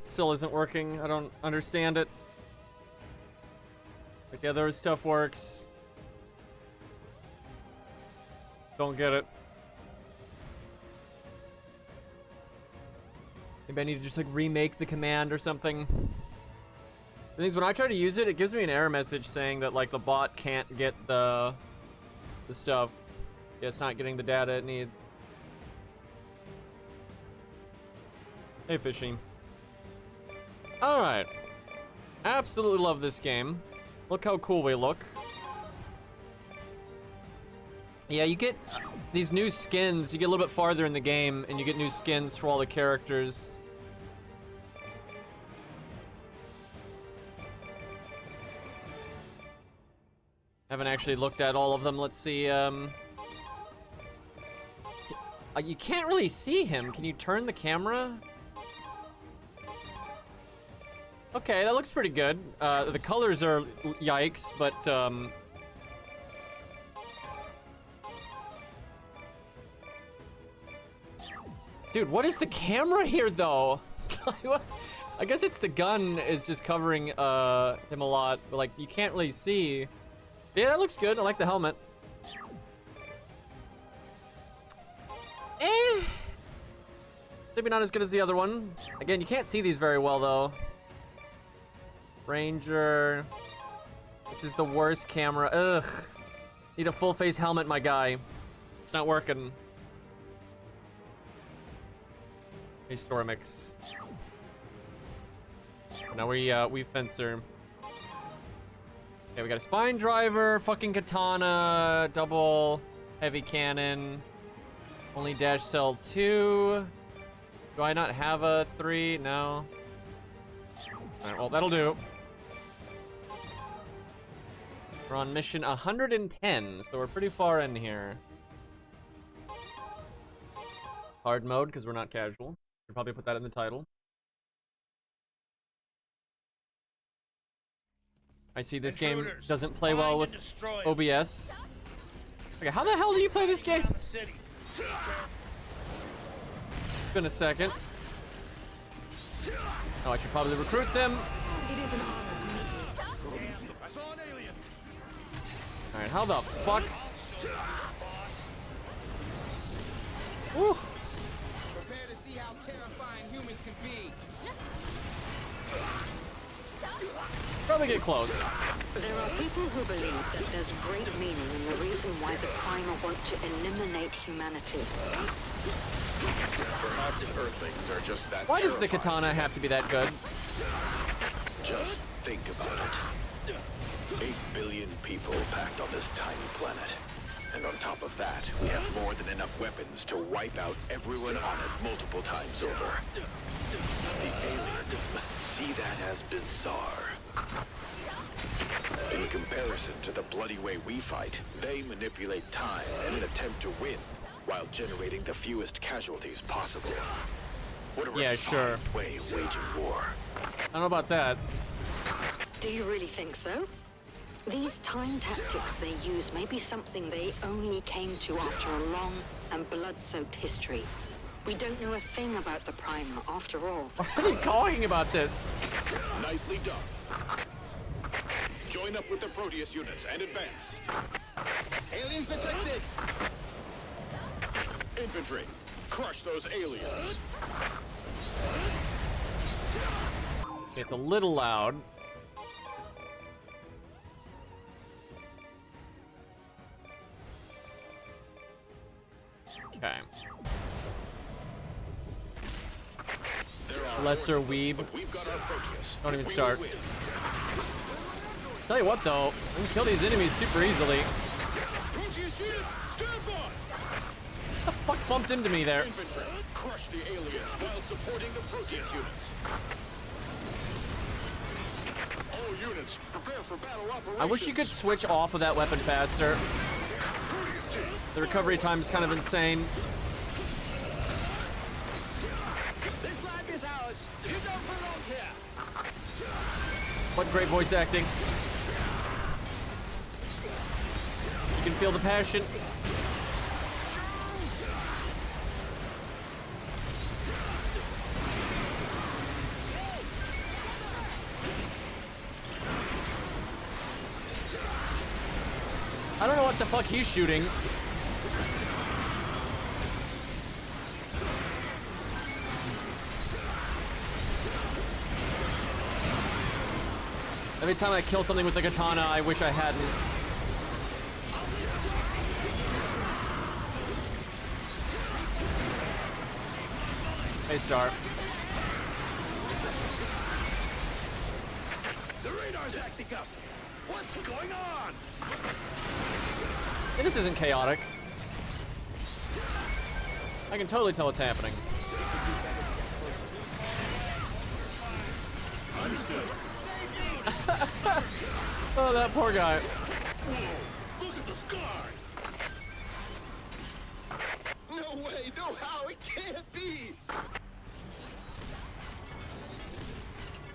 still isn't working. I don't understand it. Like, the other stuff works. Don't get it. Maybe I need to just like remake the command or something. The thing is, when I try to use it, it gives me an error message saying that like the bot can't get the stuff. Yeah, it's not getting the data it needs. Hey, fishy. Alright. Absolutely love this game. Look how cool we look. Yeah, you get these new skins. You get a little bit farther in the game, and you get new skins for all the characters. Haven't actually looked at all of them. Let's see, you can't really see him. Can you turn the camera? Okay, that looks pretty good. The colors are yikes, but, dude, what is the camera here, though? I guess it's the gun is just covering, him a lot, but, like, you can't really see. Yeah, that looks good. I like the helmet. Maybe not as good as the other one. Again, you can't see these very well, though. Ranger. This is the worst camera. Ugh. Need a full face helmet, my guy. It's not working. Hey, Stormix. Now we fencer. Okay, we got a spine driver, fucking katana, double heavy cannon, only dash cell 2. Do I not have a 3? No. Alright, well, that'll do. We're on mission 110, so we're pretty far in here. Hard mode, because we're not casual. Should probably put that in the title. I see this game doesn't play well with OBS. Okay, how the hell do you play this game? It's been a second. Oh, I should probably recruit them. It is an honor to meet you. I saw an alien. Alright, how the fuck? Woo. Prepare to see how terrifying humans can be. Probably get close. There are people who believe that there's great meaning in the reason why the Primer want to eliminate humanity. Perhaps Earthlings are just that Why does the terrifying. katana have to be that good? Just think about it. 8 billion people packed on this tiny planet. And on top of that, we have more than enough weapons to wipe out everyone on it multiple times over. The aliens must see that as bizarre. In comparison to the bloody way we fight, they manipulate time in an attempt to win, while generating the fewest casualties possible. What a refined way of waging war. I don't know about that. Do you really think so? These time tactics they use may be something they only came to after a long and blood-soaked history. We don't know a thing about the Primer, after all. Why are they talking about this? Nicely done. Join up with the Proteus units and advance. Aliens detected. Infantry, crush those aliens. It's a little loud. Okay. Lesser weeb. We've got our Proteus. Don't even We start. will win. Tell you what though, I can kill these enemies super easily. Proteus units, stand by. What the fuck bumped into me there? Infantry, crush the aliens while supporting the Proteus units. All units, prepare for battle operations. I wish you could switch off of that weapon faster. The recovery time is kind of insane. This land is ours. You don't belong here. What great voice acting. You can feel the passion. fuck he's shooting. Every time I kill something with the katana, I wish I hadn't. Hey, Star. The radar's acting up. What's going on? Hey, this isn't chaotic. I can totally tell what's happening. Understood. Oh, that poor guy. Whoa, look at the scar. No way, no how, it can't be.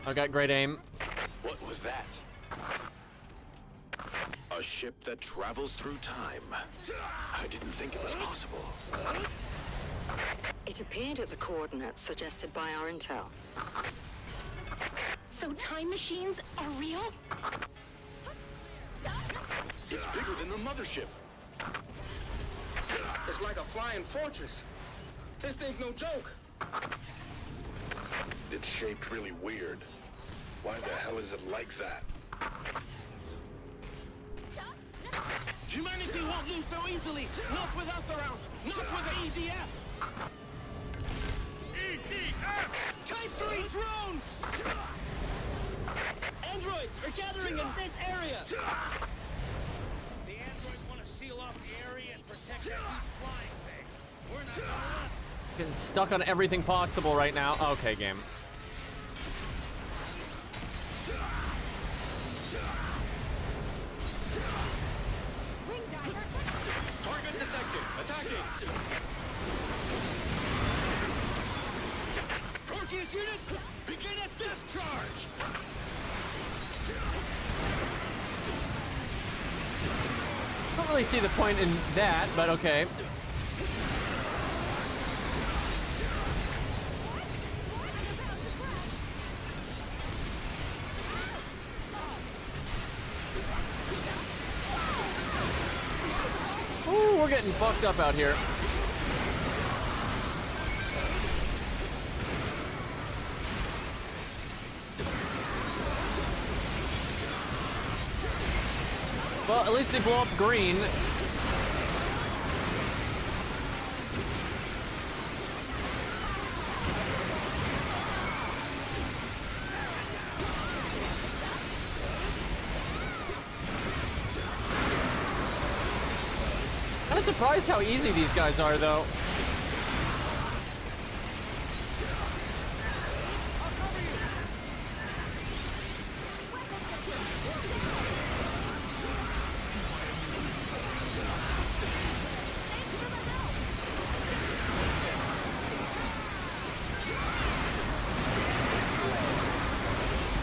I got great aim. What was that? A ship that travels through time. I didn't think it was possible. It appeared at the coordinates suggested by our intel. So time machines are real? It's bigger than the mothership. It's like a flying fortress. This thing's no joke. It's shaped really weird. Why the hell is it like that? Humanity won't lose so easily. Not with us around. Not with the EDF. EDF! Type 3 drones! Androids are gathering in this area. The androids want to seal off the area and protect that huge flying thing. We're not gonna let Getting stuck on everything possible right now. Okay, game. Ring diver. Target detected. Attacking. Proteus units, begin a death charge. Don't really see the point in that, but okay. Ooh, we're getting fucked up out here. Well, at least they blow up green. Kind of surprised how easy these guys are, though.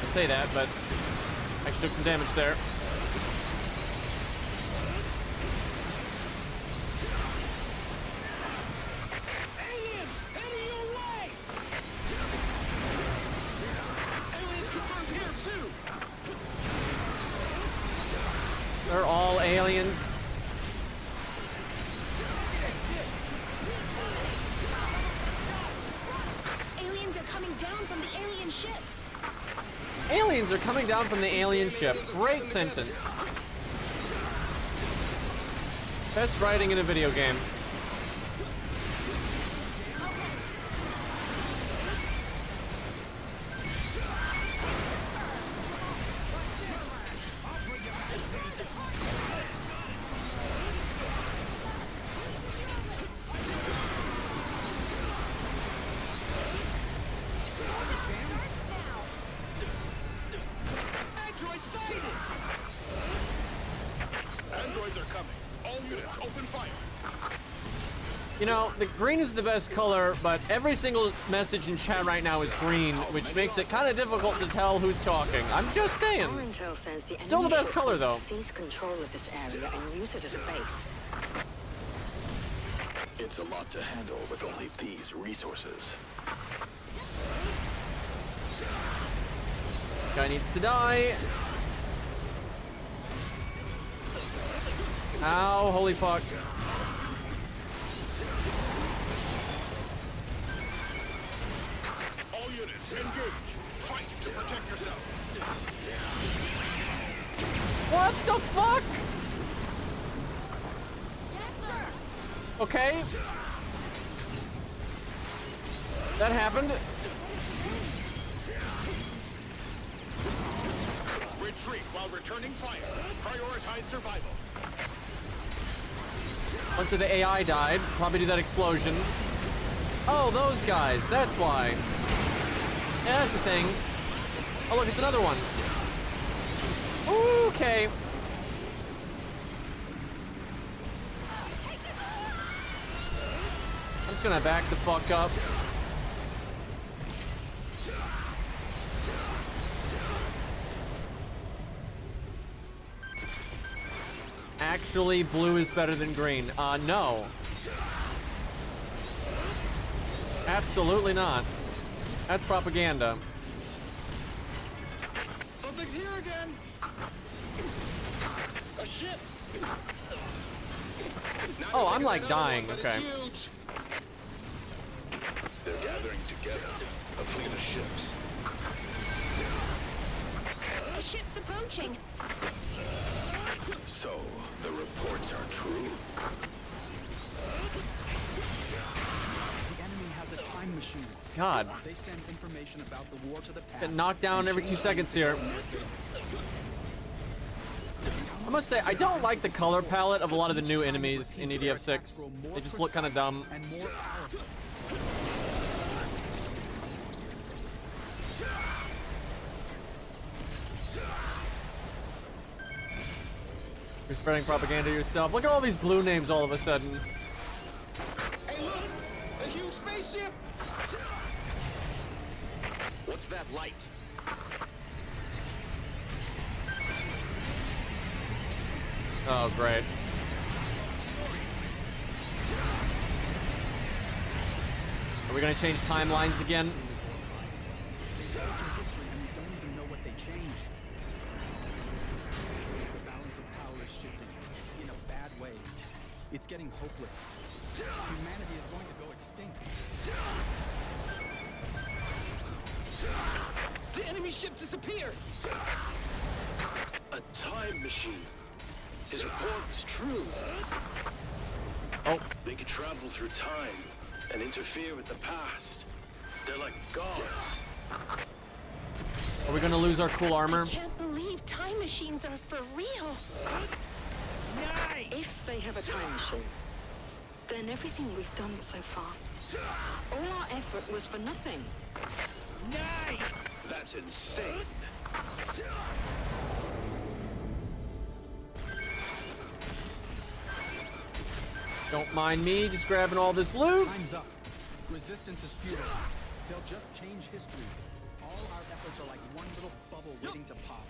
Say that, but actually took some damage there. Aliens, heading your way. Aliens confirmed here too. They're all aliens. Aliens are coming down from the alien ship. Aliens are coming down from the alien ship. Great sentence. Best writing in a video game. Android sighted. Androids are coming. All units, open fire. You know, the green is the best color, but every single message in chat right now is green, which makes it kind of difficult to tell who's talking. I'm just saying. Our intel says the Still the enemy best ship color, wants to though. seize control of this area and use it as a base. It's a lot to handle with only these resources. Guy needs to die. Ow, holy fuck. All units, engage. Fight to protect yourselves. What the fuck? Yes, sir. Okay. That happened. Retreat while returning fire. Prioritize survival. Bunch of the AI died. Probably did that explosion. Oh, those guys. That's why. Yeah, that's the thing. Oh, look, it's another one. Okay. I'm just gonna back the fuck up. Actually, blue is better than green. No. Absolutely not. That's propaganda. Something's here again. A ship. Not Oh, a I'm big like another dying. one, but Okay. it's huge. They're gathering together. A fleet of ships. A ship's approaching. So, the reports are true? The enemy has a time machine. God. They send information about the war to the past. Get knocked down every 2 seconds here. I must say, I don't like the color palette of a lot of the new enemies in EDF6. They just look kind of dumb. And more powerful. You're spreading propaganda yourself. Look at all these blue names all of a sudden. Hey, look! A huge spaceship! What's that light? Oh, great. Are we gonna change timelines again? They alter history and we don't even know what they changed. The balance of power is shifting in a bad way. It's getting hopeless. Humanity is going to go extinct. The enemy ship disappeared! A time machine. His report was true. Oh, They could travel through time and interfere with the past. They're like gods. are we gonna lose our cool armor? I can't believe time machines are for real. Nice! If they have a time machine, then everything we've done so far, all our effort was for nothing. Nice! That's insane. Don't mind me, just grabbing all this loot. Time's up. Resistance is futile. They'll just change history. All our efforts are like one little bubble waiting to pop.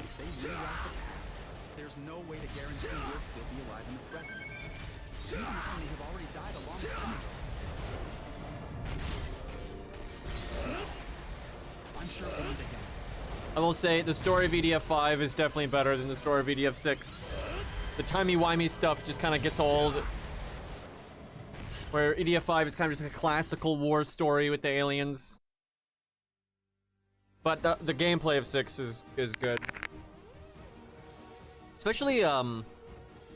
If they rewrite the past, there's no way to guarantee we'll still be alive in the present. We may have already died a long time ago. I'm sure we'll meet again. I will say the story of EDF5 is definitely better than the story of EDF6. The timey-wimey stuff just kind of gets old. Where EDF5 is kind of just like a classical war story with the aliens. But the gameplay of 6 is good. Especially,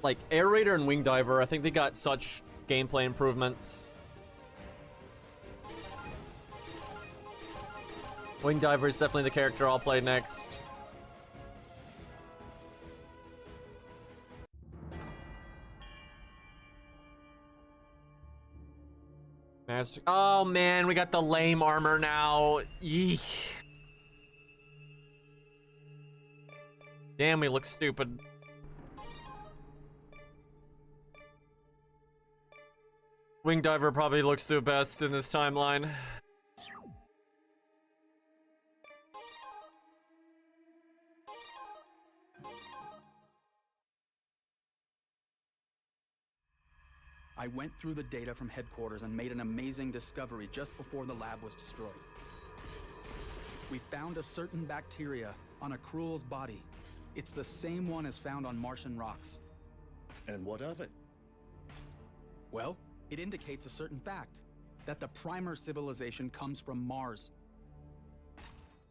like, Air Raider and Wing Diver, I think they got such gameplay improvements. Wing Diver is definitely the character I'll play next. Master. Oh man, we got the lame armor now. Yeesh. Damn, we look stupid. Wing Diver probably looks the best in this timeline. I went through the data from headquarters and made an amazing discovery just before the lab was destroyed. We found a certain bacteria on a Krull's body. It's the same one as found on Martian rocks. And what of it? Well, it indicates a certain fact, that the primer civilization comes from Mars.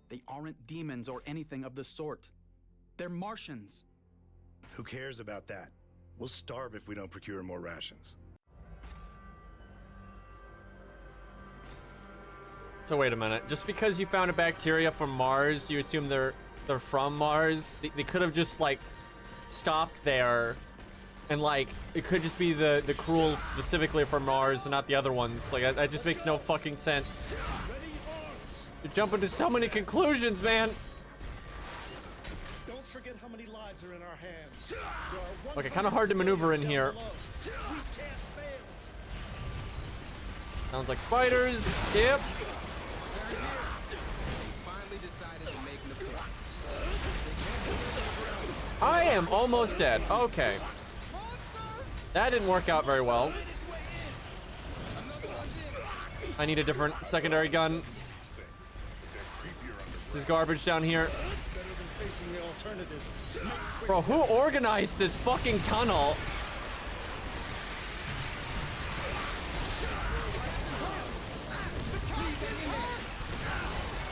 They aren't demons or anything of the sort. They're Martians. Who cares about that? We'll starve if we don't procure more rations. So wait a minute. Just because you found a bacteria from Mars, you assume they're from Mars? They could have just like stopped there, and like it could just be the Cruels specifically from Mars and not the other ones. Like that just makes no fucking sense. You're jumping to so many conclusions, man. Don't forget how many lives are in our hands. Okay, kind of hard to maneuver in here. Sounds like spiders. Yep. I am almost dead. Okay. That didn't work out very well. I need a different secondary gun. This is garbage down here. Bro, who organized this fucking tunnel?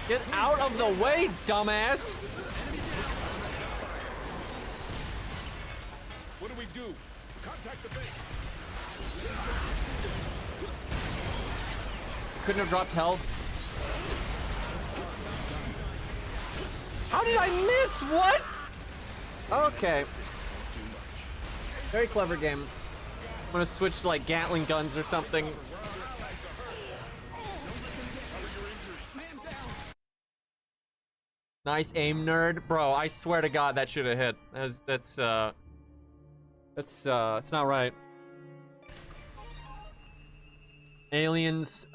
Get out of the way, dumbass! What do we do? Contact the base. Couldn't have dropped health. How did I miss? What? Okay. Very clever game. I'm gonna switch to like Gatling guns or something. Nice aim, nerd. Bro, I swear to God that should have hit. That's it's not right. Aliens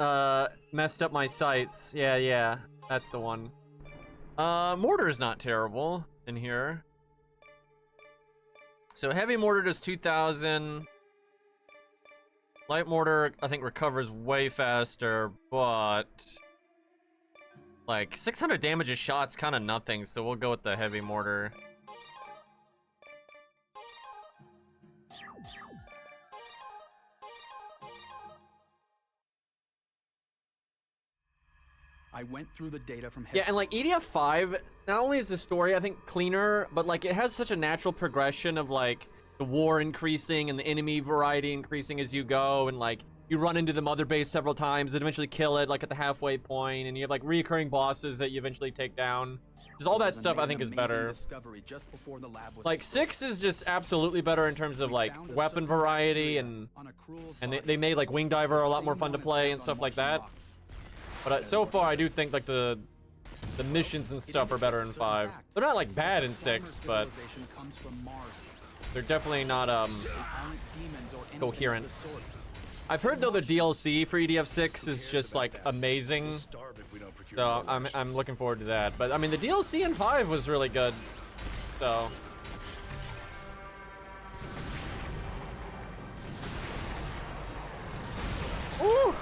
messed up my sights. Yeah, that's the one. Mortar's not terrible in here. So heavy mortar does 2,000. Light mortar, I think, recovers way faster, but like 600 damage a shot's kind of nothing, so we'll go with the heavy mortar. I went through the data from Yeah, and like EDF 5, not only is the story, I think, cleaner, but like it has such a natural progression of like the war increasing and the enemy variety increasing as you go, and like you run into the mother base several times and eventually kill it like at the halfway point, and you have like reoccurring bosses that you eventually take down. Just all that stuff I think is better. Like 6 is just absolutely better in terms of like weapon variety, and they made like Wing Diver a lot more fun to play and stuff like that. But so far, I do think like the missions and stuff are better in 5. They're not like bad in 6, but they're definitely not coherent. I've heard though the DLC for EDF 6 is just like amazing, so I'm looking forward to that. But I mean the DLC in 5 was really good, so. Ooh.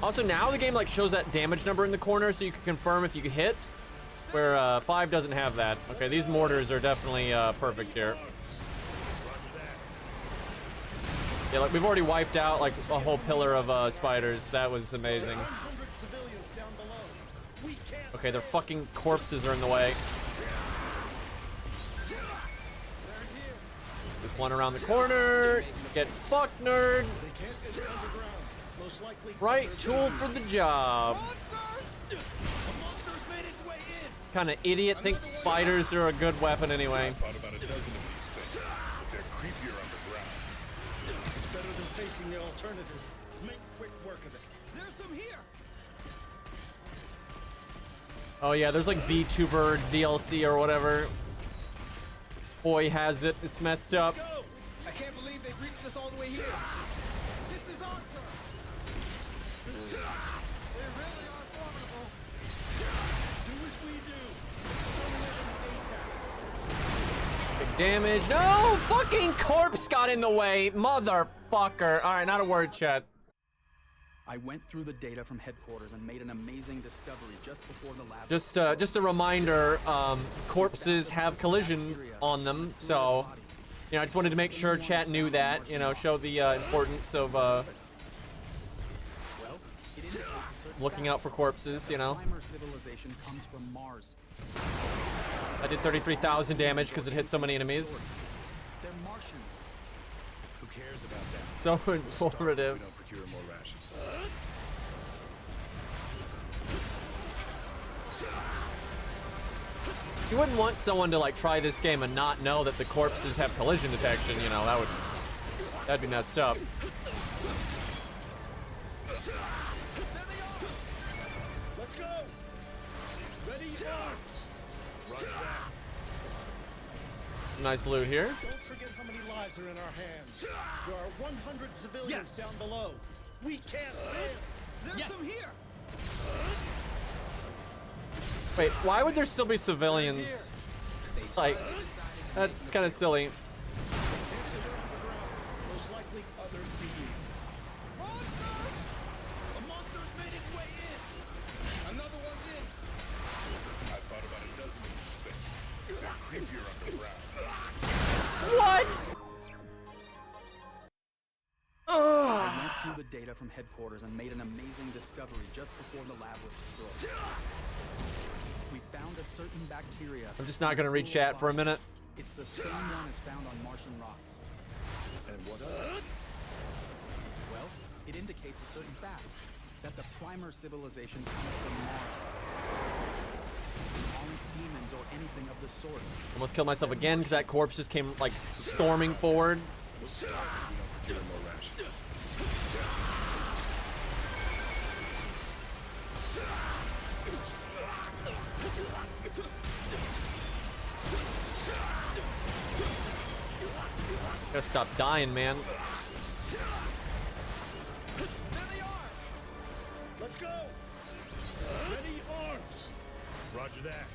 Also, now the game like shows that damage number in the corner, so you can confirm if you hit, where 5 doesn't have that. Okay, these mortars are definitely perfect here. Yeah, like we've already wiped out like a whole pillar of spiders. That was amazing. Okay, their fucking corpses are in the way. There's one around the corner. Get fucked, nerd. Right tool for the job. Kind of idiot thinks spiders are a good weapon anyway. Oh yeah, there's like VTuber DLC or whatever. Boy has it. It's messed up. I can't believe they've reached us all the way here. This is our turn. They really are formidable. Do as we do. Big damage. No! Fucking corpse got in the way. Motherfucker. Alright, not a word, chat. I went through the data from headquarters and made an amazing discovery just before the lab. Just a reminder, corpses have collision on them, so You know, I just wanted to make sure chat knew that. You know, show the importance of Well, it indicates a certain looking out for corpses. You know, primer civilization comes from Mars. I did 33,000 damage because it hit so many enemies. They're Martians. Who cares about that? So We'll starve if informative. we don't procure more rations. You wouldn't want someone to like try this game and not know that the corpses have collision detection. You know, that'd be messed up. Let's go! Ready, arms! Run back. Nice loot here. Don't forget how many lives are in our hands. There are 100 civilians down below. We can't fail. There's some here. Wait, why would there still be civilians? Like, that's kind of silly. Most likely other beings. Monster! A monster's made its way in. Another one's in. I thought about a dozen of these things. They're creepier underground. What? I went through the data from headquarters and made an amazing discovery just before the lab was destroyed. We found a certain bacteria. I'm just not gonna read chat for a minute. It's the same one as found on Martian rocks. And what else? Well, it indicates a certain fact, that the primer civilization comes from Mars. They aren't demons or anything of the sort. Almost killed myself again because that corpse just came like storming forward. We'll starve if we don't procure more rations. Gotta stop dying, man. There they are. Let's go. Ready, arms. Roger that.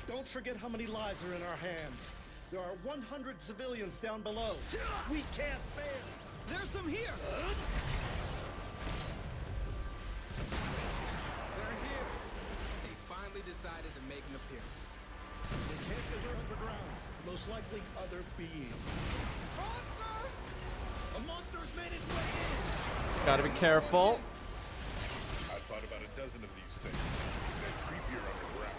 Don't forget how many lives are in our hands. There are 100 civilians down below. We can't fail. There's some here. They're here. They finally decided to make an appearance. They can't get her underground. Most likely other beings. Monster! A monster's made its way in. Just gotta be careful. I thought about a dozen of these things. They're creepier underground.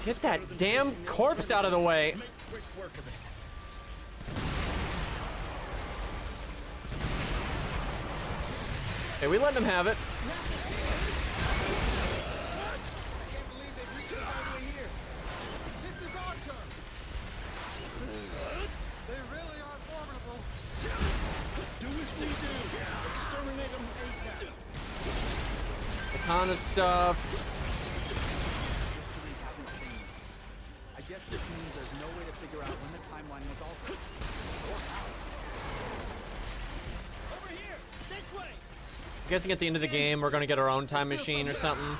Get that damn corpse out of the way. Make quick work of it. Hey, we let them have it. I can't believe they've reached us all the way here. This is our turn. They really are formidable. Do as we do. Exterminate them ASAP. The kind of stuff. History hasn't changed. I guess this means there's no way to figure out when the timeline was altered. Or how. Over here. This way. I'm guessing at the end of the game we're gonna get our own time machine or something.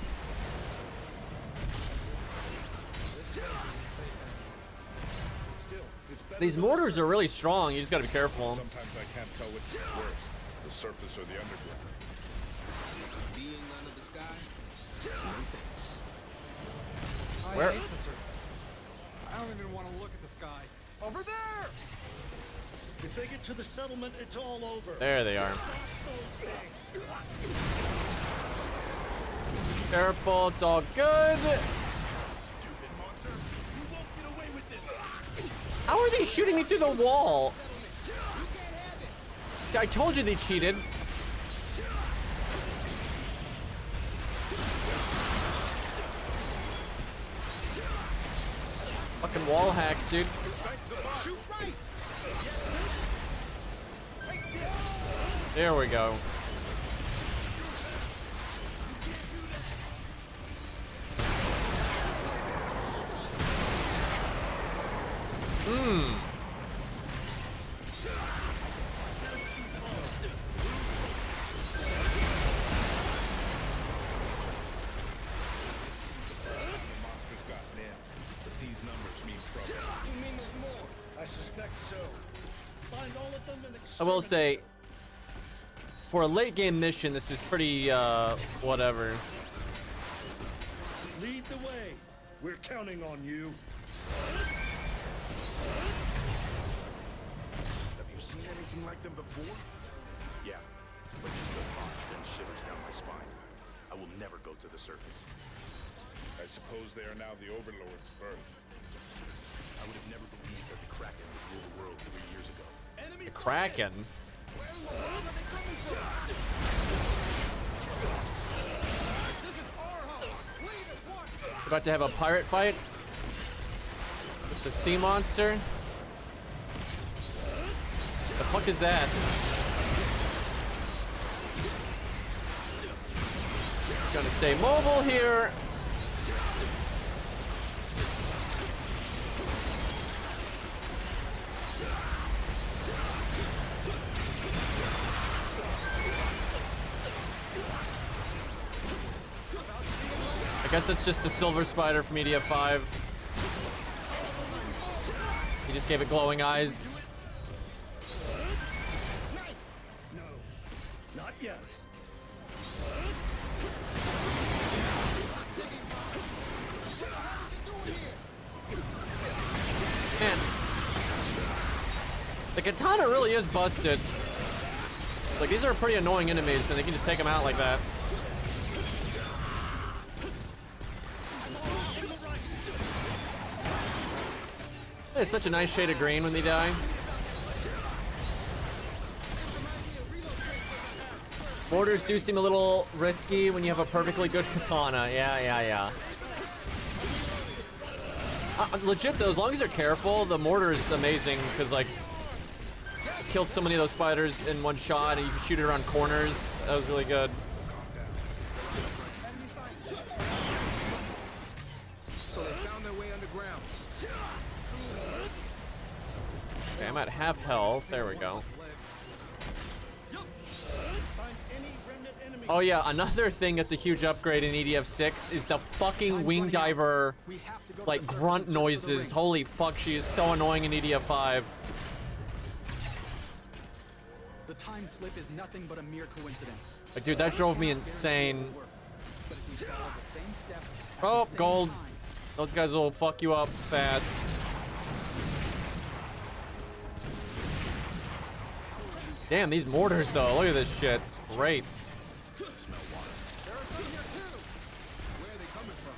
Still, it's better These than mortars are really strong. You just gotta be careful. Sometimes I can't tell which is worse, the surface or the underground. Being under the sky? Where? I hate the surface. I don't even want to look at the sky. Over there! If they get to the settlement, it's all over. There they are. Careful, it's all good. Stupid monster! You won't get away with this! How are they shooting me through the wall? You can't have it! I told you they cheated. Fucking wall hacks, dude. Shoot right! There we go. Monsters got nailed, but these numbers mean trouble. You mean there's more? I suspect so. Find all of them and I will exterminate say, for a late game mission, this is pretty, whatever. them. Lead the way. We're counting on you. anything like them before? Yeah, but just the thought sends shivers down my spine. I will never go to the surface. I suppose they are now the Overlord's birth. I would have never believed that the Kraken would rule the world 3 years ago. The Kraken. About to have a pirate fight with the sea monster. The fuck is that? It's gonna stay mobile here. I guess that's just the silver spider from EDF 5. He just gave it glowing eyes. No, not yet. Man, the katana really is busted. Like, these are pretty annoying enemies, and they can just take them out like that. It's such a nice shade of green when they die. Mortars do seem a little risky when you have a perfectly good katana. Yeah. Legit though, as long as you're careful, the mortar is amazing because like killed so many of those spiders in one shot, and you can shoot it around corners. That was really good. So they found their way underground. Okay, I'm at half health. There we go. Oh yeah, another thing that's a huge upgrade in EDF 6 is the fucking wing diver, like grunt noises. Holy fuck, she is so annoying in EDF 5. The time slip is nothing but a mere coincidence. Like, dude, that drove me insane. But if you follow the same steps at Oh, the same gold. time, Those guys will fuck you up fast. Damn, these mortars though. Look at this shit. It's great. Where are they coming from?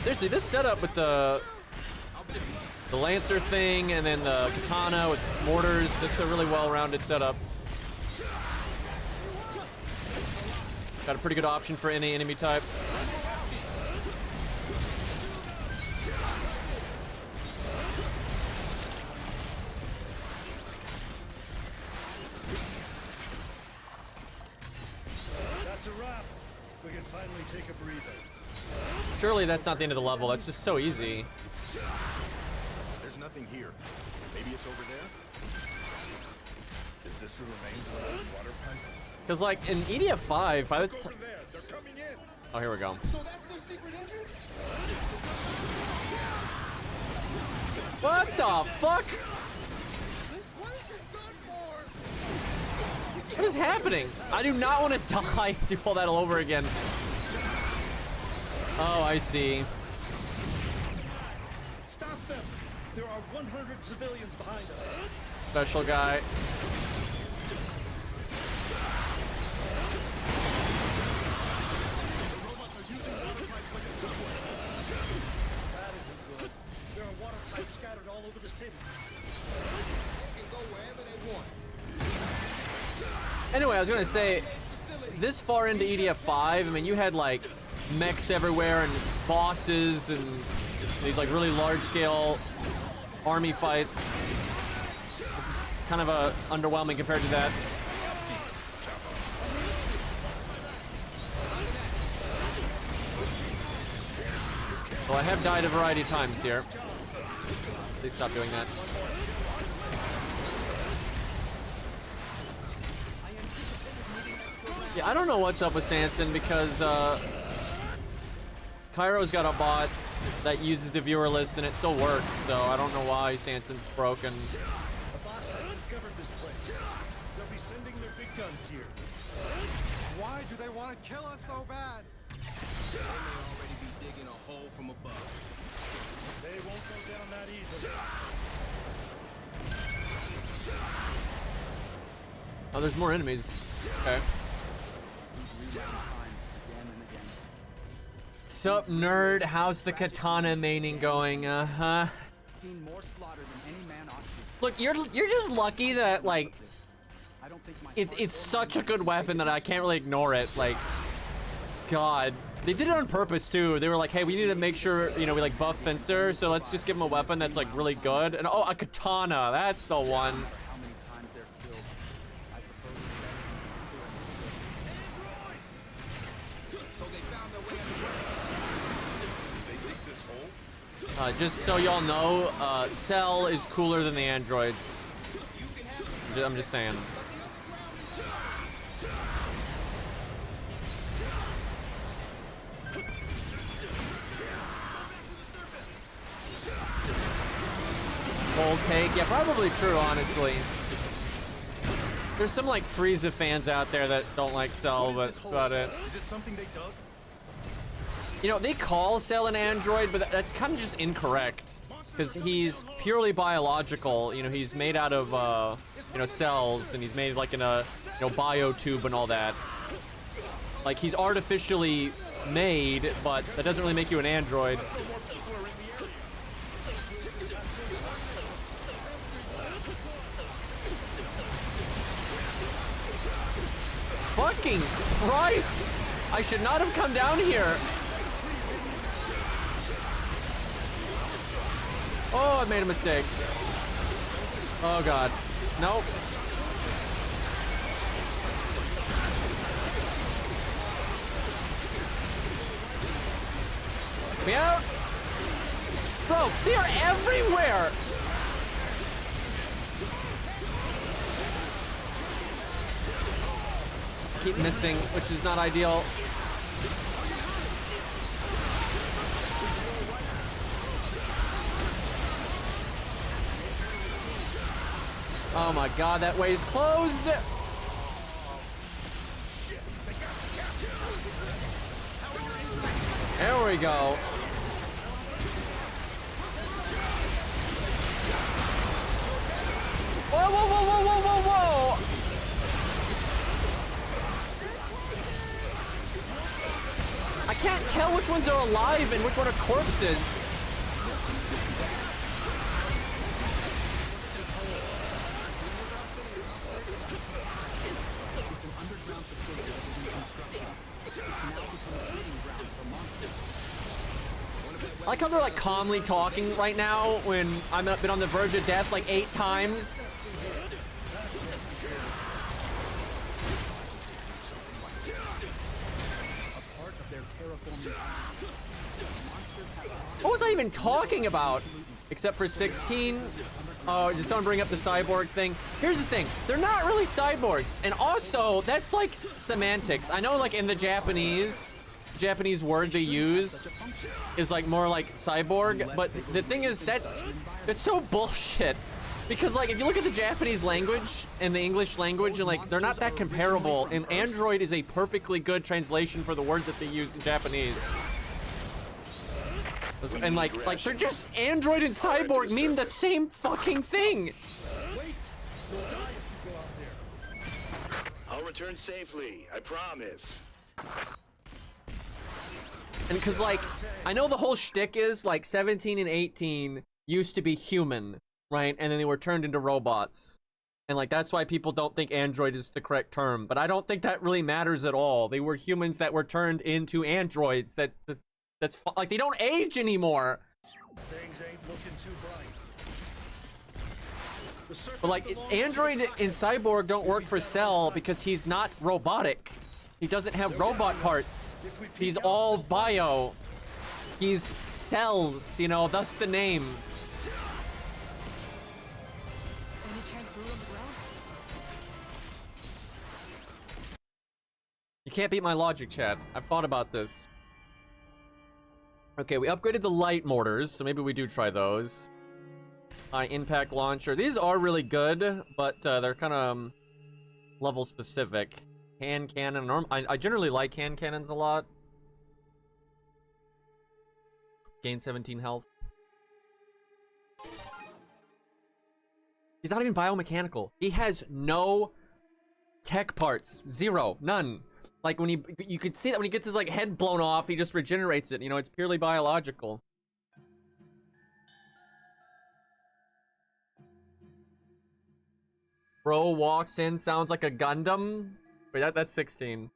Seriously, this setup with the Lancer thing and then the katana with mortars, it's a really well-rounded setup. Got a pretty good option for any enemy type. That's a wrap. We can finally take a breather. Surely that's not the end of the level. That's just so easy. There's nothing here. Maybe it's over there? Is this the remains of an old water pipe? Because like in EDF 5, by the Look time... over there. They're coming in. Oh, here we go. So that's their secret entrance? What the fuck? This place is done for! What is happening? I do not want to die and do all that all over again. Oh, I see. Stop them! There are 100 civilians behind us. Special guy. The robots are using water pipes like a subway. That isn't good. There are water pipes scattered all over the city. They can go wherever they want. Anyway, I was gonna say, this far into EDF 5, I mean, you had like mechs everywhere and bosses and these like really large-scale army fights. This is kind of underwhelming compared to that. Well, I have died a variety of times here. Please stop doing that. Yeah, I don't know what's up with Sanson because Cairo's got a bot that uses the viewer list and it still works, so I don't know why Sanson's broken. The bot has discovered this place. They'll be sending their big guns here. Why do they want to kill us so bad? They may already be digging a hole from above. They won't go easily. Oh, there's more enemies. Okay. Sup, nerd? How's the katana maining going? Uh-huh. Seen more slaughter than any man ought to. Look, you're just lucky that like I don't think my it's such a good weapon that I can't really ignore it. Like, God, they did it on purpose too. They were like, hey, we need to make sure, you know, we like buff Fencer, so let's just give him a weapon that's like really good. And oh, a katana, that's the one. how many times they're killed. I suppose So they found their way underground. They dig this hole? Just so y'all know, Cell is cooler than the androids. I'm just saying. Cold take, yeah, probably true, honestly. There's some like Frieza fans out there that don't like Cell, but that's about it. Is it something they dug? You know, they call Cell an android, but that's kind of just incorrect. Because he's purely biological. You know, he's made out of, you know, cells, and he's made like in a, you know, biotube and all that. Like, he's artificially made, but that doesn't really make you an android. Fucking Christ! I should not have come down here. Oh, I made a mistake. Oh God. Nope. Get me out. Bro, they are everywhere. Keep missing, which is not ideal. Oh my God, that way is closed. There we go. Whoa, whoa, whoa, whoa, whoa, whoa, whoa! I can't tell which ones are alive and which one are corpses. it's an underground facility that is in construction. It's now become a breeding ground for monsters. I like how they're like calmly talking right now when I've been on the verge of death like 8 times. What was I even talking about? Except for 16? Oh, did someone bring up the cyborg thing? Here's the thing, they're not really cyborgs. And also, that's like semantics. I know like in the Japanese word they use is like more like cyborg, but the thing is that it's so bullshit. Because like if you look at the Japanese language and the English language, and like they're not that comparable, and android is a perfectly good translation for the word that they use in Japanese. And like they're just android and cyborg mean the same fucking thing. I'll return safely, I promise. And cause like, I know the whole shtick is like 17 and 18 used to be human, right? And then they were turned into robots. And like, that's why people don't think android is the correct term. But I don't think that really matters at all. They were humans that were turned into androids. That's like, they don't age anymore. Things ain't looking too bright. But like, android and cyborg don't work for Cell because he's not robotic. He doesn't have robot parts. He's all bio. He's cells, you know, thus the name. You can't beat my logic, chat. I've thought about this. Okay, we upgraded the light mortars, so maybe we do try those. High impact launcher. These are really good, but they're kind of level specific. Hand cannon. I generally like hand cannons a lot. Gain 17 health. He's not even biomechanical. He has no tech parts. Zero. None. Like when you could see that when he gets his like head blown off, he just regenerates it. You know, it's purely biological. Bro walks in, sounds like a Gundam. Wait, that's 16.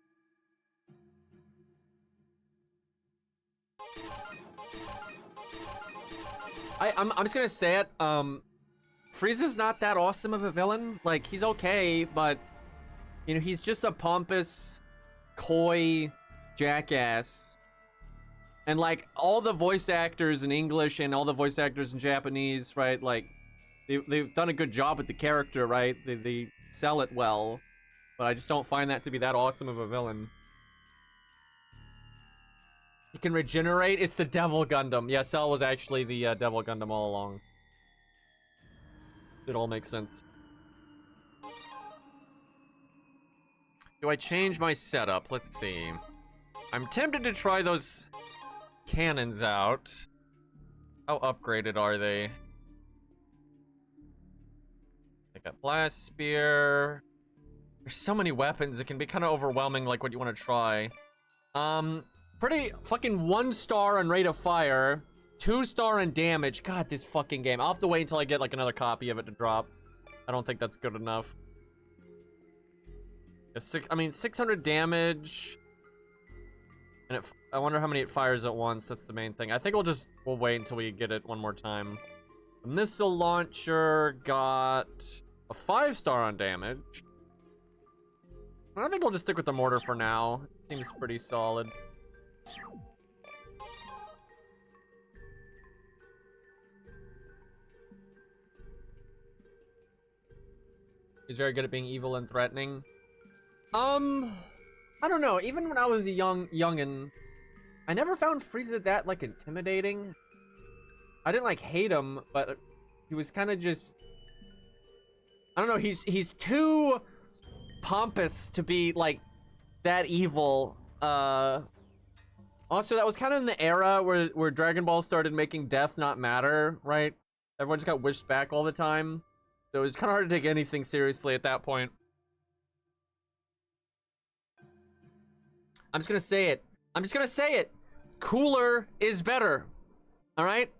I'm just gonna say it. Frieza's not that awesome of a villain. Like, he's okay, but you know, he's just a pompous, coy jackass. And like all the voice actors in English and all the voice actors in Japanese, right? Like, they've done a good job with the character, right? They sell it well, but I just don't find that to be that awesome of a villain. He can regenerate. It's the Devil Gundam. Yeah, Cell was actually the Devil Gundam all along. It all makes sense. Do I change my setup? Let's see. I'm tempted to try those cannons out. How upgraded are they? I got blast spear. There's so many weapons. It can be kind of overwhelming, like what you want to try. Pretty fucking 1-star on rate of fire, 2-star on damage. God, this fucking game. I'll have to wait until I get like another copy of it to drop. I don't think that's good enough. I mean, 600 damage. And I wonder how many it fires at once. That's the main thing. I think we'll wait until we get it one more time. The missile launcher got a 5-star on damage. I think we'll just stick with the mortar for now. Seems pretty solid. He's very good at being evil and threatening. I don't know. Even when I was a youngin', I never found Frieza that like intimidating. I didn't like hate him, but he was kind of just, I don't know. He's too pompous to be like that evil. Also, that was kind of in the era where Dragon Ball started making death not matter, right? Everyone just got wished back all the time. So it was kind of hard to take anything seriously at that point. I'm just gonna say it. Cooler is better. All right?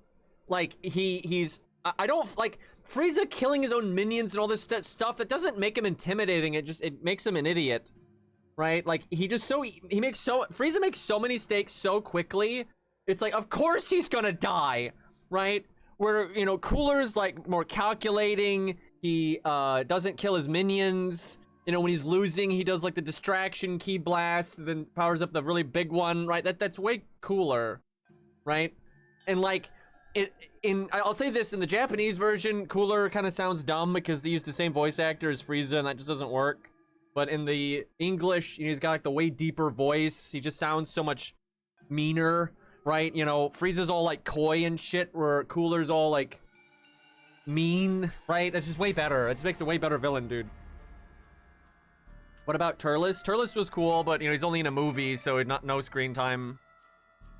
Like, I don't, like, Frieza killing his own minions and all this stuff, that doesn't make him intimidating. It makes him an idiot. Right? Like, Frieza makes so many mistakes so quickly. It's like, of course he's gonna die. Right? Where, you know, Cooler's like more calculating. He doesn't kill his minions. You know, when he's losing, he does like the distraction key blast, then powers up the really big one, right? That's way cooler, right? And like, I'll say this, in the Japanese version, Cooler kind of sounds dumb because they use the same voice actor as Frieza, and that just doesn't work. But in the English, you know, he's got like the way deeper voice. He just sounds so much meaner, right? You know, Frieza's all like coy and shit, where Cooler's all like mean, right? That's just way better. It just makes a way better villain, dude. What about Turles? Turles was cool, but you know, he's only in a movie, so no screen time.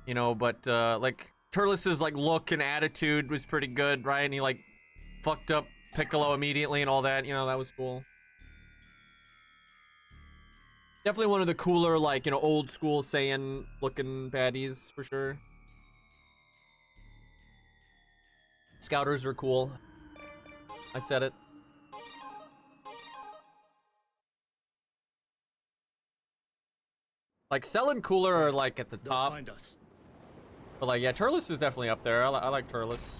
You know, but like Turles's like look and attitude was pretty good, right? And he like fucked up Piccolo immediately and all that. You know, that was cool. Definitely one of the cooler, like, you know, old school Saiyan looking baddies for sure. Scouters are cool. I said it. Like, Cell and Cooler are like at the top. Find us. But like, yeah, Turles is definitely up there. I like Turles.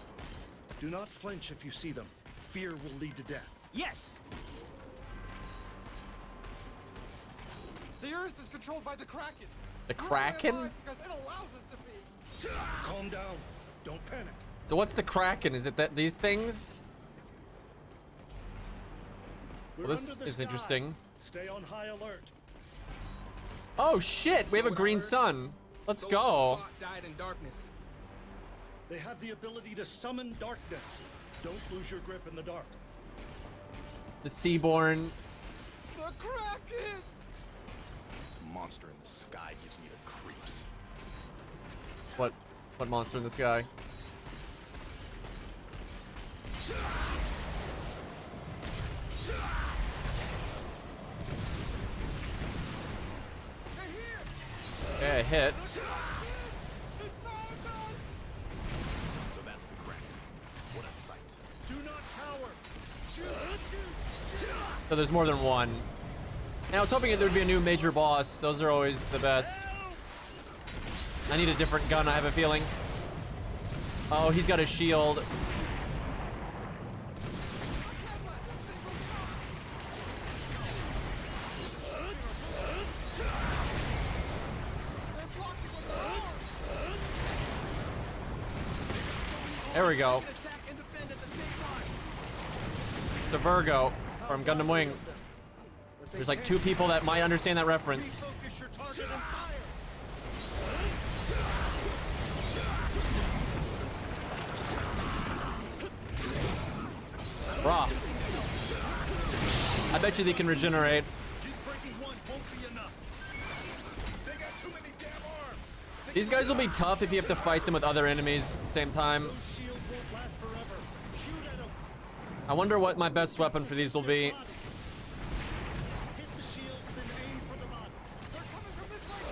Do not flinch if you see them. Fear will lead to death. Yes! The Earth is controlled by the Kraken. The We're Kraken? alive because it allows us to be. Calm down. Don't panic. So what's the Kraken? Is it these things? Well, this is interesting. Stay on high alert. Oh shit, we have a green sun. Let's Those who go. fought died in darkness. They have the ability to summon darkness. Don't lose your grip in the dark. The Seaborn. The Kraken! Monster in the sky gives me the creeps. What monster in the sky? a hit. So that's the Kraken. What a sight. Do not cower. So there's more than one. And I was hoping that there'd be a new major boss. Those are always the best. I need a different gun, I have a feeling. Oh, he's got a shield. There we go. It's a Virgo from Gundam Wing. There's like 2 people that might understand that reference. Focus your target and fire. Raw. I bet you they can regenerate. Just breaking one won't be enough. They got too many damn arms. These guys will be tough if you have to fight them with other enemies at the same time. Those shields won't last forever. Shoot at them. I wonder what my best weapon for these will be. Hit the shields, then aim for the body. They're coming from this way.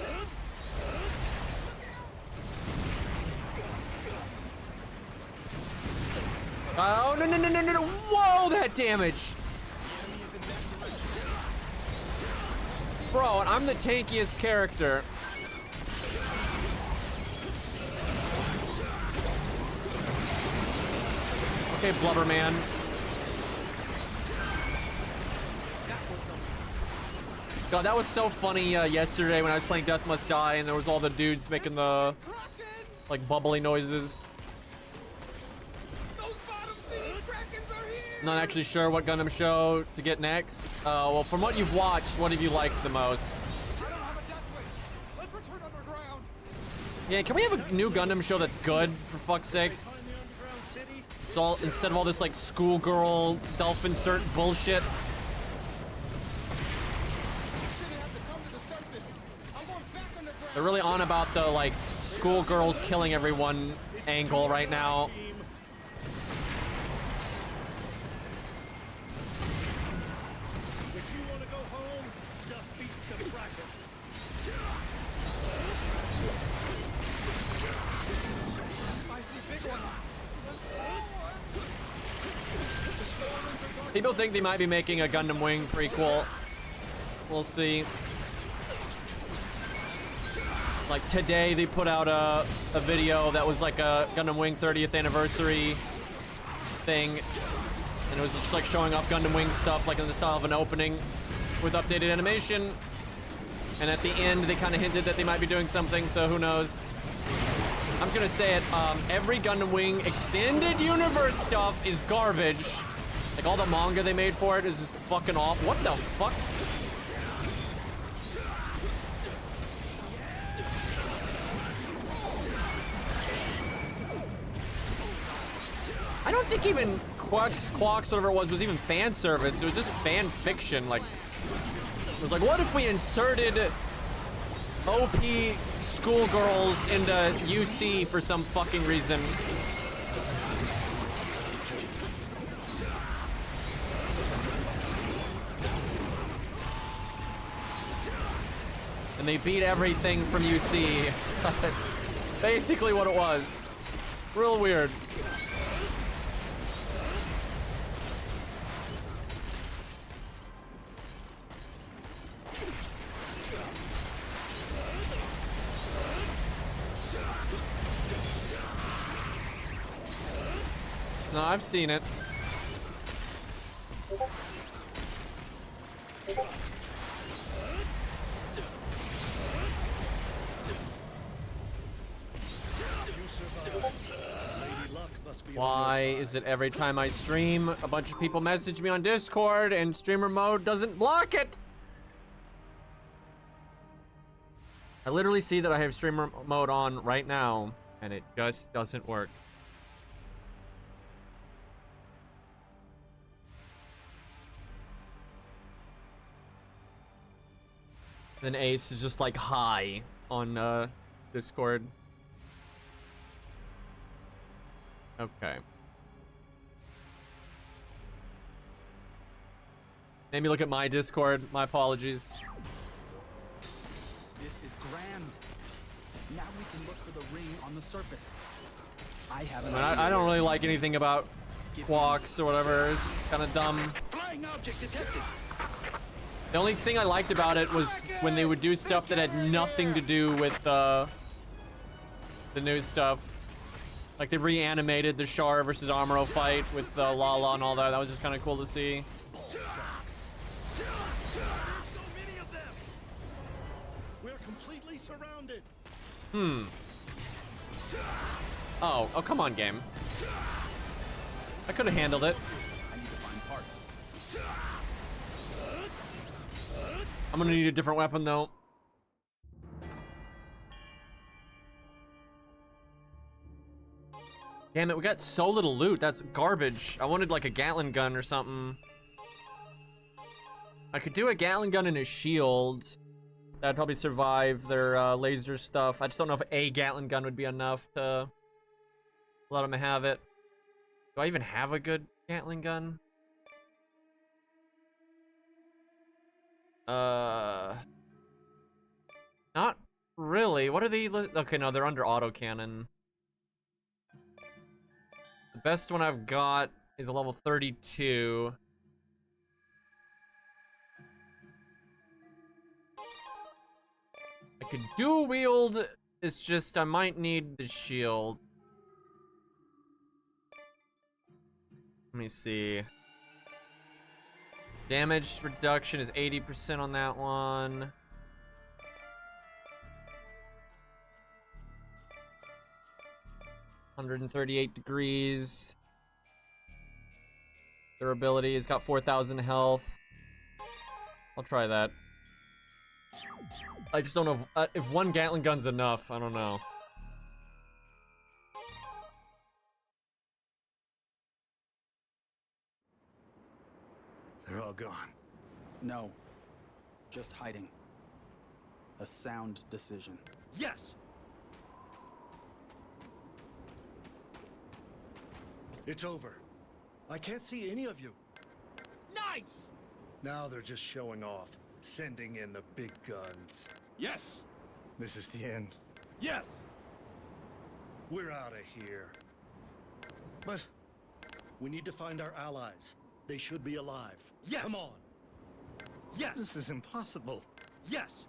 Oh, no, no, no, no, no, no. Whoa, that damage. Bro, I'm the tankiest character. Okay, Blubberman. God, that was so funny yesterday when I was playing Death Must Die and there was all the dudes making the like bubbly noises. Those bottom feeding Krakens are here. Not actually sure what Gundam show to get next. Well, from what you've watched, what have you liked the most? I don't have a death wish. Let's return underground. Yeah, can we have a new Gundam show that's good, for fuck's sakes? Find the underground city. It's all, instead of all this like schoolgirl self-insert bullshit. Shouldn't have to come to the surface. I want back underground. They're really on about the like schoolgirls killing everyone angle right now. Team. If you want to go home, just beat the Kraken. I see big one. People think they might be making a Gundam Wing prequel. We'll see. Like today they put out a video that was like a Gundam Wing 30th anniversary thing. And it was just like showing off Gundam Wing stuff like in the style of an opening with updated animation. And at the end they kind of hinted that they might be doing something, so who knows. I'm just gonna say it, every Gundam Wing extended universe stuff is garbage. Like all the manga they made for it is just fucking off. What the fuck? I don't think even Quacks, whatever it was even fan service. It was just fan fiction. Like, it was like, what if we inserted OP schoolgirls into UC for some fucking reason? And they beat everything from UC. That's basically what it was. Real weird. No, I've seen it. Why is it every time I stream, a bunch of people message me on Discord and streamer mode doesn't block it? I literally see that I have streamer mode on right now and it just doesn't work. Then Ace is just like hi on Discord. Okay. Made me look at my Discord. My apologies. This is grand. Now we can look for the ring on the surface. I have I an mean, idea. I don't really like anything about Quacks or whatever. It's kind of dumb. Flying object detected. The only thing I liked about it was when they would do stuff that had nothing to do with the new stuff. Like they reanimated the Char versus Amuro fight with Lala and all that. That was just kind of cool to see. There's so many of them. We're completely surrounded. Oh, come on, game. I could have handled it. I need to find parts. I'm gonna need a different weapon though. Damn it, we got so little loot. That's garbage. I wanted like a Gatling gun or something. I could do a Gatling gun and a shield. That'd probably survive their laser stuff. I just don't know if a Gatling gun would be enough to let them have it. Do I even have a good Gatling gun? Not really. What are they? Okay, no, they're under autocannon. The best one I've got is a level 32. I could dual wield. It's just I might need the shield. Let me see. Damage reduction is 80% on that one. $138. Durability has got 4,000 health. I'll try that. I just don't know if one Gatling gun's enough. I don't know. They're all gone. No. Just hiding. A sound decision. Yes. It's over. I can't see any of you. Nice! Now they're just showing off, sending in the big guns. Yes! This is the end. Yes! We're out of here. But we need to find our allies. They should be alive. Yes. Come on. Yes. This is impossible. Yes.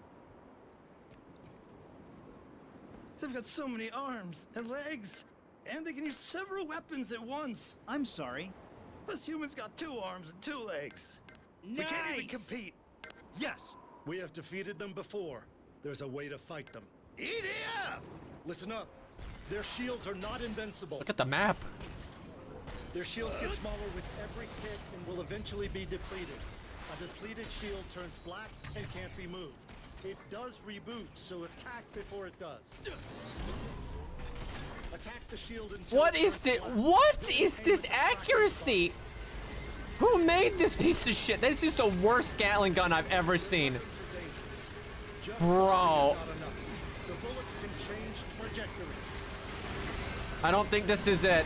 They've got so many arms and legs, and they can use several weapons at once. I'm sorry. Us humans got 2 arms and 2 legs. Nice! We can't even compete. Yes. We have defeated them before. There's a way to fight them. EDF! Listen up. Their shields are not invincible. Look at the map. Their shields get smaller with every hit and will eventually be depleted. A depleted shield turns black and can't be moved. It does reboot, so attack before it does. Attack the shield until What it is turns this? black. What is this accuracy? Who made this piece of shit? This is the worst Gatling gun I've ever seen. Just Bro. not enough. The bullets can change trajectories. I don't think this is it.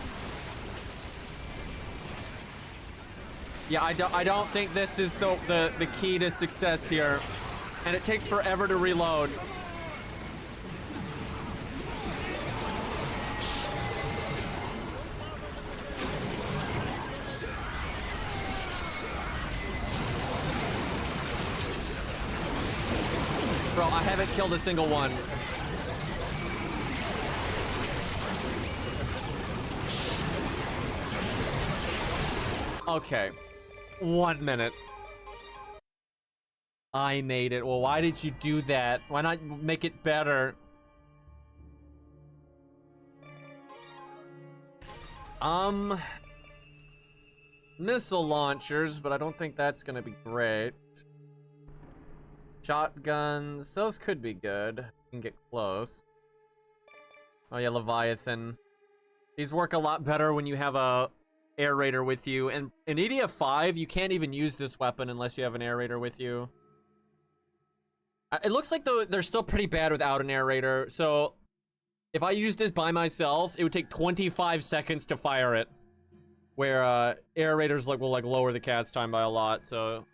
Yeah, I don't think this is the key to success here. And it takes forever to reload. Bro, I haven't killed a single one. Okay. 1 minute. I made it. Well, why did you do that? Why not make it better? Missile launchers, but I don't think that's gonna be great. Shotguns, those could be good. You can get close. Oh yeah, Leviathan. These work a lot better when you have a air raider with you. And in EDF 5, you can't even use this weapon unless you have an air raider with you. It looks like they're still pretty bad without an air raider. So if I used this by myself, it would take 25 seconds to fire it. Where air raiders will lower the cast time by a lot. So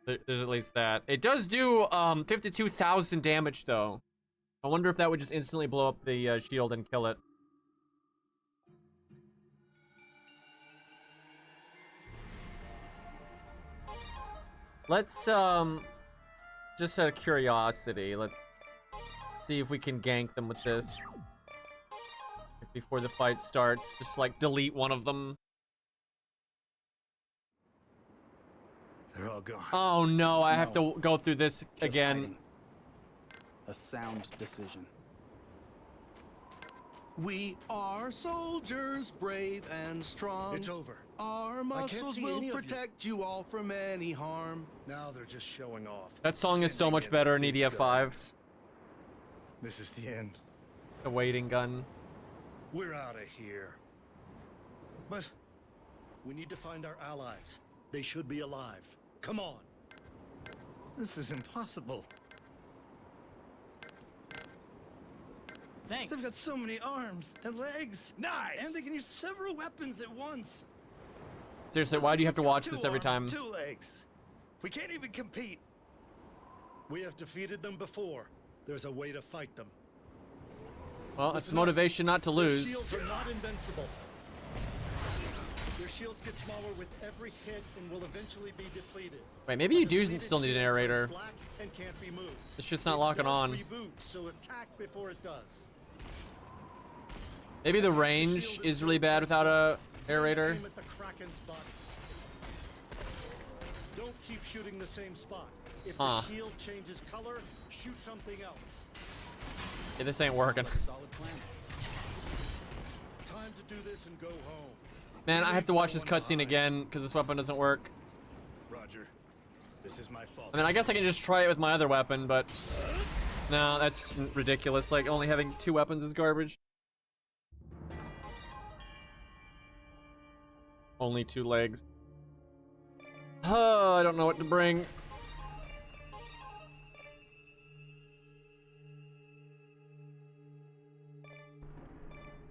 there's at least that. It does do 52,000 damage though. I wonder if that would just instantly blow up the shield and kill it. Let's, just out of curiosity, let's see if we can gank them with this. Before the fight starts, just like delete one of them. They're all gone. Oh no, I have to go through this Just again. hiding. A sound decision. We are soldiers, brave and strong. It's over. Our muscles see will any of you. protect you all from any harm. Now they're just showing off. That song is so Sending much in better in big EDF 5. guns. This is the end. The waiting gun. We're out of here. But we need to find our allies. They should be alive. Come on. This is impossible. Thanks. They've got so many arms and legs. Nice! And they can use several weapons at once. Seriously, why do you have to watch this every time? 2 legs. We can't even compete. We have defeated them before. There's a way to fight them. Well, it's Listen up. motivation not to Their lose. shields are not invincible. Their shields get smaller with every hit and will eventually be depleted. Wait, maybe you A do depleted still need a shield narrator. turns black and can't be moved. It's just not It locking does on. Reboot, so attack before it does. Maybe the range is really bad without a narrator. Aim at the Kraken's body. Don't keep shooting the same spot. If Huh. the shield changes color, shoot something else. Yeah, this ain't working. Sounds like a solid plan. Time to do this and go home. Man, I have to watch this cutscene again because this weapon doesn't work. Roger. This is my fault. I mean, I guess I can just try it with my other weapon, but no, that's ridiculous. Like, only having 2 weapons is garbage. Only 2 legs. I don't know what to bring.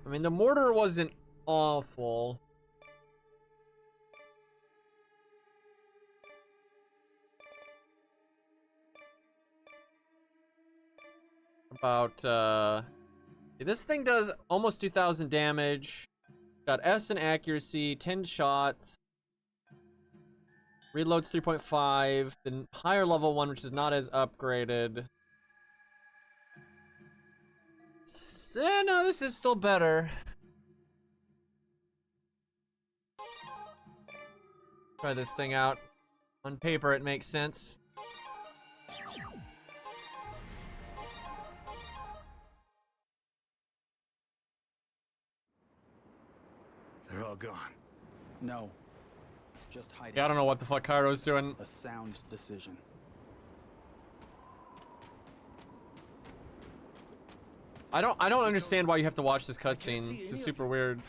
I mean, the mortar wasn't awful. About, this thing does almost 2,000 damage. Got S in accuracy, 10 shots. Reloads 3.5. The higher level one, which is not as upgraded. No, this is still better. Try this thing out. On paper, it makes sense. They're all gone. No. Just hiding. Yeah, I don't know what the fuck Cairo's doing. A sound decision. I don't understand why you have to watch this can't see cutscene. any It's of just super you. weird.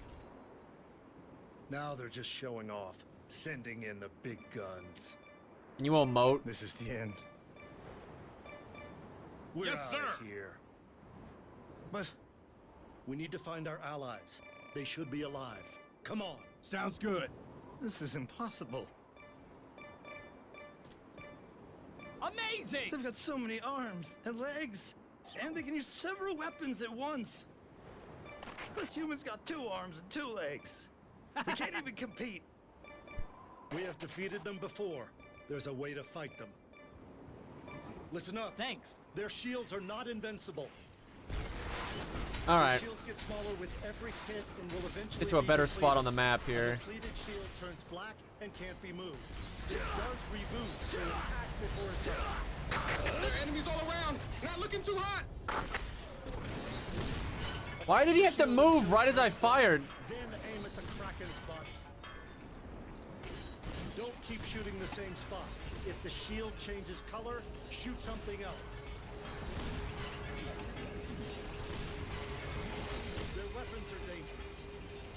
Now they're just showing off, sending in the big guns. Can you emote? This is the end. We're Yes, out sir. of here. But we need to find our allies. They should be alive. Come on. Sounds good. This is impossible. Amazing! They've got so many arms and legs. And they can use several weapons at once. Us humans got 2 arms and 2 legs. We can't even compete. We have defeated them before. There's a way to fight them. Listen up. Thanks. Their shields are not invincible. All right, Shields get smaller with every hit and will eventually get to a be better spot depleted. on the map A here. depleted shield turns black and can't be moved. It does reboot, so attack before it does. There are enemies all around! Not looking too hot! Why did he have to move right as I fired? Then aim at the Kraken's body. Don't keep shooting the same spot. If the shield changes color, shoot something else. Their weapons are dangerous.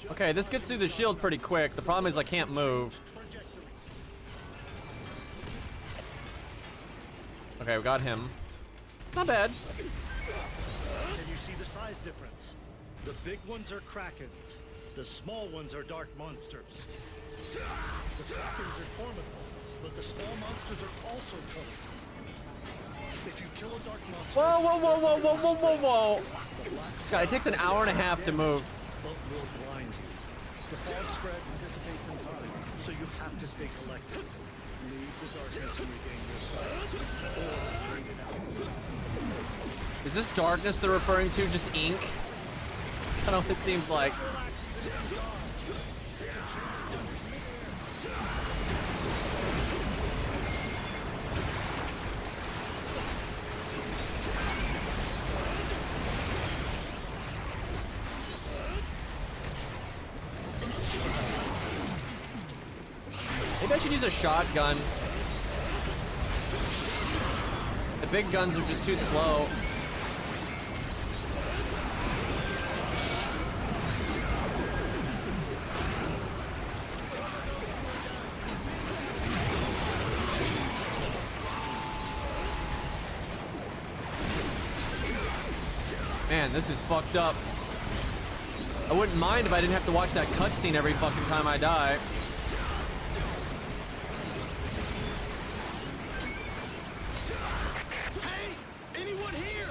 Just Okay, this gets through the shield pretty quick. The problem is I can't move. trajectories. Okay, we got him. It's not bad. Can you see the size difference? The big ones are Krakens. The small ones are dark monsters. The Krakens are formidable, but the small monsters are also troublesome. If you kill a dark monster, Whoa, whoa, whoa, whoa, whoa, whoa, whoa, whoa. God, it takes an hour and a half to move. but will blind you. The fog spreads and dissipates in time, so you have to stay collected. Leave the darkness and regain your sight, or bring it out. Is this darkness they're referring to just ink? I don't know what it seems like. Maybe I should use a shotgun. The big guns are just too slow. Man, this is fucked up. I wouldn't mind if I didn't have to watch that cutscene every fucking time I die. Hey, anyone here?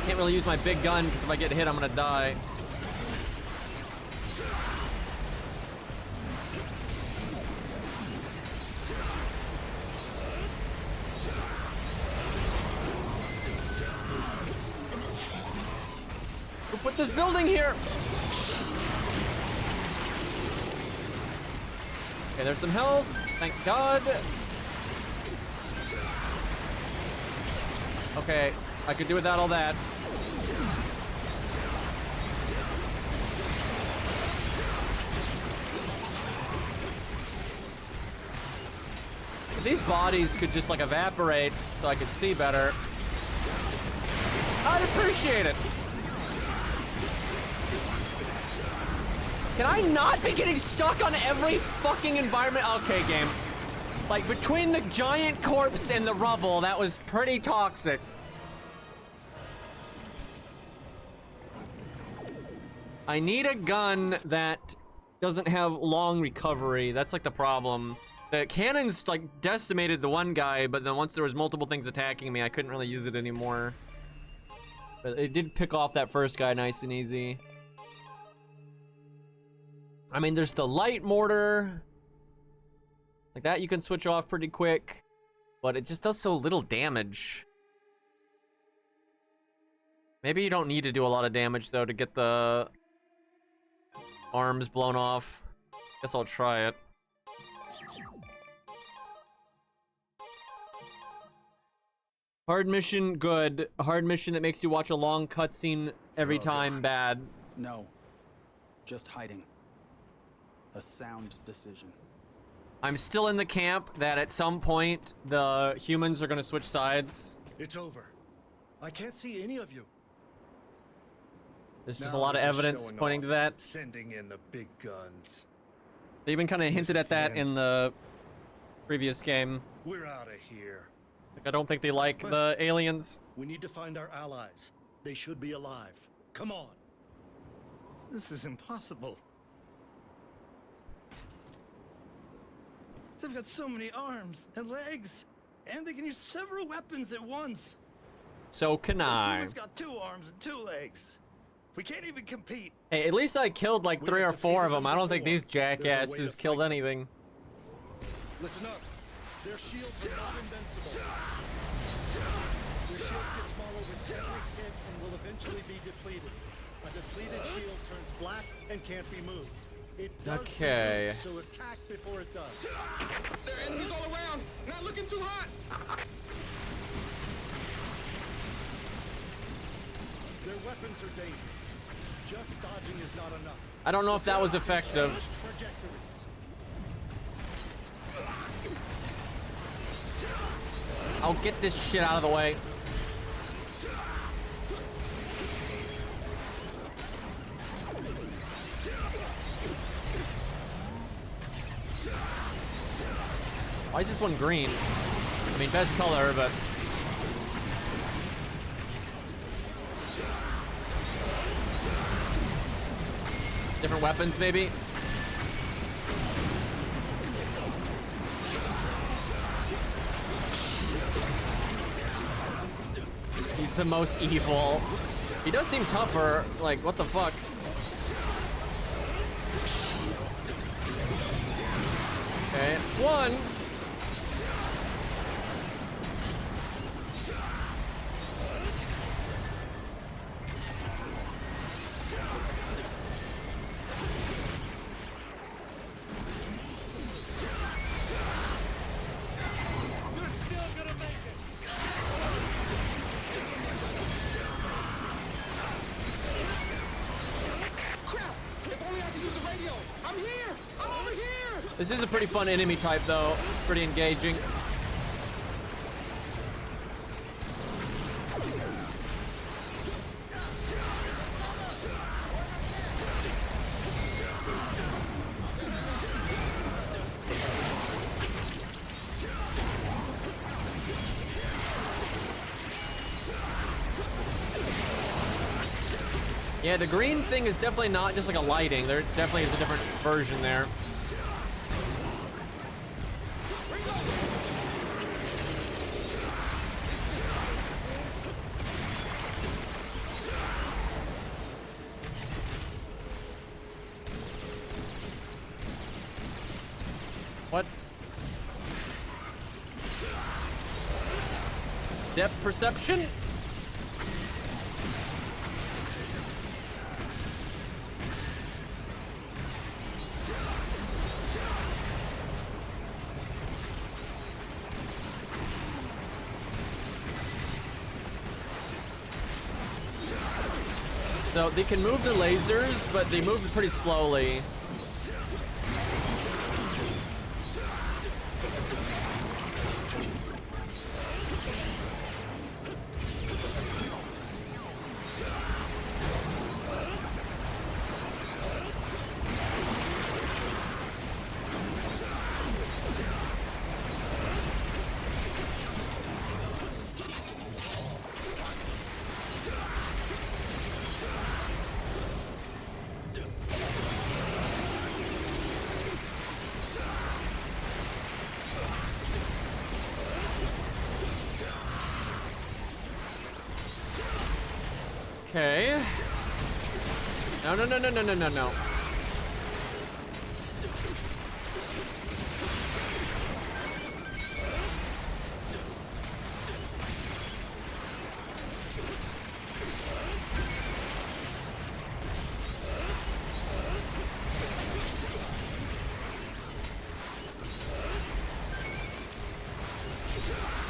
Can't really use my big gun because if I get hit, I'm gonna die. Who put this building here? Okay, there's some health. Thank God. Okay, I could do without all that. These bodies could just like evaporate so I could see better. I'd appreciate it. Can I not be getting stuck on every fucking environment? Okay, game. Like between the giant corpse and the rubble, that was pretty toxic. I need a gun that doesn't have long recovery. That's like the problem. The cannons like decimated the one guy, but then once there was multiple things attacking me, I couldn't really use it anymore. But it did pick off that first guy nice and easy. I mean, there's the light mortar. Like that you can switch off pretty quick, but it just does so little damage. Maybe you don't need to do a lot of damage though to get the arms blown off. Guess I'll try it. Hard mission, good. A hard mission that makes you watch a long cutscene every time, bad. No. Just hiding. A sound decision. I'm still in the camp that at some point the humans are gonna switch sides. It's over. I can't see any of you. There's just a lot of evidence pointing to that. Sending in the big guns. They even kind of hinted at that in the previous game. We're out of here. Like, I don't think they like the aliens. We need to find our allies. They should be alive. Come on. This is impossible. They've got so many arms and legs, and they can use several weapons at once. So can This I. human's got 2 arms and 2 legs. We can't even compete. Hey, at least I killed like 3 or 4 of them. I don't think these There's a way jackasses to killed fight. anything. Listen up. Their shields are not invincible. Their shields get smaller with every hit and will eventually be depleted. A depleted shield turns black and can't be moved. It does Okay. rebuild, so attack before it does. There are enemies all around. Not looking too hot. Their weapons are dangerous. Just dodging is not enough. I don't know if that was effective. Trajectories. I'll get this shit out of the way. Why is this one green? I mean, best color, but... Different weapons, maybe. He's the most evil. He does seem tougher. Like, what the fuck? Okay, it's one. This is a pretty fun enemy type, though. It's pretty engaging. Yeah, the green thing is definitely not just like a lighting. There definitely is a different version there. What? Depth perception? So they can move the lasers, but they move pretty slowly. Okay. No, no, no, no, no, no, no, no.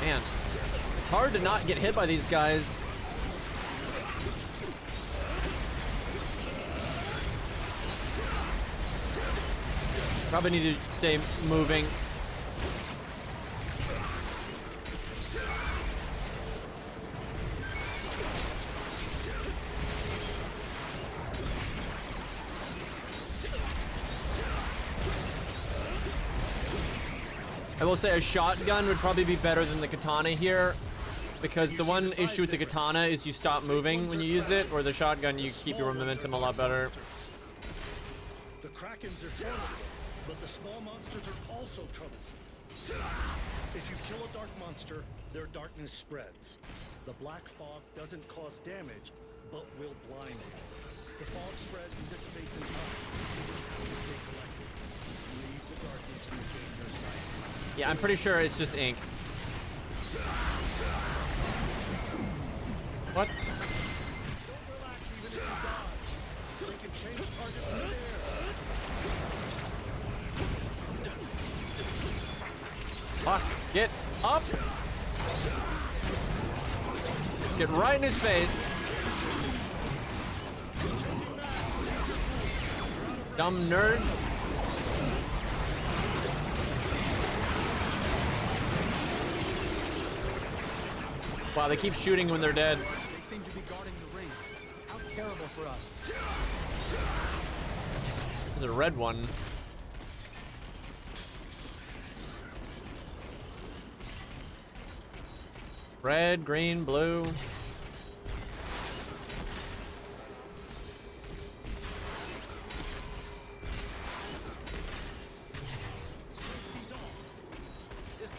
Man, it's hard to not get hit by these guys. Probably need to stay moving. I will say a shotgun would probably be better than the katana here, because the one issue with the katana is you stop moving when you use it, or the shotgun you keep your momentum a lot better. The Krakens are formidable, but the small monsters are also troublesome. If you kill a dark monster, their darkness spreads. The black fog doesn't cause damage, but will blind you. The fog spreads and dissipates in time, so you have to stay collected. Leave the darkness and regain your sight. Yeah, I'm pretty sure it's just ink. What? Don't relax even if you dodge. They can change targets in midair. Fuck, get up! Get right in his face. Dumb nerd. Wow, they keep shooting when they're dead. They seem to be guarding the ring. How terrible for us. There's a red one. Red, green, blue.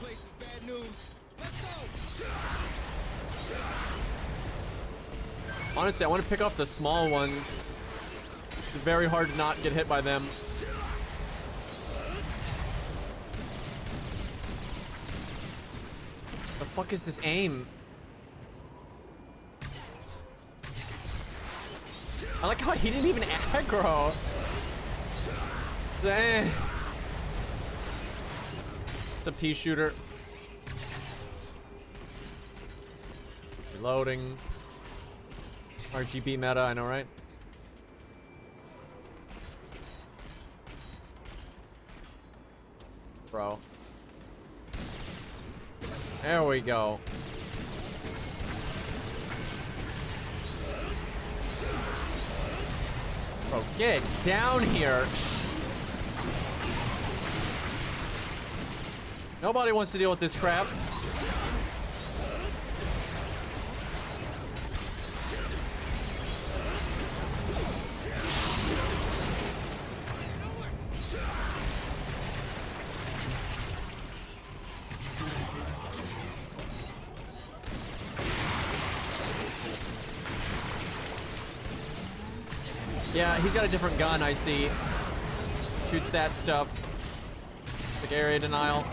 place is bad news. Let's go. Honestly, I want to pick off the small ones. It's very hard to not get hit by them. The fuck is this aim? I like how he didn't even aggro. It's a pea shooter. Reloading. RGB meta, I know, right? Bro. There we go. Bro, get down here. Nobody wants to deal with this crap. Yeah, he's got a different gun, I see. Shoots that stuff. Like area denial.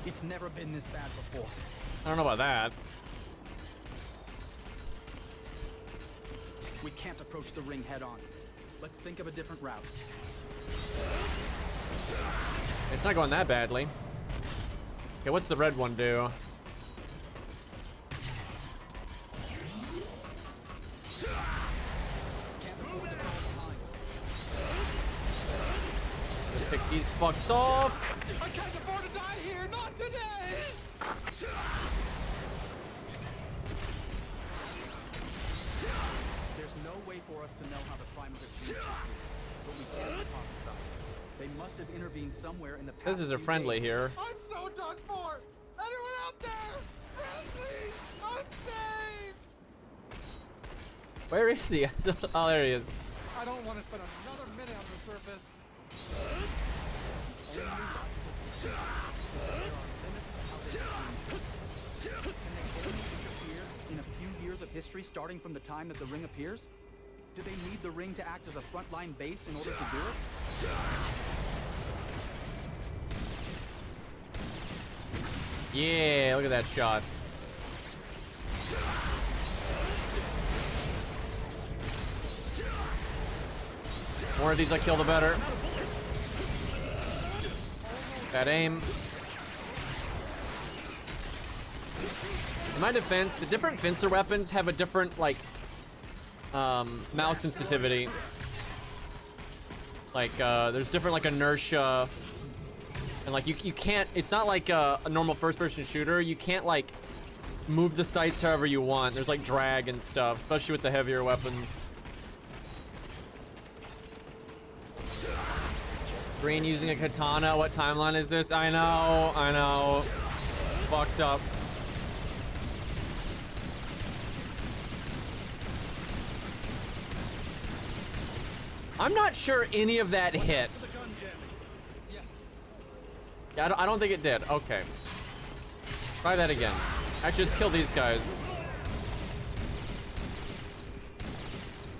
It's never been this bad before. I don't know about that. We can't approach the ring head on. Let's think of a different route. It's not going that badly. Okay, what's the red one do? Let's pick these fucks off. I can't afford to die here, not today! There's no way for us to know how the Primal have changed history, but we can hypothesize. They must have intervened somewhere in the past. This is a friendly days. here. I'm so done for! Anyone out there? Friendly! I'm safe! Where is he? Oh, there he is. I don't want to spend another minute on the surface. In a few years of history, starting from the time that the ring appears? Do they need the ring to act as a frontline base in order to do it? Yeah, look at that shot. More of these I kill, the better. Bad aim. In my defense, the different Fencer weapons have a different, like, mouse sensitivity. Like, there's different, like, inertia. And, like, you can't, it's not like a normal first-person shooter. You can't, like, move the sights however you want. There's, like, drag and stuff, especially with the heavier weapons. Green using a katana. What timeline is this? I know. Fucked up. I'm not sure any of that hit. Yeah, I don't think it did. Okay. Try that again. Actually, let's kill these guys.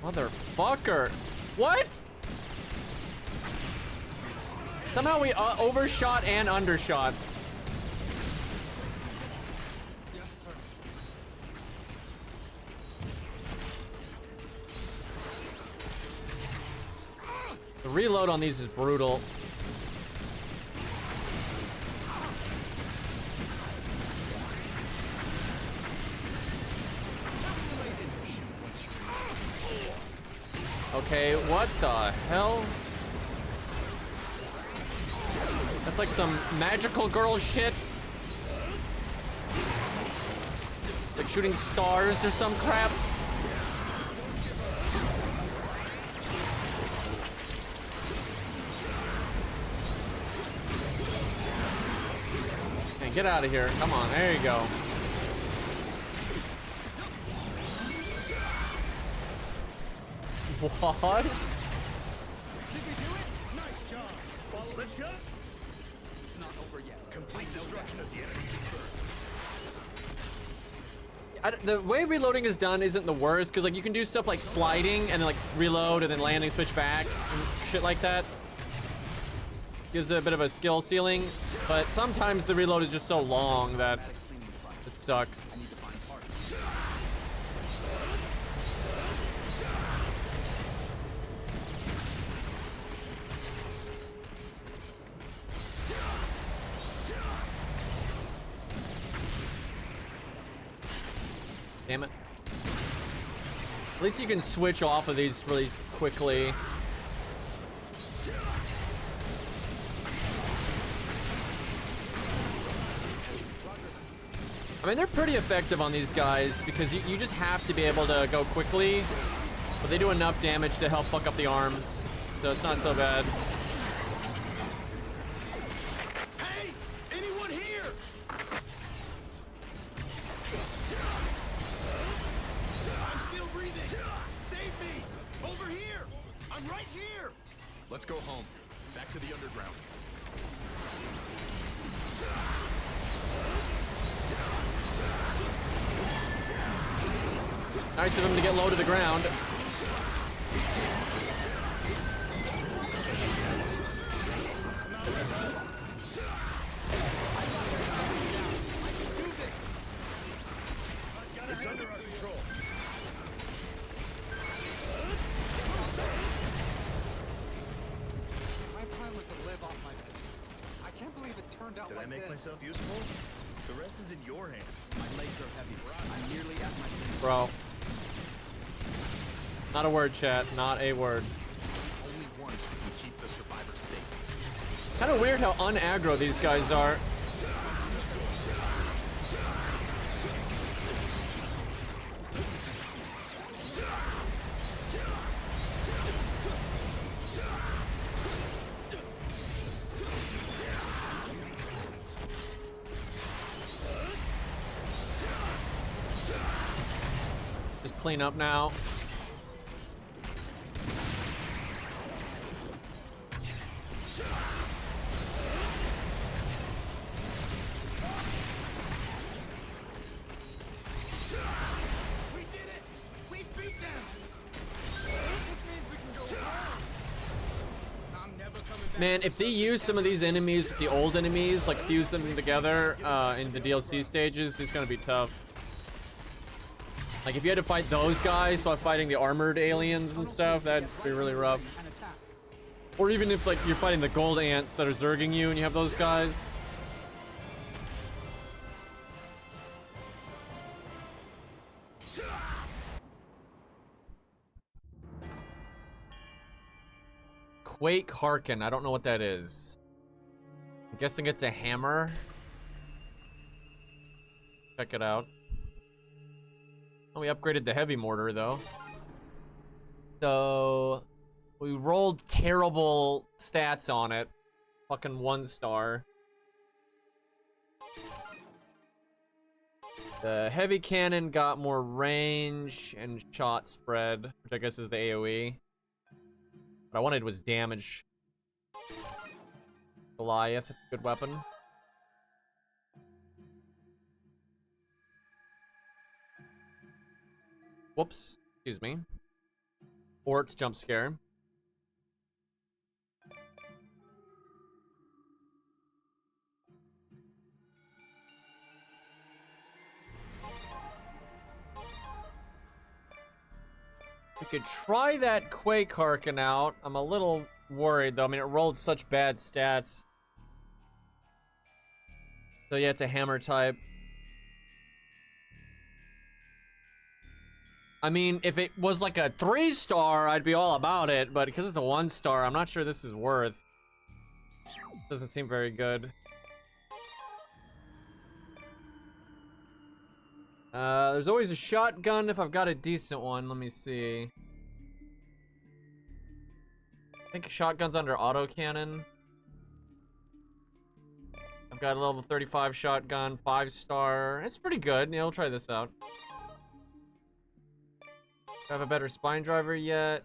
Motherfucker. What? Somehow we overshot and undershot. Yes, sir. The reload on these is brutal. Okay, what the hell? That's like some magical girl shit. Like shooting stars or some crap. Hey, get out of here. Come on, there you go. What? Did we do it? Nice job. Well, let's go. It's not over yet. Complete destruction of the enemy's turret. The way reloading is done isn't the worst, because like you can do stuff like sliding and then like reload and then landing, switch back and shit like that. Gives it a bit of a skill ceiling, but sometimes the reload is just so long that it sucks. Damn it. At least you can switch off of these really quickly. I mean, they're pretty effective on these guys because you just have to be able to go quickly, but they do enough damage to help fuck up the arms, so it's not so bad. Hey! Anyone here? I'm still breathing. Save me! Over here! I'm right here! Let's go home. Back to the underground. Nice of him to get low to the ground. It's under our control. My plan was to live off my bed. I can't believe it turned out Did like I make this. myself useful? The rest is in your hands. My legs are heavy. I'm nearly at my limit. Bro. Not a word, chat. Not a word. Only ones who can keep the survivors safe. Kind of weird how unaggro these guys are. Just clean up now. We did it! We beat them! This means we can go home. I'm never coming back. Man, if they use some of these enemies with the old enemies, like fuse them together in the DLC stages, it's gonna be tough. Like if you had to fight those guys while fighting the armored aliens and stuff, that'd be really rough. Or even if like you're fighting the gold ants that are zerging you and you have those guys. Quake Harken, I don't know what that is. I'm guessing it's a hammer. Check it out. Oh, we upgraded the heavy mortar though. So we rolled terrible stats on it. Fucking 1 star. The heavy cannon got more range and shot spread, which I guess is the AoE. What I wanted was damage. Goliath, good weapon. Whoops, excuse me. Ort jump scare. We could try that Quake Harken out. I'm a little worried though. I mean, it rolled such bad stats. So yeah, it's a hammer type. I mean, if it was like a 3-star, I'd be all about it. But because it's a 1-star, I'm not sure this is worth. Doesn't seem very good. There's always a shotgun if I've got a decent one. Let me see. I think shotgun's under autocannon. I've got a level 35 shotgun, 5-star. It's pretty good. Yeah, we'll try this out. Do I have a better spine driver yet?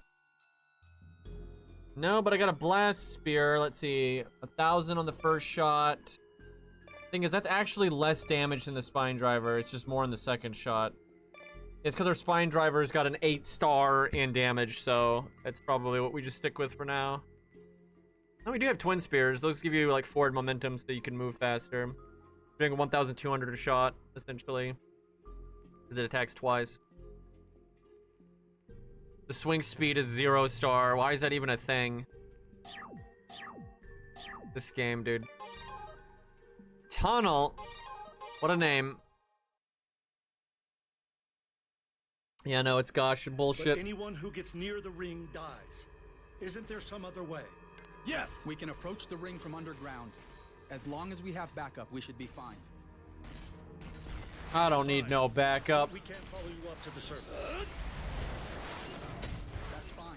No, but I got a blast spear. Let's see. 1,000 on the first shot. Thing is, that's actually less damage than the spine driver. It's just more in the second shot. It's because our spine driver's got an 8-star in damage, so that's probably what we just stick with for now. And we do have twin spears. Those give you like forward momentum so you can move faster. Doing 1,200 a shot, essentially. Because it attacks twice. The swing speed is 0-star. Why is that even a thing? This game, dude. Tunnel. What a name. Yeah, no, it's gosh bullshit. But anyone who gets near the ring dies. Isn't there some other way? Yes! We can approach the ring from underground. As long as we have backup, we should be fine. I don't need no backup. We can't follow you up to the surface. That's fine.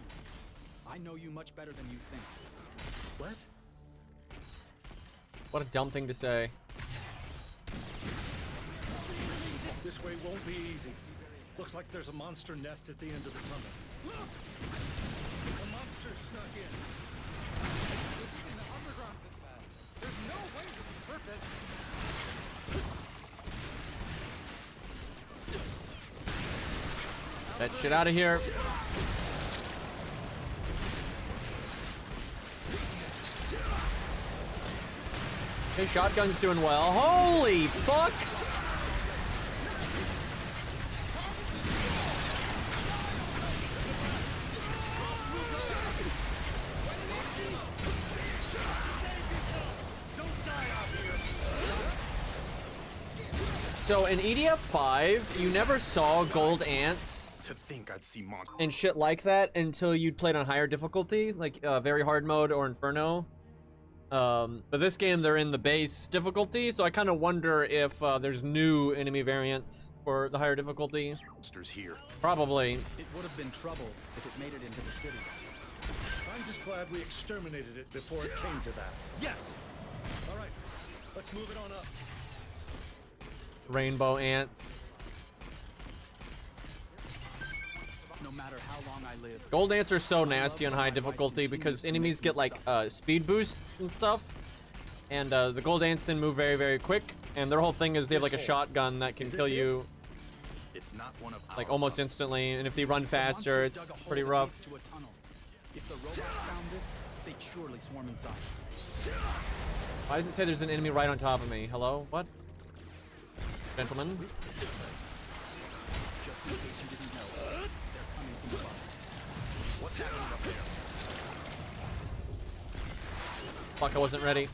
I know you much better than you think. What? What a dumb thing to say. This way won't be easy. Looks like there's a monster nest at the end of the tunnel. Look! The monster snuck in. In the underground this bad. There's no way to the surface. That shit out of here. Okay, shotgun's doing well. Holy fuck! So in EDF 5, you never saw gold ants To think I'd see monsters. and shit like that until you'd played on higher difficulty, like very hard mode or Inferno. But this game, they're in the base difficulty, so I kind of wonder if there's new enemy variants for the higher difficulty. Monsters here. Probably. It would have been trouble if it made it into the city. I'm just glad we exterminated it before it came to that. Yes! All right, let's move it on up. Rainbow ants. No matter how long I live. Gold ants are so nasty on high difficulty because enemies get like speed boosts and stuff. And the gold ants then move very, very quick. And their whole thing is they have like a shotgun that can kill you It's not one of like our almost tunnels. instantly. And if they run The faster, monsters it's dug a hole pretty that rough. leads to a tunnel. If the robots found this, they'd surely swarm inside. Why does it say there's an enemy right on top of me? Hello? What? Gentlemen? Just in case you didn't know, they're coming from above. What's happening up there? Fuck, I wasn't ready.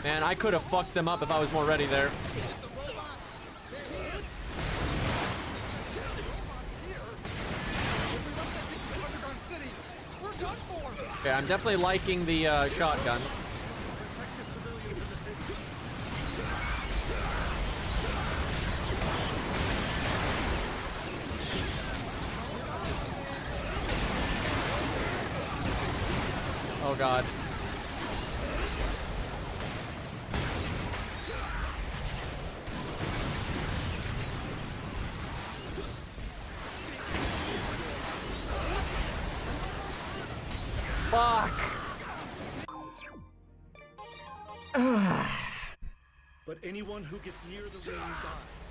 Man, I could have fucked them up if I was more ready there. Okay, I'm definitely liking the shotgun. Protect the civilians in the city. Oh god. Fuck. But anyone who gets near the ring dies.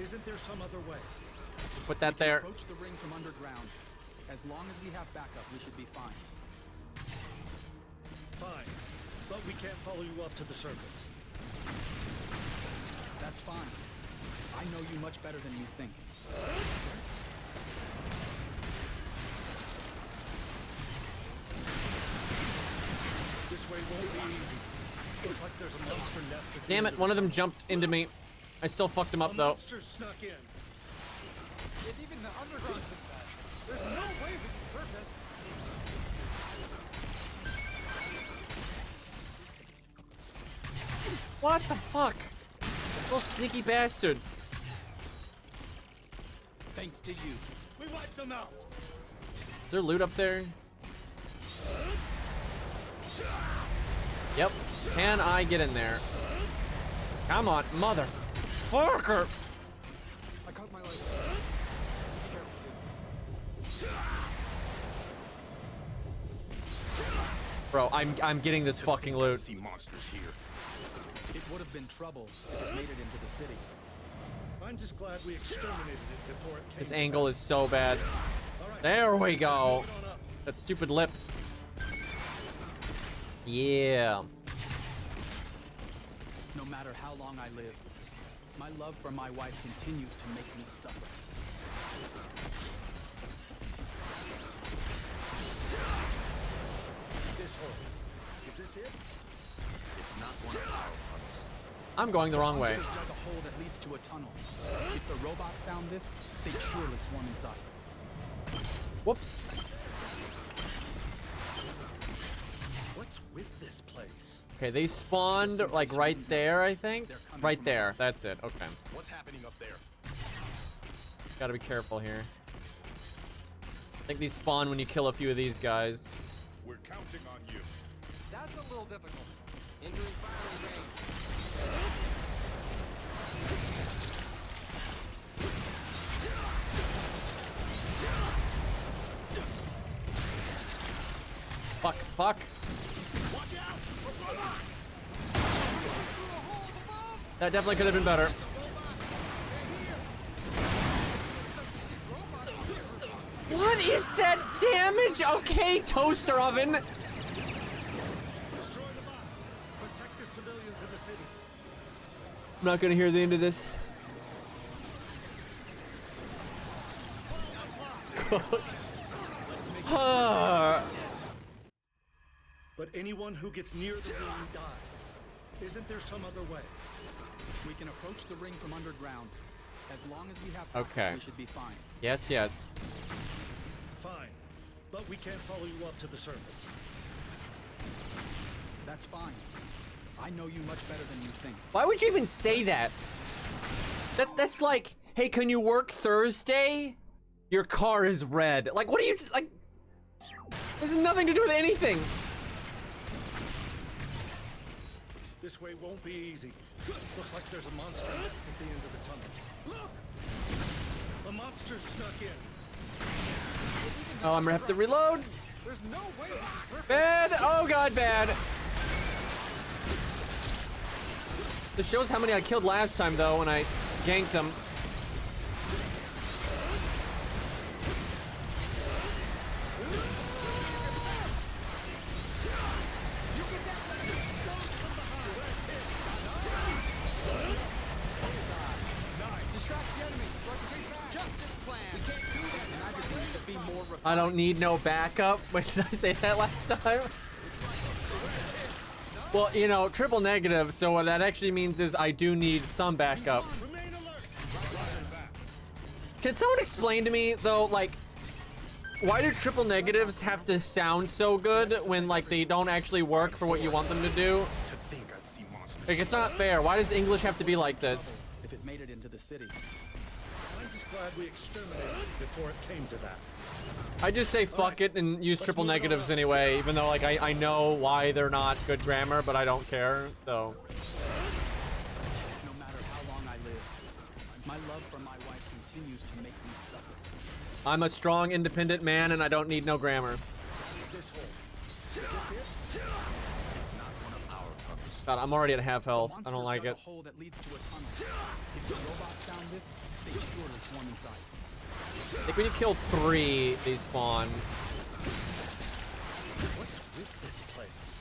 Isn't there some other way? Put that there. Approach the ring from underground. As long as we have backup, we should be fine. Fine, but we can't follow you up to the surface. That's fine. I know you much better than you think. This way won't be easy. Looks like there's a monster nest. at the Damn end it, of one the of them tunnel. jumped into me. I still fucked him up A though. monster snuck in. If even the underground is bad, there's no way we can surface. What the fuck? Little sneaky bastard. Thanks to you. We wiped them out. Is there loot up there? Yep. Can I get in there? Come on, motherfucker! I caught my leg. Bro, I'm getting this fucking loot. See monsters here. It would have been trouble if it made it into the city. I'm just glad we exterminated it before it came. This angle is so bad. There we go. That stupid lip. Yeah. No matter how long I live, my love for my wife continues to make me suffer. This hole. Is this it? It's not one of our tunnels. I'm going the wrong way. Monsters dug a hole that leads to a tunnel. If the robots found this, they'd surely swarm inside. Whoops. What's with this place? Okay, they spawned like right there, I think. Right there. That's it. Okay. What's happening up there? Just gotta be careful here. I think these spawn when you kill a few of these guys. We're counting on you. That's a little difficult. Entering firing range. Fuck, fuck. Watch out! That definitely could have been better. What is that damage? Okay, toaster oven. Destroy the bots. Protect the civilians in the city. I'm not gonna hear the end of this. But anyone who gets near the ring dies. Isn't there some other way? We can approach the ring from underground. As long as we have Okay. we should be fine. Yes, yes. Fine. But we can't follow you up to the surface. That's fine. I know you much better than you think. Why would you even say that? That's like, hey, can you work Thursday? Your car is red. Like, what are you, like, this has nothing to do with anything. This way won't be easy. Looks like there's a monster at the end of the tunnel. Look! A monster snuck in. Oh, I'm gonna have to reload. There's no way this is surface. Bad. Oh god, bad. This shows how many I killed last time though when I ganked them. I don't need no backup. Wait, did I say that last time? Well, you know, triple negative, so what that actually means is I do need some backup. Can someone explain to me, though, like, why do triple negatives have to sound so good when, like, they don't actually work for what you want them to do? To think I'd see monsters. Like, it's not fair. Why does English have to be like this? If it made it into the city. I'm just glad we exterminated it before it came to that. I just say fuck it and use triple negatives anyway, even though, like, I know why they're not good grammar, but I don't care, so. No matter how long I live, my love for my wife continues to make me suffer. I'm a strong, independent man, and I don't need no grammar. This hole. Is this it? It's not one of our tunnels. God, I'm already at half health. I don't Monsters like dug it. a hole that leads to a tunnel. If the robot found this, they'd surely swarm inside. I think when you kill 3, they spawn. What's with this place?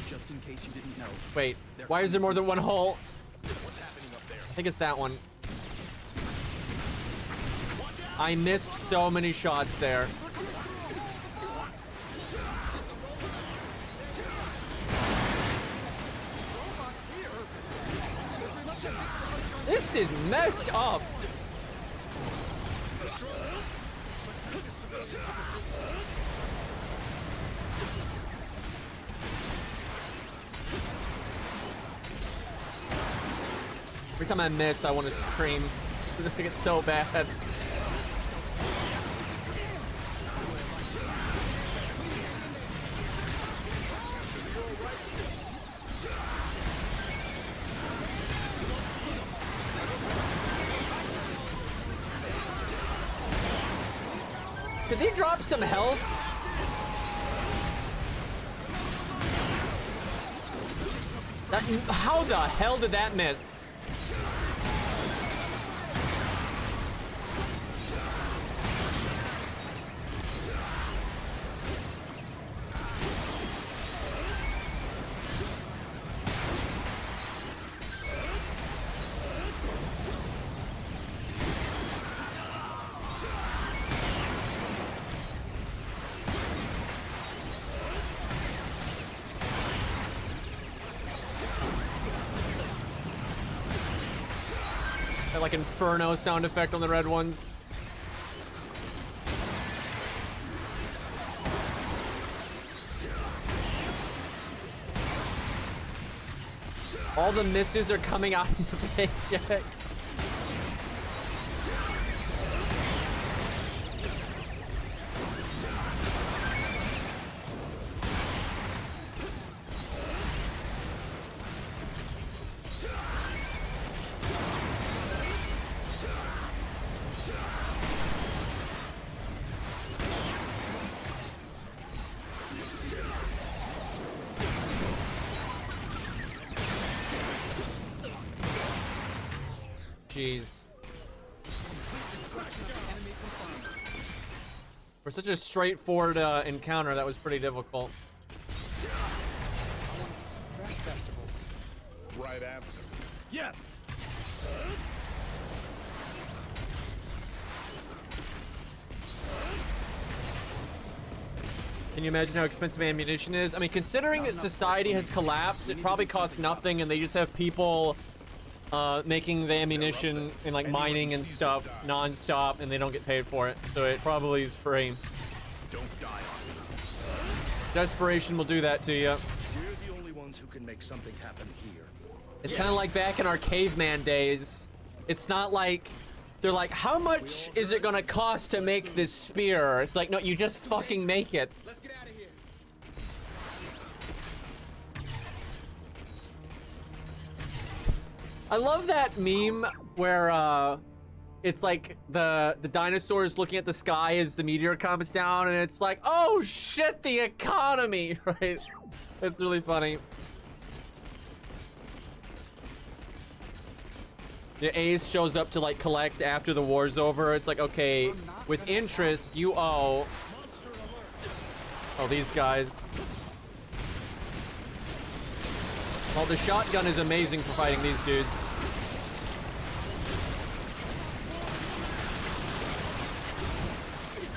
Just in case you didn't know. Wait, why is there more than one hole? What's happening up there? I think it's that one. I missed so many shots there. This is messed up. Every time I miss, I want to scream. I think it's so bad. Did he drop some health? How the hell did that miss? That like inferno sound effect on the red ones. All the misses are coming out of the paycheck. Jeez. For such a straightforward encounter, that was pretty difficult. Fresh vegetables. Right answer. Yes! Can you imagine how expensive ammunition is? I mean, considering that society has collapsed, it probably costs nothing, and they just have people making the ammunition and like mining and stuff non-stop, and they don't get paid for it, so it probably is free. Don't die on me. Desperation will do that to you. We're the only ones who can make something happen here. It's kind of like back in our caveman days. It's not like they're like, how much is it gonna cost to make this spear? It's like, no, you just fucking make it. Let's get out of here. I love that meme where it's like the dinosaurs looking at the sky as the meteor comes down, and it's like, oh shit, the economy, right? It's really funny. The Ace shows up to like collect after the war's over. It's like, okay, with interest, you owe. Oh, these guys. Well, the shotgun is amazing for fighting these dudes.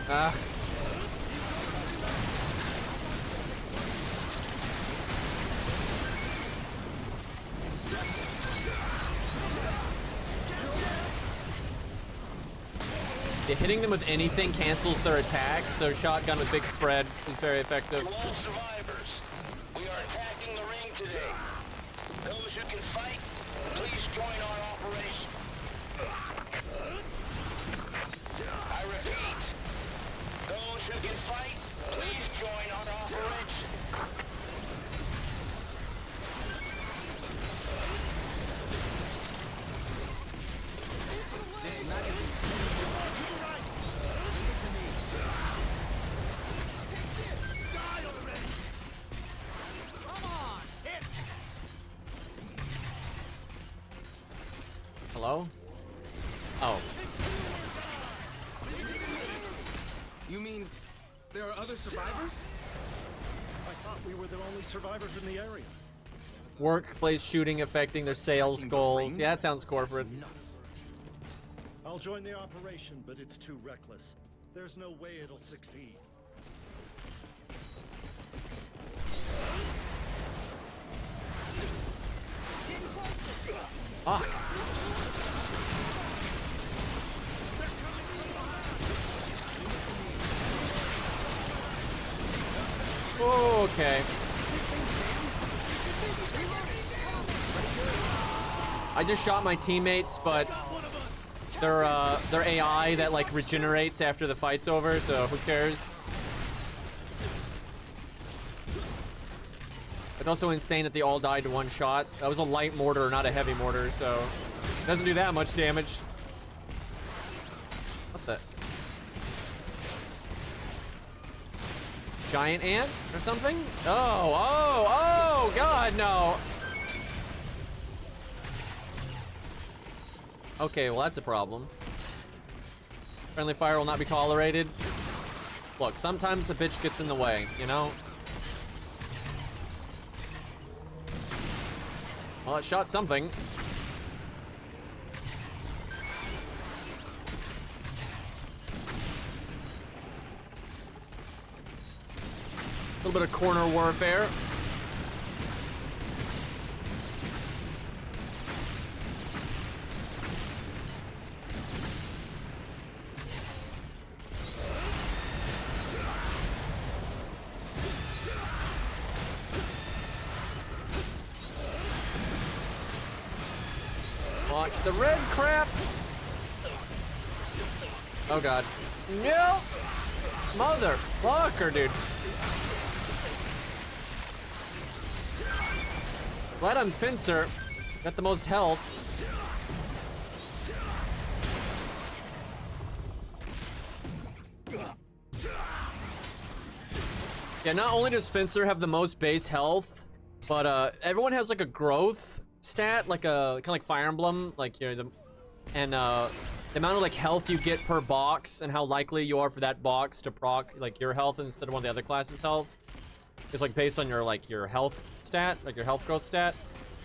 Ah. Yeah, hitting them with anything cancels their attack, so shotgun with big spread is very effective. To all survivors, we are attacking the ring today. Those who can fight, please join our operation. I repeat, those who can fight, please join our operation. Hello? Oh. You mean there are other survivors? I thought we were the only survivors in the area. Workplace shooting affecting their sales goals. Yeah, that sounds corporate. I'll join the operation, but it's too reckless. There's no way it'll succeed. Ah. Okay. I just shot my teammates, but they're AI that like regenerates after the fight's over, so who cares? It's also insane that they all died to one shot. That was a light mortar, not a heavy mortar, so it doesn't do that much damage. What the? giant ant or something? Oh, God, no. Okay, well, that's a problem. Friendly fire will not be tolerated. Look, sometimes a bitch gets in the way, you know? Well, it shot something. A little bit of corner warfare. Watch the red crap. Oh God. No! Motherfucker, dude. Glad I'm Fencer. Got the most health. Yeah, not only does Fencer have the most base health, but everyone has like a growth stat, like a kind of like Fire Emblem, like you know, the amount of like health you get per box and how likely you are for that box to proc like your health instead of one of the other classes' health. It's like based on your like your health stat, like your health growth stat.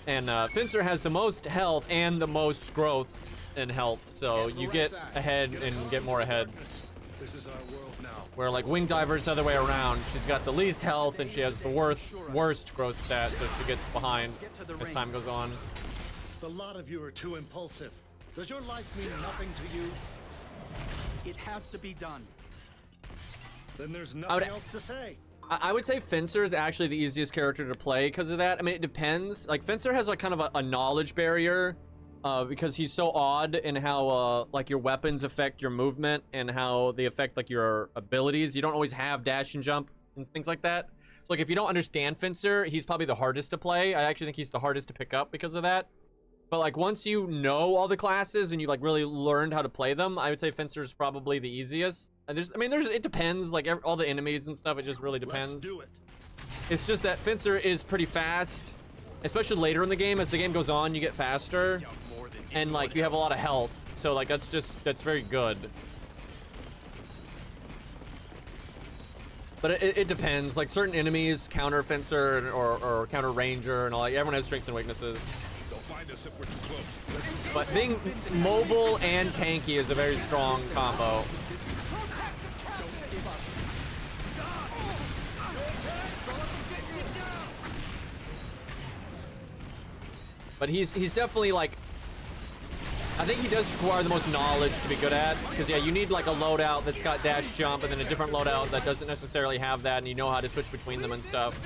And Fencer has the most health and the most growth in health, so you get ahead and get more ahead. This is our world now. Where like Wing Diver's the other way around. She's got the least health and she has the worst growth stat, so she gets behind as time goes on. The lot of you are too impulsive. Does your life mean nothing to you? It has to be done. Then there's nothing else to say. I would say Fencer is actually the easiest character to play because of that. I mean, it depends. Like Fencer has like kind of a knowledge barrier because he's so odd in how like your weapons affect your movement and how they affect like your abilities. You don't always have dash and jump and things like that. So like if you don't understand Fencer, he's probably the hardest to play. I actually think he's the hardest to pick up because of that. But like once you know all the classes and you like really learned how to play them, I would say Fencer is probably the easiest. And it depends, like all the enemies and stuff, it just really depends. Let's do it. It's just that Fencer is pretty fast, especially later in the game. As the game goes on, you get faster, and like you have a lot of health. So like that's very good. But it depends. Like certain enemies counter Fencer or counter Ranger and all that. Everyone has strengths and weaknesses. They'll find us if we're too close. But being mobile and tanky is a very strong combo. But he's definitely like, I think he does require the most knowledge to be good at, because yeah, you need like a loadout that's got dash jump and then a different loadout that doesn't necessarily have that, and you know how to switch between them and stuff.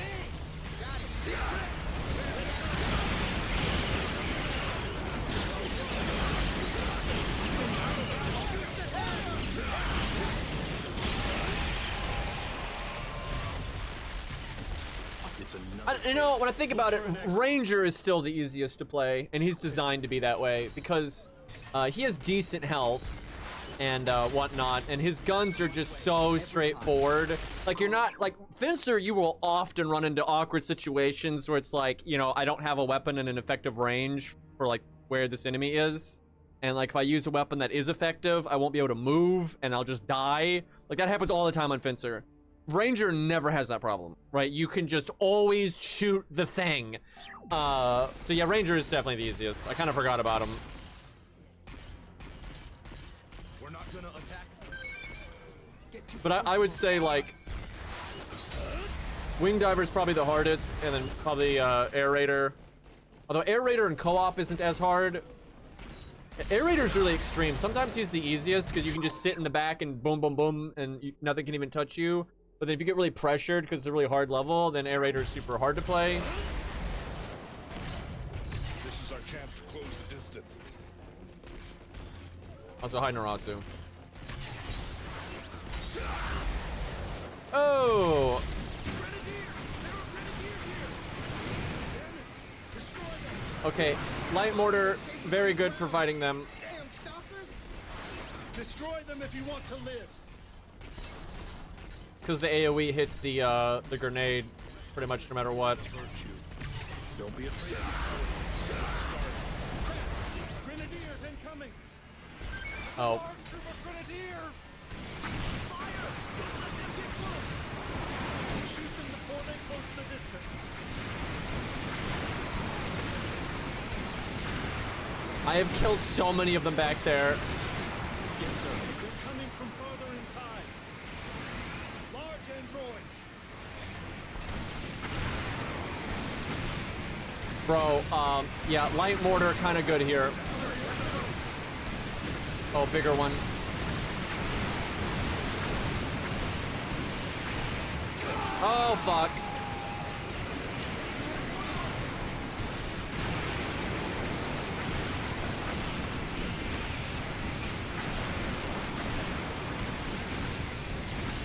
You know, when I think about it, Ranger is still the easiest to play, and he's designed to be that way because he has decent health and whatnot, and his guns are just so straightforward. Like, you're not, like, Fencer, you will often run into awkward situations where it's like, you know, I don't have a weapon in an effective range for, like, where this enemy is. And, like, if I use a weapon that is effective, I won't be able to move, and I'll just die. Like, that happens all the time on Fencer. Ranger never has that problem, right? You can just always shoot the thing. So yeah, Ranger is definitely the easiest. I kind of forgot about him. We're not gonna attack. But I would say like Wing Diver is probably the hardest, and then probably Air Raider. Although Air Raider in co-op isn't as hard. Air Raider is really extreme. Sometimes he's the easiest because you can just sit in the back and boom, boom, boom, and nothing can even touch you. But then if you get really pressured because it's a really hard level, then Air Raider is super hard to play. This is our chance to close the distance. Also, hi, Narasu. Oh! Okay, light mortar, very good for fighting them. Damn stalkers! Destroy them if you want to live. because the AoE hits the grenade pretty much no matter what. Don't be afraid. Grenadiers incoming! Oh. Large group of grenadiers! Fire! Don't let them get close! Shoot them before they close the distance. I have killed so many of them back there. Yes, sir. They're coming from further inside. Large androids. Bro, yeah, light mortar kind of good here. Oh, bigger one. Oh, fuck.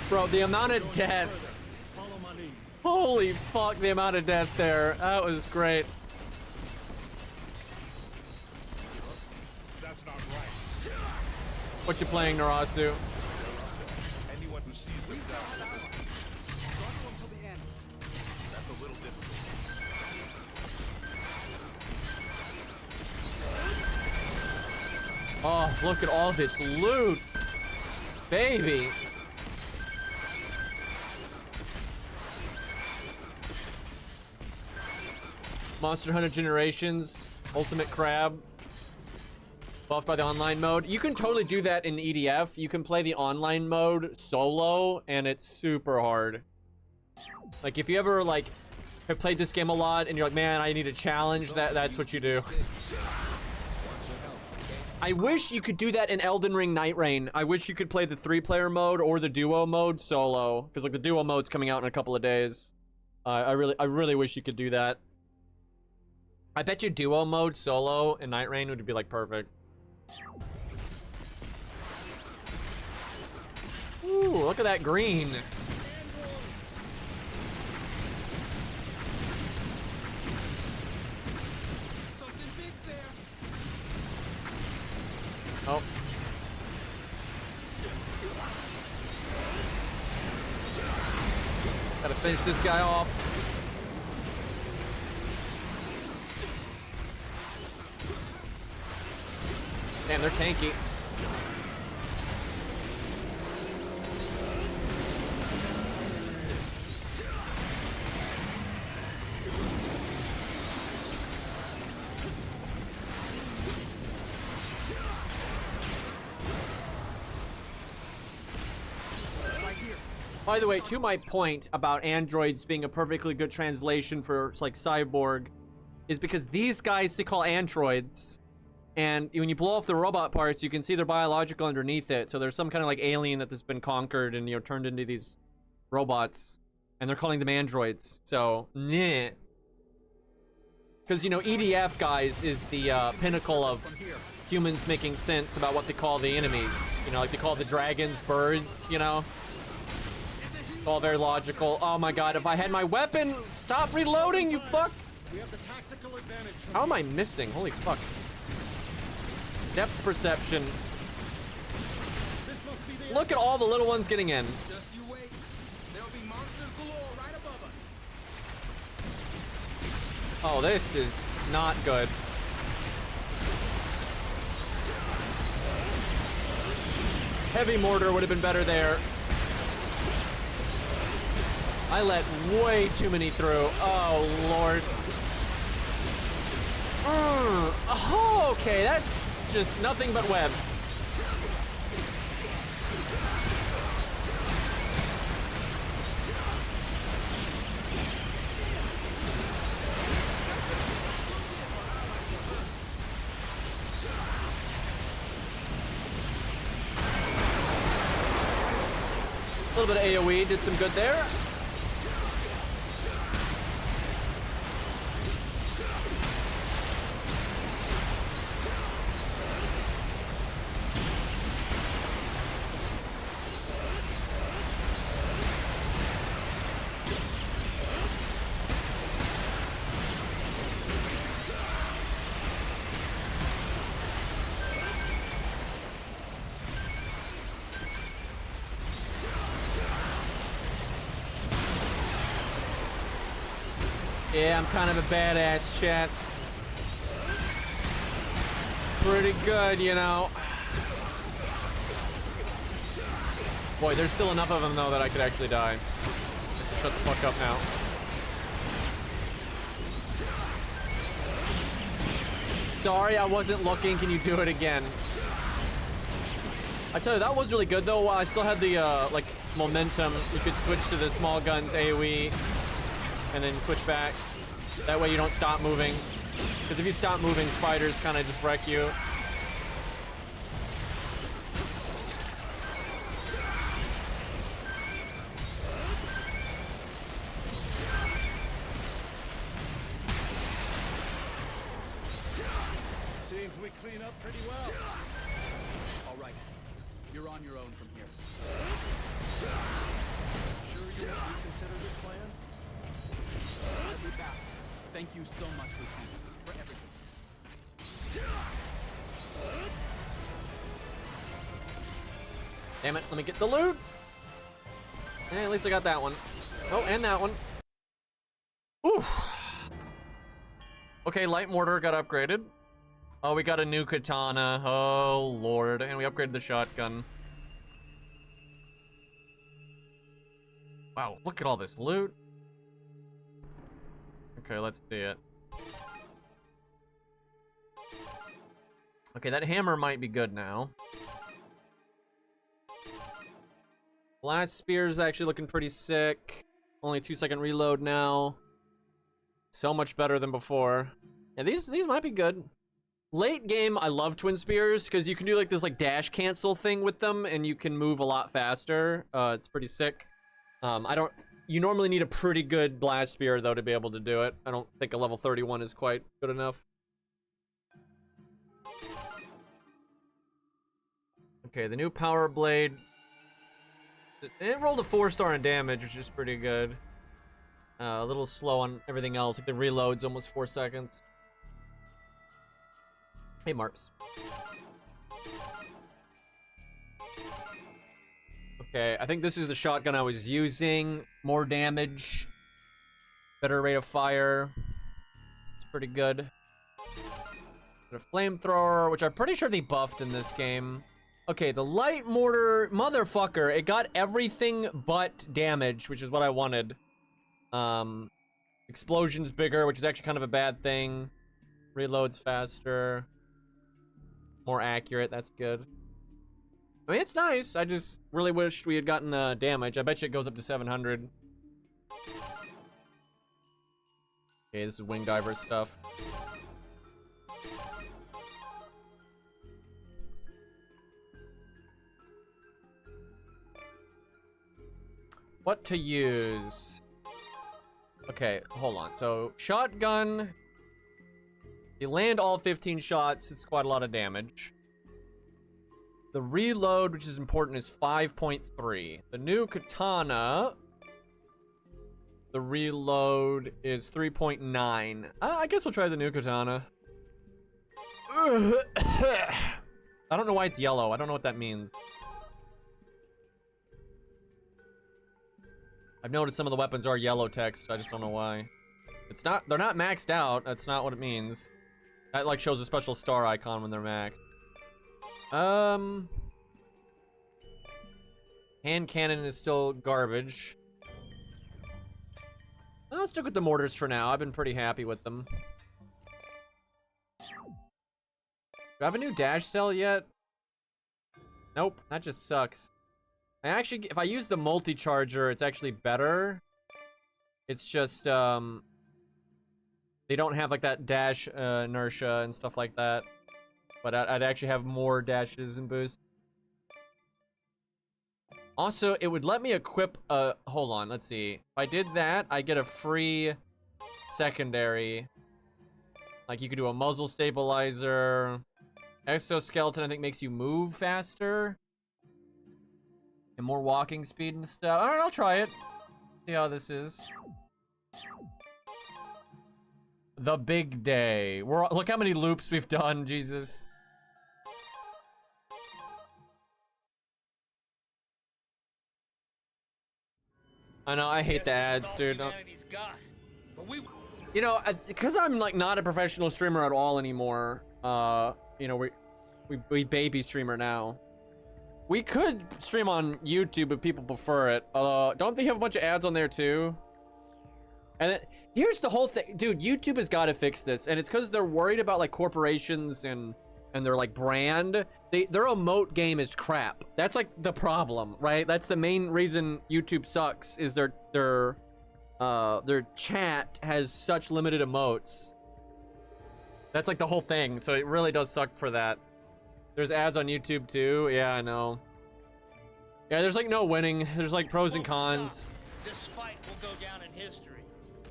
Bro, the amount of death. Follow my lead. Holy fuck, the amount of death there. That was great. That's not right. What you playing, Narasu? Anyone who sees them down, Struggle until the end. That's a little difficult. Oh, look at all this loot. Baby. Monster Hunter Generations, Ultimate Crab. Buffed by the online mode. You can totally do that in EDF. You can play the online mode solo, and it's super hard. Like, if you ever, like, have played this game a lot, and you're like, man, I need a challenge, that's what you do. I wish you could do that in Elden Ring Night Rain. I wish you could play the 3-player mode or the duo mode solo. Because, like, the duo mode's coming out in a couple of days. I really wish you could do that. I bet you duo mode solo in Night Rain would be, like, perfect. Ooh, look at that green. Something big's there. Oh. Gotta finish this guy off. Damn, they're tanky. By the way, to my point about androids being a perfectly good translation for, like, cyborg, is because these guys they call androids, and when you blow off the robot parts, you can see they're biological underneath it. So there's some kind of, like, alien that has been conquered and, you know, turned into these robots, and they're calling them androids. So, nah. Because, you know, EDF, guys, is the pinnacle of humans making sense about what they call the enemies. You know, like they call the dragons birds, you know? It's all very logical. Oh my god, if I had my weapon! Stop reloading, you fuck! We have the tactical advantage. How am I missing? Holy fuck. Depth perception. This must be the Look at all the little ones getting in. Just you wait. There'll be monsters galore right above us. Oh, this is not good. Heavy mortar would have been better there. I let way too many through. Oh, Lord. Oh, okay, that's just nothing but webs. A little bit of AoE did some good there. Yeah, I'm kind of a badass, chat. Pretty good, you know. Boy, there's still enough of them, though, that I could actually die. Shut the fuck up now. Sorry, I wasn't looking. Can you do it again? I tell you, that was really good, though. While I still had the, like, momentum, you could switch to the small guns AoE and then switch back. That way you don't stop moving. Because if you stop moving, spiders kind of just wreck you. Seems we clean up pretty well. All right. You're on your own from here. Sure you want to reconsider this plan? I'll be back. Thank you so much, Lieutenant, for everything. Damn it, let me get the loot. At least I got that one. Oh, and that one. Ooh. Okay, light mortar got upgraded. Oh, we got a new katana. Oh, Lord. And we upgraded the shotgun. Wow, look at all this loot. Okay, let's see it. Okay, that hammer might be good now. Blast spear's actually looking pretty sick. Only 2-second reload now. So much better than before. Yeah, these might be good. Late game, I love twin spears because you can do like this like dash cancel thing with them, and you can move a lot faster. It's pretty sick. You normally need a pretty good blast spear though to be able to do it. I don't think a level 31 is quite good enough. Okay, the new power blade. It rolled a 4-star in damage, which is pretty good. A little slow on everything else. Like the reload's almost 4 seconds. Hey, Marps. Okay, I think this is the shotgun I was using. More damage. Better rate of fire. It's pretty good. Got a flamethrower, which I'm pretty sure they buffed in this game. Okay, the light mortar, motherfucker. It got everything but damage, which is what I wanted. Explosion's bigger, which is actually kind of a bad thing. Reload's faster. More accurate, that's good. I mean, it's nice. I just really wished we had gotten damage. I bet you it goes up to 700. Okay, this is wing diver stuff. What to use? Okay, hold on. So, shotgun. You land all 15 shots, it's quite a lot of damage. The reload, which is important, is 5.3. The new katana, the reload is 3.9. I guess we'll try the new katana. I don't know why it's yellow. I don't know what that means. I've noticed some of the weapons are yellow text. I just don't know why. It's not. They're not maxed out. That's not what it means. That like shows a special star icon when they're maxed. Hand cannon is still garbage. I'll stick with the mortars for now. I've been pretty happy with them. Do I have a new dash cell yet? Nope, that just sucks. I actually, if I use the multi-charger, it's actually better. It's just, they don't have like that dash inertia and stuff like that. But I'd actually have more dashes and boosts. Also, it would let me equip hold on, let's see. If I did that, I get a free secondary. Like you could do a muzzle stabilizer. Exoskeleton, I think, makes you move faster. And more walking speed and stuff. Alright, I'll try it. See how this is. The big day. Look how many loops we've done, Jesus. I know, I hate the ads, dude. But we You know, because I'm like not a professional streamer at all anymore. You know, we baby streamer now. We could stream on YouTube if people prefer it. Don't they have a bunch of ads on there too? And then, here's the whole thing, dude. YouTube has got to fix this, and it's because they're worried about like corporations and their like brand. Their emote game is crap. That's like the problem, right? That's the main reason YouTube sucks. Is their chat has such limited emotes. That's like the whole thing. So it really does suck for that. There's ads on YouTube too. Yeah, I know. Yeah, there's like no winning. There's like pros and cons. Stop. This fight will go down in history.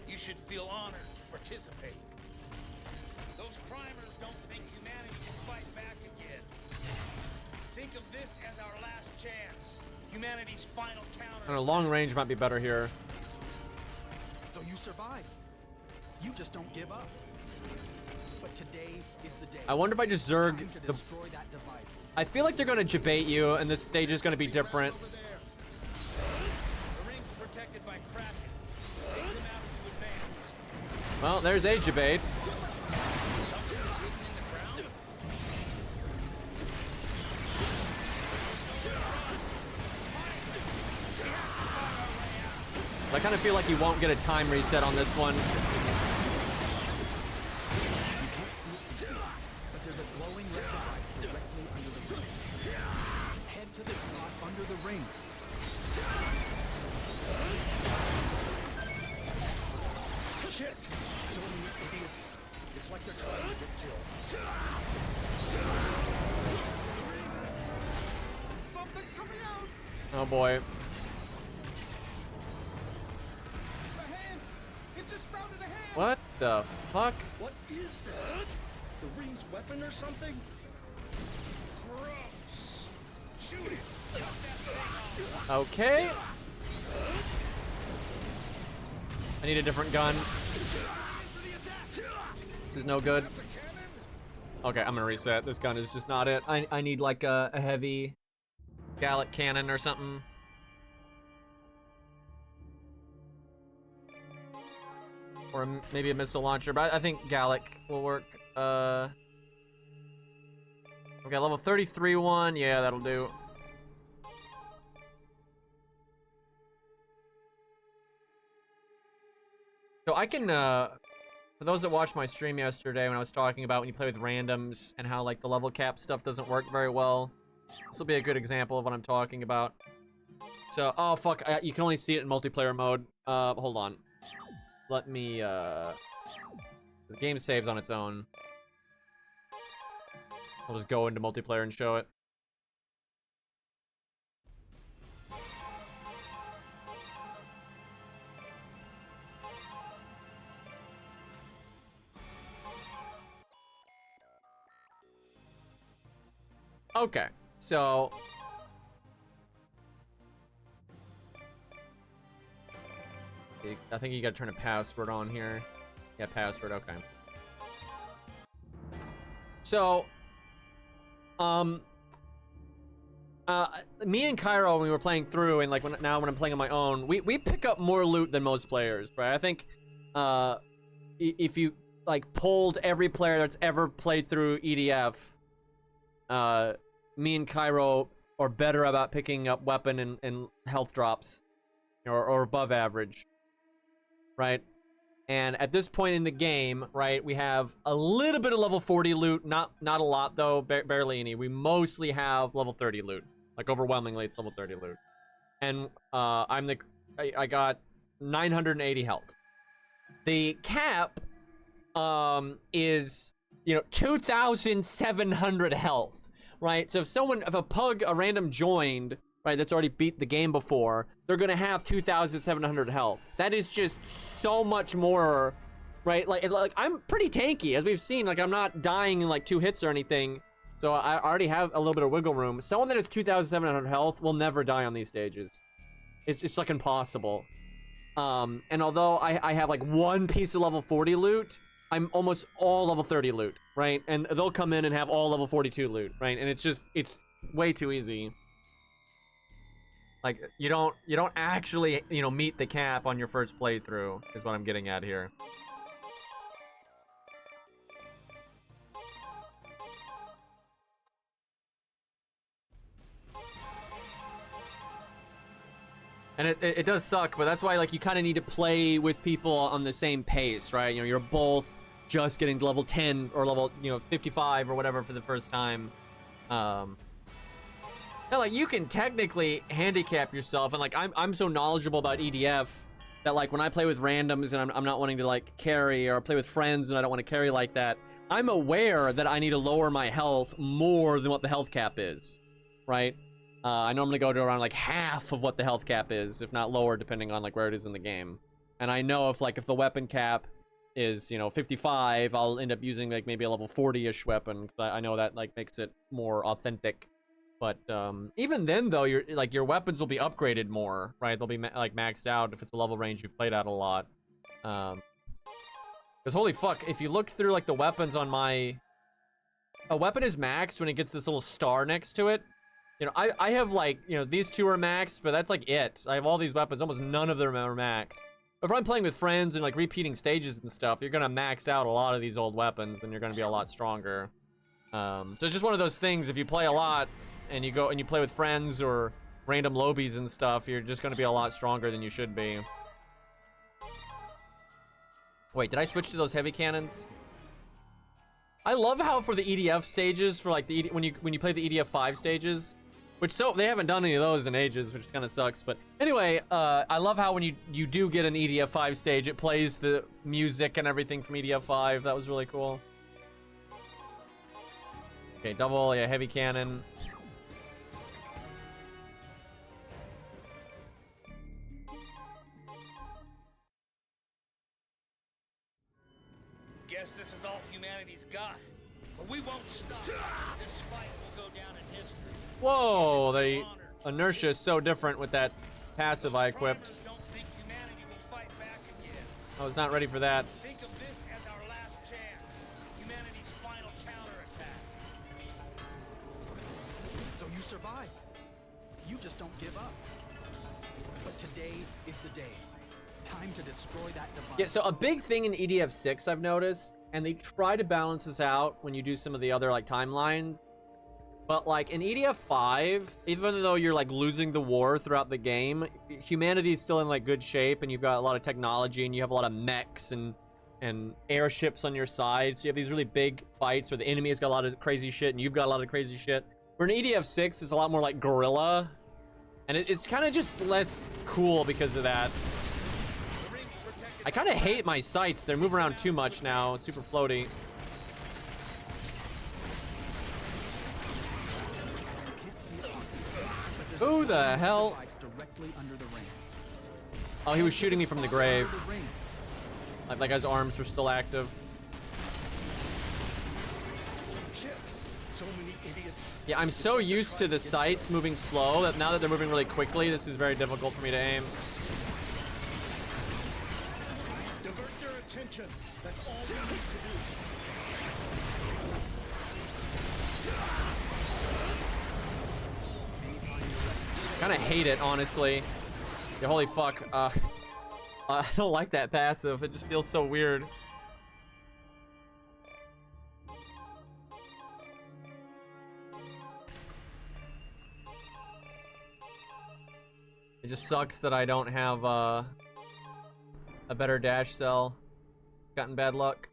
You should feel honored to participate. Those primers don't think humanity will fight back again. Think of this as our last chance. Humanity's final counter. And a long range might be better here. So you survived. You just don't give up. But today is the day. I wonder if I just Zerg Time to destroy that device. I feel like they're gonna debate you, and this stage is gonna be different. The ring's protected by Kraken. Take them out to advance. Well, there's a debate. Something is hidden in the ground. I kind of feel like you won't get a time reset on this one. But there's a glowing red device directly under the ring. Head to the slot under the ring. Shit! Killing these idiots. It's like they're trying to get killed. Something's coming out. Oh boy. A hand. It just sprouted a hand. What the fuck? What is that? The ring's weapon or something? Gross. Shoot it. Okay. I need a different gun. This is no good. Okay, I'm gonna reset. This gun is just not it. I need like a heavy Gallic cannon or something. Or maybe a missile launcher, but I think Gallic will work. Okay, level 33 one. Yeah, that'll do. So I can, for those that watched my stream yesterday when I was talking about when you play with randoms and how like the level cap stuff doesn't work very well, this will be a good example of what I'm talking about. So, oh fuck, you can only see it in multiplayer mode. Hold on. Let me, the game saves on its own. I'll just go into multiplayer and show it. Okay, so I think you gotta turn a password on here. Yeah, password, okay. So, me and Cairo, when we were playing through, and like when I'm playing on my own, we pick up more loot than most players, right? I think, if you like polled every player that's ever played through EDF, me and Cairo are better about picking up weapon and health drops, or above average, right? And at this point in the game, right, we have a little bit of level 40 loot, not a lot though, barely any. We mostly have level 30 loot, like overwhelmingly it's level 30 loot. And I got 980 health. The cap is, 2,700 health. Right, so if a random joined, right, that's already beat the game before, they're gonna have 2,700 health. That is just so much more, right? Like I'm pretty tanky, as we've seen. Like I'm not dying in like 2 hits or anything, so I already have a little bit of wiggle room. Someone that has 2,700 health will never die on these stages. It's like impossible. And although I have like 1 piece of level 40 loot, I'm almost all level 30 loot, right? And they'll come in and have all level 42 loot, right? And it's way too easy. Like you don't actually, meet the cap on your first playthrough is what I'm getting at here. And it does suck, but that's why like you kind of need to play with people on the same pace, right? You know, you're both just getting to level 10 or level, 55 or whatever for the first time. Yeah, like you can technically handicap yourself, and like I'm so knowledgeable about EDF that like when I play with randoms and I'm not wanting to like carry, or play with friends and I don't want to carry like that, I'm aware that I need to lower my health more than what the health cap is, right? I normally go to around like half of what the health cap is, if not lower, depending on like where it is in the game. And I know if the weapon cap is 55, I'll end up using like maybe a level 40-ish weapon, because I know that like makes it more authentic. But even then though, your weapons will be upgraded more, right? They'll be like maxed out if it's a level range you've played out a lot. Because holy fuck, if you look through like the weapons on a weapon is maxed when it gets this little star next to it. I have like, these two are maxed, but that's like it. I have all these weapons, almost none of them are maxed. But if I'm playing with friends and like repeating stages and stuff, you're gonna max out a lot of these old weapons, and you're gonna be a lot stronger. So it's just one of those things, if you play a lot and you go and you play with friends or random lobies and stuff, you're just gonna be a lot stronger than you should be. Wait, did I switch to those heavy cannons? I love how for the EDF stages, for like when you play the EDF 5 stages, which they haven't done any of those in ages, which kind of sucks. But anyway, I love how when you do get an EDF 5 stage, it plays the music and everything from EDF 5. That was really cool. Okay, double, yeah, heavy cannon. Guess this is all humanity's got. But we won't stop. This fight will go down in history. Whoa, the inertia is so different with that passive I equipped. Don't think humanity will fight back again. I was not ready for that. Think of this as our last chance. Humanity's final counterattack. So you survived. You just don't give up. But today is the day. Time to destroy that device. Yeah, so a big thing in EDF 6 I've noticed, and they try to balance this out when you do some of the other like timelines, but like in EDF 5, even though you're like losing the war throughout the game, humanity's still in like good shape, and you've got a lot of technology, and you have a lot of mechs and airships on your side, so you have these really big fights where the enemy has got a lot of crazy shit and you've got a lot of crazy shit. Where in EDF 6 it's a lot more like guerrilla, and it's kind of just less cool because of that. I kind of hate my sights. They move around too much now. It's super floaty. Who the hell? Oh, he was shooting me from the grave. Like that guy's arms were still active. Shit. So many idiots. Yeah, I'm so used to the sights moving slow that now that they're moving really quickly, this is very difficult for me to aim. Divert their attention. That's all we need to do. Kind of hate it, honestly. Yeah, holy fuck. I don't like that passive. It just feels so weird. It just sucks that I don't have a better dash cell. Gotten bad luck.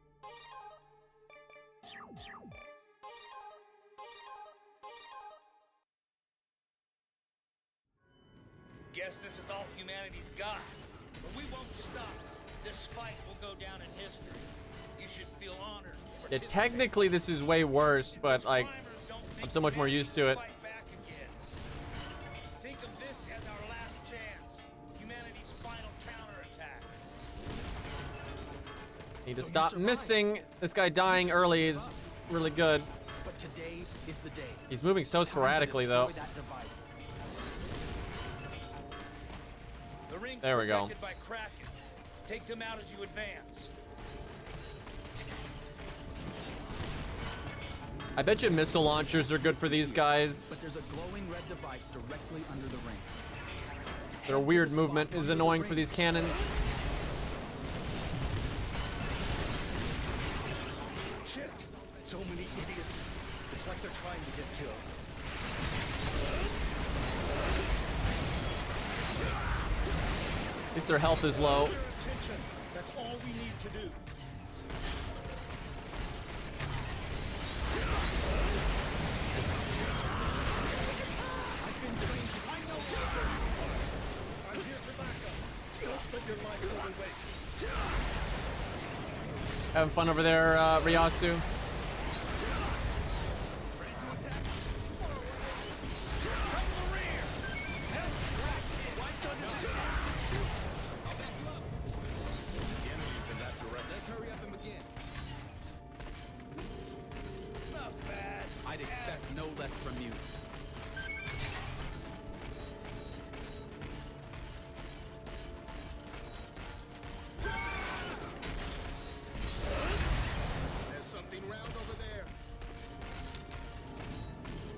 Guess this is all humanity's got. But we won't stop. This fight will go down in history. You should feel honored. Yeah, technically this is way worse, but like I'm so much more used to it. Think of this as our last chance. Humanity's final counterattack. Need to stop missing. This guy dying early is really good. But today is the day. He's moving so sporadically though. The ring's there we go. protected by Kraken. Take them out as you advance. I bet you missile launchers are good for these guys. But there's a glowing red device directly under the ring. Their weird movement is annoying for these cannons. Shit. So many idiots. It's like they're trying to get killed. least their health is low. Their attention. That's all we need to do. I've been trained to I know I'm here for backup. Don't put your life on the waste. Having fun over there, Ryasu. Let's hurry up and begin. Not bad. I'd expect no less from you. There's something round over there.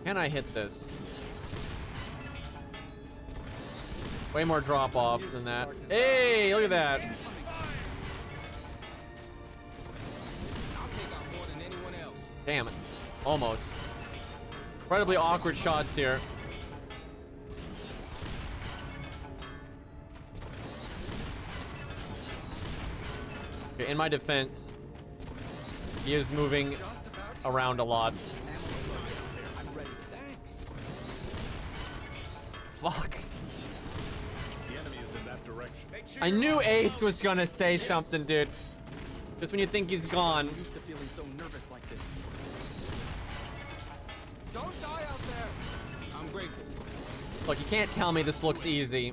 Can I hit this? Way more drop off than that. Hey, look at that. I'll take out more than anyone else. Damn it. Almost. Incredibly awkward shots here. Okay, in my defense, he is moving around a lot. I'm ready. Thanks. Fuck. The enemy is in that direction. I knew Ace was gonna say something, dude. Just when you think he's gone. I'm used to feeling so nervous like this. Don't die out there. I'm grateful. Look, you can't tell me this looks easy.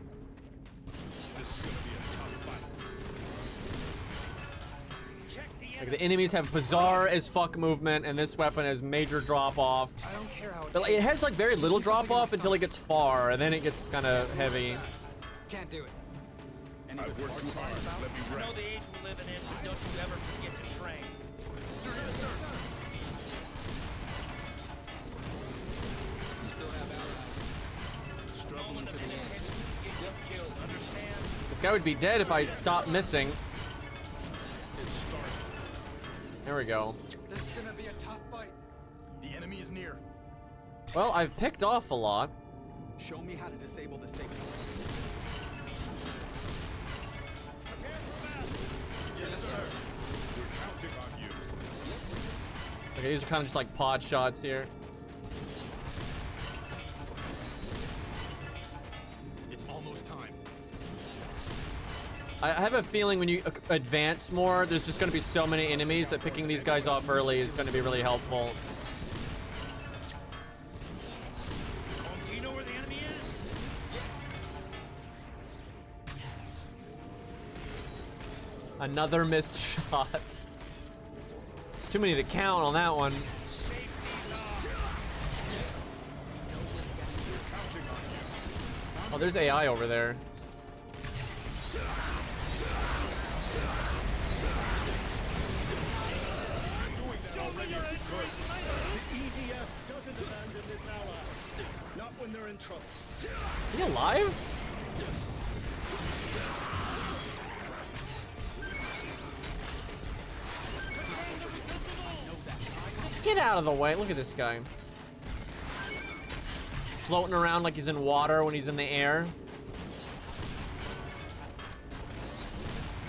This is gonna be a tough fight. Like, the enemies have bizarre as fuck movement, and this weapon has major drop off. I don't care how But, like, it has like very little drop off until it gets far, and then it gets kind of heavy. Can't do it. I've worked too hard. Let me I know rest. the age we're living in, but don't you ever forget to train. Sir, sir. We still have allies. Struggling Moment to of the end. inattention gets you killed, understand? This guy would be dead if I stopped missing. It's starting. There we go. This is gonna be a tough fight. The enemy is near. Well, I've picked off a lot. Show me how to disable the safety. Yes, sir. We're counting on you. Okay, these are kind of just like pod shots here. It's almost time. I have a feeling when you advance more, there's just going to be so many enemies that picking these guys off early is going to be really helpful. Do you know where the enemy is? Another missed shot. It's too many to count on that one. Oh, there's AI over there. The EDF doesn't abandon its allies. Not when they're in trouble. Is he alive? Get out of the way. Look at this guy. Floating around like he's in water when he's in the air.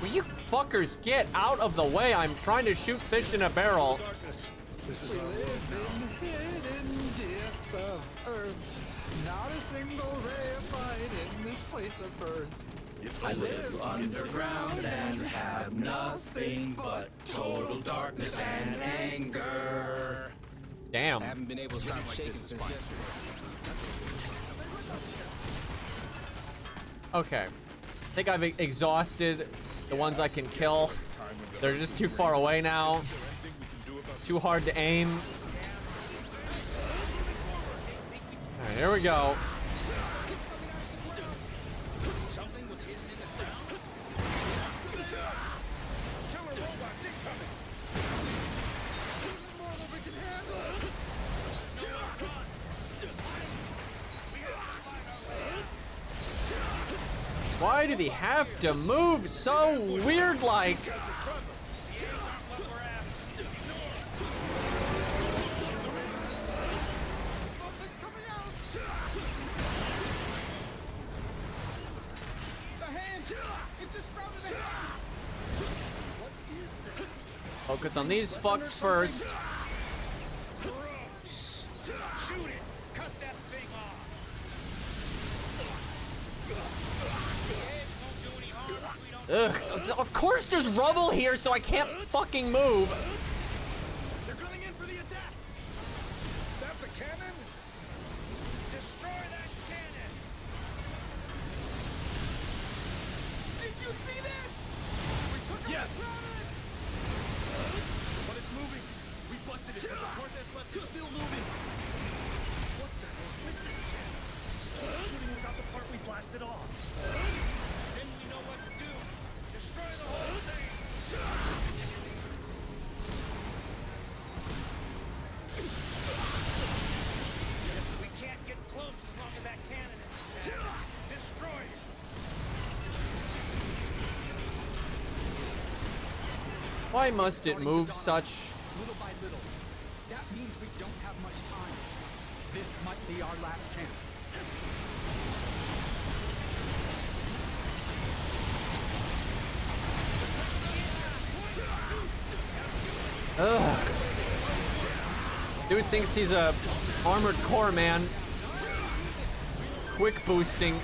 Will you fuckers get out of the way? I'm trying to shoot fish in a barrel. Darkness. This is our We live in hidden depths of Earth. Not a single ray of light in this place of birth. It's I over. live underground and have nothing but total darkness and anger. Damn. I haven't been able to stop shaking since yesterday. Okay. I think I've exhausted the ones I can kill. They're just too far away now. Too hard to aim. Alright, here we go. Something was hidden in the ground? Killer robots incoming. Why do they have to move so weird like? The hands! Focus on these fucks first. Gross. Shoot it. Cut that thing off. It won't do any harm if we don't. Ugh. Of course there's rubble here, so I can't fucking move. They're coming in for the attack. That's a cannon? Destroy that cannon. Did you see that? We took out the planet. But it's moving. We busted it, but the part that's left is still moving. What the hell's with this cannon? Shooting without the part we blasted off. Then we know what to do. Destroy the whole thing. Yes, we can't get close as long as that cannon is intact. Destroy it. Why must it move such? Little by little. That means we don't have much time. This might be our last chance. Ugh. Dude thinks he's a armored core man. Quick boosting.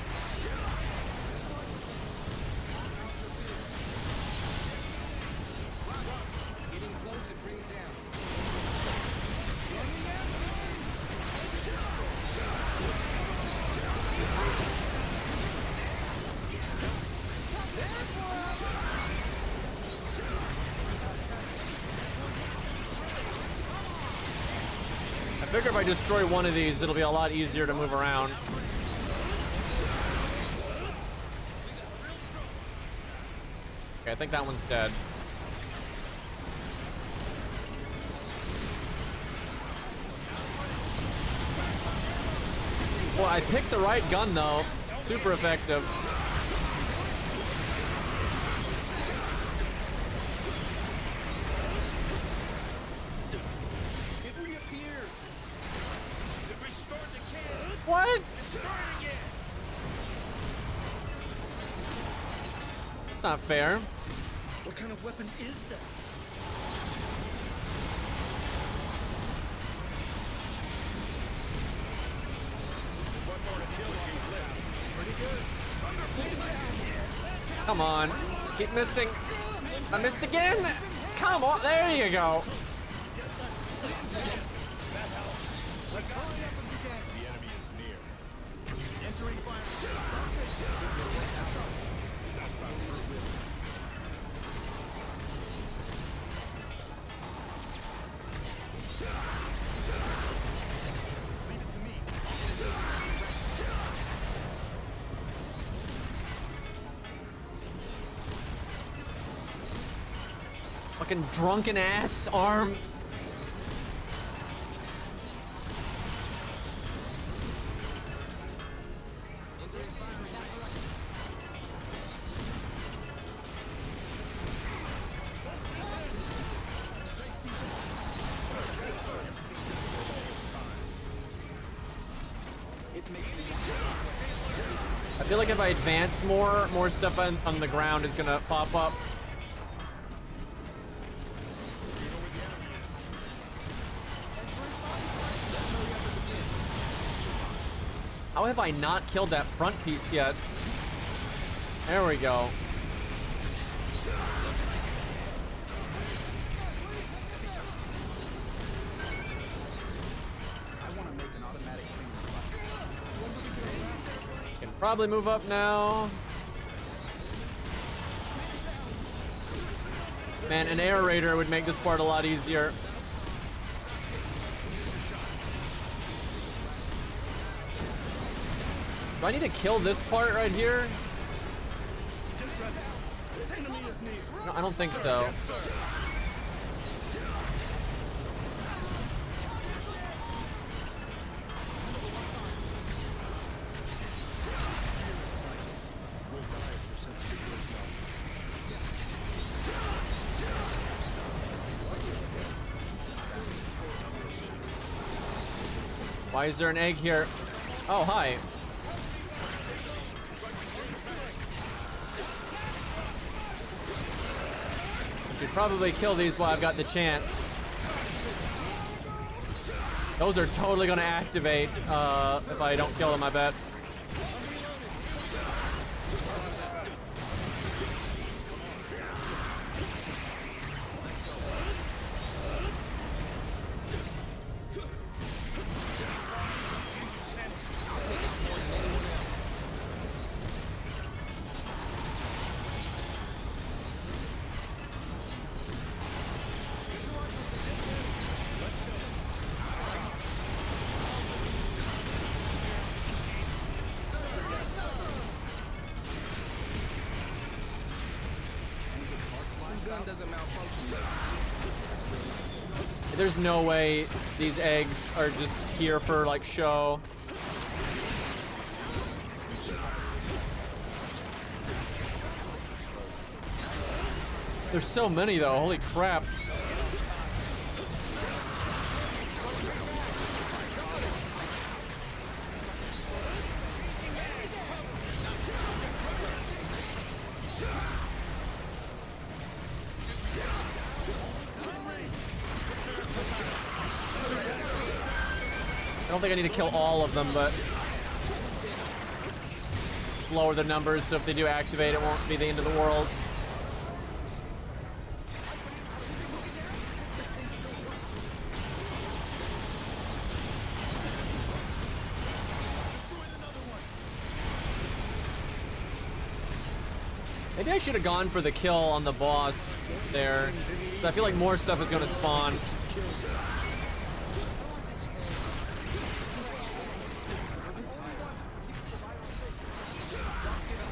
Getting close and bring it down. I figure if I destroy one of these, it'll be a lot easier to move around. Okay, I think that one's dead. Well, I picked the right gun though. Super effective. It reappeared. It restored the cannon. What? Destroy it again. That's not fair. What kind of weapon is that? Come on. Keep missing. I missed again. Come on. There you go. Entering fire. Leave it to me. Fucking drunken ass arm. I feel like if I advance more stuff on the ground is gonna pop up. How have I not killed that front piece yet? There we go. I want to make an automatic cleaning. Can probably move up now. Man, an aerator would make this part a lot easier. Do I need to kill this part right here? No, I don't think so. Why is there an egg here? Oh, hi. Should probably kill these while I've got the chance. Those are totally gonna activate if I don't kill them, I bet. There's no way these eggs are just here for like show. There's so many though, holy crap. I don't think I need to kill all of them, but just lower the numbers so if they do activate, it won't be the end of the world. Maybe I should have gone for the kill on the boss there. I feel like more stuff is going to spawn.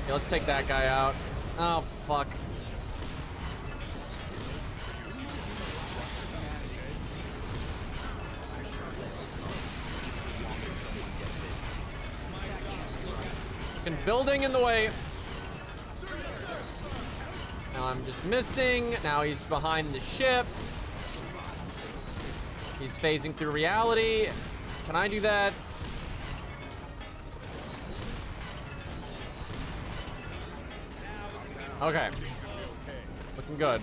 Okay, let's take that guy out. Oh, fuck. Fucking building in the way. Now I'm just missing. Now he's behind the ship. He's phasing through reality. Can I do that? Okay. Looking good.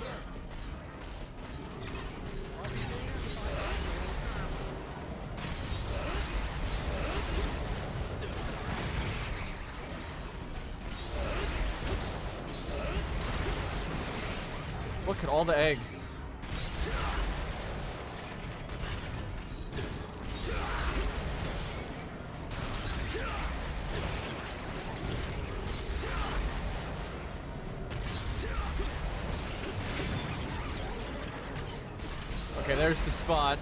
Look at all the eggs. Okay, there's the spot.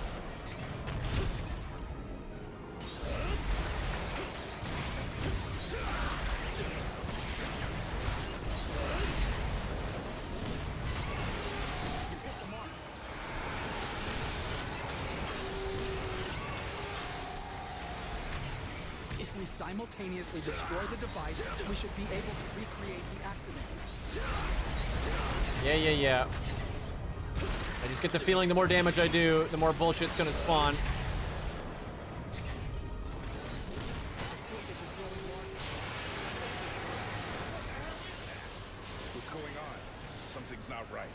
If we simultaneously destroy the device, we should be able to recreate the accident. Yeah. I just get the feeling the more damage I do, the more bullshit's gonna spawn. What's going on? Something's not right.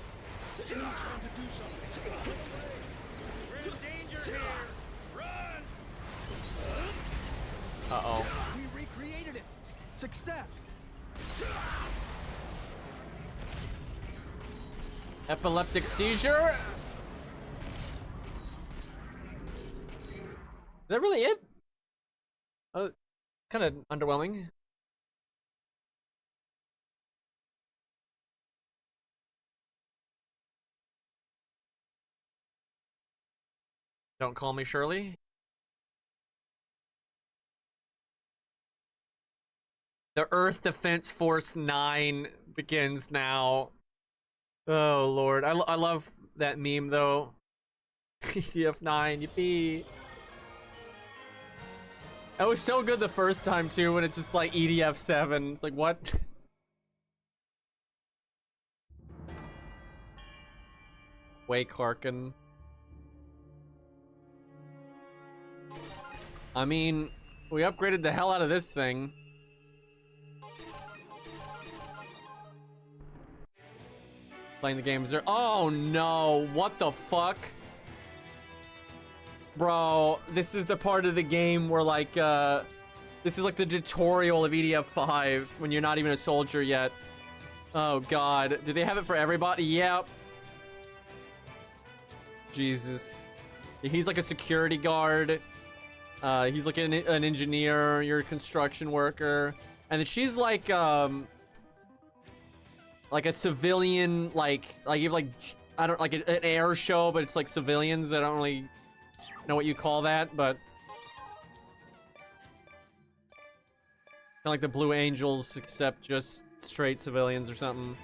We're in danger here! Run! Uh-oh. We recreated it! Success! Epileptic seizure? Is that really it? Kind of underwhelming. Don't call me Shirley. The Earth Defense Force 9 begins now. Oh lord, I love that meme though. EDF9, yippee. That was so good the first time too, when it's just like EDF7. It's like, what? Wake Harken. I mean, we upgraded the hell out of this thing. Playing the games there. Oh no, what the fuck? Bro, this is the part of the game where like, this is like the tutorial of EDF 5 when you're not even a soldier yet. Oh god, do they have it for everybody? Yep. Jesus. He's like a security guard. He's like an engineer, you're a construction worker. And then she's like a civilian, like you have like, I don't, like an air show, but it's like civilians. I don't really know what you call that, but kind of like the Blue Angels, except just straight civilians or something.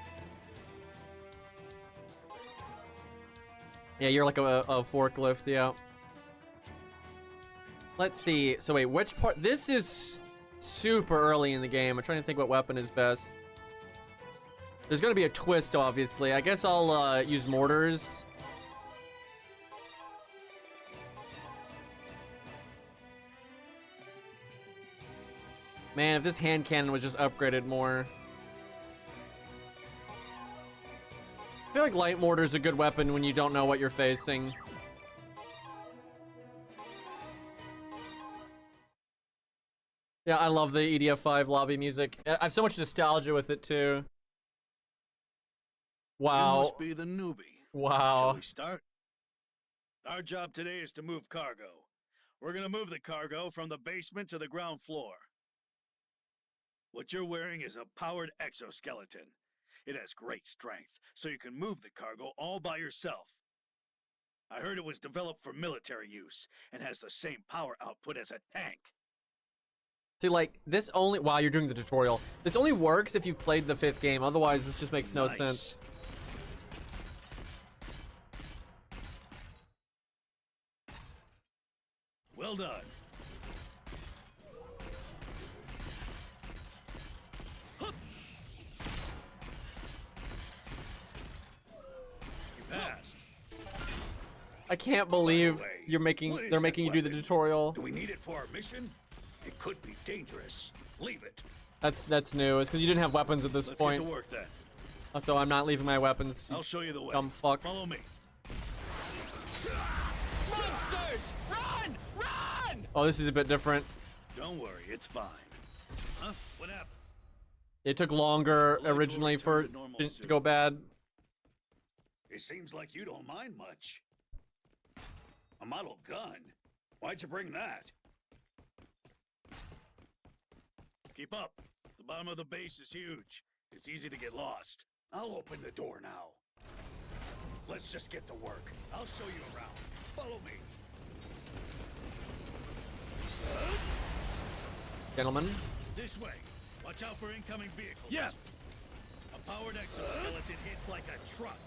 Yeah, you're like a forklift, yeah. Let's see. So wait, which part? This is super early in the game. I'm trying to think what weapon is best. There's gonna be a twist, obviously. I guess I'll use mortars. Man, if this hand cannon was just upgraded more. I feel like light mortar is a good weapon when you don't know what you're facing. Yeah, I love the EDF 5 lobby music. I have so much nostalgia with it too. Wow. You must be the newbie. Wow. Shall we start? Our job today is to move cargo. We're gonna move the cargo from the basement to the ground floor. What you're wearing is a powered exoskeleton. It has great strength, so you can move the cargo all by yourself. I heard it was developed for military use, and has the same power output as a tank. See, like, this only... Wow, you're doing the tutorial. This only works if you've played the 5th game. Otherwise, this just makes no sense. Well done. You passed. I can't believe they're making you do the tutorial. Do we need it for our mission? It could be dangerous. Leave it. That's new. It's because you didn't have weapons at this point. Let's get to work then. So I'm not leaving my weapons. I'll show you the way. Dumb fuck. Follow me. Monsters! Run! Run! Oh, this is a bit different. Don't worry, it's fine. Huh? What happened? It took longer originally for it to go bad. It seems like you don't mind much. A model gun? Why'd you bring that? Keep up. The bottom of the base is huge. It's easy to get lost. I'll open the door now. Let's just get to work. I'll show you around. Follow me. Gentlemen. This way. Watch out for incoming vehicles. Yes! A powered exoskeleton hits like a truck.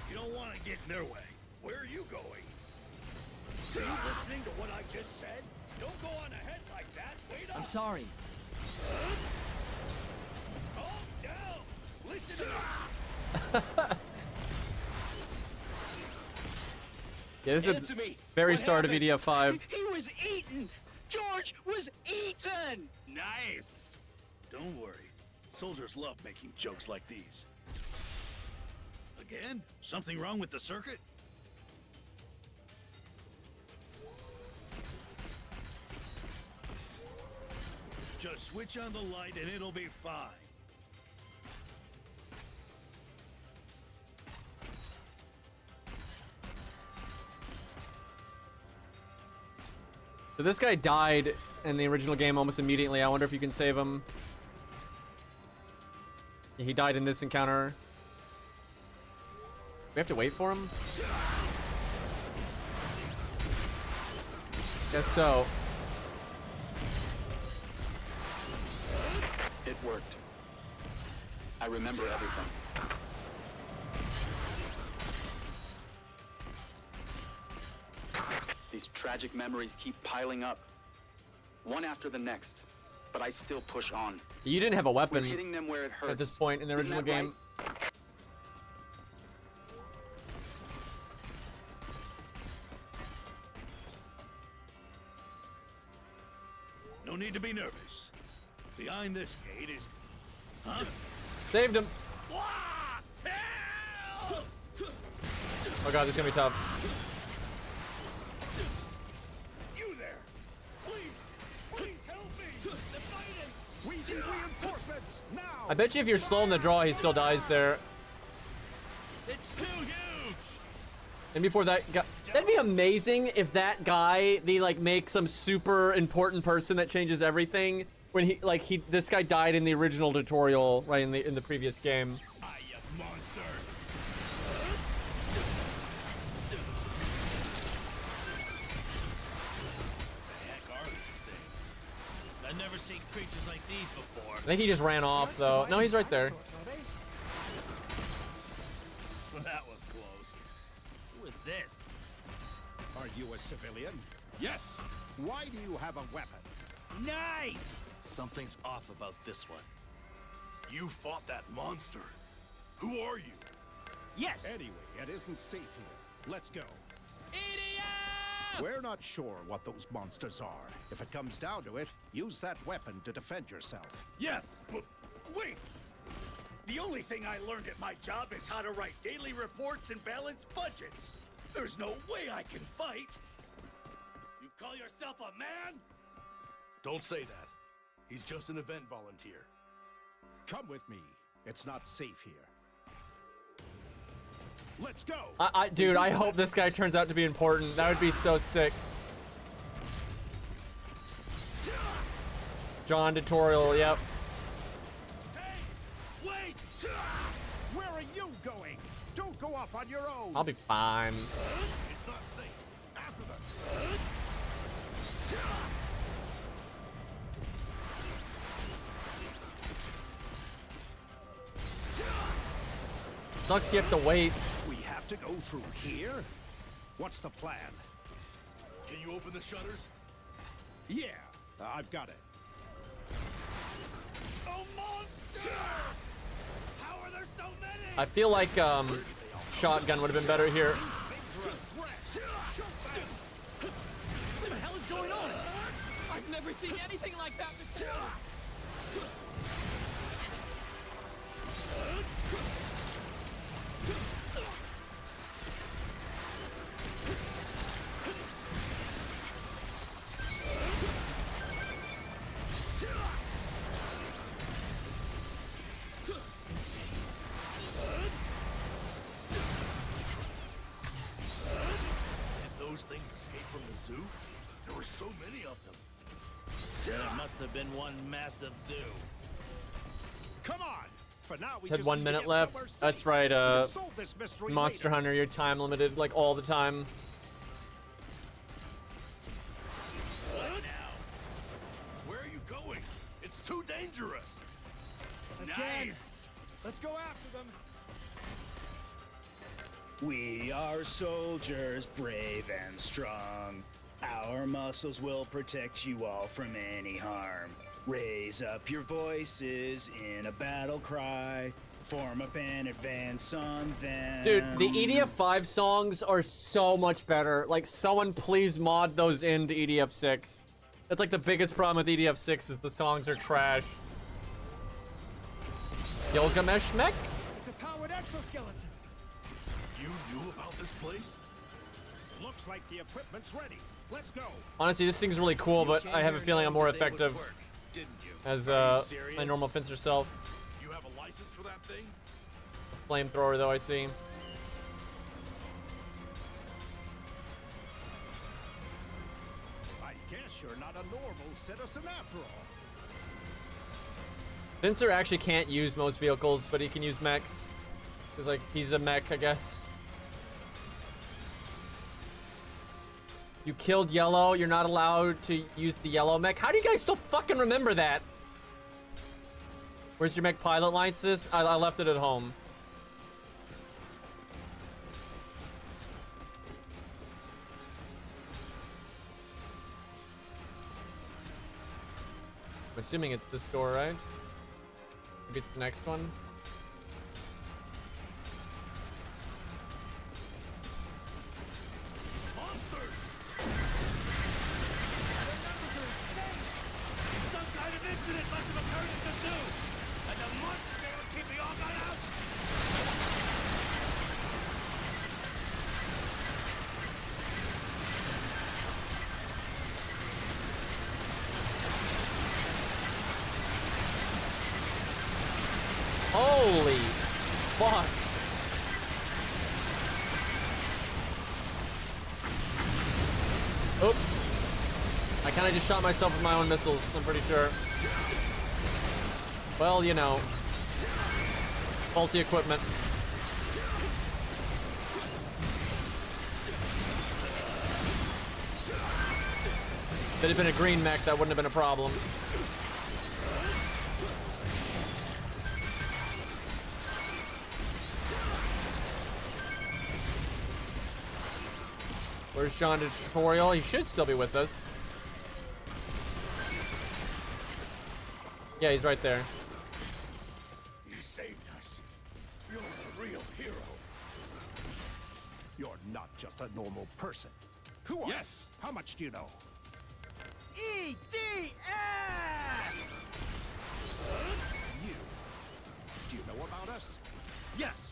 You don't want to get in their way. Where are you going? Are you listening to what I just said? Don't go on ahead like that. Wait up. I'm sorry. Calm down. Listen to me. Yeah, this is the very start of EDF 5. He was eaten! George was eaten! Nice. Don't worry. Soldiers love making jokes like these. Again? Something wrong with the circuit? Just switch on the light and it'll be fine. So this guy died in the original game almost immediately. I wonder if you can save him. Yeah, he died in this encounter. We have to wait for him? Guess so. It worked. I remember everything. These tragic memories keep piling up, one after the next, but I still push on. You didn't have a weapon We're hitting them where it hurts. at this point in the Isn't original that game. right? No need to be nervous. Behind this gate is... Huh? Saved him. Oh god, this is gonna be tough. You there! Please help me! They're fighting! We need reinforcements now. I bet you if you're slow in the draw, he still dies there. It's too huge! And before that guy, that'd be amazing if that guy, they like make some super important person that changes everything. When this guy died in the original tutorial, right in the previous game. Ah, you monster! The heck are these things? I've never seen creatures like these before. I think he just ran off though. No, he's right there. That was close. Who is this? Are you a civilian? Yes! Why do you have a weapon? Nice! Something's off about this one. You fought that monster. Who are you? Yes! Anyway, it isn't safe here. Let's go. Idiot! We're not sure what those monsters are. If it comes down to it, use that weapon to defend yourself. Yes, but wait! The only thing I learned at my job is how to write daily reports and balance budgets. There's no way I can fight. You call yourself a man? Don't say that. He's just an event volunteer. Come with me. It's not safe here. Let's go. Dude, I hope this guy turns out to be important. That would be so sick. John tutorial, yep. Hey, wait! Where are you going? Don't go off on your own. I'll be fine. It's not safe. After them. Sucks you have to wait. We have to go through here? What's the plan? Can you open the shutters? Yeah, I've got it. Oh, monster! How are there so many? I feel like shotgun would have been better here. What the hell is going on? I've never seen anything like that before. Those things escaped from the zoo? There were so many of them. Then it must have been one massive zoo. Come on. For now, we Had just 1 need to minute get left. somewhere safe. That's right, We can solve this mystery Monster later. Hunter, you're time limited like all the time. What now? Where are you going? It's too dangerous. Nice! Let's go after them. We are soldiers, brave and strong. Our muscles will protect you all from any harm. Raise up your voices in a battle cry. Form up and advance on them. Dude, the EDF 5 songs are so much better. Like, someone please mod those into EDF 6. That's like the biggest problem with EDF 6 is the songs are trash. Gilgamesh mech? It's a powered exoskeleton. You knew about this place? Looks like the equipment's ready. Let's go. Honestly, this thing's really cool, but I have a feeling I'm more effective Didn't you? as Are you my serious? normal fencer self. You have a license for that thing? Flamethrower, though, I see. I guess you're not a normal citizen after all. Fencer actually can't use most vehicles, but he can use mechs. Because, like, he's a mech, I guess. You killed Yellow. You're not allowed to use the yellow mech. How do you guys still fucking remember that? Where's your mech pilot license? I left it at home. I'm assuming it's this door, right? Maybe it's the next one. Some kind of incident must have occurred at the zoo, and the monster keeping all that out. Holy fuck. Oops. I kind of just shot myself with my own missiles, I'm pretty sure. Well, you know. Faulty equipment. If it had been a green mech, that wouldn't have been a problem. Where's John Tutorial? He should still be with us. Yeah, he's right there. You saved us. You're a real hero. You're not just a normal person. Who are Yes. you? How much do you know? EDF! You. Do you know about us? Yes.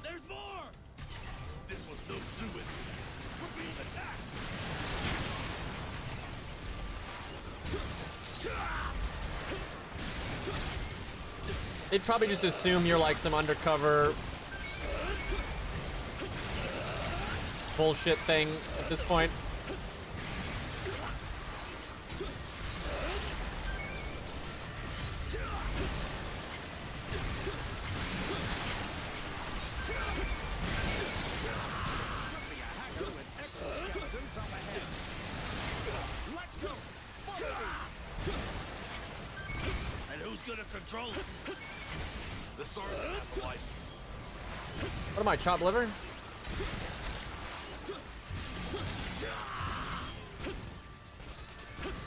There's more! This was no zoo incident. We're being attacked! They'd probably just assume you're like some undercover bullshit thing at this point. And who's gonna control it? The sergeant has the license. What am I, chopped liver?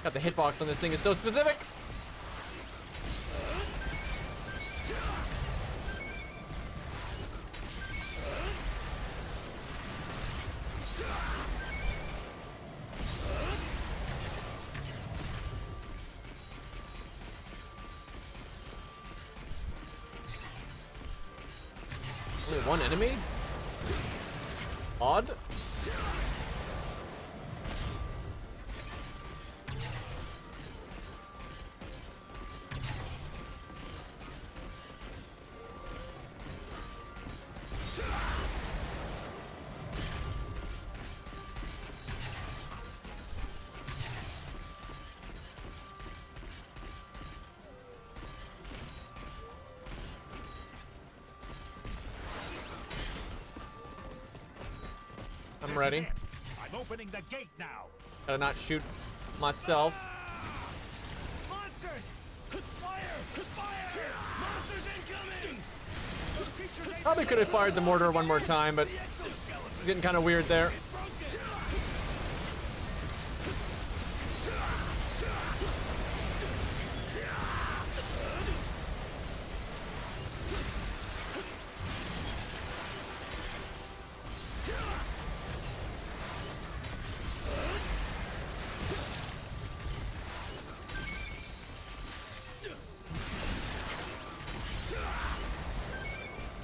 God, the hitbox on this thing is so specific. Only one enemy? Odd. I'm ready. I'm opening the gate now. Gotta not shoot myself. Monsters! Fire! Fire! Monsters incoming! Those creatures ain't Probably could have fired the mortar one more time, but it's getting kind of weird there.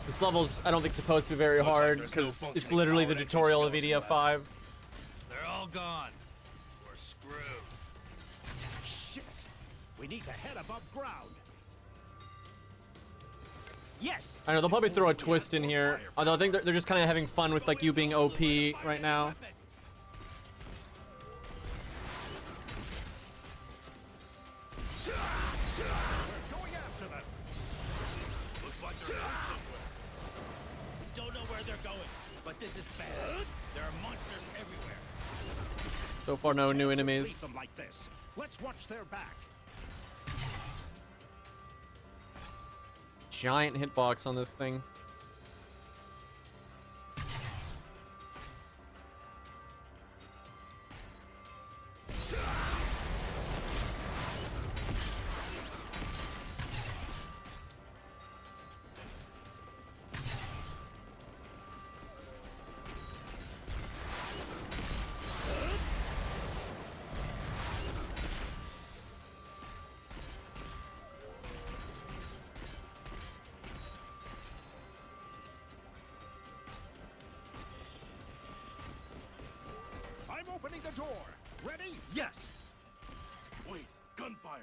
This level's, I don't think, supposed to be very hard because it's literally the tutorial of EDF 5. They're all gone. We're screwed. Shit. We need to head above ground. Yes. I know they'll probably throw a twist in here, although I think they're just kind of having fun with like you being OP right now. We're going after them. Looks like they're out somewhere. Don't know where they're going, but this is bad. There are monsters everywhere. So far, no new Just leave enemies. them like this. Let's watch their back. Giant hitbox on this thing. I'm opening the door. Ready? Yes. Wait, gunfire.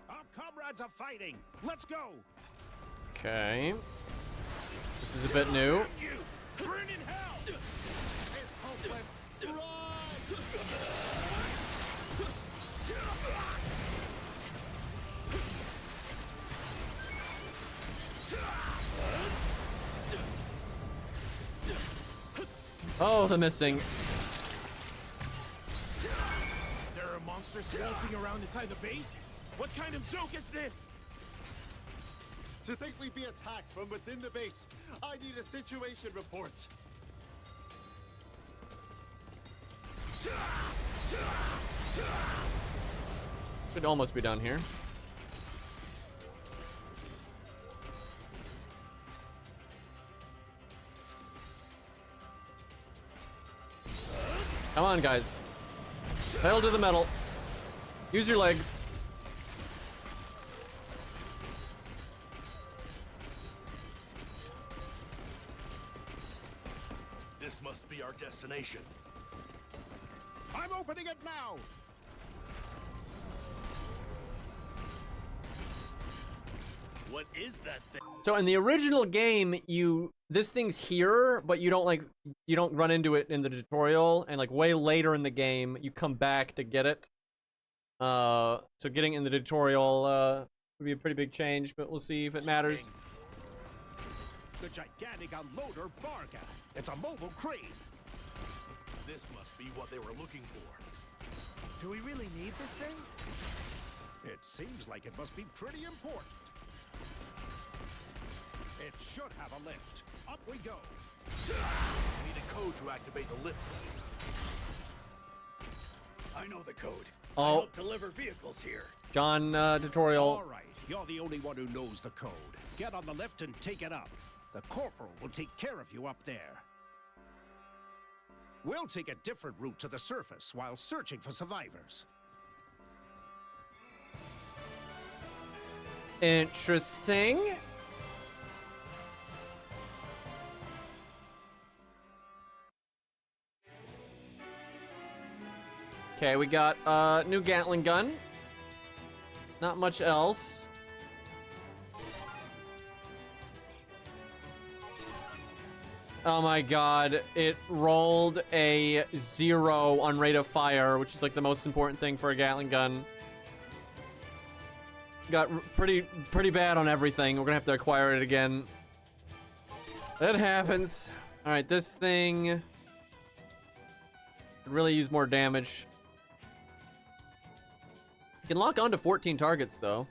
I'm Our comrades are fighting. Let's go. Okay. This is a bit new. You burn in hell. It's hopeless. Oh, the missing. There are monsters waltzing around inside the base? What kind of joke is this? To think we'd be attacked from within the base, I need a situation report. Should almost be done here. Come on, guys. Pedal to the metal. Use your legs. This must be our destination. I'm opening it now. What is that thing? So in the original game, this thing's here, but you don't run into it in the tutorial, and like way later in the game, you come back to get it. So getting in the tutorial would be a pretty big change, but we'll see if it matters. The gigantic unloader Varga. It's a mobile crane. This must be what they were looking for. Do we really need this thing? It seems like it must be pretty important. It should have a lift. Up we go. We need a code to activate the lift. I know the code. Oh. I help deliver vehicles here. John tutorial. All right, you're the only one who knows the code. Get on the lift and take it up. The corporal will take care of you up there. We'll take a different route to the surface while searching for survivors. Interesting. Okay, we got new Gatling gun. Not much else. Oh my god, it rolled a 0 on rate of fire, which is like the most important thing for a Gatling gun. Got pretty bad on everything. We're gonna have to acquire it again. That happens. All right, this thing could really use more damage. You can lock on to 14 targets though.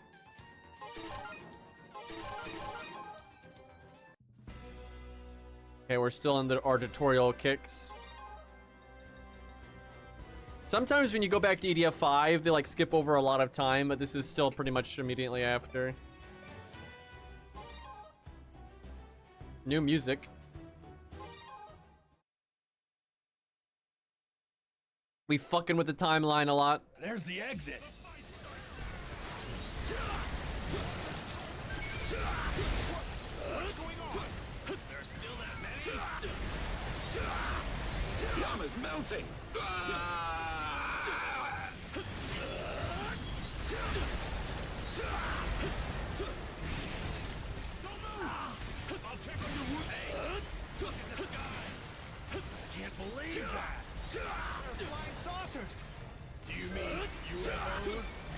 Okay, we're still in our tutorial kicks. Sometimes when you go back to EDF 5, they like skip over a lot of time, but this is still pretty much immediately after. New music. We fucking with the timeline a lot. There's the exit. What's going on? There's still that many? Yama's melting. I'll check on your wound. Hey, look at the sky. I can't believe that. They're flying saucers. Do you mean UFOs?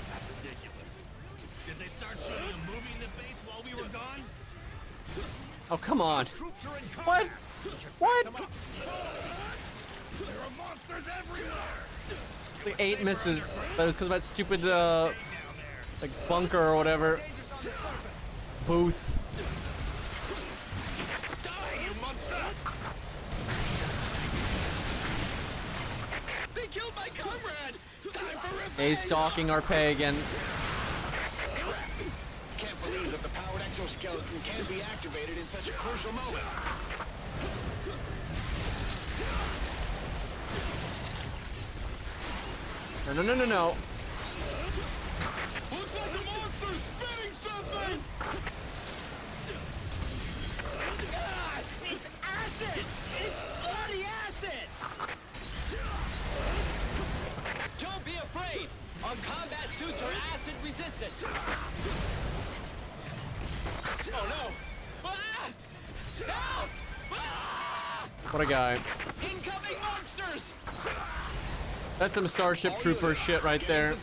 That's ridiculous. Did they start shooting a movie in the base while we were gone? Oh, come on. Troops are in What? combat. What? There are monsters everywhere. Like 8 misses. That was because of that stupid, like bunker or whatever. Dangerous on the surface. Booth. Die, you monster! They killed my comrade! Time for revenge! A stalking our pay again. Can't believe that the powered exoskeleton can be activated in such a crucial moment. No, no, no, no, no. Looks like the monster's spitting something! God, it's acid! It's bloody acid! Don't be afraid! Our combat suits are acid should resist it. Oh no! Ah! Help! Ah! What a guy. Incoming monsters! That's some Starship Trooper shit right there.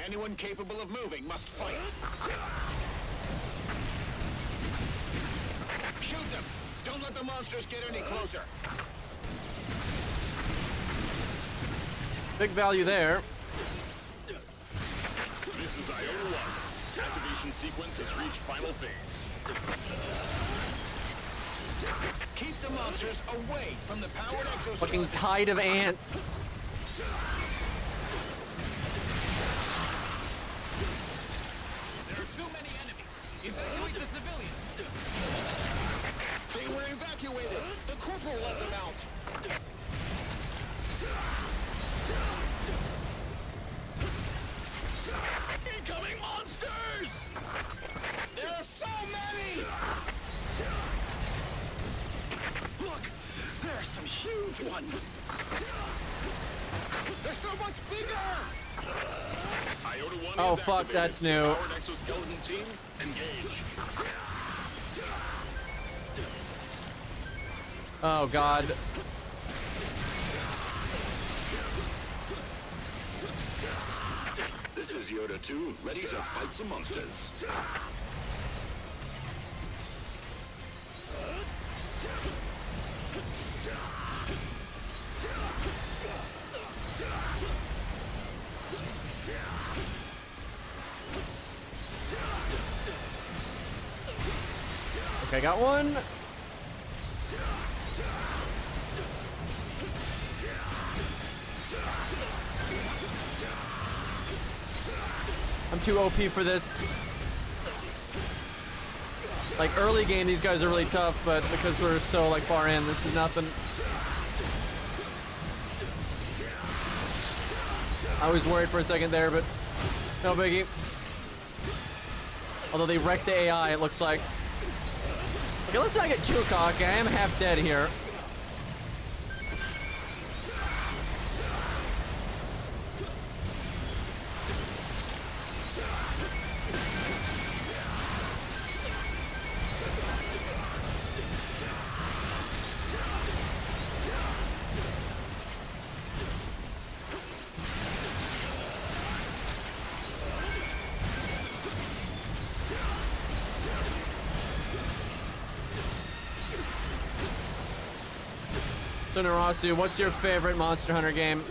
Anyone capable of moving must fight. Shoot them! Don't let the monsters get any closer. Big value there. This is Iota 1. Activation sequence has reached final phase. Keep the monsters away from the powered exoskeleton. Fucking tide of ants. There are too many enemies. Evacuate the civilians. They were evacuated. The corporal let them out. Incoming monsters! There are so many! Look, there are some huge ones. They're so much bigger! Iota 1 Oh is fuck, activated. that's new. Powered exoskeleton team, engage. Oh god. This is Yoda 2, ready to fight some monsters. Okay, got one. I'm too OP for this. Like early game, these guys are really tough, but because we're so like far in, this is nothing. I was worried for a second there, but no biggie. Although they wrecked the AI, it looks like. Okay, let's not get too cocky. I am half dead here. So Narasu, what's your favorite Monster Hunter game?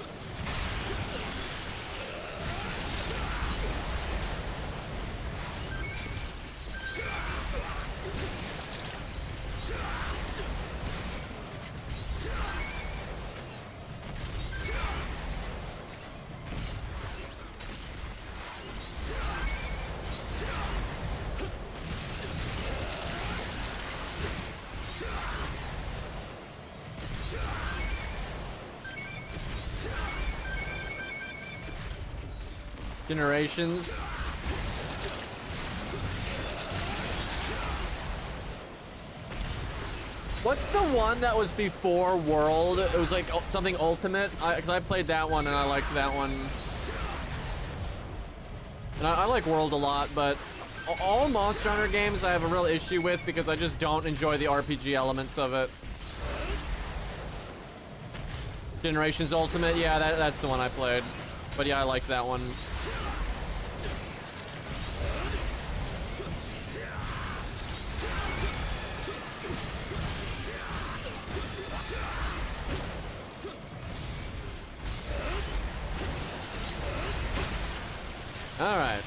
Generations. What's the one that was before World? It was like something Ultimate. Because I played that one and I liked that one. And I like World a lot, but all Monster Hunter games I have a real issue with because I just don't enjoy the RPG elements of it. Generations Ultimate, yeah, that's the one I played. But yeah, I like that one. All right.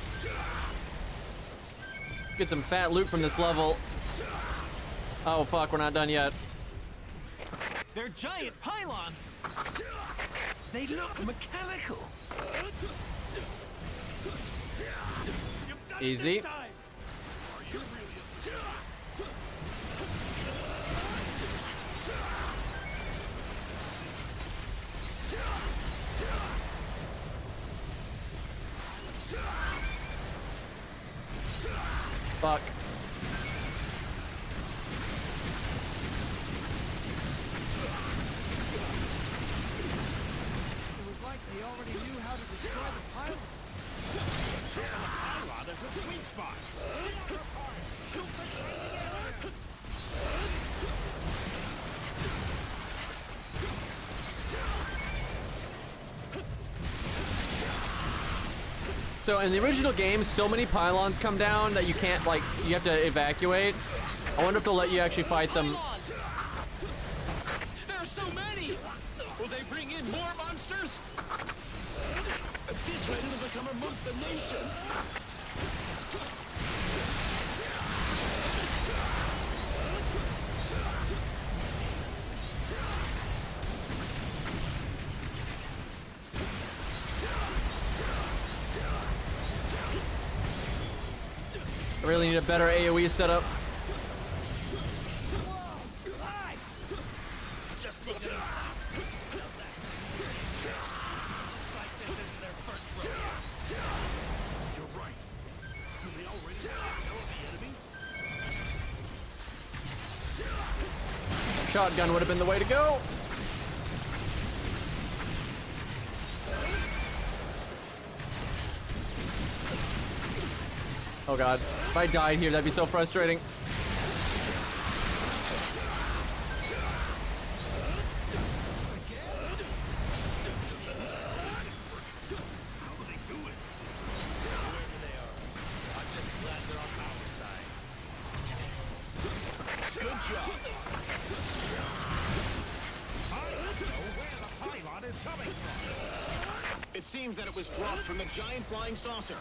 Get some fat loot from this level. Oh fuck, we're not done yet. They're giant pylons. They look mechanical. Easy. Fuck. They already knew how to destroy the pylons. Pylon is a sweet spot. Shoot the shining arrow. So in the original game, so many pylons come down that you can't, like, you have to evacuate. I wonder if they'll let you actually fight them. There are so many. Will they bring in more monsters? At this rate, it'll become a monster nation. I really need a better AoE setup. Just look at it. Like this isn't their first rodeo. You're right. Do they already know the enemy? Shotgun would have been the way to go. Oh god, if I died here, that'd be so frustrating. Good job. I don't know where the pylon is coming from. It seems that it was dropped from the giant flying saucer.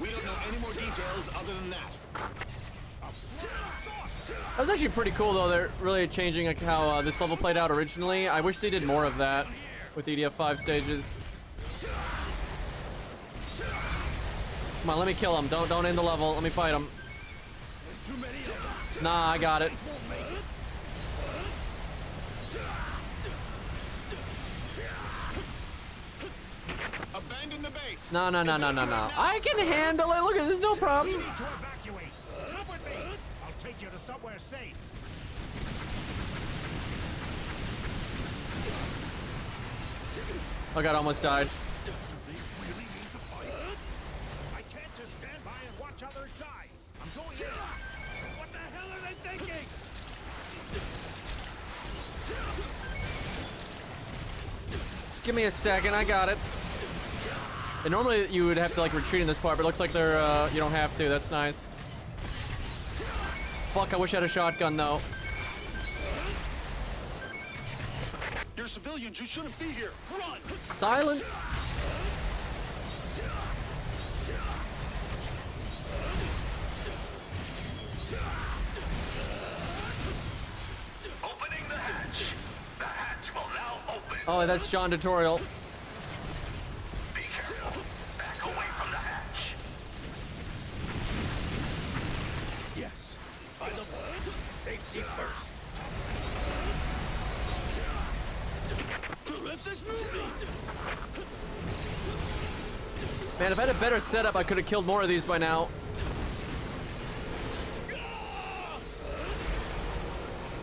We don't know any more details other than that. That was actually pretty cool, though. They're really changing like how this level played out originally. I wish they did more of that with EDF 5 stages. Come on, let me kill him. Don't end the level. Let me fight him. Nah, I got it. Abandon the base. No. I can handle it. Look at this, no problem. We need to evacuate. Come with me. I'll take you to somewhere safe. Oh god, I almost died. Do they really need to fight? I can't just stand by and watch others die. I'm going in. What the hell are they thinking? Just give me a second. I got it. And normally you would have to like retreat in this part, but it looks like they're you don't have to. That's nice. Fuck, I wish I had a shotgun though. You're civilians. You shouldn't be here. Run! Silence. Opening the hatch. The hatch will now open. Oh, that's John tutorial. Be careful. Back away from the hatch. Yes. By the way, safety first. The lift is moving. Man, if I had a better setup, I could have killed more of these by now.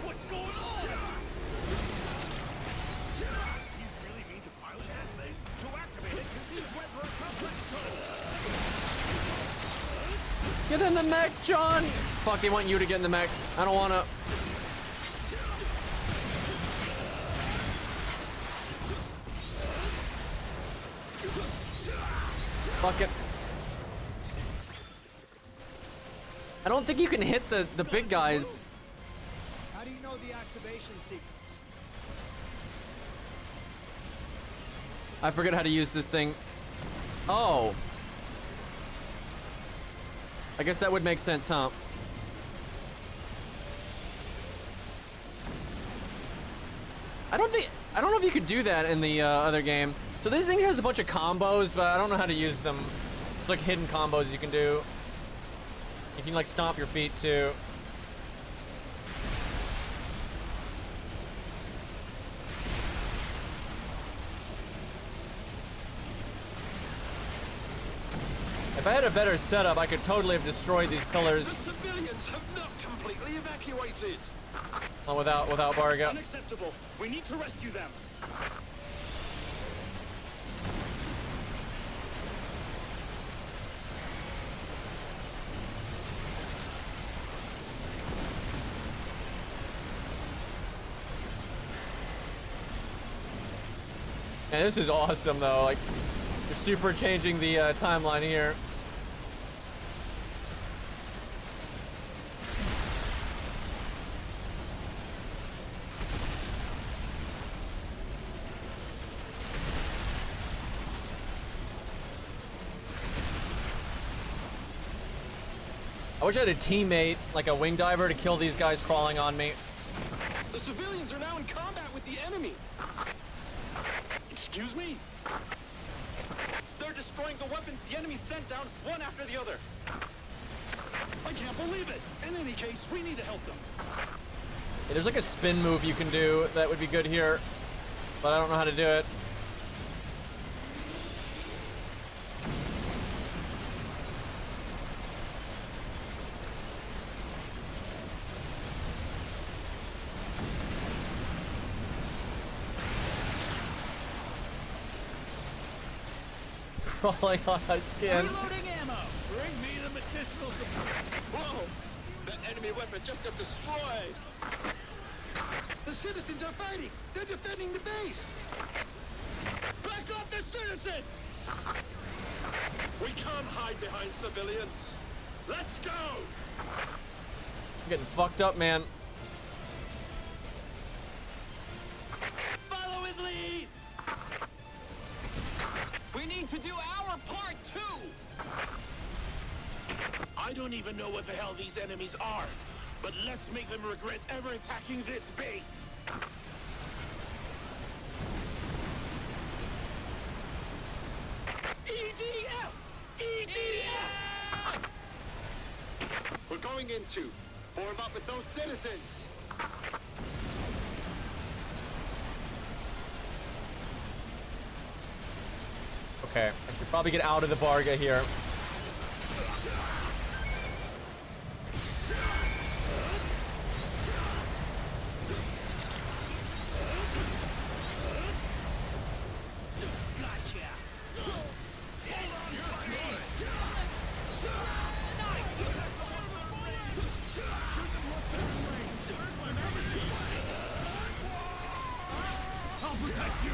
What's going on? Does he really mean to pilot that thing? To activate it, you need to enter a complex code. Get in the mech, John! Fuck, they want you to get in the mech. I don't wanna. Fuck it. I don't think you can hit the big guys. How do you know the activation sequence? I forget how to use this thing. Oh. I guess that would make sense, huh? I don't know if you could do that in the other game. So this thing has a bunch of combos, but I don't know how to use them. It's like hidden combos you can do. You can like stomp your feet too. If I had a better setup, I could totally have destroyed these pillars. The civilians have not completely evacuated. Oh, without Barga. Unacceptable. We need to rescue them. Man, this is awesome though. Like, you're super changing the timeline here. I wish I had a teammate, like a wing diver, to kill these guys crawling on me. The civilians are now in combat with the enemy. Excuse me? They're destroying the weapons the enemy sent down one after the other. I can't believe it. In any case, we need to help them. Yeah, there's like a spin move you can do that would be good here, but I don't know how to do it. Crawling on my skin. Reloading ammo. Bring me the medicinal supply. Whoa! The enemy weapon just got destroyed. The citizens are fighting. They're defending the base. Back off the citizens! We can't hide behind civilians. Let's go! I'm getting fucked up, man. Follow his lead! We need to do our part too. I don't even know what the hell these enemies are, but let's make them regret ever attacking this base. EDF! EDF! We're going into. Form up with those citizens. Okay, I should probably get out of the Barga here. I'll protect you!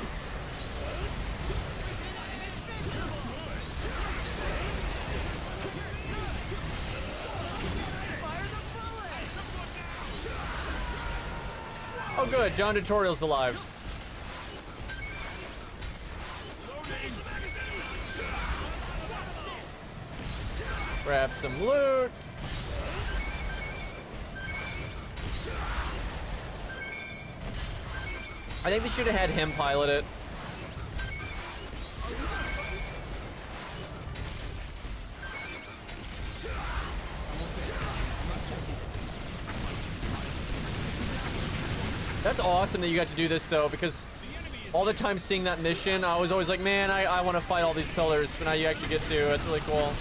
Oh good, John Tutorial's alive. Grab some loot. I think they should have had him pilot it. That's awesome that you got to do this though, because all the time seeing that mission, I was always like, man, I want to fight all these pillars, but now you actually get to. That's really cool.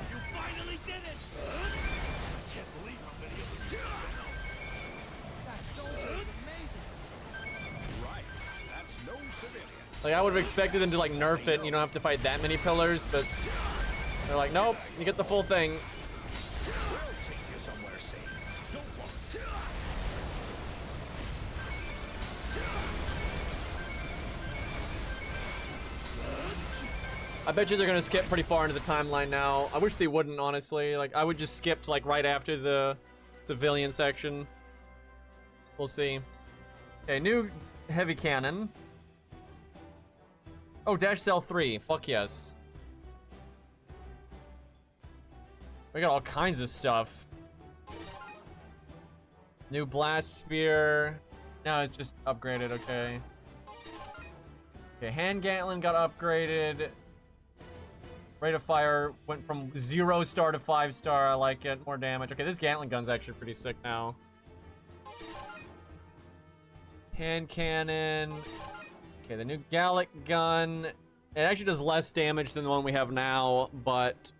You finally did it! Can't believe how many of us That soldier is amazing. Right. That's no civilian. Like, I would have expected them to like nerf it and you don't have to fight that many pillars, but they're like, nope, you get the full thing. We'll take you somewhere safe. Don't worry. I bet you they're gonna skip pretty far into the timeline now. I wish they wouldn't, honestly. Like, I would just skip to like right after the civilian section. We'll see. Okay, new heavy cannon. Oh, dash cell 3. Fuck yes. We got all kinds of stuff. New blast spear. No, it's just upgraded, okay. Okay, hand Gatling got upgraded. Rate of fire went from 0-star to 5-star. I like it. More damage. Okay, this Gatling gun's actually pretty sick now. Hand cannon. Okay, the new Gallic gun. It actually does less damage than the one we have now, but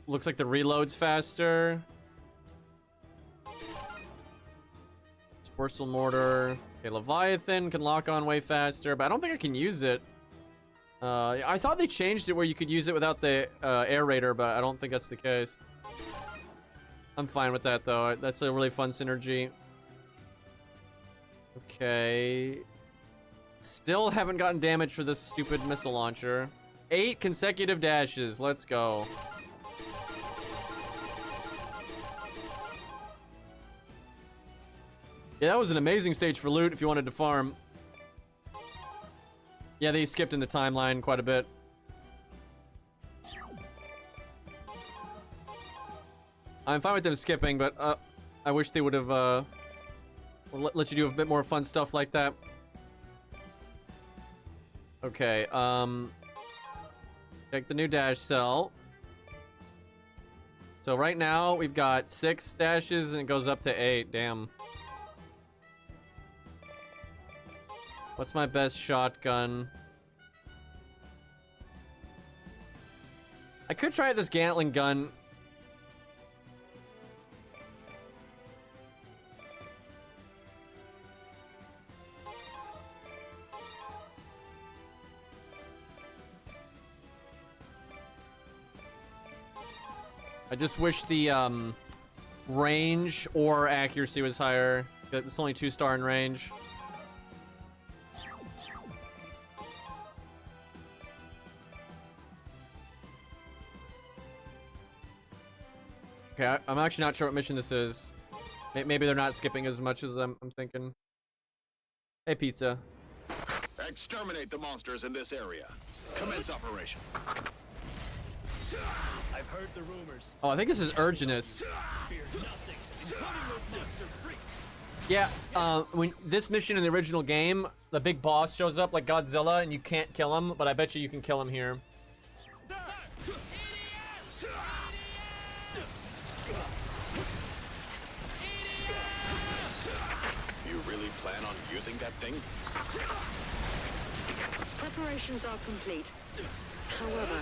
looks like the reload's faster. Dispersal mortar. Okay, Leviathan can lock on way faster, but I don't think I can use it. I thought they changed it where you could use it without the air raider, but I don't think that's the case. I'm fine with that though. That's a really fun synergy. Okay. Still haven't gotten damage for this stupid missile launcher. 8 consecutive dashes. Let's go. Yeah, that was an amazing stage for loot if you wanted to farm. Yeah, they skipped in the timeline quite a bit. I'm fine with them skipping, but I wish they would have let you do a bit more fun stuff like that. Okay, check the new dash cell. So right now we've got 6 dashes and it goes up to 8. Damn. What's my best shotgun? I could try this Gatling gun. I just wish the range or accuracy was higher. It's only 2-star in range. Okay, I'm actually not sure what mission this is. Maybe they're not skipping as much as I'm thinking. Hey, pizza. Exterminate the monsters in this area. Commence operation. I've heard the rumors. Oh, I think this is Urginus. Fears nothing, including those monster freaks. Yeah, when this mission in the original game, the big boss shows up like Godzilla and you can't kill him, but I bet you can kill him here. You really plan on using that thing? Preparations are complete. However,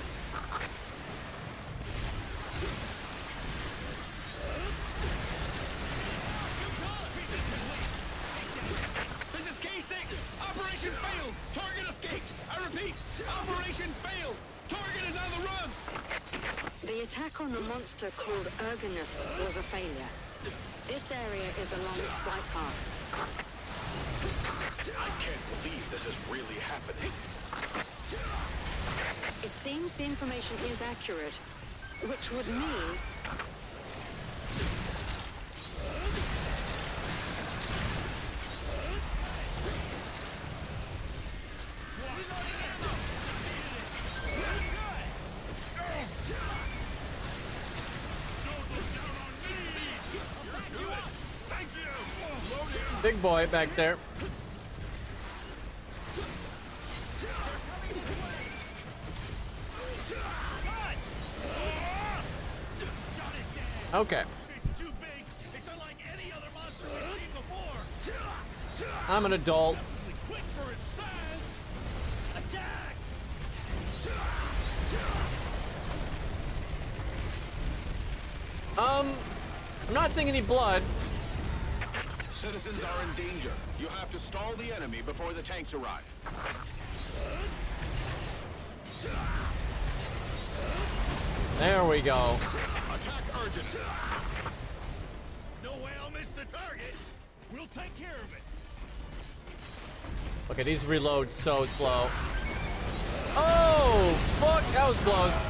This is K6! Operation failed! Target escaped! I repeat, Operation failed! Target is on the run! the attack on the monster called Urginus was a failure. This area is along its flight path. I can't believe this is really happening. It seems the information is accurate, which would mean Big boy back there. Okay. It's too big! It's unlike any other monster we've seen before! I'm an adult. Quick for its size! Attack! I'm not seeing any blood. Citizens are in danger. You have to stall the enemy before the tanks arrive. There we go. Attack urgent. No way I'll miss the target! We'll take care of it! Okay, these reload so slow. Oh, fuck, that was close.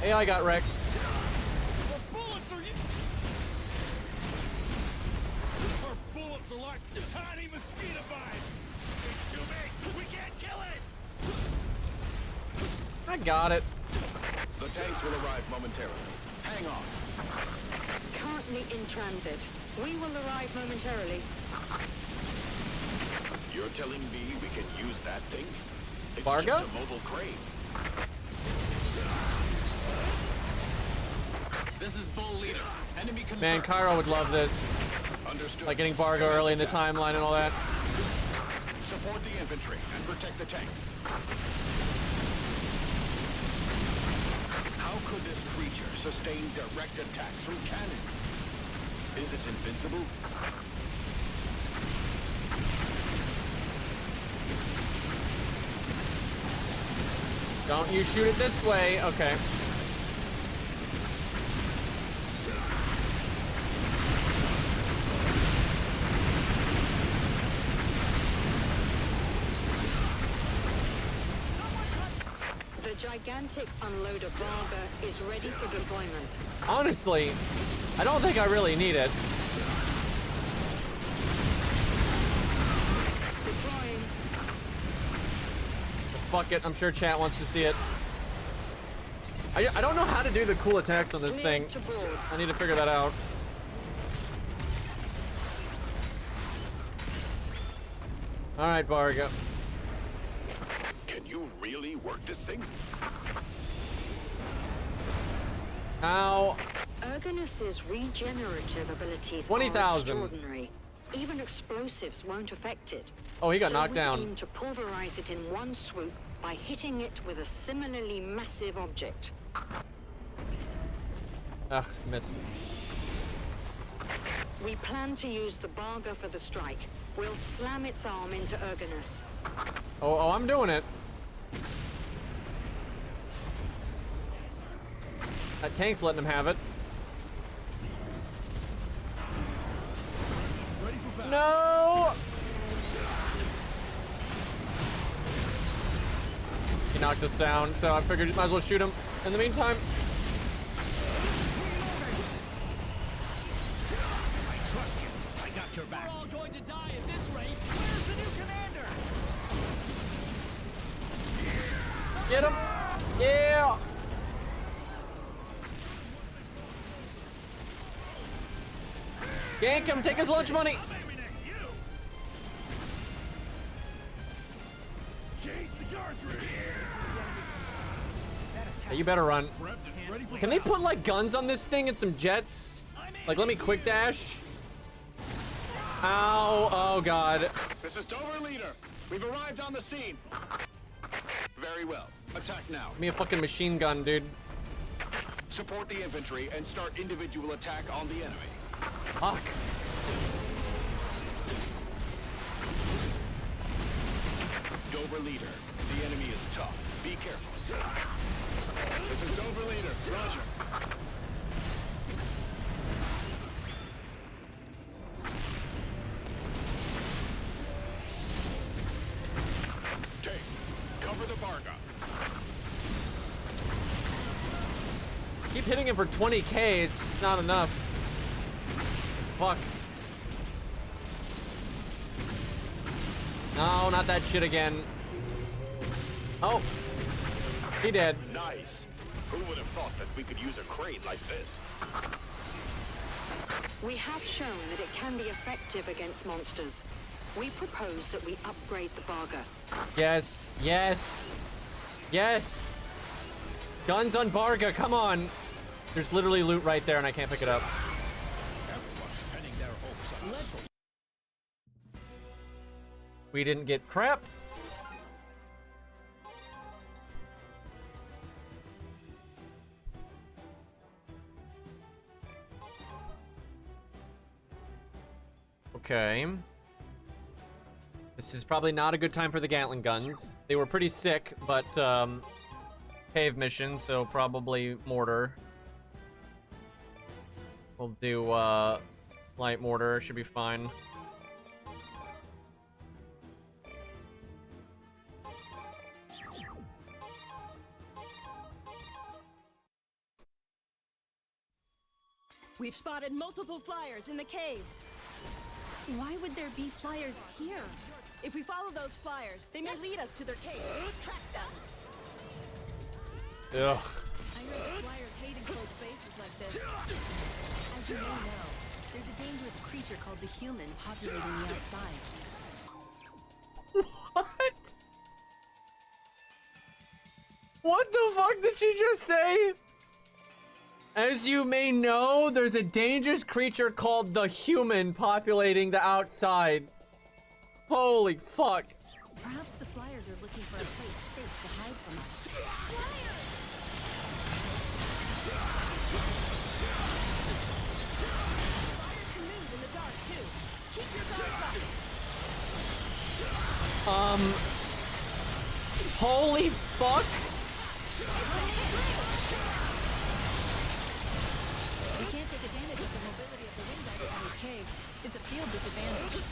Hey, I got wrecked. Our bullets are... Our bullets are like tiny mosquito bites! It's too big! We can't kill it! I got it. The tanks will arrive momentarily. Hang on. currently in transit. We will arrive momentarily. You're telling me we can use that thing? It's Varga? just a mobile crane. This is Bull Leader. Enemy confirmed. Man, Cairo would love this. Understood. Like getting Varga early in the timeline and all that. Support the infantry and protect the tanks. How could this creature sustain direct attacks from cannons? Is it invincible? Don't you shoot it this way. Okay. The gigantic unloader Varga is ready for deployment. Honestly, I don't think I really need it. Deploying. Fuck it, I'm sure chat wants to see it. I don't know how to do the cool attacks on this thing. I need to figure that out. Alright, Varga. Can you really work this thing? How? Ergonus's regenerative abilities 20,000. are extraordinary. Even explosives won't affect it. Oh, he got knocked we down. aim to pulverize it in one swoop by hitting it with a similarly massive object. Ugh, missed. We plan to use the Barga for the strike. We'll slam its arm into Ergonus. Oh, I'm doing it. That tank's letting him have it. No! He knocked us down, so I figured might as well shoot him. In the meantime, I trust you. I got your back. We're all going to die at this rate. Where's the new commander? get him! Yeah! Gank him, take his lunch money! Hey, you better run. Can they put like guns on this thing and some jets? Like, let me quick dash. Ow, oh god. This is Dover Leader. We've arrived on the scene. Very well. Attack now. Give me a fucking machine gun, dude. Support the infantry and start individual attack on the enemy. Fuck. Dover Leader. The enemy is tough. Be careful. This is Dover Leader. Roger. Tanks, cover the Barga. Keep hitting him for 20k, it's just not enough. Fuck. No, not that shit again. Oh. He dead. Nice. Who would have thought that we could use a crane like this? We have shown that it can be effective against monsters. We propose that we upgrade the Barga. Yes, yes, yes. Guns on Barga, come on. There's literally loot right there and I can't pick it up. Everyone's pinning their hopes on us. We didn't get crap. Okay. This is probably not a good time for the Gatling guns. They were pretty sick, but cave mission, so probably mortar. We'll do light mortar, should be fine. We've spotted multiple flyers in the cave. Why would there be flyers here? If we follow those flyers, they may lead us to their cave. Track them. Ugh. I heard that flyers hate enclosed spaces like this. As you may know, there's a dangerous creature called the human populating the outside. What? What the fuck did she just say? As you may know, there's a dangerous creature called the human populating the outside. Holy fuck. Perhaps the flyers are looking for a place safe to hide from us. Flyers can move in the dark too. Keep your guards up. Holy fuck. field disadvantage.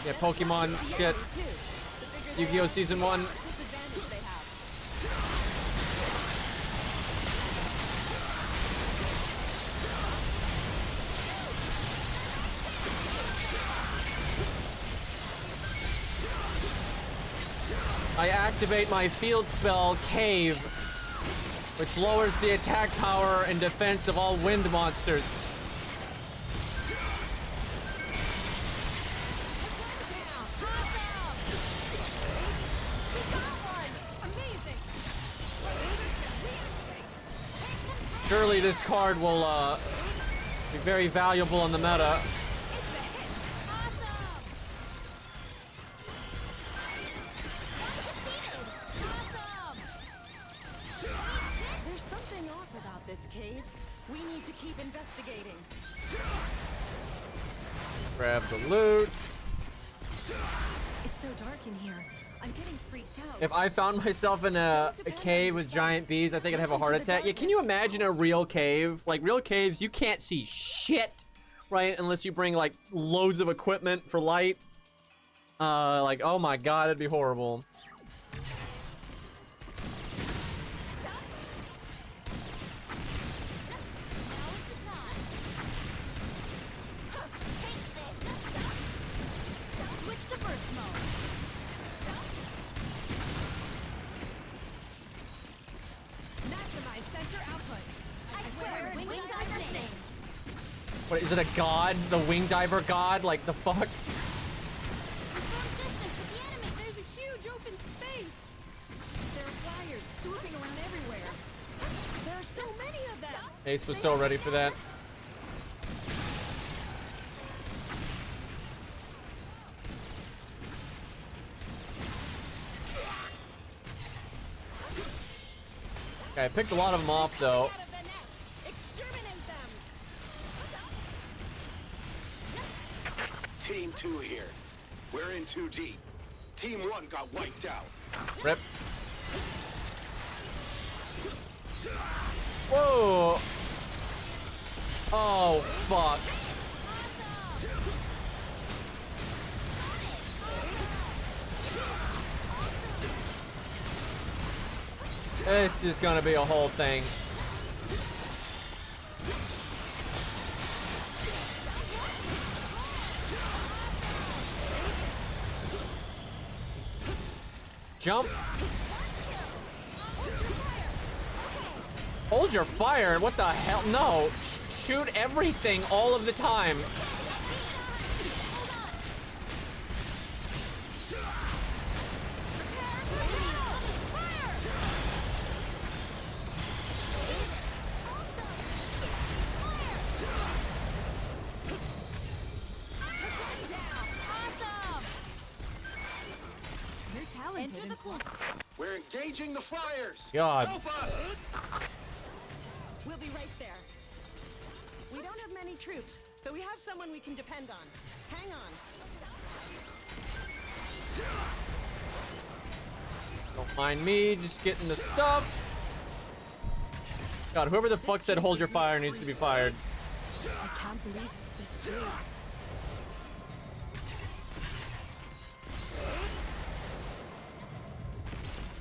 Yeah, Pokemon shit. Yu-Gi-Oh! Season 1. Disadvantage they have. I activate my field spell, Cave, which lowers the attack power and defense of all wind monsters. Surely this card will be very valuable in the meta. There's something off about this cave. We need to keep investigating. Grab the loot. It's so dark in here. I'm getting freaked out. If I found myself in a cave with giant bees, I think I'd have a heart attack. Yeah, can you imagine a real cave? Like, real caves, you can't see shit, right? Unless you bring, like, loads of equipment for light. Like, oh my god, it'd be horrible. Switch to burst mode. Maximize sensor output. I swear, wing diver's name. What, is it a god? The wing diver god? Like, the fuck? From distance with the enemy, there's a huge open space. There are flyers swooping around everywhere. There are so many of them. Ace was so ready for that. Okay, I picked a lot of them off, though. Exterminate them. Team 2 here. We're in too deep. Team 1 got wiped out. Rip. Whoa. Oh, fuck. This is gonna be a whole thing. Jump. Hold your fire. What the hell? No. Shoot everything all of the time. Enter the cool. We're engaging the flyers. God. Help us. We'll be right there. We don't have many troops, but we have someone we can depend on. Hang on. Don't mind me, just getting the stuff. God, whoever the fuck said hold your fire needs to be fired. I can't believe it's this soon.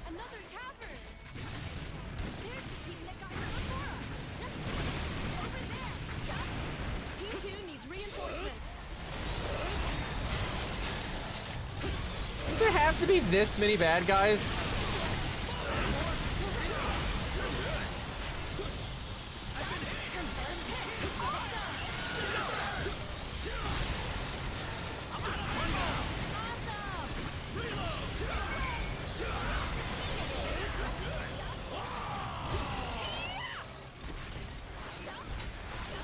Another cavern. There's the team that got here before us. Over there. Team 2 needs reinforcements. Does there have to be this many bad guys?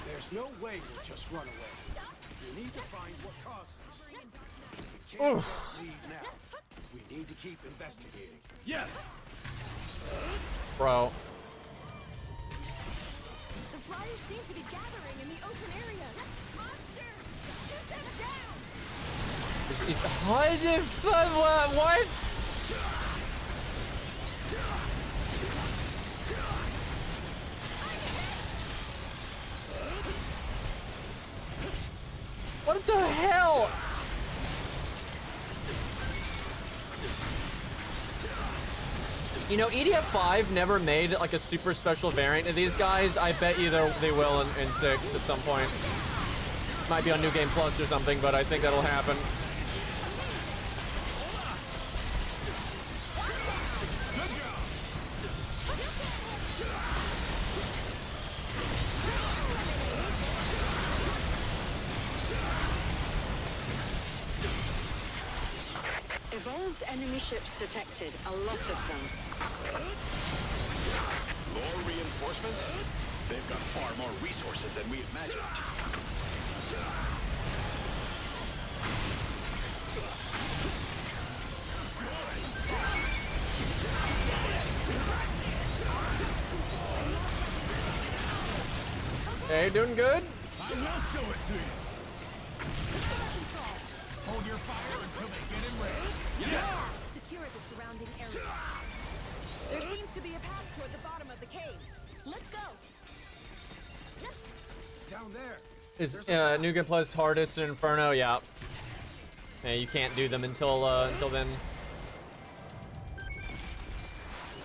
There's no way we'll just run away. We need to find what caused this. We can't Oof. just leave now. We need to keep investigating. Yes. Bro. The flyers seem to be gathering in the open area. Monsters! Shoot them down! What the fuck? What? What the the hell? You know, EDF 5 never made like a super special variant of these guys. I bet you they will in 6 at some point. Might be on New Game Plus or something, but I think that'll happen. Evolved enemy ships detected, a lot of them. More reinforcements? They've got far more resources than we imagined. Hey, doing good? I will show it to you. Hold your fire until they get in range. Yes! Secure the surrounding area. There seems to be a path toward the bottom of the cave. Let's go. Down there. Is New Game Plus hardest in Inferno? Yeah. Yeah, you can't do them until then.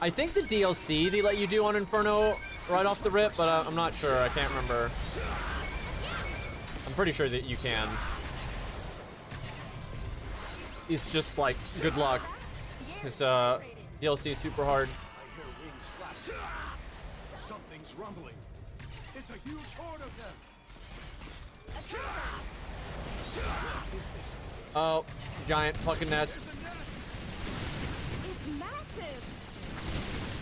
I think the DLC they let you do on Inferno right off the rip, but I'm not sure. I can't remember. I'm pretty sure that you can. It's just like good luck, because DLC is super hard. I hear wings flapping. Something's rumbling. It's a huge horde of them. What is this? Oh, giant fucking nest. It's massive.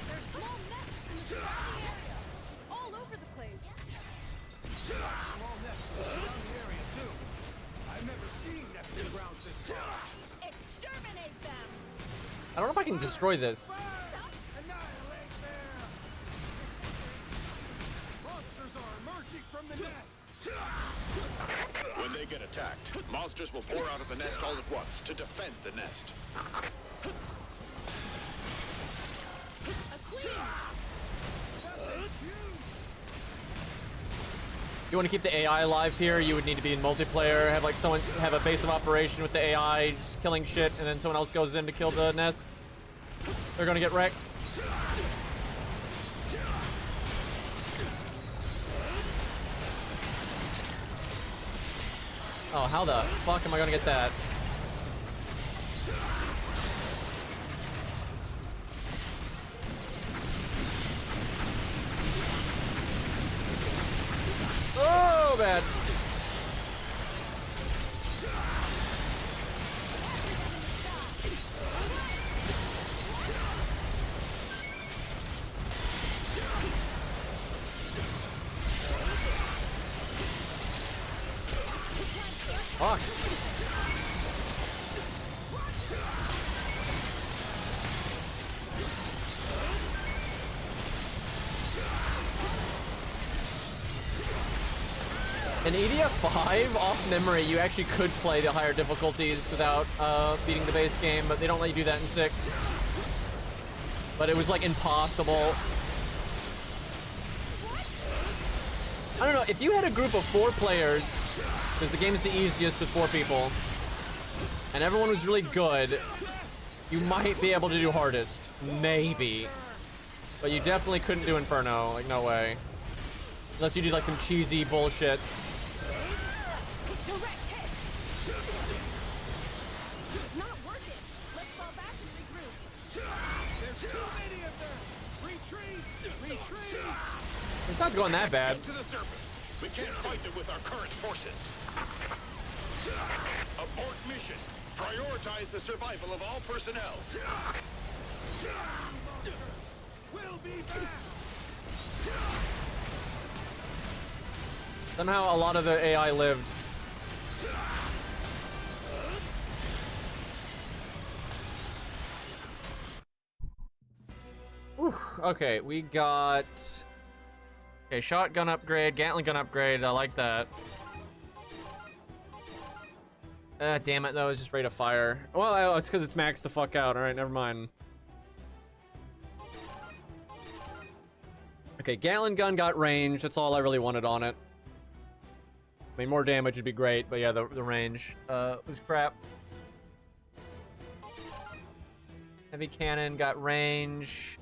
There's small nests in the surrounding area, all over the place. Small nests in the surrounding area too. I've never seen nesting grounds this large. Exterminate them. I don't know if I can destroy this. Annihilate there. Monsters are emerging from the nest. When they get attacked, monsters will pour out of the nest all at once to defend the nest. A queen. If you want to keep the AI alive here, you would need to be in multiplayer, have like someone have a base of operation with the AI just killing shit, and then someone else goes in to kill the nests. They're gonna get wrecked. Oh, how the fuck am I gonna get that? Oh, bad. Fuck. In EDF 5, off memory, you actually could play the higher difficulties without beating the base game, but they don't let you do that in 6. But it was like impossible. I don't know, if you had a group of 4 players, because the game's the easiest with 4 people, and everyone was really good, you might be able to do hardest. Maybe. But you definitely couldn't do Inferno, like no way. Unless you did like some cheesy bullshit. Direct hit. It's not working. Let's fall back and regroup. There's too many of them. Retreat. Retreat. It's not going that bad. Get to the surface. We can't fight them with our current forces. Abort mission. Prioritize the survival of all personnel. We'll be back. Somehow a lot of the AI lived. Whew. Okay, we got... Okay, shotgun upgrade, Gatling gun upgrade, I like that. Damn it, that was just rate of fire. Well, it's because it's maxed the fuck out. Alright, never mind. Okay, Gatling gun got range. That's all I really wanted on it. I mean, more damage would be great, but yeah, the range was crap. Heavy cannon got range.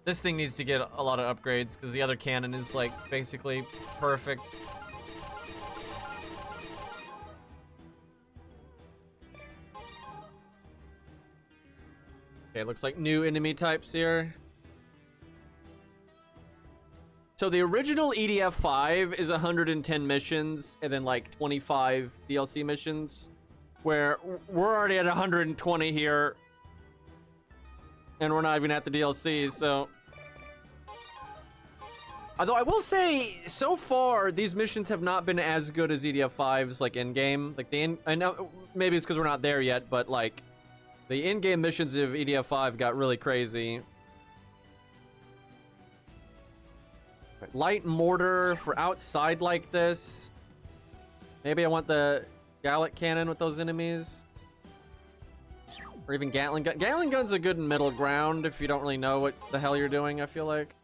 This thing needs to get a lot of upgrades because the other cannon is like basically perfect. Okay, looks like new enemy types here. So the original EDF 5 is 110 missions and then like 25 DLC missions, where we're already at 120 here. And we're not even at the DLC, so... Although I will say, so far, these missions have not been as good as EDF 5's, like, in-game. Like, I know, maybe it's because we're not there yet, but, like, the in-game missions of EDF 5 got really crazy. Light mortar for outside like this. Maybe I want the Gallic cannon with those enemies. Or even Gatling gun. Gatling gun's a good middle ground if you don't really know what the hell you're doing, I feel like.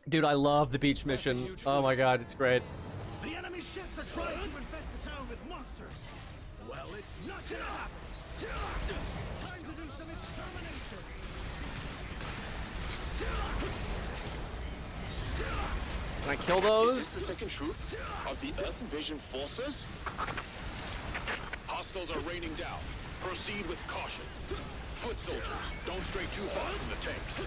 Dude, I love the beach mission. Oh my god, it's great. The enemy ships are trying to infest the town with monsters. Well, it's not gonna happen. Time to do some extermination. Can I kill those? Is this the second troop of the Earth Invasion forces? Hostiles are raining down. Proceed with caution. Foot soldiers, don't stray too far from the tanks.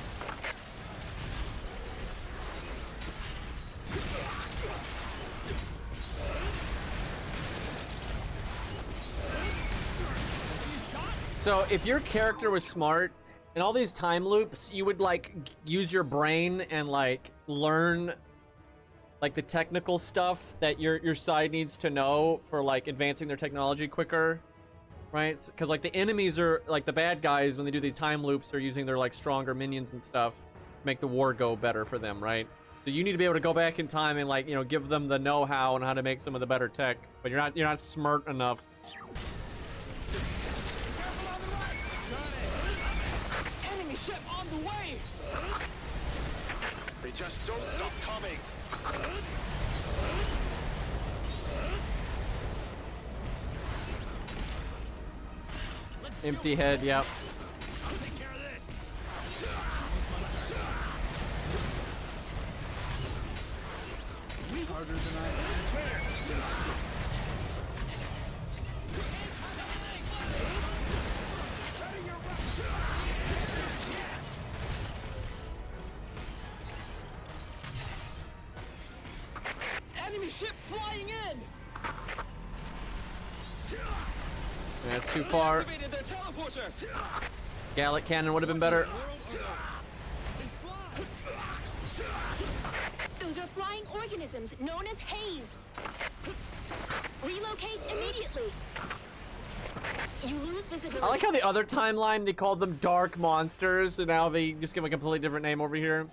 So if your character was smart, in all these time loops, you would like use your brain and like learn like the technical stuff that your side needs to know for like advancing their technology quicker, right? Because like the enemies are like the bad guys when they do these time loops are using their like stronger minions and stuff to make the war go better for them, right? So you need to be able to go back in time and like, you know, give them the know-how on how to make some of the better tech, but you're not smart enough. Enemy ship on the way. They just don't stop coming. Empty head, yep. I'll take care of this. Harder than I imagined. Enemy ship flying in. That's too far. Activated their teleporter. Gallic cannon would have been better. Those are flying organisms known as haze. Relocate immediately. You lose visibility. I like how the other timeline they called them dark monsters, and now they just give a completely different name over here.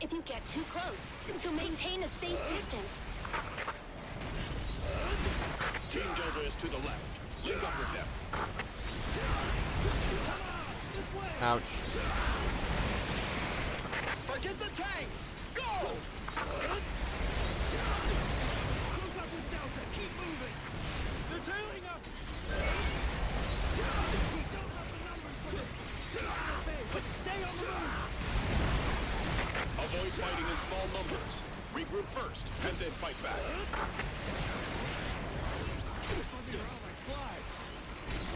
If you get too close, so maintain a safe distance. Team Delta is to the left. Link up with them. Ouch. Forget the tanks. Go. Group up with Delta. Keep moving. They're tailing us. We don't have the numbers for this. But stay on the move. Avoid fighting in small numbers. Regroup first, and then fight back. Buzzing around like flies.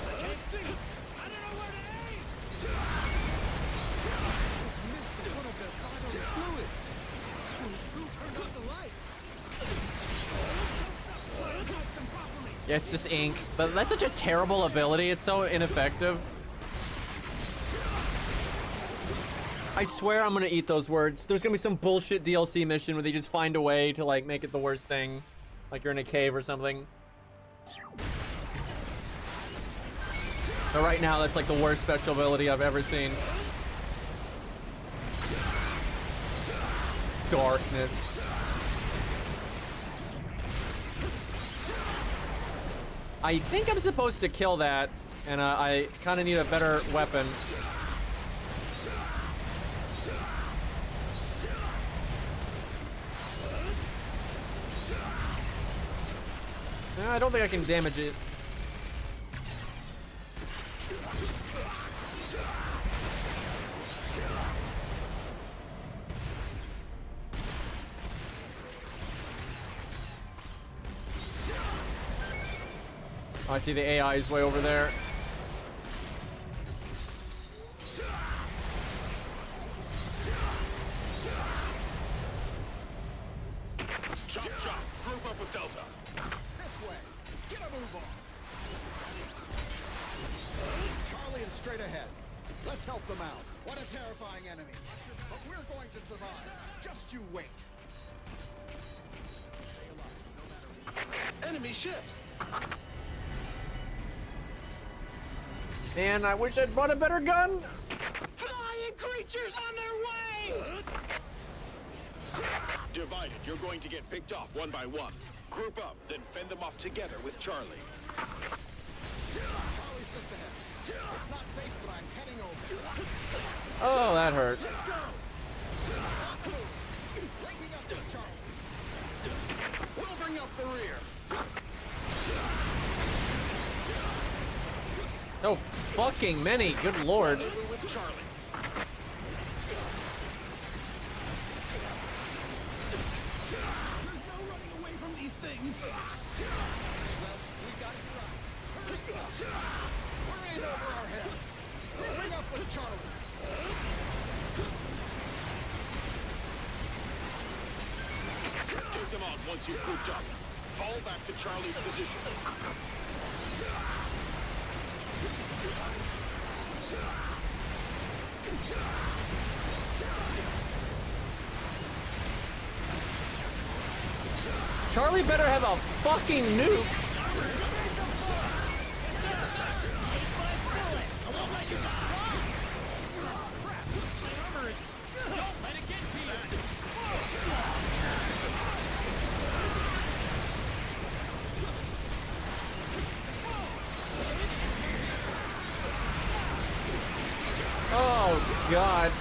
I can't see. I don't know where to aim. This mist is one of their bodily fluids. Who turned off the lights? Don't stop trying to help them properly. Yeah, it's just ink. But that's such a terrible ability. It's so ineffective. I swear I'm gonna eat those words. There's gonna be some bullshit DLC mission where they just find a way to like make it the worst thing. Like you're in a cave or something. But right now, that's like the worst special ability I've ever seen. Darkness. I think I'm supposed to kill that, and I kind of need a better weapon. I don't think I can damage it. Oh, I see the AI is way over there. Chop, chop. Group up with Delta. This way. Get a move on. Charlie is straight ahead. Let's help them out. What a terrifying enemy. But we're going to survive. Just you wait. Enemy ships. Man, I wish I'd brought a better gun. Flying creatures on their way. Divided, you're going to get picked off one by one. Group up, then fend them off together with Charlie. Charlie's just ahead. It's not safe, but I'm heading over. Oh, that hurt. Let's go. Linking up with Charlie. We'll bring up the rear. So fucking many, good lord. With Charlie. There's no running away from these things. Well, we got it right. We're in over our heads. Bring up with Charlie. Take them on once you've grouped up. Fall back to Charlie's position. Charlie better have a fucking nuke. Oh, God.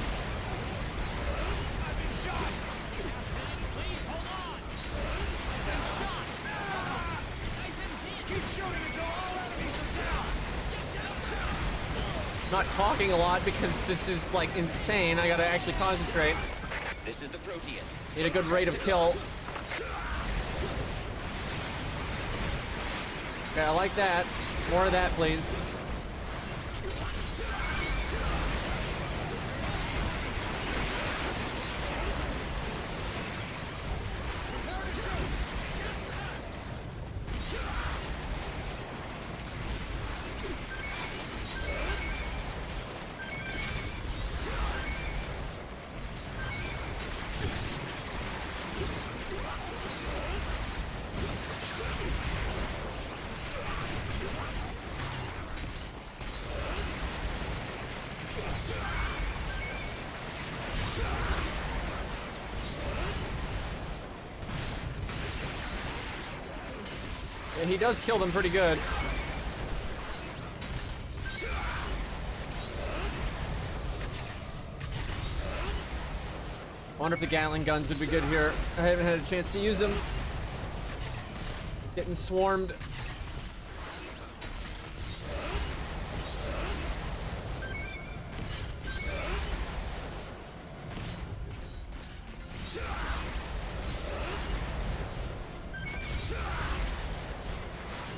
Not talking a lot because this is like insane. I gotta actually concentrate. This is the Proteus. Need a good rate of kill. Okay, I like that. More of that, please. And he does kill them pretty good. Wonder if the Gatling guns would be good here. I haven't had a chance to use them. Getting swarmed.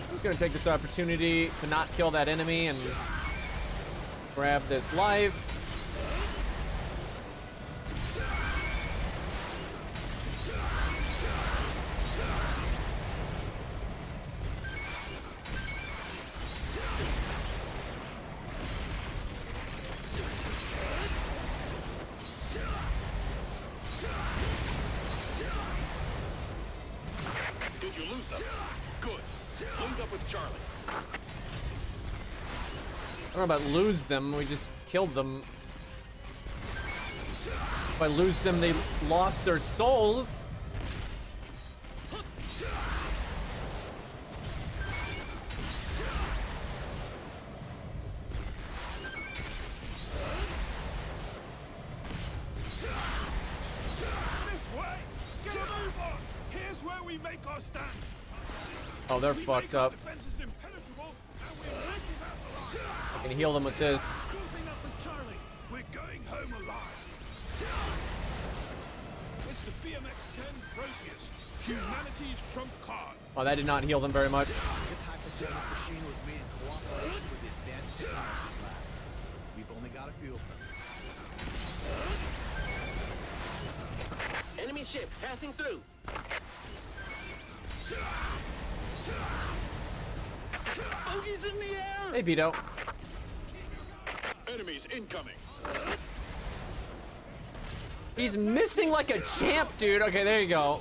I'm just gonna take this opportunity to not kill that enemy and grab this life. Did you lose them? Good. Link up with Charlie. I don't know about lose them, we just killed them. If I lose them, they lost their souls. Oh, they're fucked up. I can heal them with this. Scooping up with Charlie. We're going home alive. It's the BMX-10 Proteus, humanity's trump card. Oh, that did not heal them very much. This high-performance machine was made in cooperation with the Advanced Technologies Lab. We've only got a few of them. Enemy ship passing through. Bogeys in the air! Hey, Vito. Enemies incoming. He's missing like a champ, dude. Okay, there you go.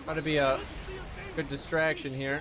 Got to be a good distraction here.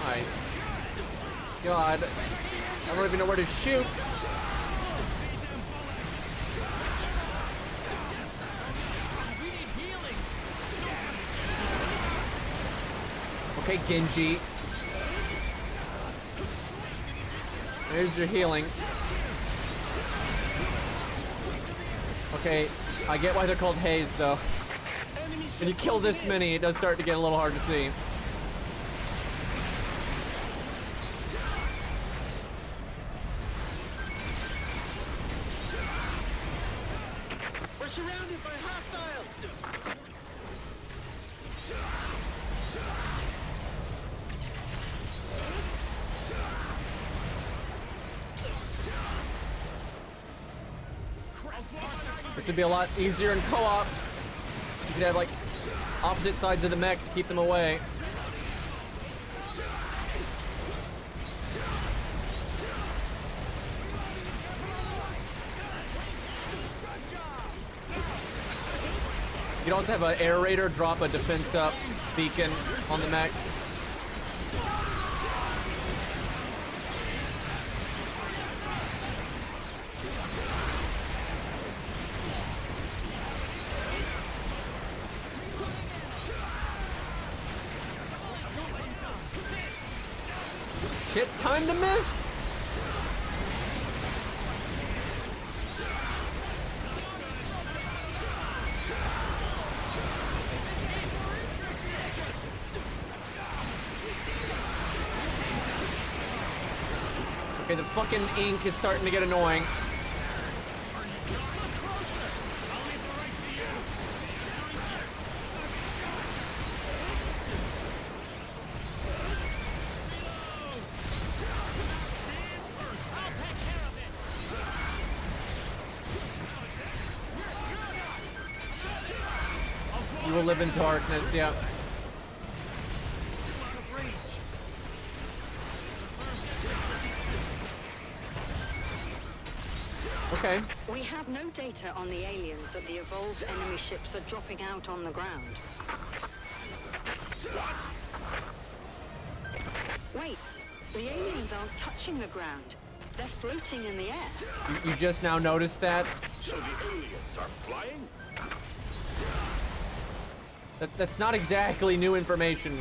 My God, I don't even know where to shoot. Okay, Genji. There's your healing. Okay, I get why they're called haze, though. When you kill this many, it does start to get a little hard to see. We're surrounded by hostile. This would be a lot easier in co-op. You could have like opposite sides of the mech to keep them away. You can also have an air raider drop a defense up beacon on the mech. Shit, time to miss! Okay, the fucking ink is starting to get annoying. You will live in darkness, yeah. Okay. We have no data on the aliens that the evolved enemy ships are dropping out on the ground. What? Wait, the aliens aren't touching the ground. They're floating in the air. You just now noticed that? So the aliens are flying? That's not exactly new information.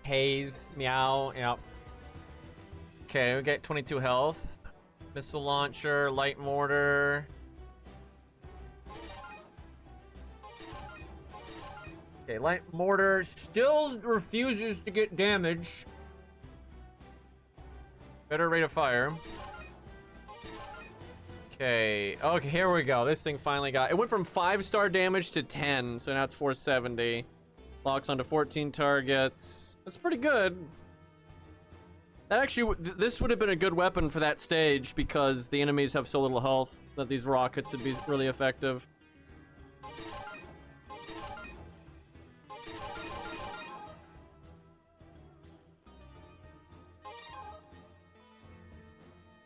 Haze, meow, yep. Okay, we get 22 health. Missile launcher, light mortar. Okay, light mortar still refuses to get damage. Better rate of fire. Okay, okay, here we go. This thing finally got... It went from 5-star damage to 10, so now it's 470. Locks onto 14 targets. That's pretty good. That actually... This would have been a good weapon for that stage because the enemies have so little health that these rockets would be really effective.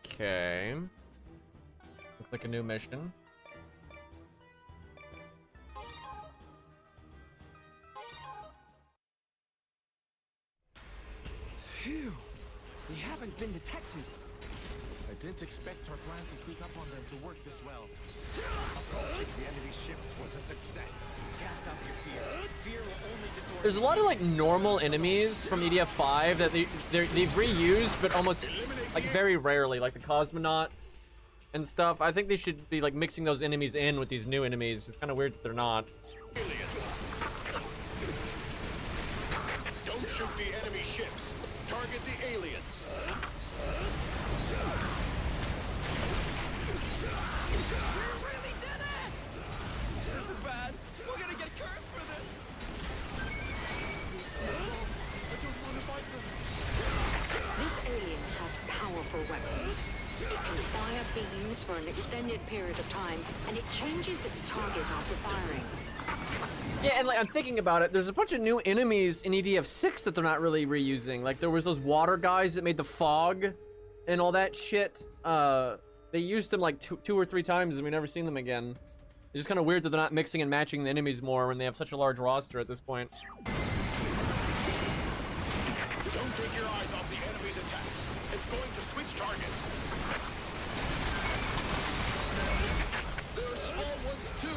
Okay. Looks like a new mission. Phew. We haven't been detected. I didn't expect our plan to sneak up on them to work this well. Approaching the enemy ships was a success. Cast out your fear. Fear will only disorient. There's a lot of like normal enemies from EDF 5 that they've reused, but almost like very rarely, like the cosmonauts and stuff. I think they should be like mixing those enemies in with these new enemies. It's kind of weird that they're not. Aliens. Don't shoot the enemy ships. Target the aliens. We really did it! This is bad. We're gonna get cursed for this. I don't want to fight them. This alien has powerful weapons. It can fire beams for an extended period of time, and it changes its target after firing. Yeah, and like I'm thinking about it, there's a bunch of new enemies in EDF 6 that they're not really reusing. Like there was those water guys that made the fog and all that shit. They used them like two or three times and we've never seen them again. It's just kind of weird that they're not mixing and matching the enemies more when they have such a large roster at this point. Don't take your eyes off the enemy's attacks. It's going to switch targets. There are small ones too.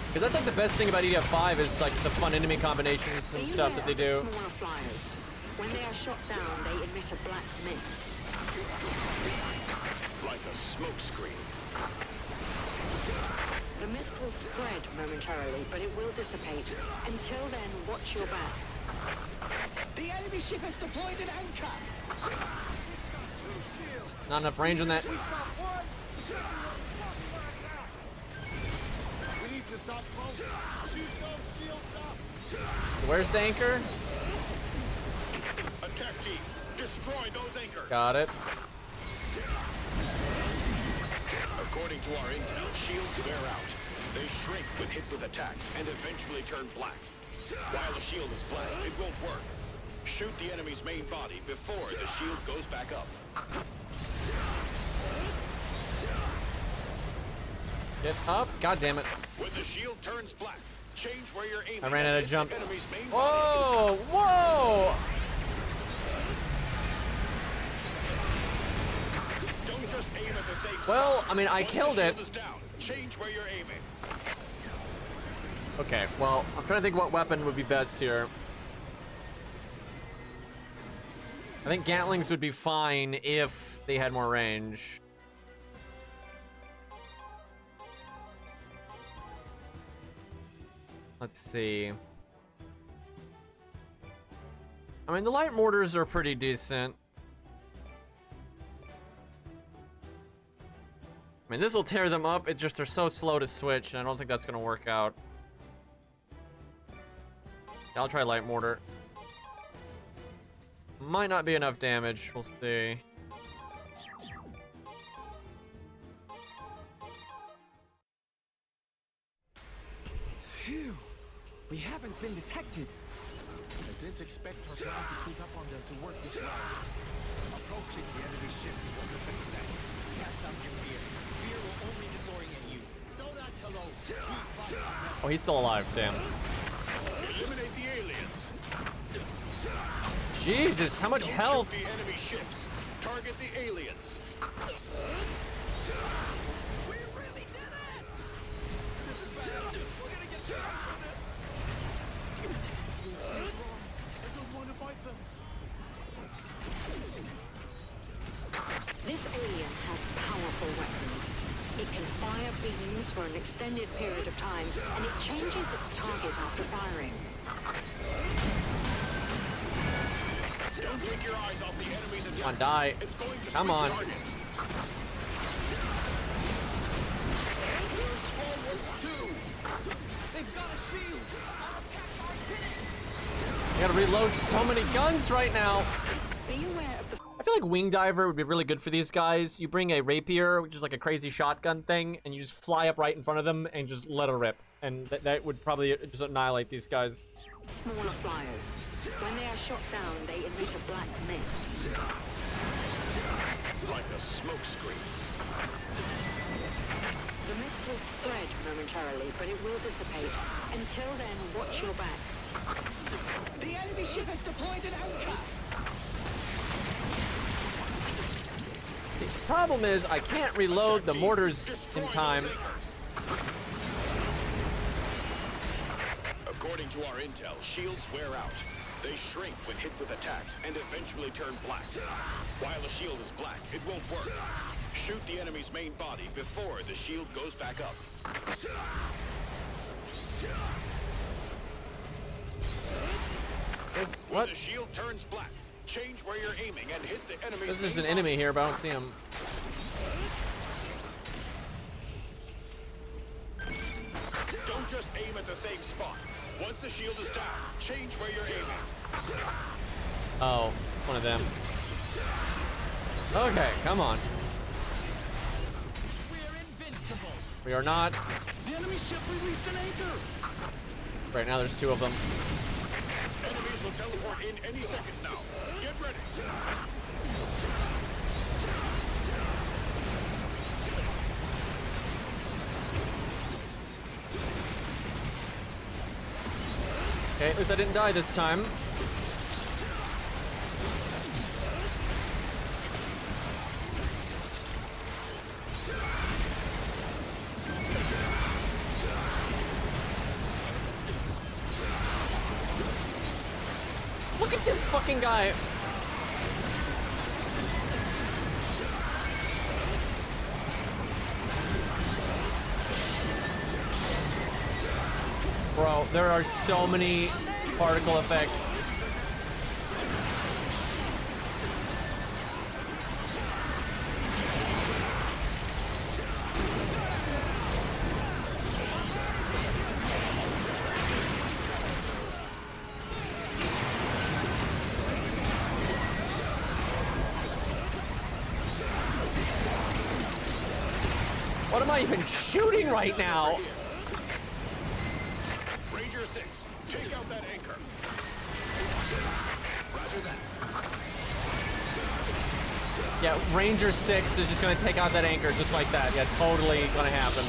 Because that's like the best thing about EDF 5 is like the fun enemy combinations and stuff that they do. Smaller flyers. When they are shot down, they emit a black mist. Like a smoke screen. The mist will spread momentarily, but it will dissipate. Until then, watch your back. The enemy ship has deployed an anchor. Not enough range on that. We need to stop both. Shoot those shields up. Where's the anchor? Attack team, destroy those anchors. Got it. According to our intel, shields wear out. They shrink when hit with attacks and eventually turn black. While the shield is black, it won't work. Shoot the enemy's main body before the shield goes back up. Get up. God damn it. When the shield turns black, change where you're aiming. I ran and out of hit jumps. the enemy's main Whoa! body. Whoa! Don't just aim at the same Well, spot. I mean, I Once killed the it. shield is down, change where you're aiming. Okay, well, I'm trying to think what weapon would be best here. I think Gatlings would be fine if they had more range. Let's see. I mean, the light mortars are pretty decent. I mean, this will tear them up. It's just they're so slow to switch, and I don't think that's going to work out. I'll try light mortar. Might not be enough damage. We'll see. Phew. We haven't been detected. I didn't expect our plan to sneak up on them to work this well. Approaching the enemy ships was a success. Cast out your fear. Fear will only disorient you. Don't act alone. Oh, he's still alive. Damn. Eliminate the aliens. Jesus, how much Don't health? shoot the enemy ships. Target the aliens. We really did it! This is bad. We're gonna get cursed for this. This is wrong. I don't want to fight them. This alien has powerful weapons. It can fire beams for an extended period of time, and it changes its target after firing. Don't take your eyes off the enemy's attacks. Come on, die. It's going to Come switch on. targets. There are small ones too. They've got a shield. Our attacks aren't hitting. I gotta reload so many guns right now. Be aware of the... I feel feel like Wing Diver would be really good for these guys. You bring a rapier, which is like a crazy shotgun thing, and you just fly up right in front of them and just let her rip. And that would probably just annihilate these guys. Smaller flyers. When they are shot down, they emit a black mist. Like a smoke screen. The mist will spread momentarily, but it will dissipate. Until then, watch your back. The enemy ship has deployed an anchor. The problem is I can't reload the mortars in time. According to our intel, shields wear out. They shrink when hit with attacks and eventually turn black. While a shield is black, it won't work. Shoot the enemy's main body before the shield goes back up. When the shield turns black, change where you're aiming and hit the enemy's There's an enemy here, but I don't see him. Don't just aim at the same spot. Once the shield is down, change where you're aiming. Oh, one of them. Okay, come on. We're invincible. We are not. The enemy ship released an anchor. Right now, there's two of them. Enemies will teleport in any second now. Get ready. Okay, at least I didn't die this time. Look at this fucking guy. Bro, there are so many particle effects. What am I even shooting right now? Ranger 6, take out that anchor. Roger that. Yeah, Ranger 6 is just gonna take out that anchor just like that. Yeah, totally gonna happen.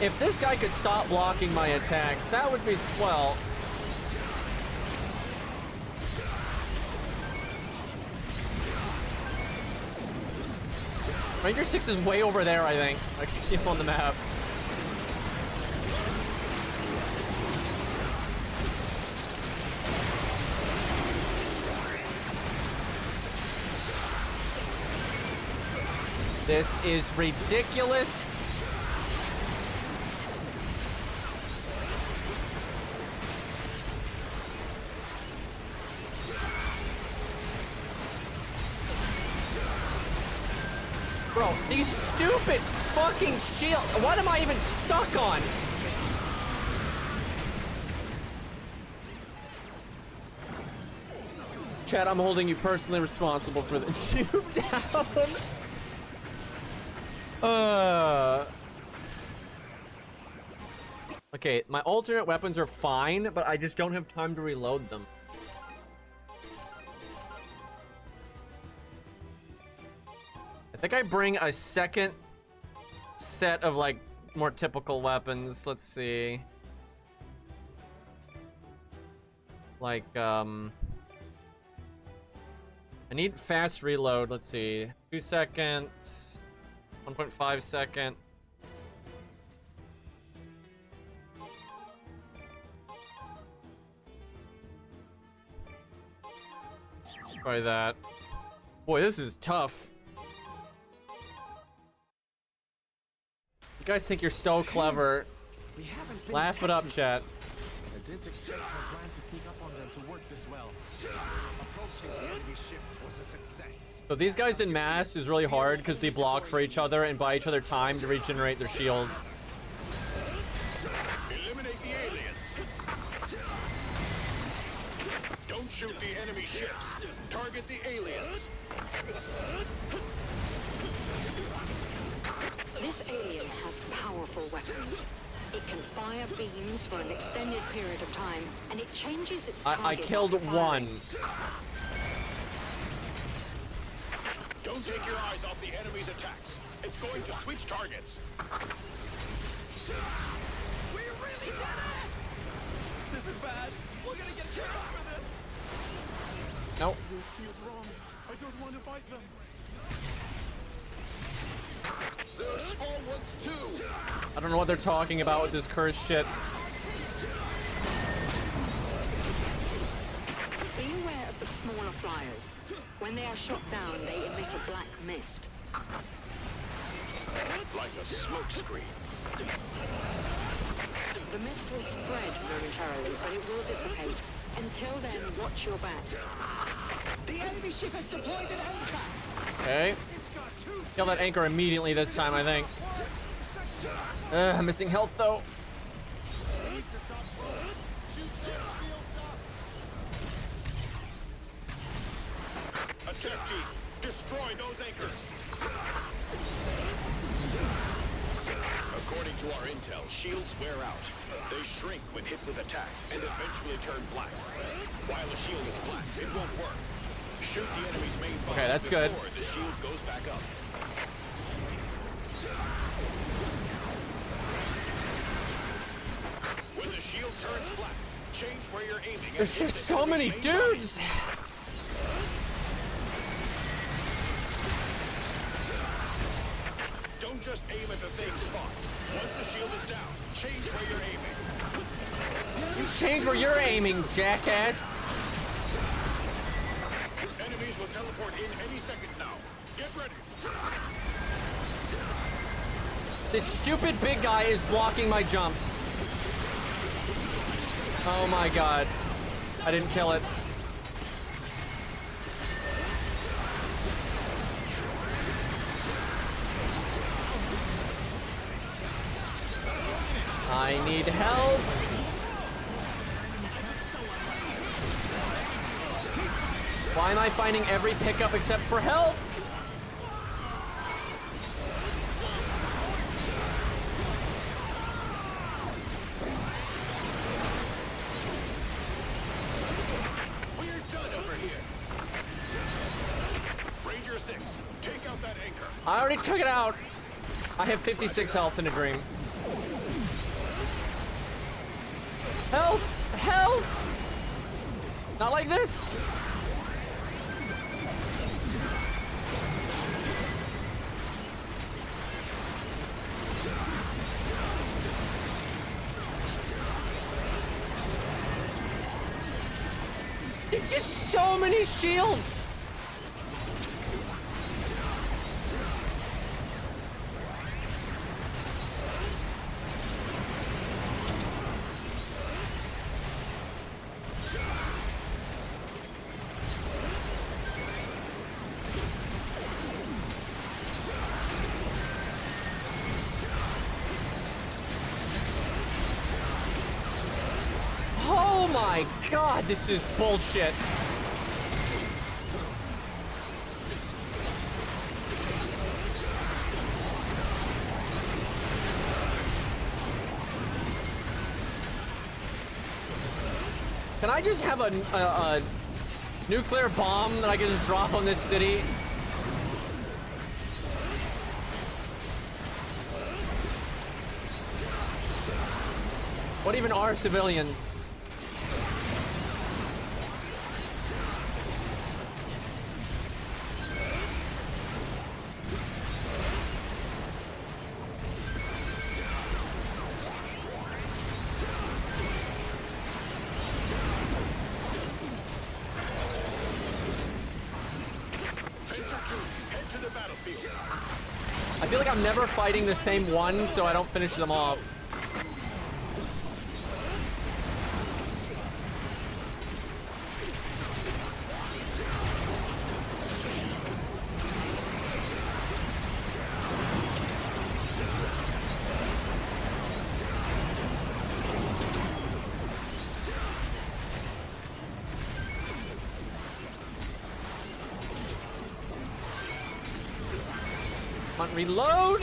If this guy could stop blocking my attacks, that would be swell. Ranger 6 is way over there, I think. I can see him on the map. This is ridiculous. Bro, these stupid fucking shields. What am I even stuck on? Chad, I'm holding you personally responsible for the shoot down. Okay, my alternate weapons are fine, but I just don't have time to reload them. I think I bring a second set of like more typical weapons. Let's see. Like I need fast reload. Let's see. 2 seconds. 1.5 second. Try that. Boy, this is tough. You guys think you're so clever. Laugh it up, chat. Didn't expect our plan to sneak up on them to work this well. Approaching the enemy ships was a success. So these guys in mass is really hard because they block for each other and buy each other time to regenerate their shields. Eliminate the aliens. Don't shoot the enemy ships. Target the aliens. This alien has powerful weapons. It can fire beams for an extended period of time, and it changes its target. I killed after firing. one. Don't take your eyes off the enemy's attacks. It's going to switch targets. We really did it! This is bad. We're gonna get chaos for this. Nope. This feels wrong. I don't want to fight them. There are small ones too. I don't know what they're talking about with this cursed shit. Be aware of the smaller flyers. When they are shot down, they emit a black mist. Like a smoke screen. The mist will spread momentarily, but it will dissipate. Until then, watch your back. The enemy ship has deployed an anchor. Okay. Kill that anchor immediately this time, I think. I'm missing health though. Attack team, destroy those anchors. According to our intel, shields wear out. They shrink when hit with attacks and eventually turn black. While a shield is black, it won't work. Shoot the enemy's main bomb Okay, that's good. before the shield goes back up. When the shield turns black, change where you're aiming. There's just so many dudes. Don't just aim at the same spot. Once the shield is down, change where you're aiming. You change where you're aiming, jackass. Enemies will teleport in any second now. Get ready. This stupid big guy is blocking my jumps. Oh my god. I didn't kill it. I need help. Why am I finding every pickup except for health? We're done over here. Ranger 6, take out that anchor. I already took it out. I have 56 health in a dream. Health! Health! Not like this! There's just so many shields! Oh my god, this is bullshit. Can I just have a nuclear bomb that I can just drop on this city? What even are civilians? Head to the battlefield. I feel like I'm never fighting the same one, so I don't finish them off. can't reload.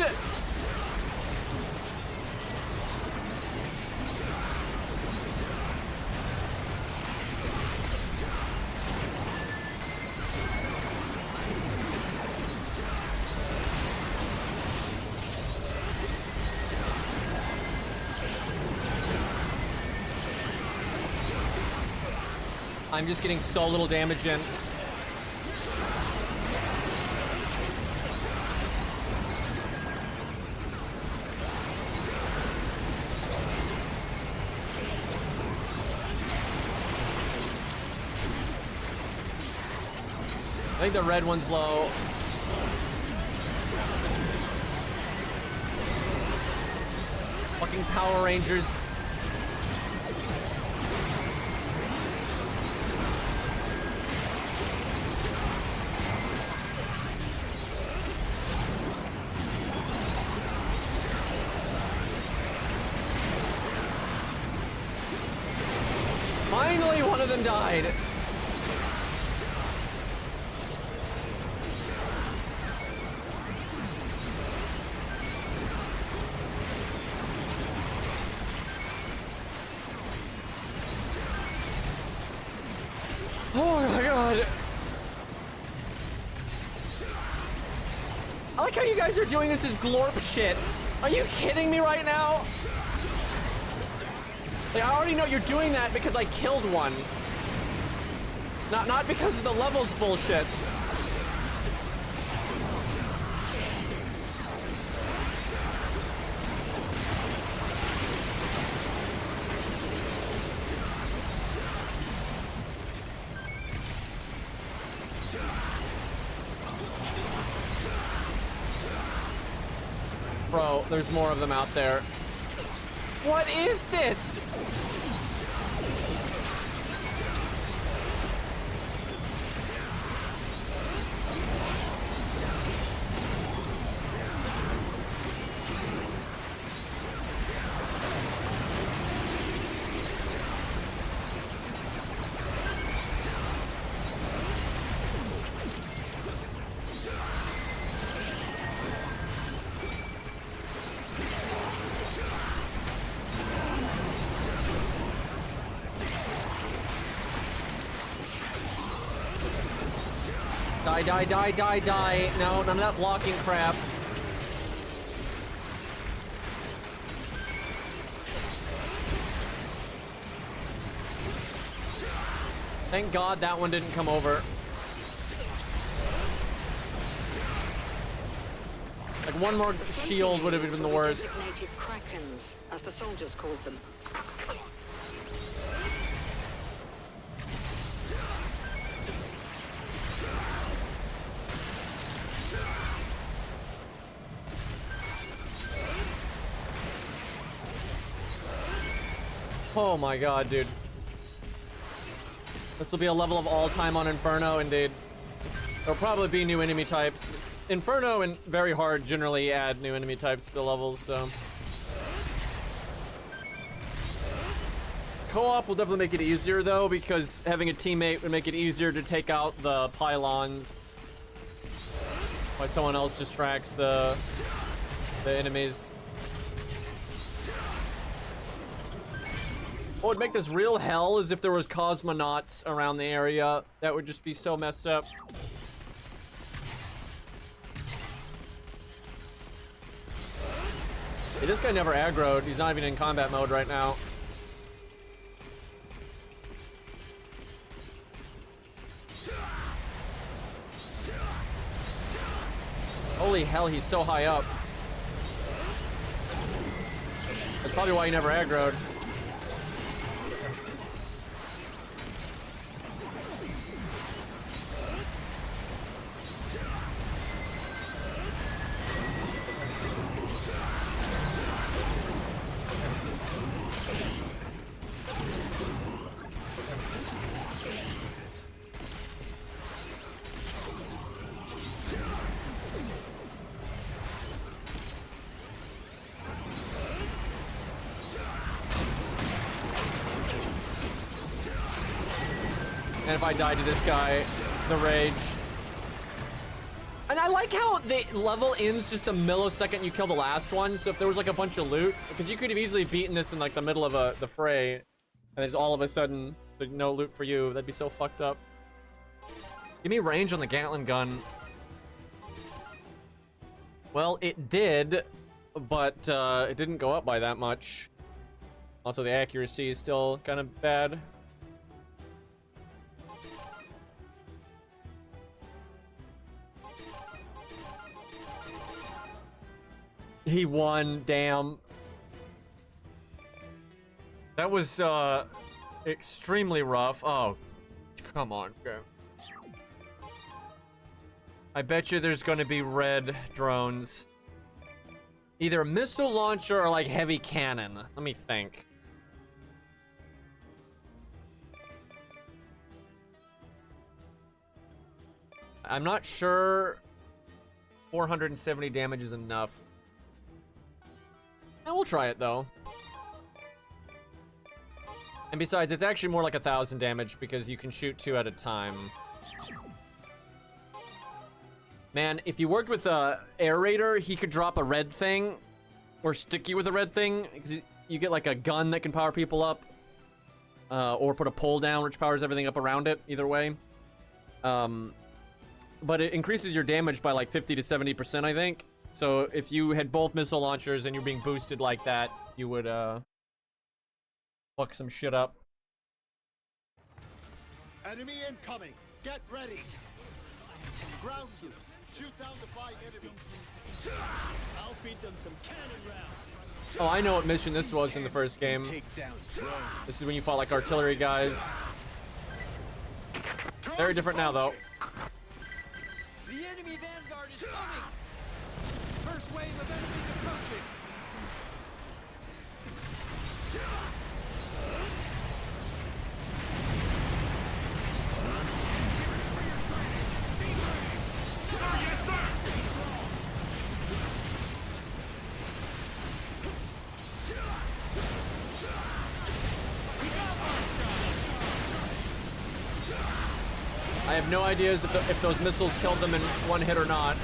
I'm just getting so little damage in. I think the red one's low. Fucking Power Rangers. Finally, one of them died. Oh my god. I like how you guys are doing this as glorp shit. Are you kidding me right now? Like, I already know you're doing that because I killed one. Not because of the levels bullshit. Bro, there's more of them out there. What is this? Die, die, die, die, die. No, none of that blocking crap. Thank God that one didn't come over. Like one more shield would have been the worst. Designated Krakens, as the soldiers called them. Oh my god, dude. This will be a level of all time on Inferno, indeed. There'll probably be new enemy types. Inferno and very hard generally add new enemy types to levels, so. Co-op will definitely make it easier though, because having a teammate would make it easier to take out the pylons while someone else distracts the enemies. What would make this real hell is if there was cosmonauts around the area. That would just be so messed up. Hey, this guy never aggroed. He's not even in combat mode right now. Holy hell, he's so high up. That's probably why he never aggroed. And if I die to this guy, the rage. And I like how the level ends just a millisecond you kill the last one. So if there was like a bunch of loot, because you could have easily beaten this in like the middle of the fray, and there's all of a sudden no loot for you. That'd be so fucked up. Give me range on the Gatling gun. Well, it did, but it didn't go up by that much. Also, the accuracy is still kind of bad. He won, damn. That was extremely rough. Oh, come on. Okay. I bet you there's gonna be red drones. Either a missile launcher or like heavy cannon. Let me think. I'm not sure 470 damage is enough. I will try it though. And besides, it's actually more like 1,000 damage because you can shoot 2 at a time. Man, if you worked with a air raider, he could drop a red thing or stick you with a red thing. You get like a gun that can power people up, or put a pole down which powers everything up around it. Either way, but it increases your damage by like 50 to 70%, I think. So if you had both missile launchers and you're being boosted like that, you would fuck some shit up. Enemy incoming. Get ready. Ground troops. Shoot down the 5 enemies. I'll feed them some cannon rounds. Oh, I know what mission this was in the first game. This is when you fought like artillery guys. Very different now, though. The enemy vanguard is coming. First wave of enemies approaching. I have no idea if those missiles killed them in one hit or not.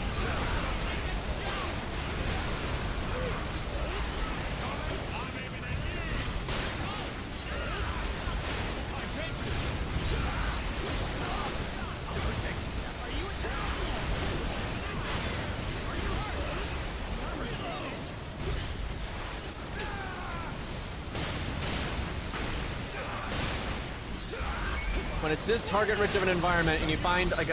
When it's this target-rich of an environment and you find like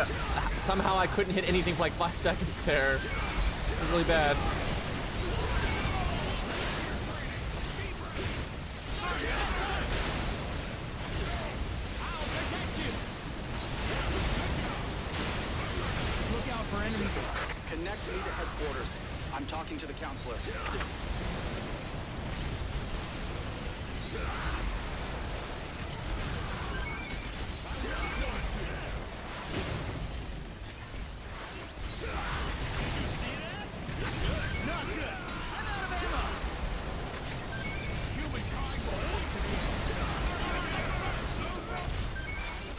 somehow I couldn't hit anything for like 5 seconds there, it's really bad. Look out for enemies. Connect me to headquarters. I'm talking to the counselor.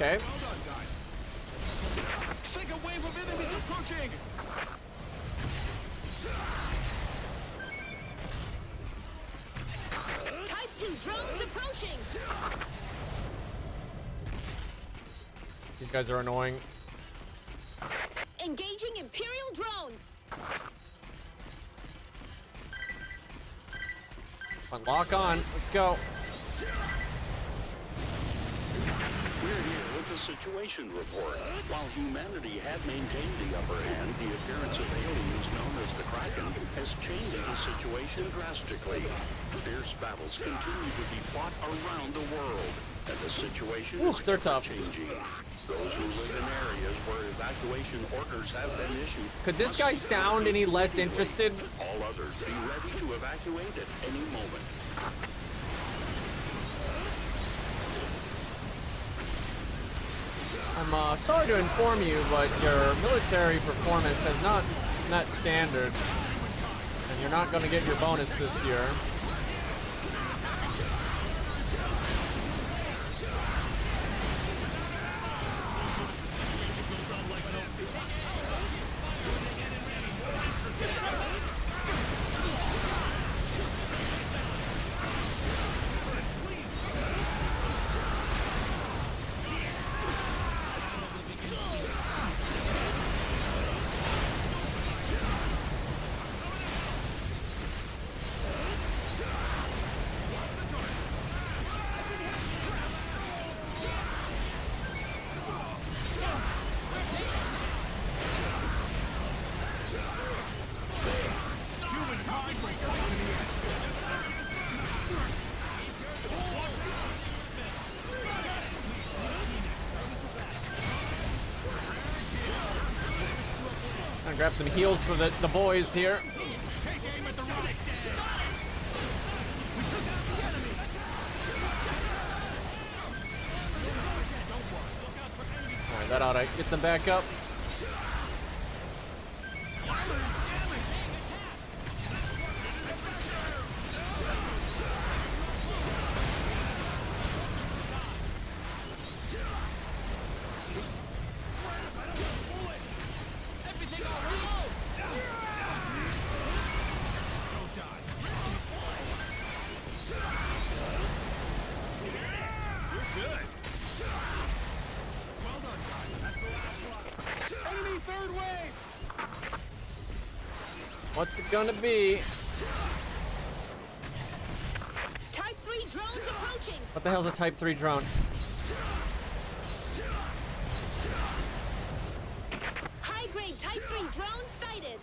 Okay. Second wave of enemies approaching. Type 2 drones approaching. These guys are annoying. Engaging Imperial drones. Come on, lock on. Let's go. We're here with a situation report. While humanity had maintained the upper hand, the appearance of aliens known as the Kraken has changed the situation drastically. Fierce battles continue to be fought around the world, and the situation is they're tough. changing. Those who live in areas where evacuation orders have been issued. Could this guy sound any less interested? All others be ready to evacuate at any moment. I'm sorry to inform you, but your military performance has not met standard, and you're not going to get your bonus this year. Grab some heals for the boys here. Alright, that ought to get them back up. What's it gonna be? Type 3 drones approaching. What the hell's a Type 3 drone? High-grade Type 3 drone sighted.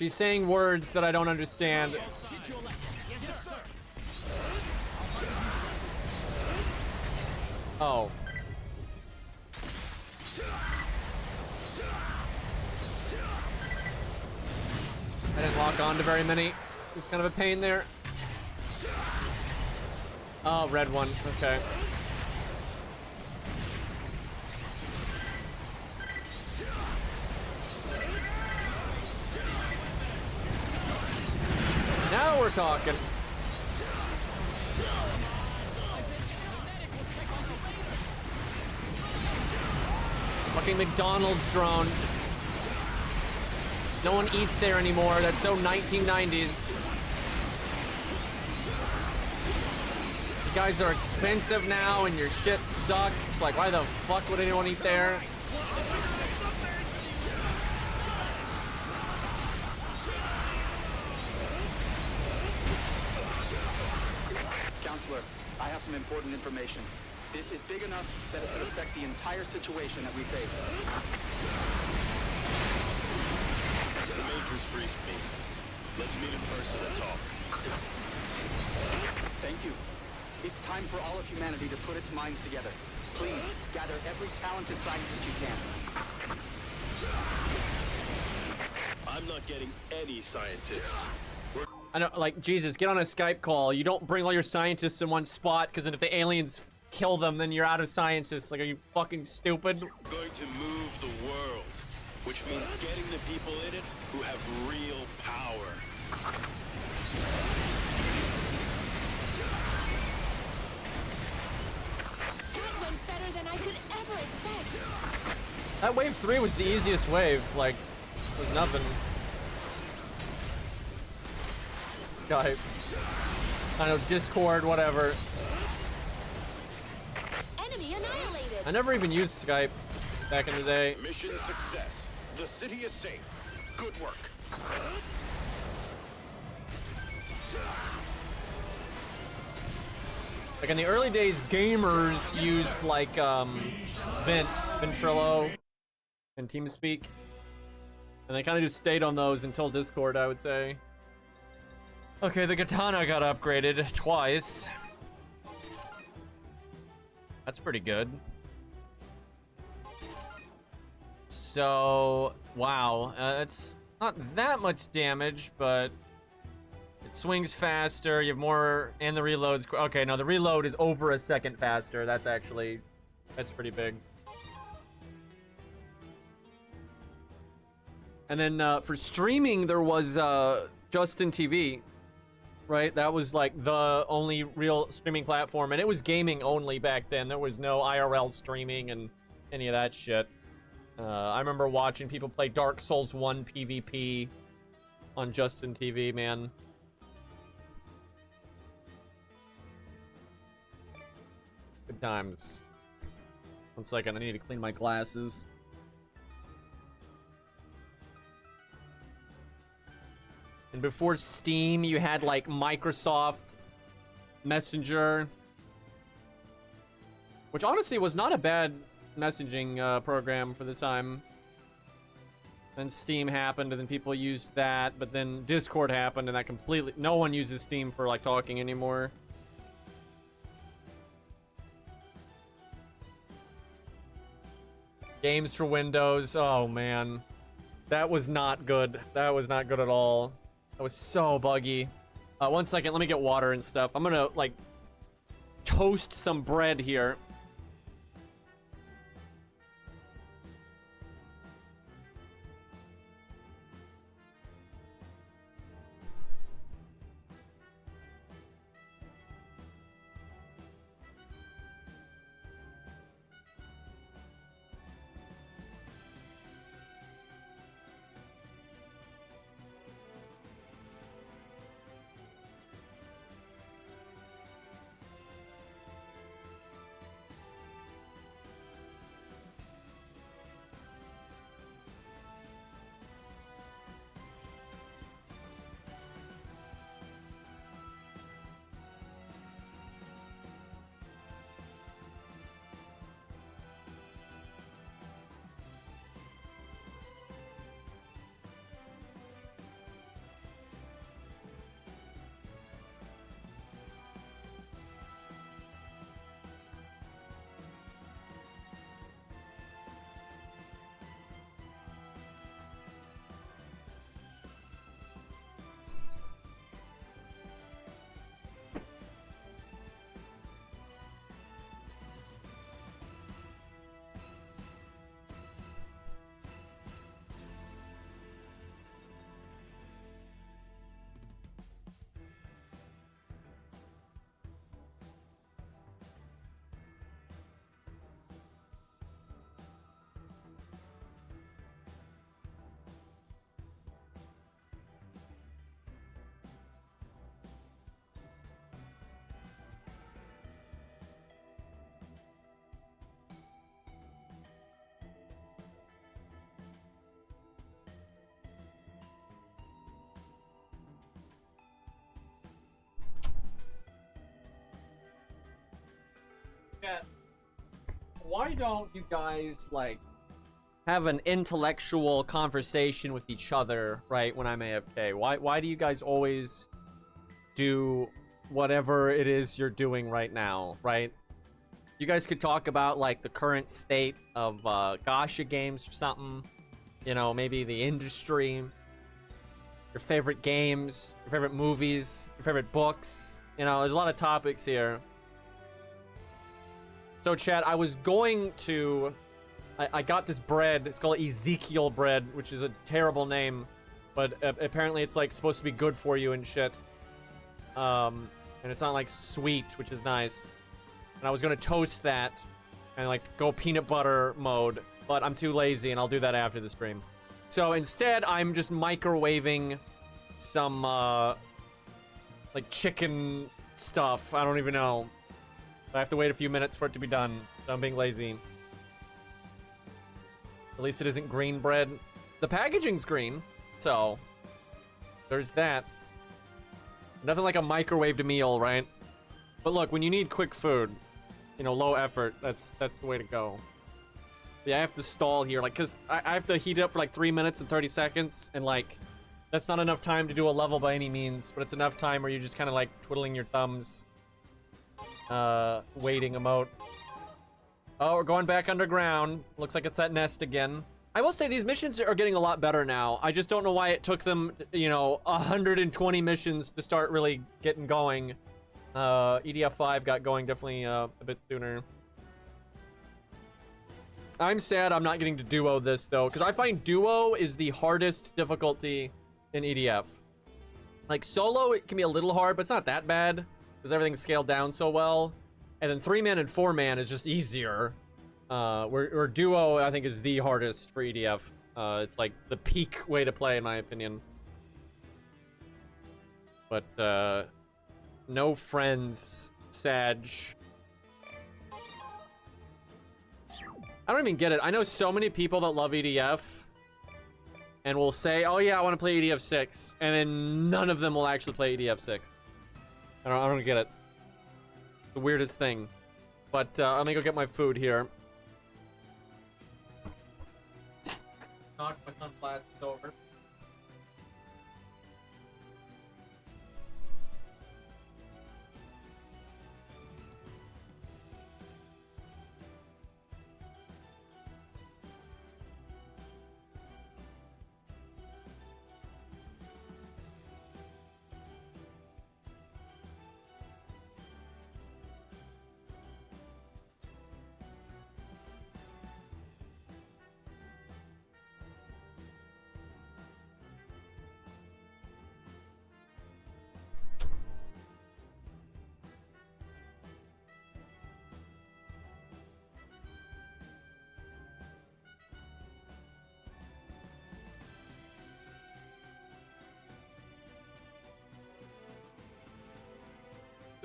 She's saying words that I don't understand. Oh. I didn't lock on to very many. Just kind of a pain there. Oh, red one. Okay. Now we're talking. Fucking McDonald's drone. No one eats there anymore. That's so 1990s. You guys are expensive now and your shit sucks. Like, why the fuck would anyone eat there? Counselor, I have some important information. This is big enough that it could affect the entire situation that we face. The Major's briefed me. Let's meet in person and talk. Thank you. It's time for all of humanity to put its minds together. Please, gather every talented scientist you can. I'm not getting any scientists. I know, like, Jesus, get on a Skype call. You don't bring all your scientists in one spot, because then if the aliens kill them, then you're out of scientists. Like, are you fucking stupid? We're going to move the world, which means getting the people in it who have real power. That went better than I could ever expect. That wave 3 was the easiest wave. Like, it was nothing. Skype. I don't know, Discord, whatever. Enemy annihilated. I never even used Skype back in the day. Mission success. The city is safe. Good work. Like in the early days, gamers used like Ventrilo and TeamSpeak. And they kind of just stayed on those until Discord, I would say. Okay, the katana got upgraded twice. That's pretty good. So, wow, it's not that much damage, but it swings faster. You have more, and the reload's okay. No, the reload is over a second faster. That's pretty big. And then for streaming, there was Justin TV. Right, that was like the only real streaming platform, and it was gaming only back then. There was no IRL streaming and any of that shit. I remember watching people play Dark Souls 1 PvP on Justin TV, man. Good times. 1 second, I need to clean my glasses. And before Steam, you had like Microsoft Messenger, which honestly was not a bad messaging program for the time. Then Steam happened, and then people used that, but then Discord happened, and that completely... No one uses Steam for like talking anymore. Games for Windows. Oh, man. That was not good. That was not good at all. That was so buggy. 1 second. Let me get water and stuff. I'm gonna, like, toast some bread here. Why don't you guys, like, have an intellectual conversation with each other, right, when I'm AFK? Why do you guys always do whatever it is you're doing right now, right? You guys could talk about, like, the current state of gacha games or something. You know, maybe the industry, your favorite games, your favorite movies, your favorite books. You know, there's a lot of topics here. So, chat, I was going to... I got this bread. It's called Ezekiel bread, which is a terrible name. But apparently it's, like, supposed to be good for you and shit. And it's not, like, sweet, which is nice. And I was going to toast that and, like, go peanut butter mode. But I'm too lazy, and I'll do that after the stream. So, instead, I'm just microwaving some, like, chicken stuff. I don't even know. I have to wait a few minutes for it to be done, so I'm being lazy. At least it isn't green bread. The packaging's green, so there's that. Nothing like a microwaved meal, right? But look, when you need quick food, you know, low effort, that's the way to go. Yeah, I have to stall here, like, because I have to heat it up for like 3 minutes and 30 seconds, and like, that's not enough time to do a level by any means, but it's enough time where you're just kind of like twiddling your thumbs. Waiting emote. Oh, we're going back underground. Looks like it's that nest again. I will say these missions are getting a lot better now. I just don't know why it took them, you know, 120 missions to start really getting going. EDF 5 got going definitely a bit sooner. I'm sad I'm not getting to duo this though, because I find duo is the hardest difficulty in EDF. Like solo, it can be a little hard, but it's not that bad. Because everything's scaled down so well. And then 3-man and 4-man is just easier. Where duo, I think, is the hardest for EDF. It's like the peak way to play, in my opinion. But, no friends, Sag. I don't even get it. I know so many people that love EDF. And will say, oh yeah, I want to play EDF 6. And then none of them will actually play EDF 6. I don't get it. The weirdest thing. But let me go get my food here. Knock my sun class is over.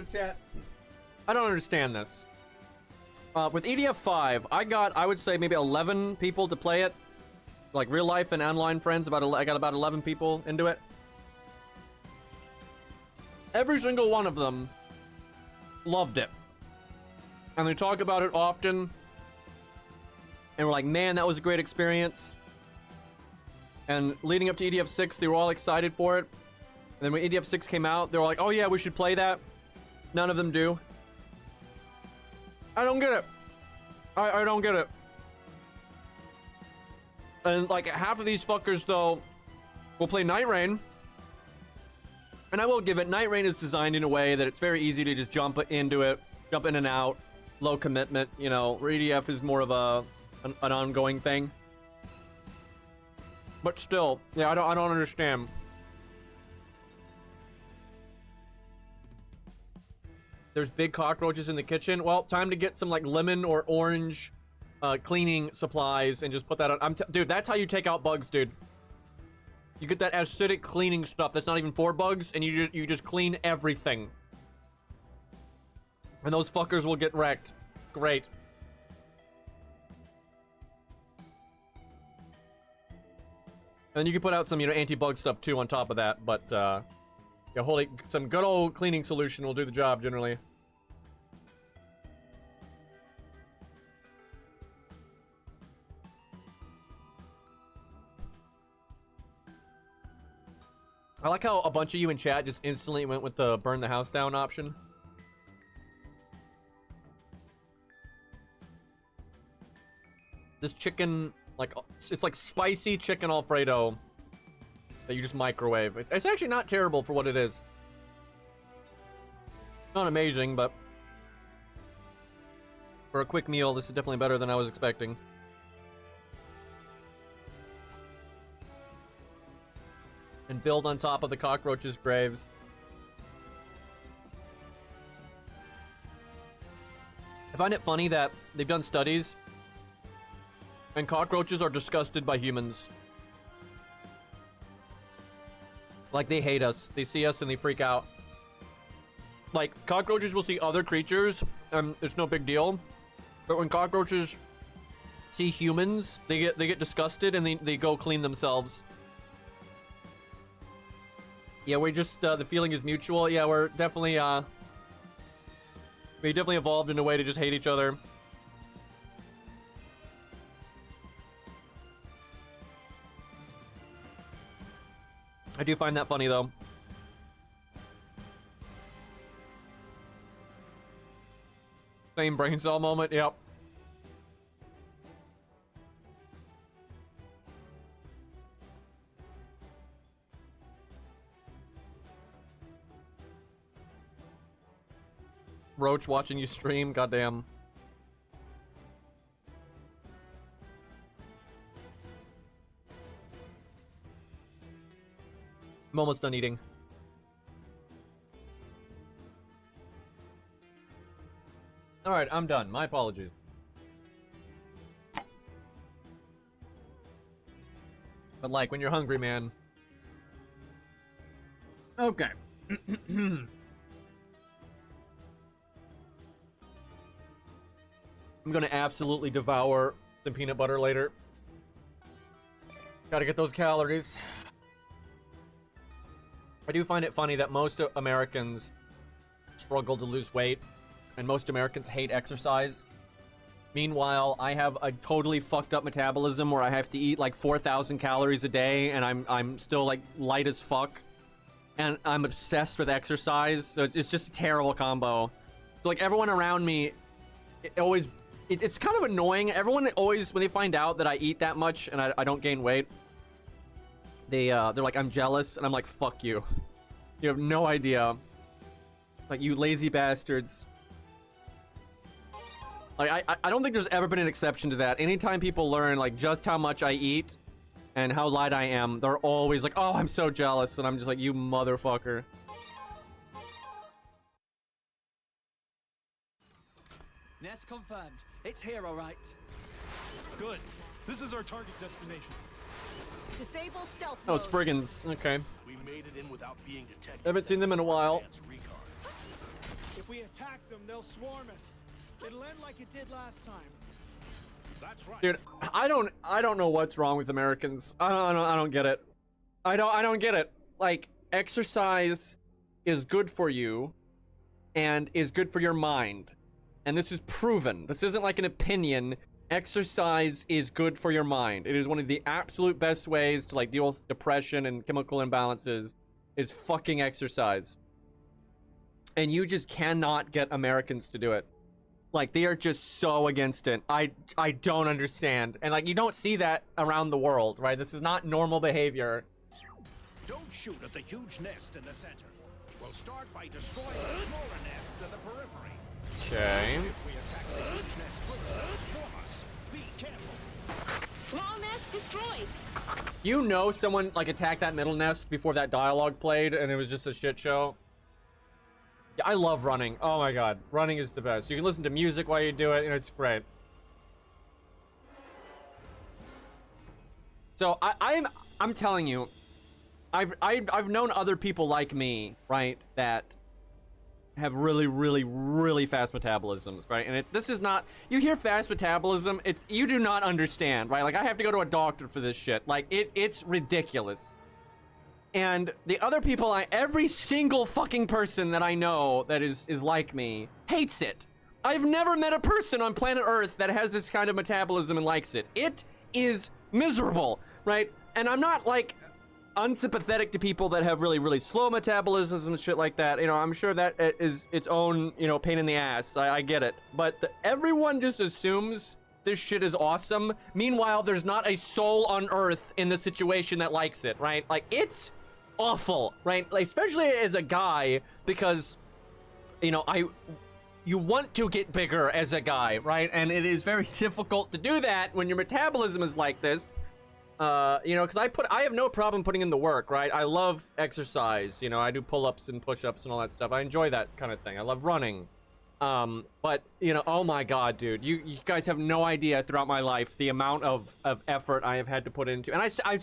chat. I don't understand this. With EDF 5, I would say maybe 11 people to play it, like real life and online friends. I got about 11 people into it. Every single one of them loved it, and they talk about it often. And we're like, man, that was a great experience. And leading up to EDF 6, they were all excited for it. And then when EDF 6 came out, they were like, oh yeah, we should play that. None of them do. I don't get it. I don't get it. And like half of these fuckers though will play Night Rain. And I will give it, Night Rain is designed in a way that it's very easy to just jump into it, jump in and out, low commitment, you know. EDF is more of an ongoing thing. But still, yeah, I don't understand. There's big cockroaches in the kitchen. Well, time to get some like lemon or orange cleaning supplies and just put that on. Dude, that's how you take out bugs, dude. You get that acidic cleaning stuff that's not even for bugs, and you just clean everything. And those fuckers will get wrecked. Great. And then you can put out some, you know, anti-bug stuff too on top of that, but yeah, some good old cleaning solution will do the job generally. I like how a bunch of you in chat just instantly went with the burn the house down option. This chicken, like, it's like spicy chicken Alfredo that you just microwave. It's actually not terrible for what it is. Not amazing, but for a quick meal, this is definitely better than I was expecting. And build on top of the cockroaches' graves. I find it funny that they've done studies and cockroaches are disgusted by humans. Like, they hate us. They see us and they freak out. Like, cockroaches will see other creatures and it's no big deal. But when cockroaches see humans, they get disgusted and they go clean themselves. Yeah, we just, the feeling is mutual. Yeah, we're definitely, we definitely evolved in a way to just hate each other. I do find that funny, though. Same brain cell moment, yep. Roach watching you stream, goddamn. I'm almost done eating. Alright, I'm done. My apologies. But like, when you're hungry, man. Okay. I'm gonna absolutely devour some peanut butter later. Gotta get those calories. I do find it funny that most Americans struggle to lose weight, and most Americans hate exercise. Meanwhile, I have a totally fucked up metabolism where I have to eat like 4,000 calories a day, and I'm still like light as fuck. And I'm obsessed with exercise, so it's just a terrible combo. So like everyone around me, it's kind of annoying. Everyone always, when they find out that I eat that much and I don't gain weight, they're like, I'm jealous, and I'm like, fuck you. You have no idea. Like, you lazy bastards. Like, I don't think there's ever been an exception to that. Anytime people learn, like, just how much I eat and how light I am, they're always like, oh, I'm so jealous. And I'm just like, you motherfucker. Nest confirmed. It's here, all right. Good. This is our target destination. Disable stealth Oh, mode. Spriggans. Okay. We made it in without being detected. Haven't seen them in a while. we attack them, they'll swarm us. It'll end like it did last time. That's right. Dude, I don't know what's wrong with Americans. I don't get it. I don't get it. Like, exercise is good for you and is good for your mind. And this is proven. This isn't like an opinion. Exercise is good for your mind. It is one of the absolute best ways to like deal with depression and chemical imbalances is fucking exercise. And you just cannot get Americans to do it. Like, they are just so against it. I don't understand. And like, you don't see that around the world, right? This is not normal behavior. Don't shoot at the huge nest in the center. We'll start by destroying the smaller nests in the periphery. Okay. If we attack the huge nest first, they'll swarm us. Be careful. Small nest destroyed. You know someone like attacked that middle nest before that dialogue played and it was just a shit show. Yeah, I love running. Oh my god. Running is the best. You can listen to music while you do it and it's great. So I'm telling you, I've known other people like me, right, that have really fast metabolisms, right? And this is not, you hear fast metabolism, you do not understand, right? Like, I have to go to a doctor for this shit. Like, it's ridiculous. And the other people, every single fucking person that I know that is like me hates it. I've never met a person on planet Earth that has this kind of metabolism and likes it. It is miserable, right? And I'm not like unsympathetic to people that have really slow metabolisms and shit like that. You know, I'm sure that is its own, you know, pain in the ass. I get it. But everyone just assumes this shit is awesome. Meanwhile, there's not a soul on Earth in the situation that likes it, right? Like, it's awful, right? Like, especially as a guy, because, you know, you want to get bigger as a guy, right? And it is very difficult to do that when your metabolism is like this. You know, because I have no problem putting in the work, right? I love exercise. You know, I do pull-ups and push-ups and all that stuff. I enjoy that kind of thing. I love running. But, you know, oh my god, dude. You guys have no idea throughout my life the amount of effort I have had to put into. And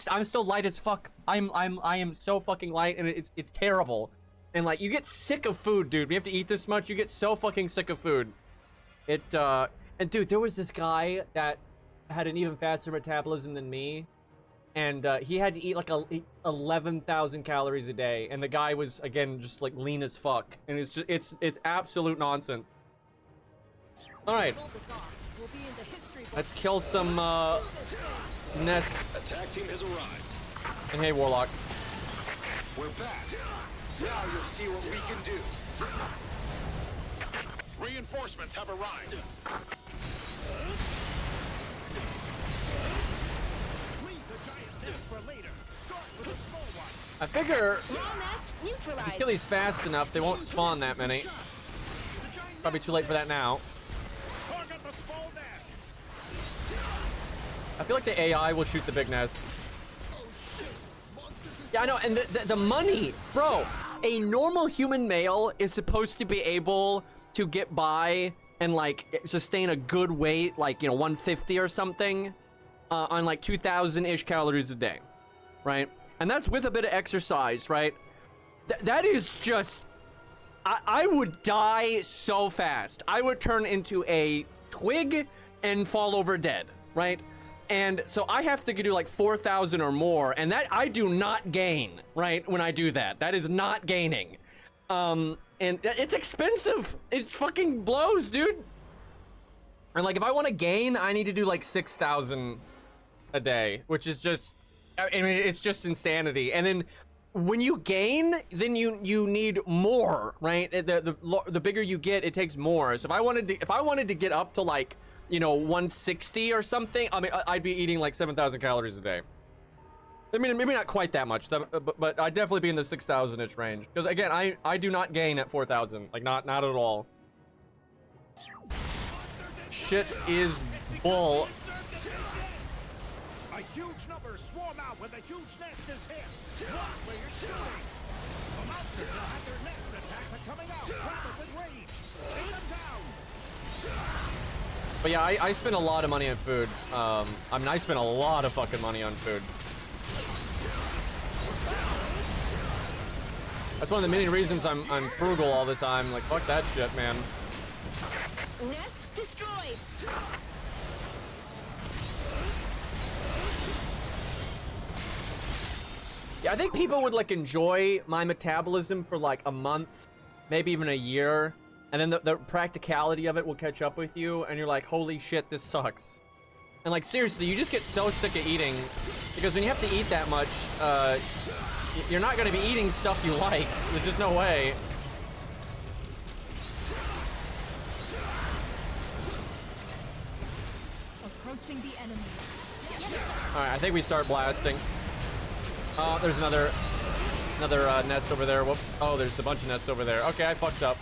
I'm still light as fuck. I am so fucking light, and it's terrible. And, like, you get sick of food, dude. We have to eat this much. You get so fucking sick of food. And, dude, there was this guy that had an even faster metabolism than me. And he had to eat like 11,000 calories a day, and the guy was again just like lean as fuck, and it's absolute nonsense. All right, let's kill some nests. Attack team has arrived. And hey, Warlock. We're back. Now you'll see what we can do. Reinforcements have arrived. For later. Start with the small ones. I figure Small nest if you neutralized. kill these fast enough, they won't spawn that many. Probably too late for that now. Target the small nests. I feel like the AI will shoot the big nest. Yeah, I know, and the money, bro. A normal human male is supposed to be able to get by and like sustain a good weight, like, you know, 150 or something. On like 2,000-ish calories a day, right? And that's with a bit of exercise, right? That is just... I would die so fast. I would turn into a twig and fall over dead, right? And so I have to do like 4,000 or more, and that I do not gain, right? When I do that. That is not gaining. And it's expensive. It fucking blows, dude. And like, if I want to gain, I need to do like 6,000 a day, which is just, I mean, it's just insanity. And then when you gain, then you need more, right? The bigger you get, it takes more. So if I wanted to get up to like, you know, 160 or something, I mean, I'd be eating like 7,000 calories a day. I mean, maybe not quite that much, but I'd definitely be in the 6,000-ish range. Because again, I do not gain at 4,000, like not at all. Shit is bull. A huge number swarm out when the huge nest is hit. Watch where you're shooting. The monsters will have their nests attacked and coming out, rabid with rage. Take them down. But yeah, I spend a lot of money on food. I mean, I spend a lot of fucking money on food. That's one of the many reasons I'm frugal all the time. Like, fuck that shit, man. Nest destroyed. Yeah, I think people would like enjoy my metabolism for like a month, maybe even a year, and then the practicality of it will catch up with you, and you're like, holy shit, this sucks. And like, seriously, you just get so sick of eating, because when you have to eat that much, you're not gonna be eating stuff you like. There's just no way. Approaching the enemy. All right, I think we start blasting. Oh, there's another nest over there. Whoops. Oh, there's a bunch of nests over there. Okay, I fucked up.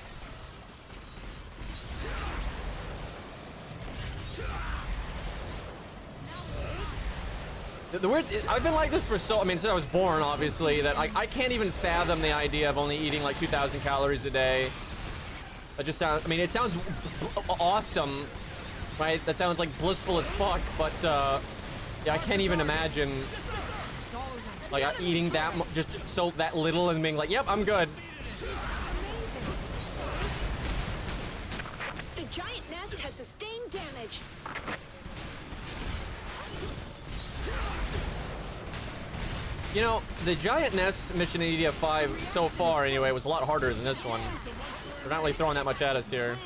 The weird, I've been like this for I mean, since I was born, obviously, that I can't even fathom the idea of only eating like 2,000 calories a day. That just sounds, I mean, it sounds awesome, right? That sounds like blissful as fuck, but yeah, I can't even imagine like eating that just so that little and being like, yep, I'm good. The giant nest has sustained damage. You know, the giant nest mission in EDF 5 so far anyway was a lot harder than this one. They're not really throwing that much at us here.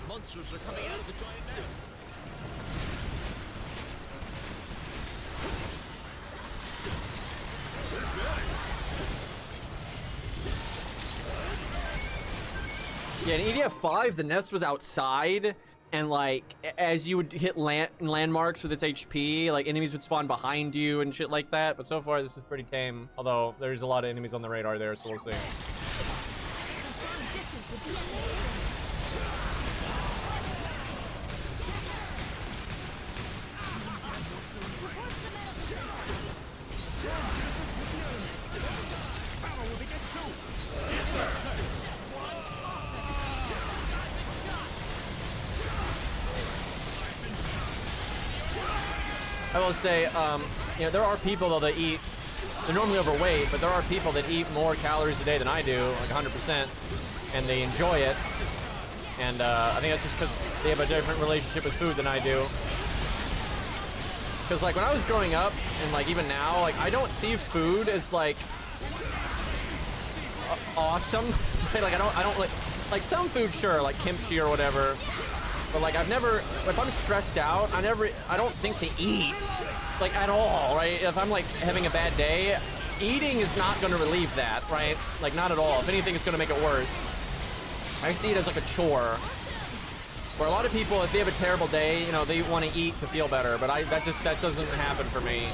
Monsters are coming out of the giant nest. Yeah, in EDF 5, the nest was outside, and like, as you would hit landmarks with its HP, like enemies would spawn behind you and shit like that. But so far, this is pretty tame. Although, there's a lot of enemies on the radar there, so we'll see. I will say, you know, there are people though that eat, they're normally overweight, but there are people that eat more calories a day than I do, like 100%, and they enjoy it. And I think that's just because they have a different relationship with food than I do. Because like when I was growing up, and like even now, like I don't see food as like awesome. Like I don't like some food, sure, like kimchi or whatever. But like I've never, if I'm stressed out, I don't think to eat, like at all, right? If I'm like having a bad day, eating is not gonna relieve that, right? Like not at all. If anything, it's gonna make it worse. I see it as like a chore. Where a lot of people, if they have a terrible day, you know, they want to eat to feel better, but that doesn't happen for me.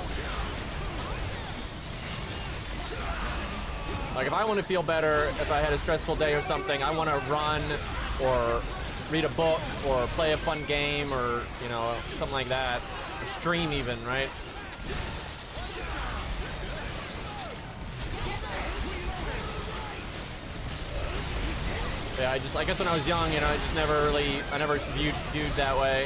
Like if I want to feel better, if I had a stressful day or something, I want to run or read a book or play a fun game or, you know, something like that. Or stream even, right? Yeah, I guess when I was young, you know, I never viewed that way.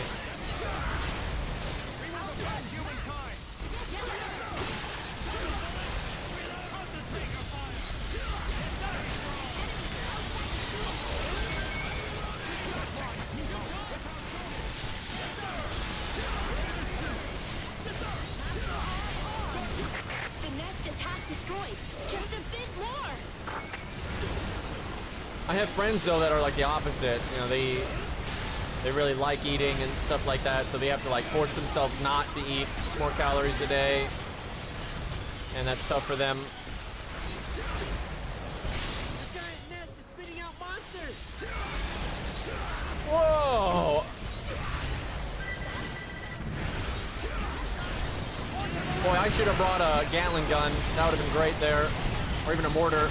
Just a bit more. I have friends though that are like the opposite. You know, they really like eating and stuff like that, so they have to like force themselves not to eat more calories a day, and that's tough for them. The giant nest is spitting out monsters. Whoa! Boy, I should have brought a Gatling gun. That would have been great there. Or even a mortar.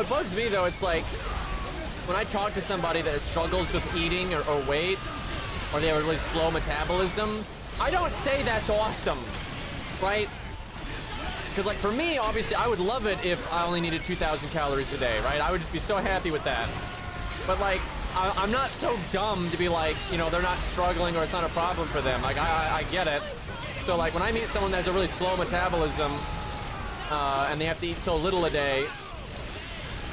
What bugs me though, it's like when I talk to somebody that struggles with eating or weight, or they have a really slow metabolism, I don't say that's awesome, right? Because like for me, obviously, I would love it if I only needed 2,000 calories a day, right? I would just be so happy with that. But like, I'm not so dumb to be like, you know, they're not struggling or it's not a problem for them. Like, I get it. So like when I meet someone that has a really slow metabolism and they have to eat so little a day,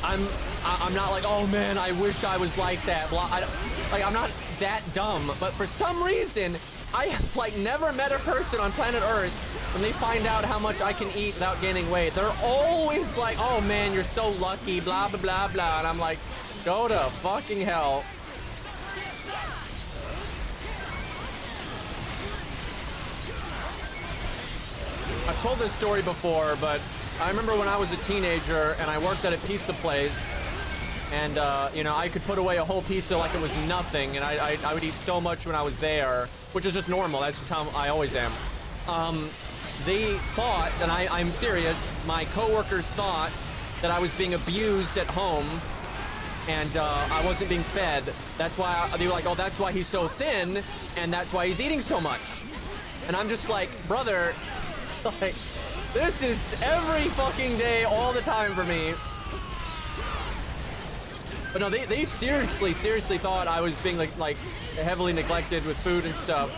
I'm not like, oh man, I wish I was like that. I'm not that dumb. But for some reason, I have like never met a person on planet Earth when they find out how much I can eat without gaining weight. They're always like, oh man, you're so lucky, blah, blah, blah, blah. And I'm like, go to fucking hell. I've told this story before, but I remember when I was a teenager and I worked at a pizza place, and you know, I could put away a whole pizza like it was nothing, and I would eat so much when I was there, which is just normal. That's just how I always am. They thought, and I'm serious, my coworkers thought that I was being abused at home and I wasn't being fed. That's why they were like, oh, that's why he's so thin and that's why he's eating so much. And I'm just like, brother, like, this is every fucking day, all the time for me. But no, they seriously thought I was being like heavily neglected with food and stuff.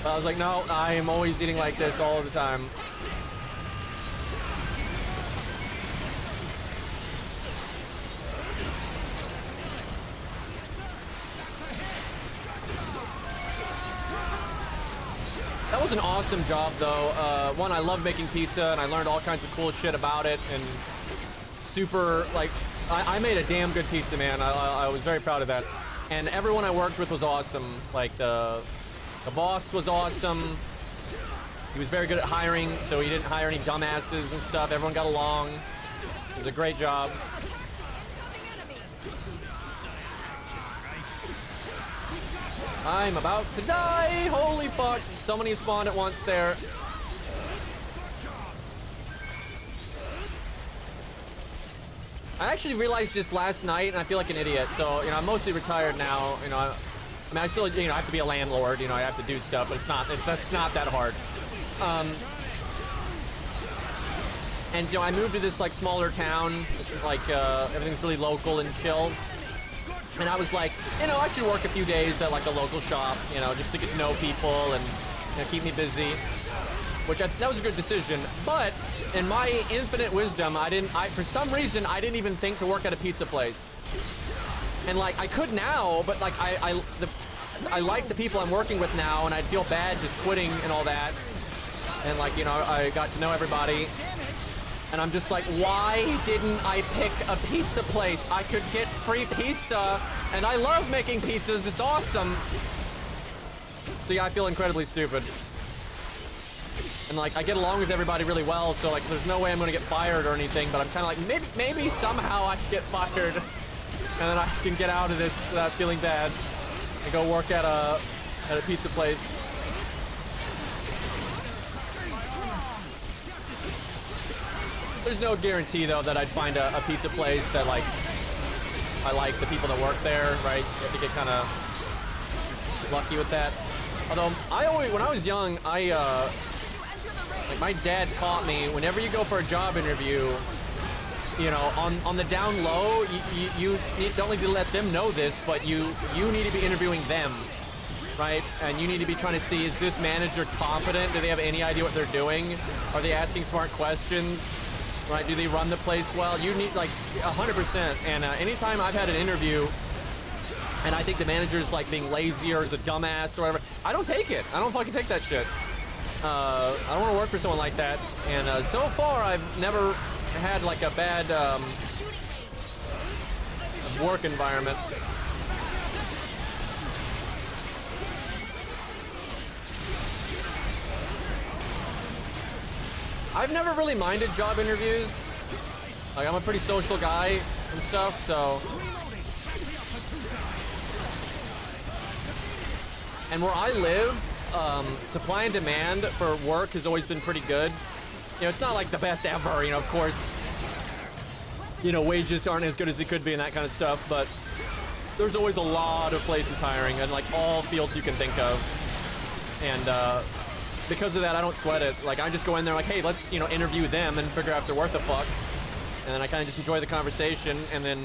But I was like, no, I am always eating like this all the time. That was an awesome job, though. One, I love making pizza, and I learned all kinds of cool shit about it, and super, like, I made a damn good pizza, man. I was very proud of that. And everyone I worked with was awesome. Like, the boss was awesome. He was very good at hiring, so he didn't hire any dumbasses and stuff. Everyone got along. It was a great job. I'm about to die. Holy fuck. So many spawned at once there. I actually realized this last night, and I feel like an idiot. So, you know, I'm mostly retired now. You know, I mean, I still, you know, I have to be a landlord. You know, I have to do stuff, but that's not that hard. And, you know, I moved to this, like, smaller town. It's like, everything's really local and chill. And I was like, you know, I should work a few days at like a local shop, you know, just to get to know people and, you know, keep me busy. Which that was a good decision. But in my infinite wisdom, for some reason, I didn't even think to work at a pizza place. And like, I could now, but like, I like the people I'm working with now, and I'd feel bad just quitting and all that. And like, you know, I got to know everybody. And I'm just like, why didn't I pick a pizza place? I could get free pizza, and I love making pizzas. It's awesome. So yeah, I feel incredibly stupid. And like, I get along with everybody really well, so like, there's no way I'm gonna get fired or anything, but I'm kind of like, maybe somehow I can get fired, and then I can get out of this without feeling bad, and go work at a pizza place. There's no guarantee, though, that I'd find a pizza place that, like, I like the people that work there, right? You have to get kind of lucky with that. Although, when I was young, like, my dad taught me, whenever you go for a job interview, you know, on the down low, you don't need to let them know this, but you need to be interviewing them, right? And you need to be trying to see, is this manager competent? Do they have any idea what they're doing? Are they asking smart questions? Right? Do they run the place well? You need like 100%. And anytime I've had an interview and I think the manager's like being lazy or is a dumbass or whatever, I don't take it. I don't fucking take that shit. I don't want to work for someone like that. And so far, I've never had like a bad work environment. I've never really minded job interviews. Like, I'm a pretty social guy and stuff, so. And where I live, supply and demand for work has always been pretty good. You know, it's not like the best ever, you know, of course. you know, wages aren't as good as they could be and that kind of stuff, but there's always a lot of places hiring and like all fields you can think of. And because of that, I don't sweat it. Like, I just go in there like, hey, let's, you know, interview them and figure out if they're worth a fuck. And then I kind of just enjoy the conversation, and then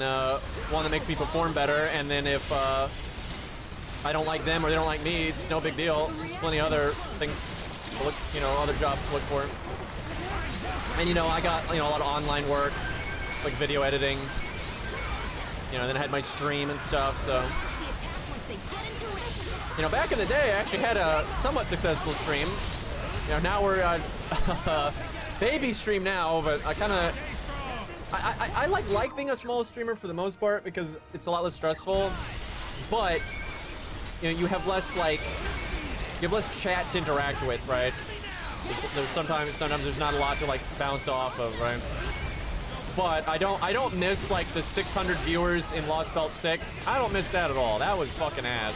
one that makes me perform better. And then if I don't like them or they don't like me, it's no big deal. There's plenty of other things to look, you know, other jobs to look for. And you know, I got, you know, a lot of online work, like video editing. You know, then I had my stream and stuff. So, you know, back in the day, I actually had a somewhat successful stream. You know, now we're baby stream now, but I kind of. I like being a small streamer for the most part because it's a lot less stressful, but you know, you have less chat to interact with, right? There's sometimes there's not a lot to like bounce off of, right? But I don't miss like the 600 viewers in Lost Belt 6. I don't miss that at all. That was fucking ass.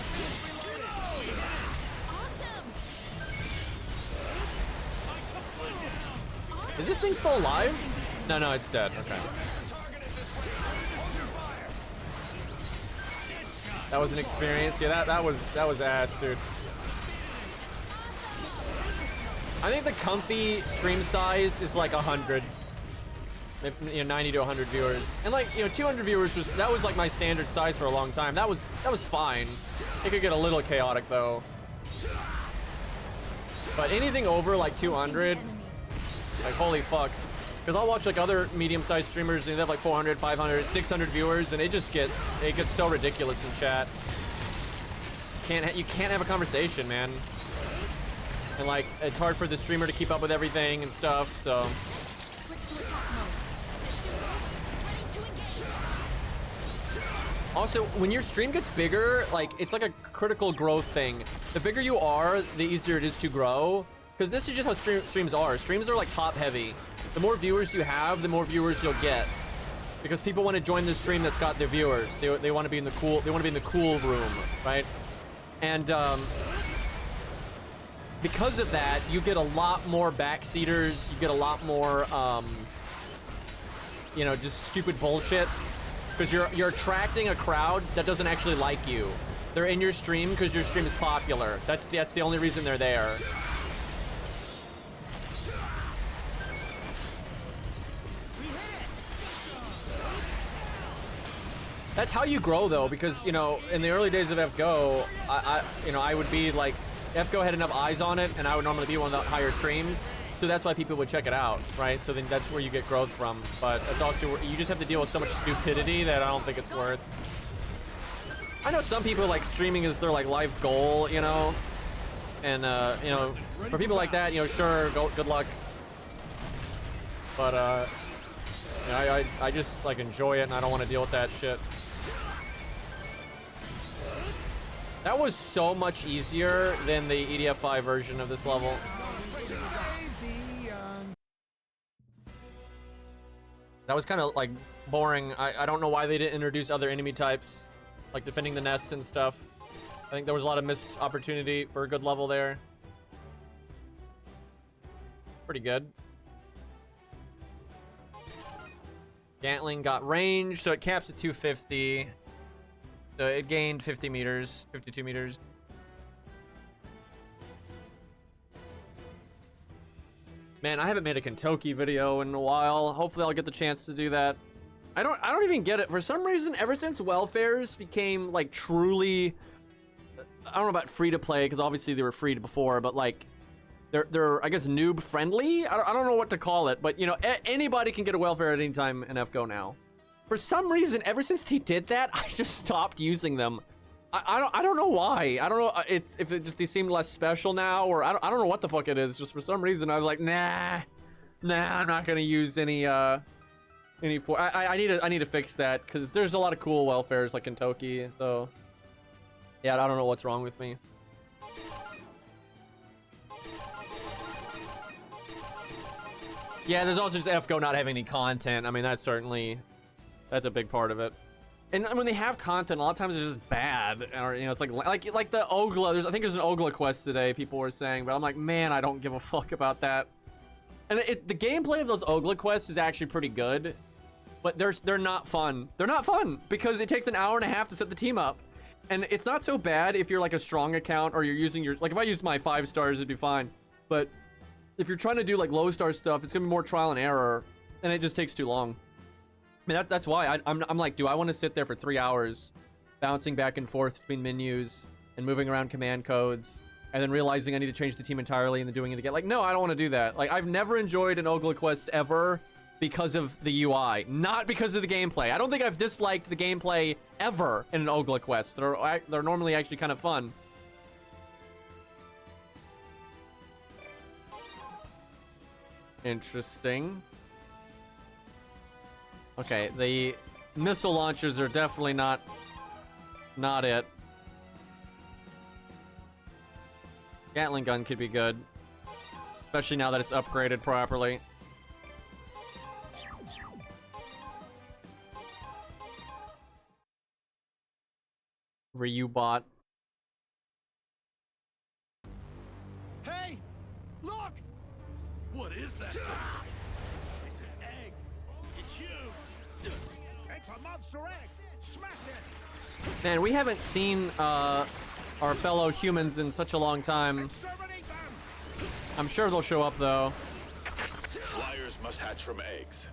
Is this thing still alive? No, it's dead. Okay. That was an experience. Yeah, that was ass, dude. I think the comfy stream size is like 100. You know, 90 to 100 viewers. And like, you know, 200 viewers was like my standard size for a long time. That was fine. It could get a little chaotic though. But anything over like 200, like holy fuck. Because I'll watch like other medium-sized streamers and they have like 400, 500, 600 viewers, and it gets so ridiculous in chat. You can't have a conversation, man. And like, it's hard for the streamer to keep up with everything and stuff, so. Also, when your stream gets bigger, like, it's like a critical growth thing. The bigger you are, the easier it is to grow. Because this is just how streams are. Streams are like top heavy. The more viewers you have, the more viewers you'll get. Because people want to join the stream that's got their viewers. They want to be in the cool room, right? And because of that, you get a lot more backseaters. You get a lot more, you know, just stupid bullshit. Because you're attracting a crowd that doesn't actually like you. They're in your stream because your stream is popular. That's the only reason they're there. That's how you grow though, because you know, in the early days of FGO, I would be like, FGO had enough eyes on it, and I would normally be one of the higher streams, so that's why people would check it out, right? So then that's where you get growth from. But it's also where you just have to deal with so much stupidity that I don't think it's worth. I know some people like streaming is their like life goal, you know, and you know, for people like that, you know, sure, good luck. But you know, I just like enjoy it, and I don't want to deal with that shit. That was so much easier than the EDF5 version of this level. That was kind of like boring. I don't know why they didn't introduce other enemy types, like defending the nest and stuff. I think there was a lot of missed opportunity for a good level there. Pretty good. Gatling got range, so it caps at 250. So it gained 50 meters, 52 meters. Man, I haven't made a Kentucky video in a while. Hopefully I'll get the chance to do that. I don't even get it. For some reason, ever since welfares became like truly, I don't know about free to play, because obviously they were free before, but like they're I guess noob friendly. I don't know what to call it, but you know, anybody can get a welfare at any time in FGO now. For some reason, ever since he did that, I just stopped using them. I don't know why. I don't know if they seem less special now, or I don't know what the fuck it is. Just for some reason, I was like, nah, I'm not gonna use any I need to fix that, because there's a lot of cool welfares like Kentucky. So yeah, I don't know what's wrong with me. Yeah, there's also just FGO not having any content. I mean, that's a big part of it. And when they have content, a lot of times it's just bad, or you know, it's like the Ogla. I think there's an Ogla quest today. People were saying, but I'm like, man, I don't give a fuck about that. And the gameplay of those Ogla quests is actually pretty good. but they're not fun. They're not fun because it takes an hour and a half to set the team up. And it's not so bad if you're like a strong account or you're using your, like if I use my 5 stars, it'd be fine. But if you're trying to do like low star stuff, it's gonna be more trial and error, and it just takes too long. I mean, that's why I'm like, do I want to sit there for 3 hours, bouncing back and forth between menus and moving around command codes, and then realizing I need to change the team entirely and then doing it again? Like, no, I don't want to do that. Like, I've never enjoyed an Ogla quest ever because of the UI, not because of the gameplay. I don't think I've disliked the gameplay ever in an Ogla quest. They're normally actually kind of fun. Interesting. Okay, the missile launchers are definitely not it. Gatling gun could be good, especially now that it's upgraded properly. Ryu bot. Hey! Look! What is that? It's an egg. It's huge. It's a monster egg. Smash it! Man, we haven't seen our fellow humans in such a long time. I'm sure they'll show up though. Flyers must hatch from eggs.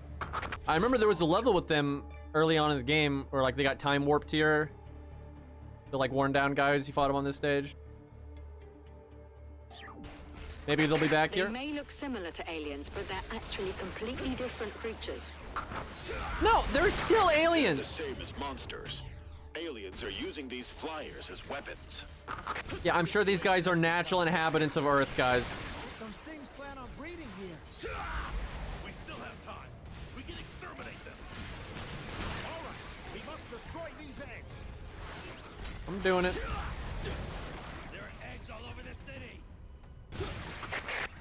I remember there was a level with them early on in the game where like they got time warped here. The like worn down guys, you fought them on this stage. Maybe they'll be back here. They may look similar to aliens, but they're actually completely different creatures. No, they're still aliens. The same as monsters. Aliens are using these flyers as weapons. Yeah, I'm sure these guys are natural inhabitants of Earth, guys. Those things plan on breeding here. We still have time. We can exterminate them. All right, we must destroy these eggs. I'm doing it. There are eggs all over the city.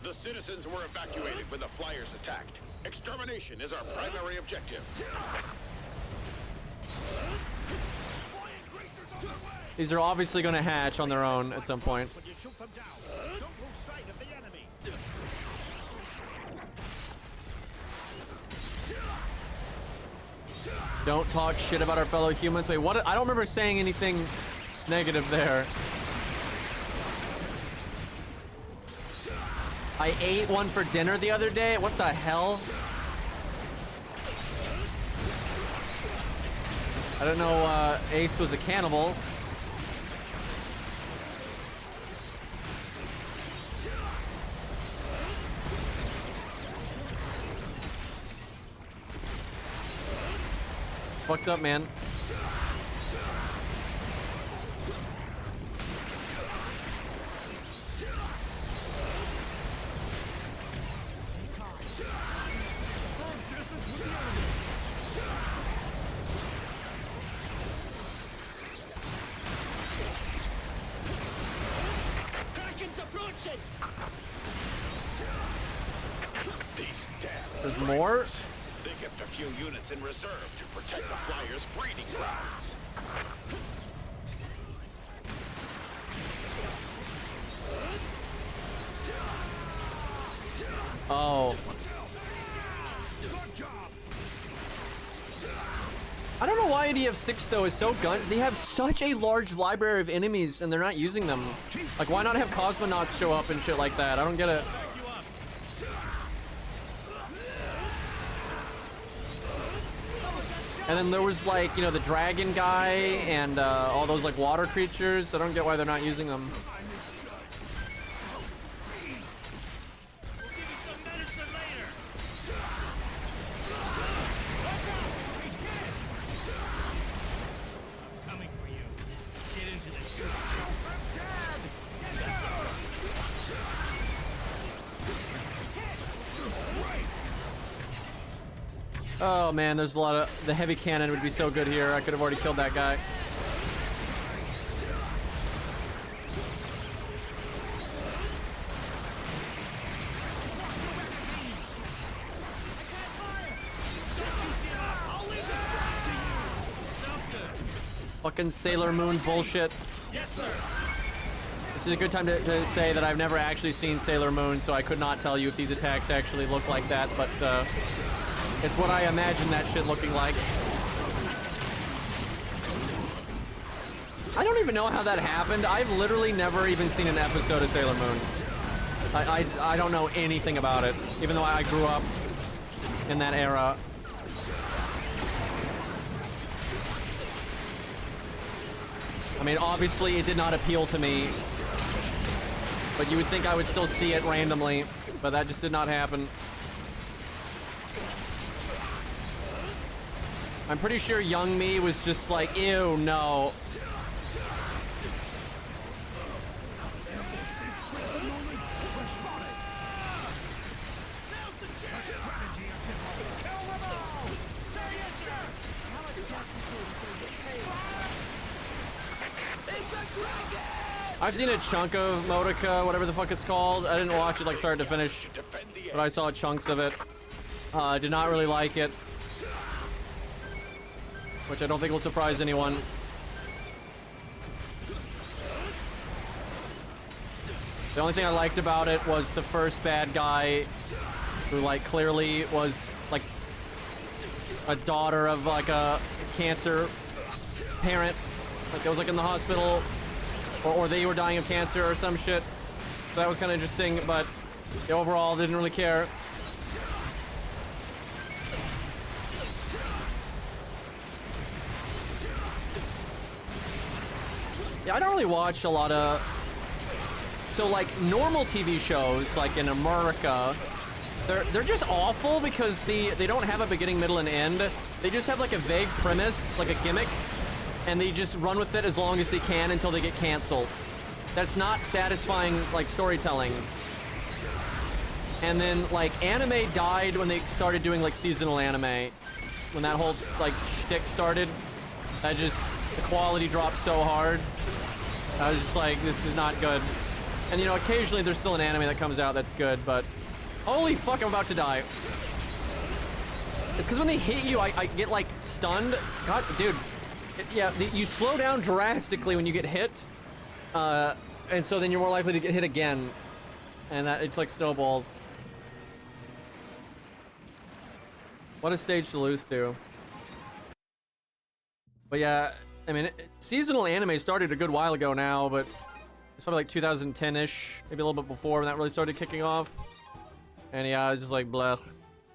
The citizens were evacuated when the flyers attacked. Extermination is our primary objective. These are obviously going to hatch on their own at some point. When you shoot them down, don't lose sight of the enemy. Don't talk shit about our fellow humans. Wait, what? I don't remember saying anything negative there. I ate one for dinner the other day. What the hell? I don't know, Ace was a cannibal. It's fucked up, man. These damn There's more? They kept a few units in reserve to protect the flyers' breeding grounds. Oh. I don't know why ADF6 though is so gun. They have such a large library of enemies and they're not using them. Like, why not have cosmonauts show up and shit like that? I don't get it. And then there was like, you know, the dragon guy and all those like water creatures. I don't get why they're not using them. Oh man, there's a lot of... The heavy cannon would be so good here. I could have already killed that guy. Fucking Sailor Moon bullshit. Yes, sir. This is a good time to say that I've never actually seen Sailor Moon, so I could not tell you if these attacks actually look like that, but It's what I imagine that shit looking like. I don't even know how that happened. I've literally never even seen an episode of Sailor Moon. I don't know anything about it, even though I grew up in that era. I mean, obviously it did not appeal to me, but you would think I would still see it randomly, but that just did not happen. I'm pretty sure young me was just like, ew, no. I've seen a chunk of Modica, whatever the fuck it's called. I didn't watch it like start to finish, but I saw chunks of it. I did not really like it, which I don't think will surprise anyone. The only thing I liked about it was the first bad guy, who like clearly was like a daughter of like a cancer parent, like it was like in the hospital. Or they were dying of cancer or some shit. So that was kind of interesting, but overall didn't really care. Yeah, I don't really watch a lot of... So like normal TV shows, like in America, they're just awful because they don't have a beginning, middle, and end. They just have like a vague premise, like a gimmick, and they just run with it as long as they can until they get canceled. That's not satisfying, like, storytelling. And then, like, anime died when they started doing, like, seasonal anime. When that whole, like, shtick started, that just, the quality dropped so hard. I was just like, this is not good. And, you know, occasionally there's still an anime that comes out that's good, but... Holy fuck, I'm about to die. It's because when they hit you, I get, like, stunned. God, dude. Yeah, you slow down drastically when you get hit, and so then you're more likely to get hit again, and that it's like snowballs. What a stage to lose to. But yeah, I mean, seasonal anime started a good while ago now, but it's probably like 2010-ish, maybe a little bit before when that really started kicking off. And yeah, I was just like, bleh.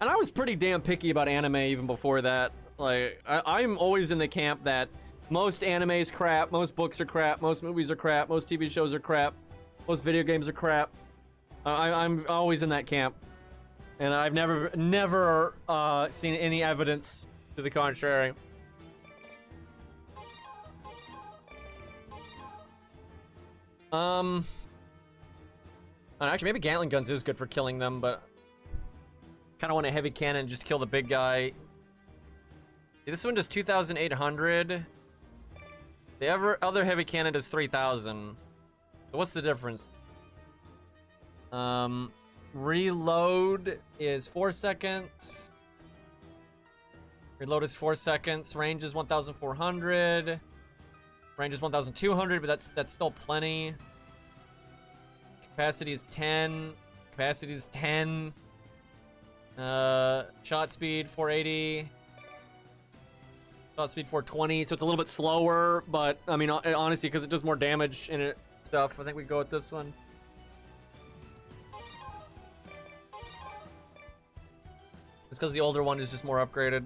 And I was pretty damn picky about anime even before that. Like, I'm always in the camp that most anime is crap, most books are crap, most movies are crap, most TV shows are crap, most video games are crap. I'm always in that camp. And I've never seen any evidence to the contrary. Actually, maybe Gatling guns is good for killing them, but kind of want a heavy cannon and just kill the big guy. This one does 2,800. The other heavy cannon does 3,000. So what's the difference? Reload is 4 seconds. Reload is 4 seconds. Range is 1,400. Range is 1,200, but that's still plenty. Capacity is 10. Capacity is 10. Shot speed 480. Shot speed 420, so it's a little bit slower, but I mean, honestly, because it does more damage in it stuff, I think we go with this one. It's because the older one is just more upgraded.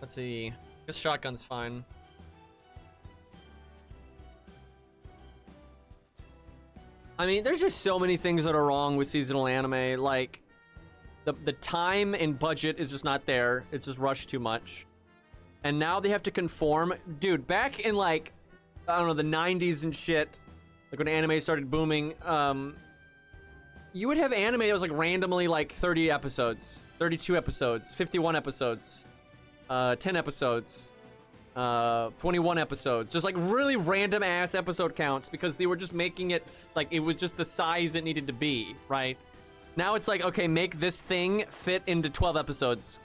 Let's see. This shotgun's fine. I mean, there's just so many things that are wrong with seasonal anime. Like, the time and budget is just not there. It's just rushed too much. And now they have to conform. Dude, back in, like, I don't know, the 90s and shit, like when anime started booming, you would have anime that was, like, randomly, like, 30 episodes, 32 episodes, 51 episodes, 10 episodes, 21 episodes. Just, like, really random-ass episode counts because they were just making it, like, it was just the size it needed to be, right? Now it's like, okay, make this thing fit into 12 episodes.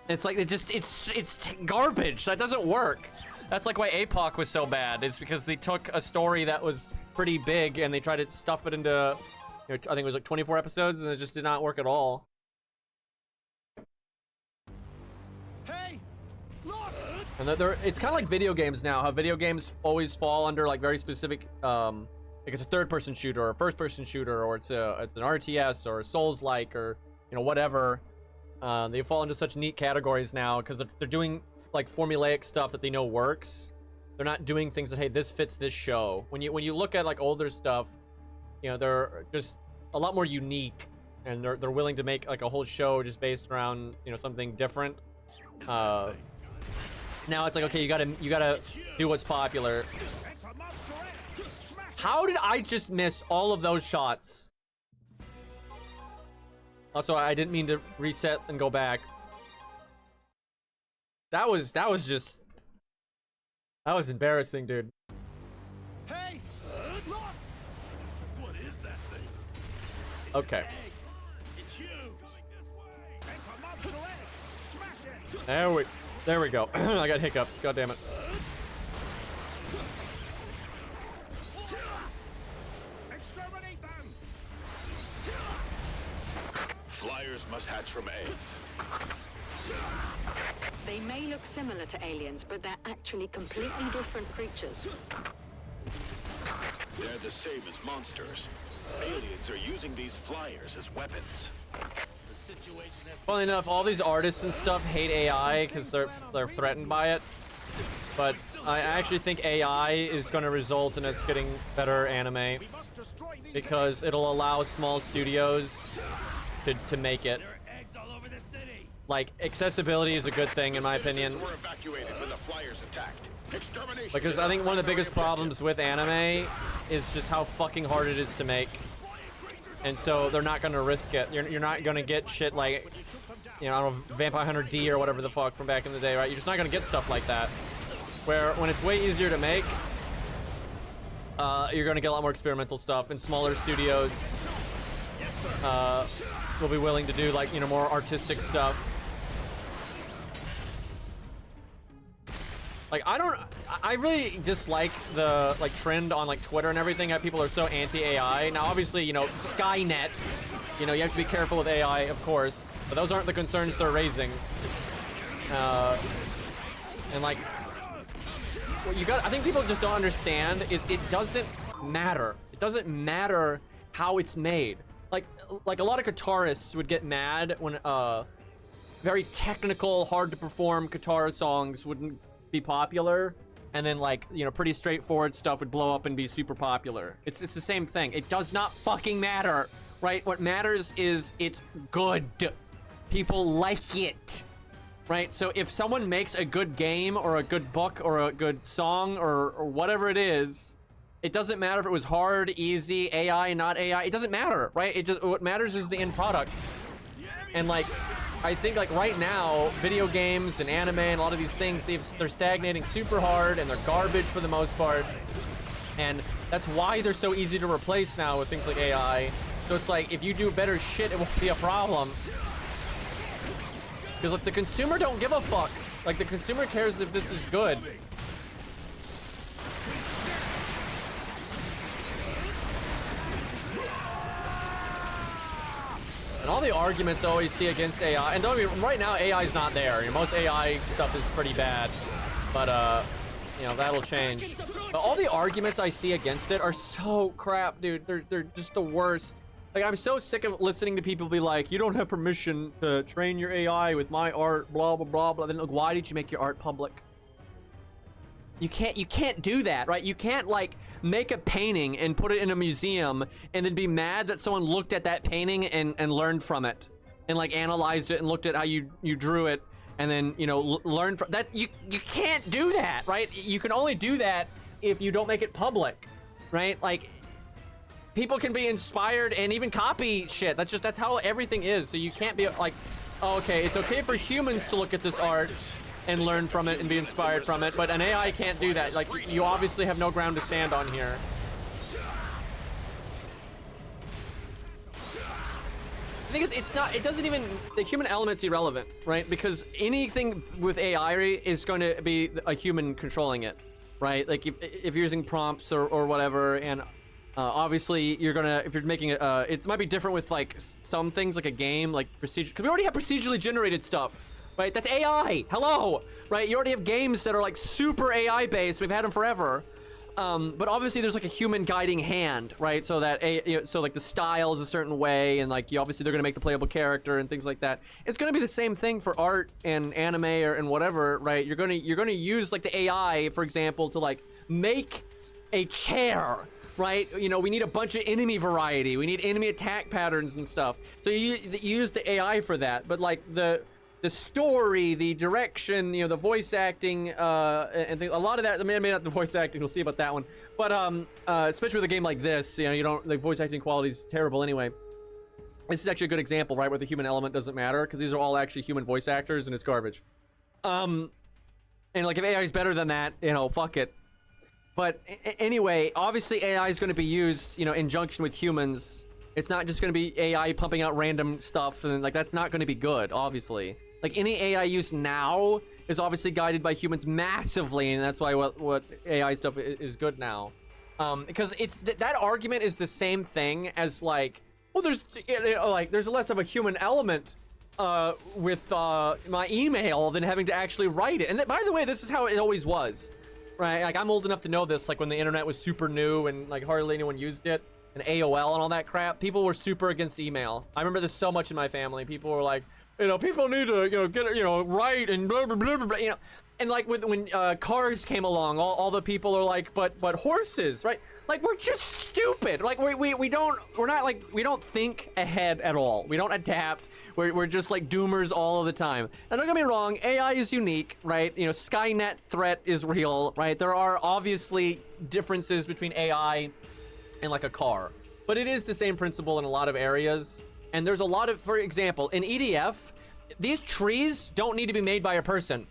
It's like, it's garbage. That doesn't work. That's like why APOC was so bad. It's because they took a story that was pretty big and they tried to stuff it into I think it was like 24 episodes, and it just did not work at all. Hey, look! And it's kind of like video games now. How video games always fall under like very specific, like it's a third-person shooter or a first-person shooter, or it's an RTS or a Souls-like, or whatever. They fall into such neat categories now because they're doing like formulaic stuff that they know works. They're not doing things that, hey, this fits this show. When you look at like older stuff, they're just a lot more unique, and they're willing to make like a whole show just based around something different. Now it's like, okay, you gotta do what's popular. How did I just miss all of those shots? Also, I didn't mean to reset and go back. That was embarrassing, dude. Hey, look! What is that thing? Okay. It's you. It's a monster egg! Smash it! There we go. I got hiccups. God damn it. Exterminate them! Flyers must hatch from eggs. They may look similar to aliens, but they're actually completely different creatures. They're the same as monsters. Aliens are using these flyers as weapons. The situation has Funnily enough, all these artists and stuff hate AI because they're threatened by it. But I actually think AI is going to result in us getting better anime because it'll allow small studios to make it. eggs all over the city. Like, accessibility is a good thing in my opinion. Were evacuated when the flyers attacked. Extermination. Because I think one of the biggest problems with anime is just how fucking hard it is to make. And so they're not gonna risk it. You're not gonna get shit like, I don't know, Vampire Hunter D or whatever the fuck from back in the day, right? You're just not gonna get stuff like that. Where when it's way easier to make, you're gonna get a lot more experimental stuff, and smaller studios will be willing to do like, more artistic stuff. Like, I really dislike the like trend on like Twitter and everything that people are so anti-AI. Now, obviously, Skynet, you have to be careful with AI, of course, but those aren't the concerns they're raising. And like, what I think people just don't understand is it doesn't matter. It doesn't matter how it's made. Like a lot of guitarists would get mad when very technical, hard to perform guitar songs wouldn't be popular, and then like pretty straightforward stuff would blow up and be super popular. It's the same thing. It does not fucking matter, right? What matters is it's good. People like it, right? So if someone makes a good game or a good book or a good song or whatever it is, it doesn't matter if it was hard, easy, AI, not AI. It doesn't matter, right? What matters is the end product. And like, I think like right now, video games and anime and a lot of these things, they're stagnating super hard and they're garbage for the most part. And that's why they're so easy to replace now with things like AI. So it's like, if you do better shit, it won't be a problem. Because like the consumer don't give a fuck. Like the consumer cares if this is good. And all the arguments I always see against AI, and don't get me, right now AI is not there. Most AI stuff is pretty bad, but that'll change. But all the arguments I see against it are so crap, dude. They're just the worst. Like, I'm so sick of listening to people be like, you don't have permission to train your AI with my art, blah blah blah blah. Then like, why did you make your art public? You can't do that, right? You can't like make a painting and put it in a museum and then be mad that someone looked at that painting and learned from it and like analyzed it and looked at how you drew it and then learn from that. You can't do that, right? You can only do that if you don't make it public, right? Like, people can be inspired and even copy shit. That's how everything is. So you can't be like, oh, okay, it's okay for humans to look at this art and learn from it and be inspired from it, but an AI can't do that. Like, you obviously have no ground to stand on here. The thing is, it doesn't even, the human element's irrelevant, right? Because anything with AI is going to be a human controlling it, right? Like if you're using prompts or whatever, and Obviously, you're gonna, if you're making it might be different with like some things, like a game, like procedure, because we already have procedurally generated stuff, right? That's AI. Hello, right? You already have games that are like super AI based. We've had them forever. But obviously, there's like a human guiding hand, right? So that so like the style is a certain way, and like obviously they're gonna make the playable character and things like that. It's gonna be the same thing for art and anime and whatever, right? You're gonna use like the AI, for example, to like make a chair. Right? You know, we need a bunch of enemy variety. We need enemy attack patterns and stuff. So you use the AI for that. But like the story, the direction, you know, the voice acting, and a lot of that, I mean, maybe not the voice acting, we'll see about that one. But especially with a game like this, you know, the voice acting quality is terrible anyway. This is actually a good example, right, where the human element doesn't matter, because these are all actually human voice actors, and it's garbage. And like if AI is better than that, you know, fuck it. But anyway, obviously AI is going to be used, you know, in junction with humans. It's not just going to be AI pumping out random stuff, and like that's not going to be good, obviously. Like any AI used now is obviously guided by humans massively, and that's why what AI stuff is good now. Because it's that argument is the same thing as like, well, there's like there's less of a human element with my email than having to actually write it. And by the way, this is how it always was. Right, like I'm old enough to know this, like when the internet was super new and like hardly anyone used it, and AOL and all that crap, people were super against email. I remember this so much in my family. People were like, you know, people need to, you know, get, you know, write and blah, blah, blah, blah, blah, you know. And like when cars came along, all the people are like, but horses, right? Like we're just stupid. Like we don't think ahead at all. We don't adapt. We're just like doomers all of the time. And don't get me wrong, AI is unique, right? You know, Skynet threat is real, right? There are obviously differences between AI and like a car, but it is the same principle in a lot of areas. And there's a lot of, for example, in EDF, these trees don't need to be made by a person.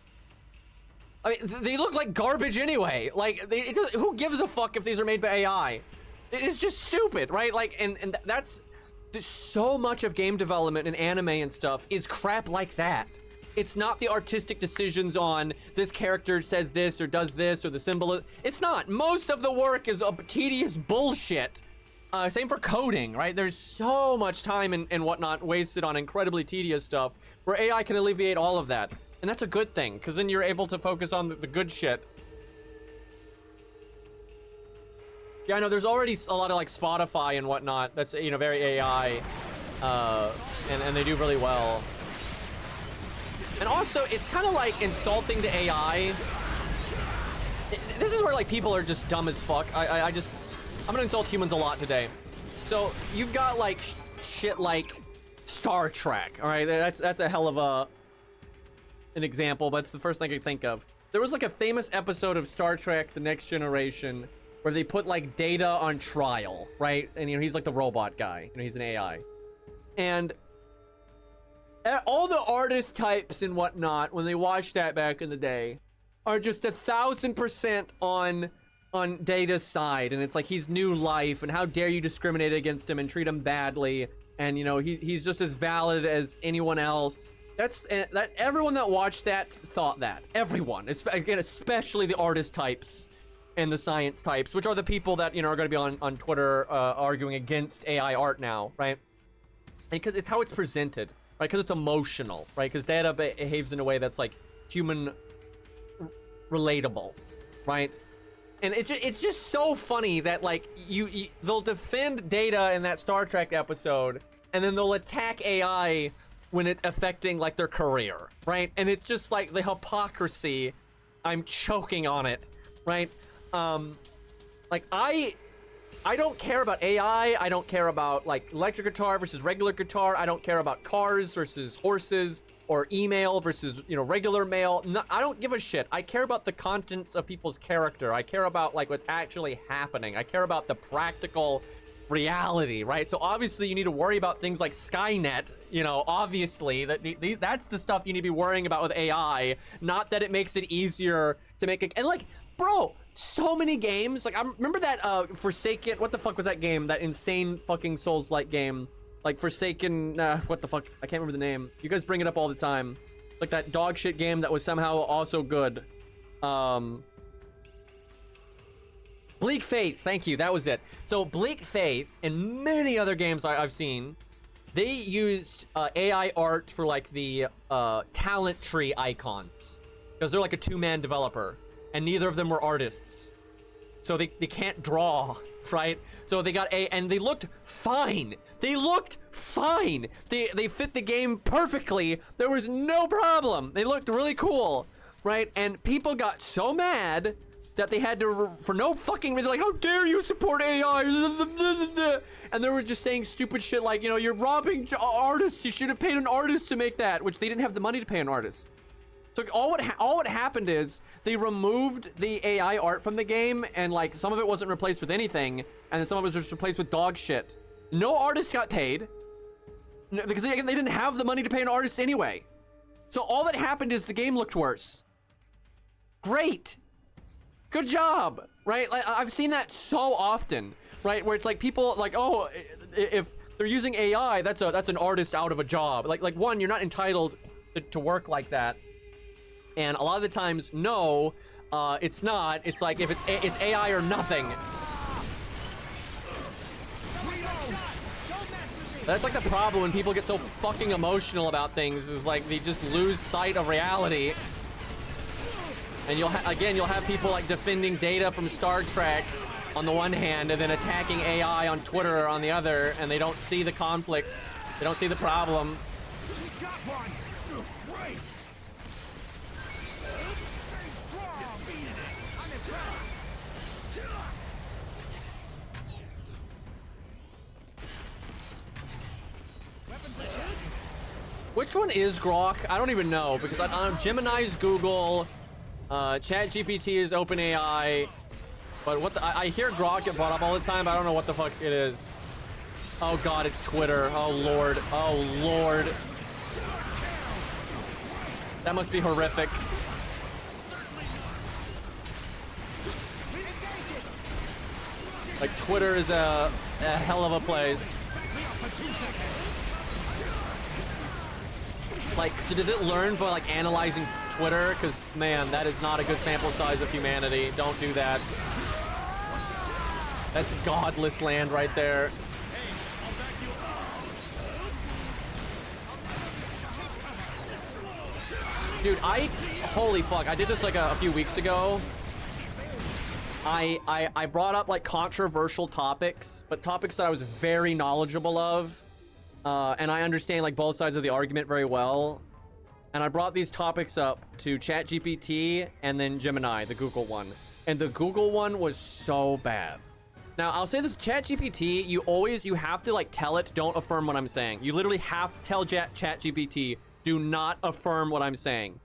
I mean, they look like garbage anyway. Like, who gives a fuck if these are made by AI? It's just stupid, right? Like, and that's so much of game development and anime and stuff is crap like that. It's not the artistic decisions on this character says this or does this or the symbol. It's not. Most of the work is tedious bullshit. Same for coding, right? There's so much time and whatnot wasted on incredibly tedious stuff where AI can alleviate all of that. And that's a good thing, because then you're able to focus on the good shit. Yeah, I know there's already a lot of like Spotify and whatnot that's, you know, very AI, and they do really well. And also, it's kind of like insulting to AI. This is where like people are just dumb as fuck. I'm gonna insult humans a lot today. So you've got like shit like Star Trek, all right? That's a hell of an example, but it's the first thing I could think of. There was like a famous episode of Star Trek The Next Generation where they put like Data on trial, right? And you know, he's like the robot guy, you know, he's an AI. And all the artist types and whatnot, when they watched that back in the day, are just 1000% on Data's side. And it's like he's new life, and how dare you discriminate against him and treat him badly, and you know, he's just as valid as anyone else. That everyone that watched that thought that. Everyone, again, especially the artist types and the science types, which are the people that, you know, are going to be on Twitter arguing against AI art now, right? Because it's how it's presented, right? Because it's emotional, right? Because Data behaves in a way that's like human relatable, right? And it's just so funny that like they'll defend Data in that Star Trek episode, and then they'll attack AI when it's affecting like their career, right? And it's just like the hypocrisy. I'm choking on it, right? Like I don't care about AI. I don't care about like electric guitar versus regular guitar. I don't care about cars versus horses or email versus, you know, regular mail. No, I don't give a shit. I care about the contents of people's character. I care about like what's actually happening. I care about the practical reality, right? So obviously you need to worry about things like Skynet, you know, obviously that's the stuff you need to be worrying about with AI, not that it makes it easier to make it. And like, bro, so many games, like I remember that Forsaken, what the fuck was that game, that insane fucking Souls-like game, like Forsaken, what the fuck, I can't remember the name. You guys bring it up all the time, like that dog shit game that was somehow also good. Bleak Faith, thank you, that was it. So Bleak Faith and many other games I've seen, they used AI art for like the talent tree icons, because they're like a two-man developer, and neither of them were artists. So they can't draw, right? So they got and they looked fine. They looked fine. They fit the game perfectly. There was no problem. They looked really cool, right? And people got so mad that they had to, for no fucking reason, like, how dare you support AI? And they were just saying stupid shit like, you know, you're robbing artists. You should have paid an artist to make that, which they didn't have the money to pay an artist. So all what happened is they removed the AI art from the game, and like some of it wasn't replaced with anything, and then some of it was just replaced with dog shit. No artists got paid because they didn't have the money to pay an artist anyway. So all that happened is the game looked worse. Great, good job, right? Like, I've seen that so often, right? Where it's like people like, oh, if they're using AI, that's an artist out of a job. Like one, you're not entitled to work like that. And a lot of the times, no, it's not. It's like if it's AI or nothing. That's like the problem when people get so fucking emotional about things, is like they just lose sight of reality. And you'll have people like defending Data from Star Trek on the one hand, and then attacking AI on Twitter on the other, and they don't see the conflict. They don't see the problem. Which one is Grok? I don't even know, because Gemini's Google, ChatGPT is OpenAI, but I hear Grok get brought up all the time, but I don't know what the fuck it is. Oh god, it's Twitter. Oh lord. Oh lord. That must be horrific. Like, Twitter is a hell of a place. Like, does it learn by like analyzing Twitter? Because man, that is not a good sample size of humanity. Don't do that. That's godless land right there. Dude, holy fuck, I did this like a few weeks ago. I brought up like controversial topics, but topics that I was very knowledgeable of. And I understand like both sides of the argument very well. And I brought these topics up to ChatGPT and then Gemini, the Google one. And the Google one was so bad. Now, I'll say this, ChatGPT, you have to like tell it, don't affirm what I'm saying. You literally have to tell ChatGPT, do not affirm what I'm saying,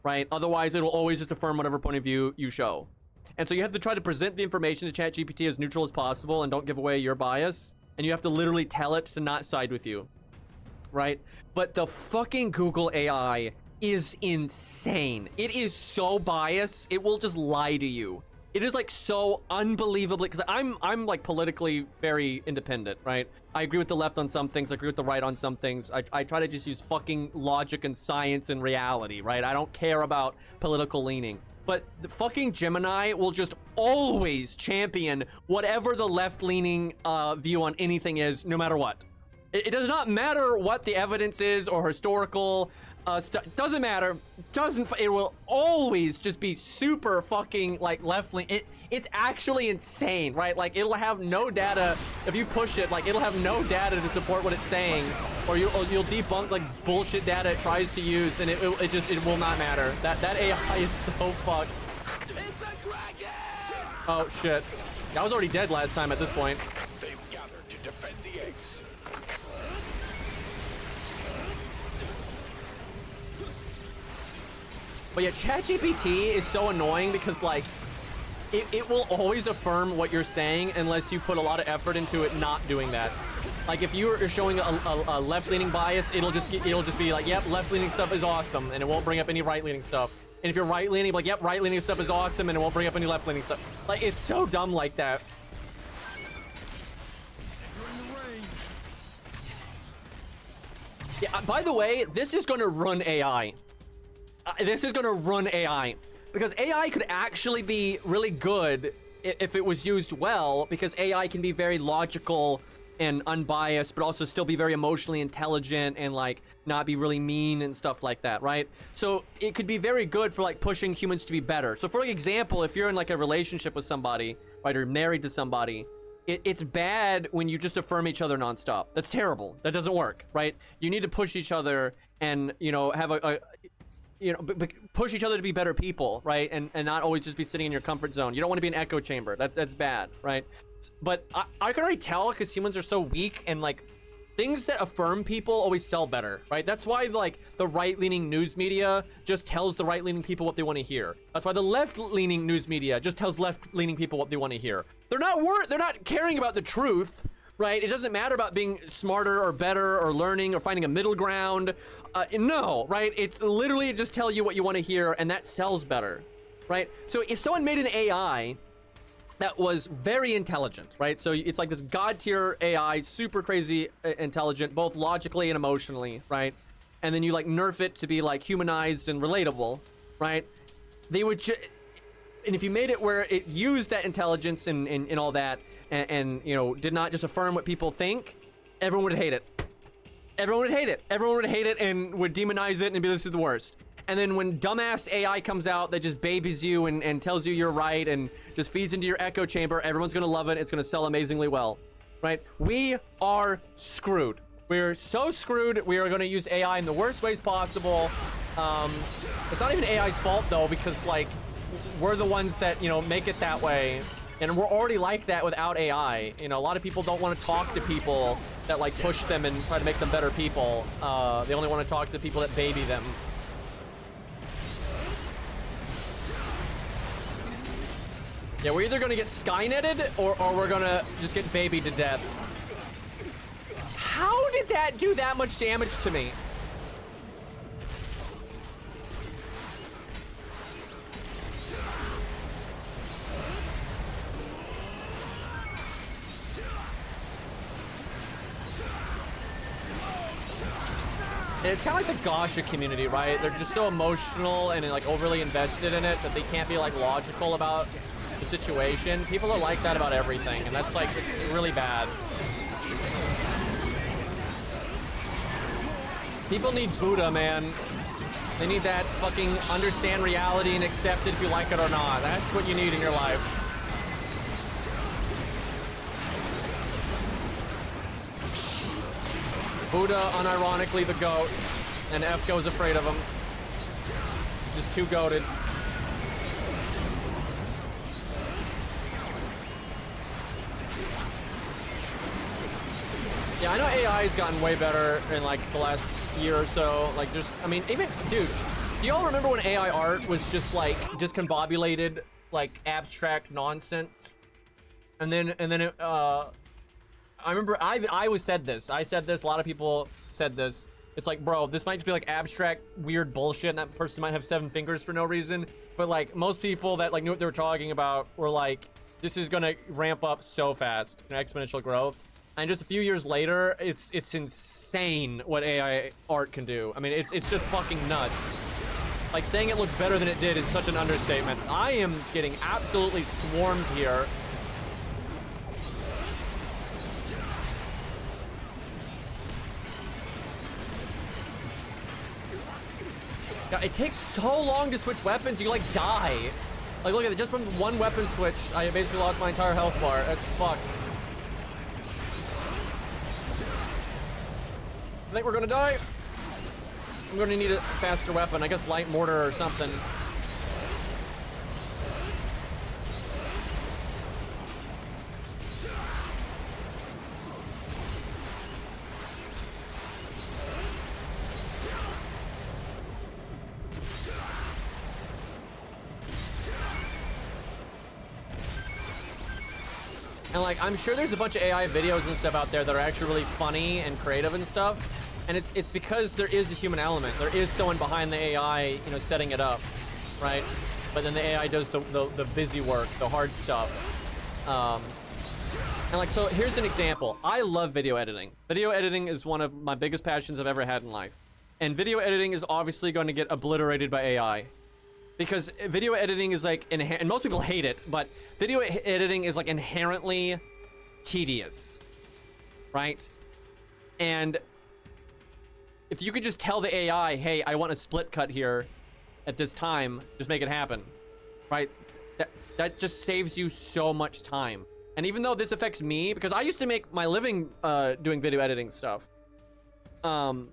right? Otherwise, it'll always just affirm whatever point of view you show. And so you have to try to present the information to ChatGPT as neutral as possible and don't give away your bias. And you have to literally tell it to not side with you, right? But the fucking Google AI is insane. It is so biased, it will just lie to you. It is like so unbelievably, because I'm like politically very independent, right? I agree with the left on some things, I agree with the right on some things. I try to just use fucking logic and science and reality, right? I don't care about political leaning. But the fucking Gemini will just always champion whatever the left-leaning view on anything is, no matter what. It does not matter what the evidence is or historical stuff. Doesn't matter. It will always just be super fucking like left-leaning. It's actually insane, right? Like, it'll have no data. If you push it, like, it'll have no data to support what it's saying, or you'll debunk like bullshit data it tries to use, and it will not matter. That AI is so fucked. It's a dragon! Oh shit! I was already dead last time at this point. They've gathered to defend the eggs. But yeah, ChatGPT is so annoying because like it will always affirm what you're saying unless you put a lot of effort into it not doing that. Like if you're showing a left-leaning bias, it'll just be like, yep, left-leaning stuff is awesome, and it won't bring up any right-leaning stuff. And if you're right-leaning, like, yep, right-leaning stuff is awesome, and it won't bring up any left-leaning stuff. Like, it's so dumb like that. Yeah, by the way, this is gonna run AI. This is gonna run AI. Because AI could actually be really good if it was used well, because AI can be very logical and unbiased, but also still be very emotionally intelligent and like not be really mean and stuff like that, right? So it could be very good for like pushing humans to be better. So for example, if you're in like a relationship with somebody, right, or married to somebody, it's bad when you just affirm each other nonstop. That's terrible. That doesn't work, right? You need to push each other and, you know, have push each other to be better people, right? And not always just be sitting in your comfort zone. You don't want to be an echo chamber. That's bad, right? But I can already tell because humans are so weak, and like things that affirm people always sell better, right? That's why like the right-leaning news media just tells the right-leaning people what they want to hear. That's why the left-leaning news media just tells left-leaning people what they want to hear. They're not caring about the truth, right? It doesn't matter about being smarter or better or learning or finding a middle ground. No, right? It's literally just tell you what you want to hear, and that sells better, right? So if someone made an AI that was very intelligent, right? So it's like this god tier AI, super crazy intelligent, both logically and emotionally, right? And then you like nerf it to be like humanized and relatable, right? They would, and if you made it where it used that intelligence and all that, and you know, did not just affirm what people think, everyone would hate it. Everyone would hate it. Everyone would hate it and would demonize it and be, this is the worst. And then when dumbass AI comes out that just babies you and tells you you're right and just feeds into your echo chamber, everyone's gonna love it. It's gonna sell amazingly well, right? We are screwed. We're so screwed. We are gonna use AI in the worst ways possible. It's not even AI's fault though, because like we're the ones that, you know, make it that way. And we're already like that without AI. You know, a lot of people don't want to talk to people that like push them and try to make them better people. They only want to talk to people that baby them. Yeah, we're either gonna get Skynetted or we're gonna just get babied to death. How did that do that much damage to me? And it's kind of like the Gacha community, right? They're just so emotional and like overly invested in it that they can't be like logical about the situation. People are like that about everything, and that's like, it's really bad. People need Buddha, man. They need that fucking understand reality and accept it if you like it or not. That's what you need in your life. Buddha, unironically the goat, and FGo's afraid of him. He's just too goated. Yeah, I know AI has gotten way better in like the last year or so. Like just, I mean, even, dude, do y'all remember when AI art was just like discombobulated, like abstract nonsense? And then it, I remember I said this. I said this. A lot of people said this. It's like, bro, this might just be like abstract, weird bullshit, and that person might have 7 fingers for no reason. But like most people that like knew what they were talking about were like, this is gonna ramp up so fast, exponential growth. And just a few years later, it's insane what AI art can do. I mean, it's just fucking nuts. Like saying it looks better than it did is such an understatement. I am getting absolutely swarmed here. God, it takes so long to switch weapons, you like die. Like look at it, just from one weapon switch, I basically lost my entire health bar. That's fucked. I think we're gonna die. I'm gonna need a faster weapon, I guess light mortar or something. And like, I'm sure there's a bunch of AI videos and stuff out there that are actually really funny and creative and stuff. And it's because there is a human element. There is someone behind the AI, you know, setting it up, right? But then the AI does the busy work, the hard stuff. And like, so here's an example. I love video editing. Video editing is one of my biggest passions I've ever had in life. And video editing is obviously going to get obliterated by AI. because video editing is like, and most people hate it, but video editing is like inherently tedious, right? And if you could just tell the AI, hey, I want a split cut here at this time, just make it happen, right? That just saves you so much time. And even though this affects me, because I used to make my living doing video editing stuff, I'm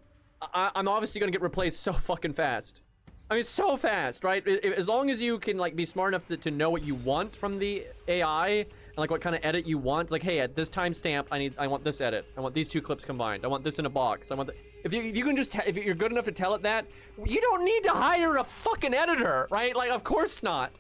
obviously gonna get replaced so fucking fast. I mean, so fast, right? As long as you can like be smart enough to know what you want from the AI and like what kind of edit you want, like, hey, at this timestamp, I want this edit. I want these 2 clips combined. I want this in a box. I want if you can just if you're good enough to tell it that, you don't need to hire a fucking editor, right? Like, of course not.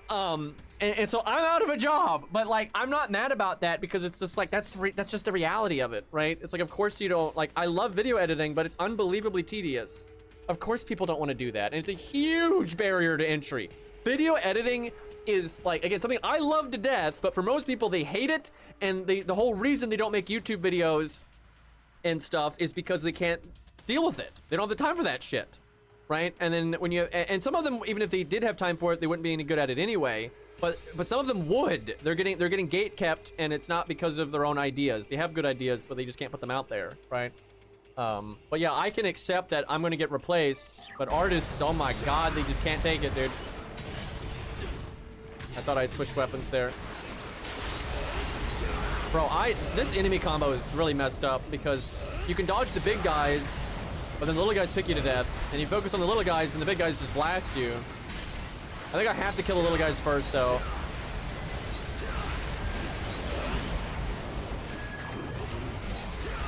And so I'm out of a job, but like, I'm not mad about that because it's just like, that's just the reality of it, right? It's like, of course you don't, like, I love video editing, but it's unbelievably tedious. Of course people don't want to do that. And it's a huge barrier to entry. Video editing is like, again, something I love to death, but for most people, they hate it. And the whole reason they don't make YouTube videos and stuff is because they can't deal with it. They don't have the time for that shit. Right? And then when you, and some of them, even if they did have time for it, they wouldn't be any good at it anyway. But some of them would. They're getting gate kept, and it's not because of their own ideas. They have good ideas, but they just can't put them out there, right? But yeah, I can accept that I'm gonna get replaced, but artists, oh my god, they just can't take it, dude. I thought I'd switched weapons there. Bro, this enemy combo is really messed up because you can dodge the big guys, but then the little guys pick you to death, and you focus on the little guys, and the big guys just blast you. I think I have to kill the little guys first, though.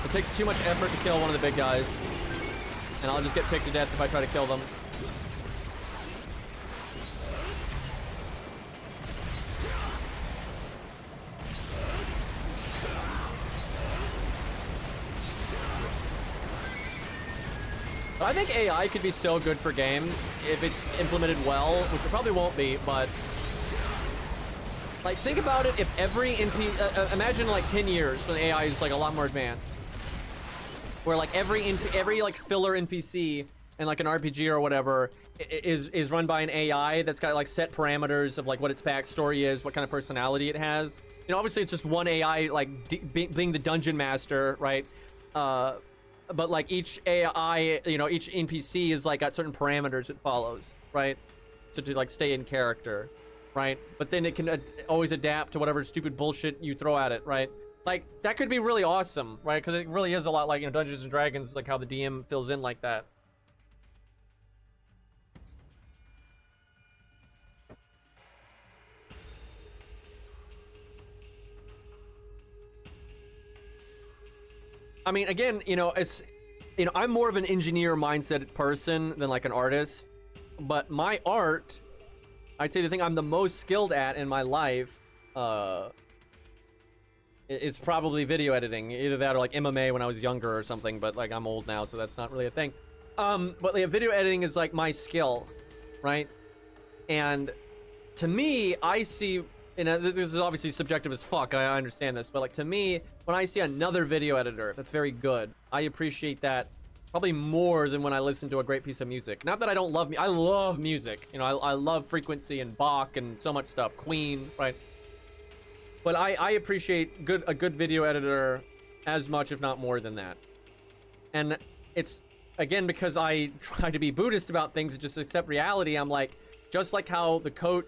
It takes too much effort to kill one of the big guys, and I'll just get picked to death if I try to kill them. I think AI could be so good for games if it's implemented well, which it probably won't be, but like, think about it. If every imagine like 10 years when AI is like a lot more advanced, where like every like filler NPC in like an RPG or whatever is run by an AI that's got like set parameters of like what its backstory is, what kind of personality it has. You know, obviously it's just one AI like being the dungeon master, right? But like each AI, you know, each NPC is like got certain parameters it follows, right? So to like stay in character, right? But then it can always adapt to whatever stupid bullshit you throw at it, right? Like, that could be really awesome, right? Because it really is a lot like, you know, Dungeons and Dragons, like how the DM fills in like that. I mean, again, you know, I'm more of an engineer mindset person than like an artist, but my art, I'd say the thing I'm the most skilled at in my life, is probably video editing. Either that or like MMA when I was younger or something, but like I'm old now, so that's not really a thing. But yeah, video editing is like my skill, right? And to me, I see, you know, this is obviously subjective as fuck, I understand this, but like to me, when I see another video editor that's very good, I appreciate that probably more than when I listen to a great piece of music. Not that I don't love I love music, you know, I love Frequency and Bach and so much stuff, Queen, right? But I appreciate a good video editor as much, if not more than that. And it's, again, because I try to be Buddhist about things and just accept reality. I'm like, just like how the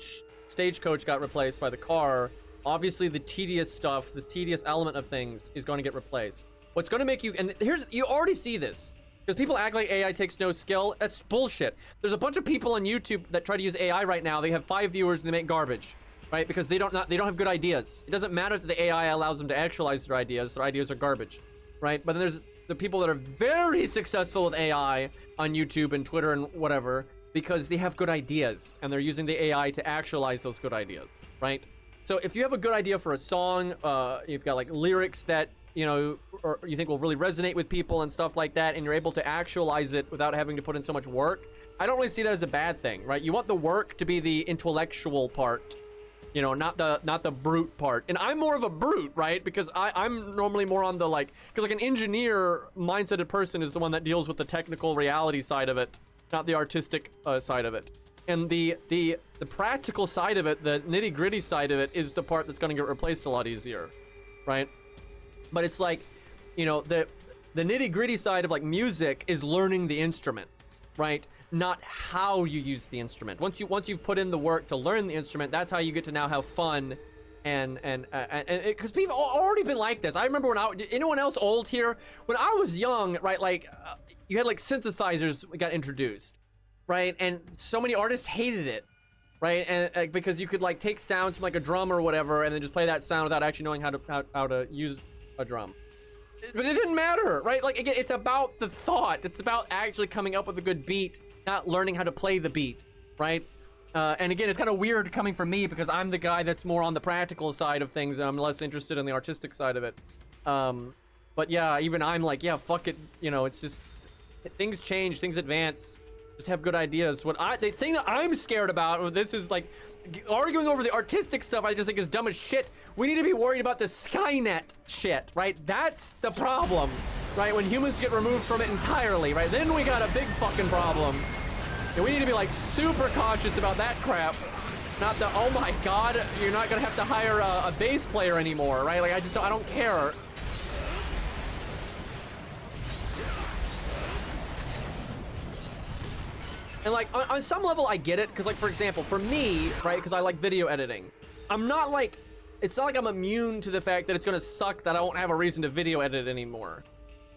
stage coach got replaced by the car, obviously the tedious stuff, this tedious element of things is going to get replaced. What's going to make you, and you already see this, because people act like AI takes no skill. That's bullshit. There's a bunch of people on YouTube that try to use AI right now. They have 5 viewers and they make garbage. Right? Because they don't have good ideas. It doesn't matter if the AI allows them to actualize their ideas are garbage, right? But then there's the people that are very successful with AI on YouTube and Twitter and whatever, because they have good ideas and they're using the AI to actualize those good ideas, right? So if you have a good idea for a song, you've got like lyrics that, you know, or you think will really resonate with people and stuff like that, and you're able to actualize it without having to put in so much work, I don't really see that as a bad thing, right? You want the work to be the intellectual part, you know, not the brute part. And I'm more of a brute, right? Because I'm normally more on the like, because like an engineer mindseted person is the one that deals with the technical reality side of it, not the artistic side of it. And the practical side of it, the nitty-gritty side of it, is the part that's going to get replaced a lot easier, right? But it's like, you know, the nitty-gritty side of like music is learning the instrument, right? Not how you use the instrument. Once you've put in the work to learn the instrument, that's how you get to now have fun. And because people already been like this. I remember when anyone else old here, when I was young, right? Like you had like synthesizers got introduced, right? And so many artists hated it, right? And because you could like take sounds from like a drum or whatever, and then just play that sound without actually knowing how to use a drum. But it didn't matter, right? Like again, it's about the thought. It's about actually coming up with a good beat, not learning how to play the beat, right? And again, it's kind of weird coming from me because I'm the guy that's more on the practical side of things, and I'm less interested in the artistic side of it. But yeah, even I'm like, yeah, fuck it. You know, it's just things change, things advance. Just have good ideas. The thing that I'm scared about, this is like arguing over the artistic stuff, I just think is dumb as shit. We need to be worried about the Skynet shit, right? That's the problem, right? When humans get removed from it entirely, right? Then we got a big fucking problem. And we need to be like super cautious about that crap. Not the, oh my god, you're not gonna have to hire a bass player anymore, right? Like I don't care. And like on some level I get it, because like for example, for me, right, because I like video editing, I'm not like, it's not like I'm immune to the fact that it's gonna suck that I won't have a reason to video edit anymore.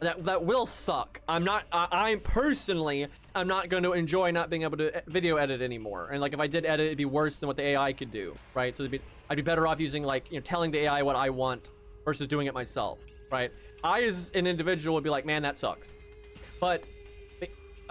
That will suck. I personally, I'm not going to enjoy not being able to video edit anymore. And like if I did edit, it'd be worse than what the AI could do, right? So I'd be better off using like, you know, telling the AI what I want versus doing it myself, right? I as an individual would be like, man, that sucks. But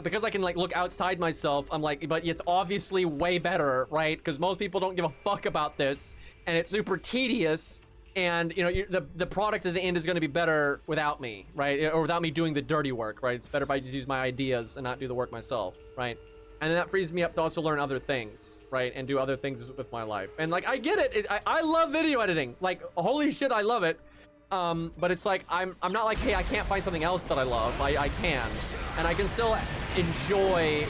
because I can like look outside myself, I'm like, but it's obviously way better, right? Because most people don't give a fuck about this, and it's super tedious. And you know, the product at the end is going to be better without me, right? Or without me doing the dirty work, right? It's better if I just use my ideas and not do the work myself, right? And then that frees me up to also learn other things, right? And do other things with my life. And like, I get it. I love video editing. Like, holy shit, I love it. But it's like, I'm not like, hey, I can't find something else that I love. I can. And I can still enjoy,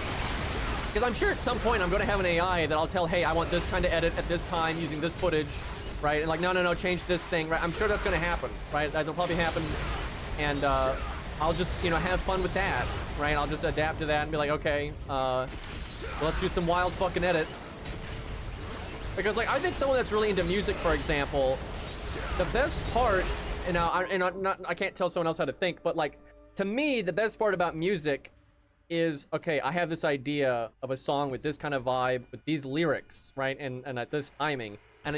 because I'm sure at some point I'm going to have an AI that I'll tell, hey, I want this kind of edit at this time using this footage. Right, and like, no, change this thing, right? I'm sure that's gonna happen, right? That'll probably happen, and I'll just, you know, have fun with that, right? I'll just adapt to that and be like, okay, well, let's do some wild fucking edits. Because like, I think someone that's really into music, for example, the best part, and I can't tell someone else how to think, but like, to me, the best part about music is, okay, I have this idea of a song with this kind of vibe, with these lyrics, right? And at this timing. And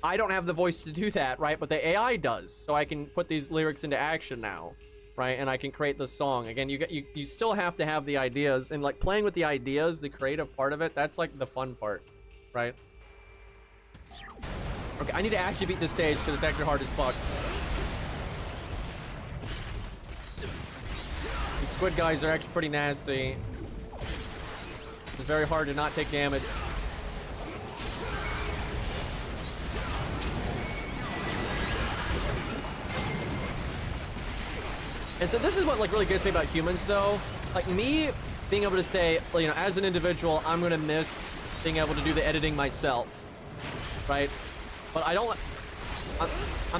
I don't have the voice to do that, right? But the AI does, so I can put these lyrics into action now, right? And I can create the song. Again, you still have to have the ideas, and like playing with the ideas, the creative part of it, that's like the fun part, right? Okay, I need to actually beat this stage because it's actually hard as fuck. These squid guys are actually pretty nasty. It's very hard to not take damage. And so this is what like really gets me about humans though. Like me being able to say, you know, as an individual, I'm gonna miss being able to do the editing myself, right? But I'm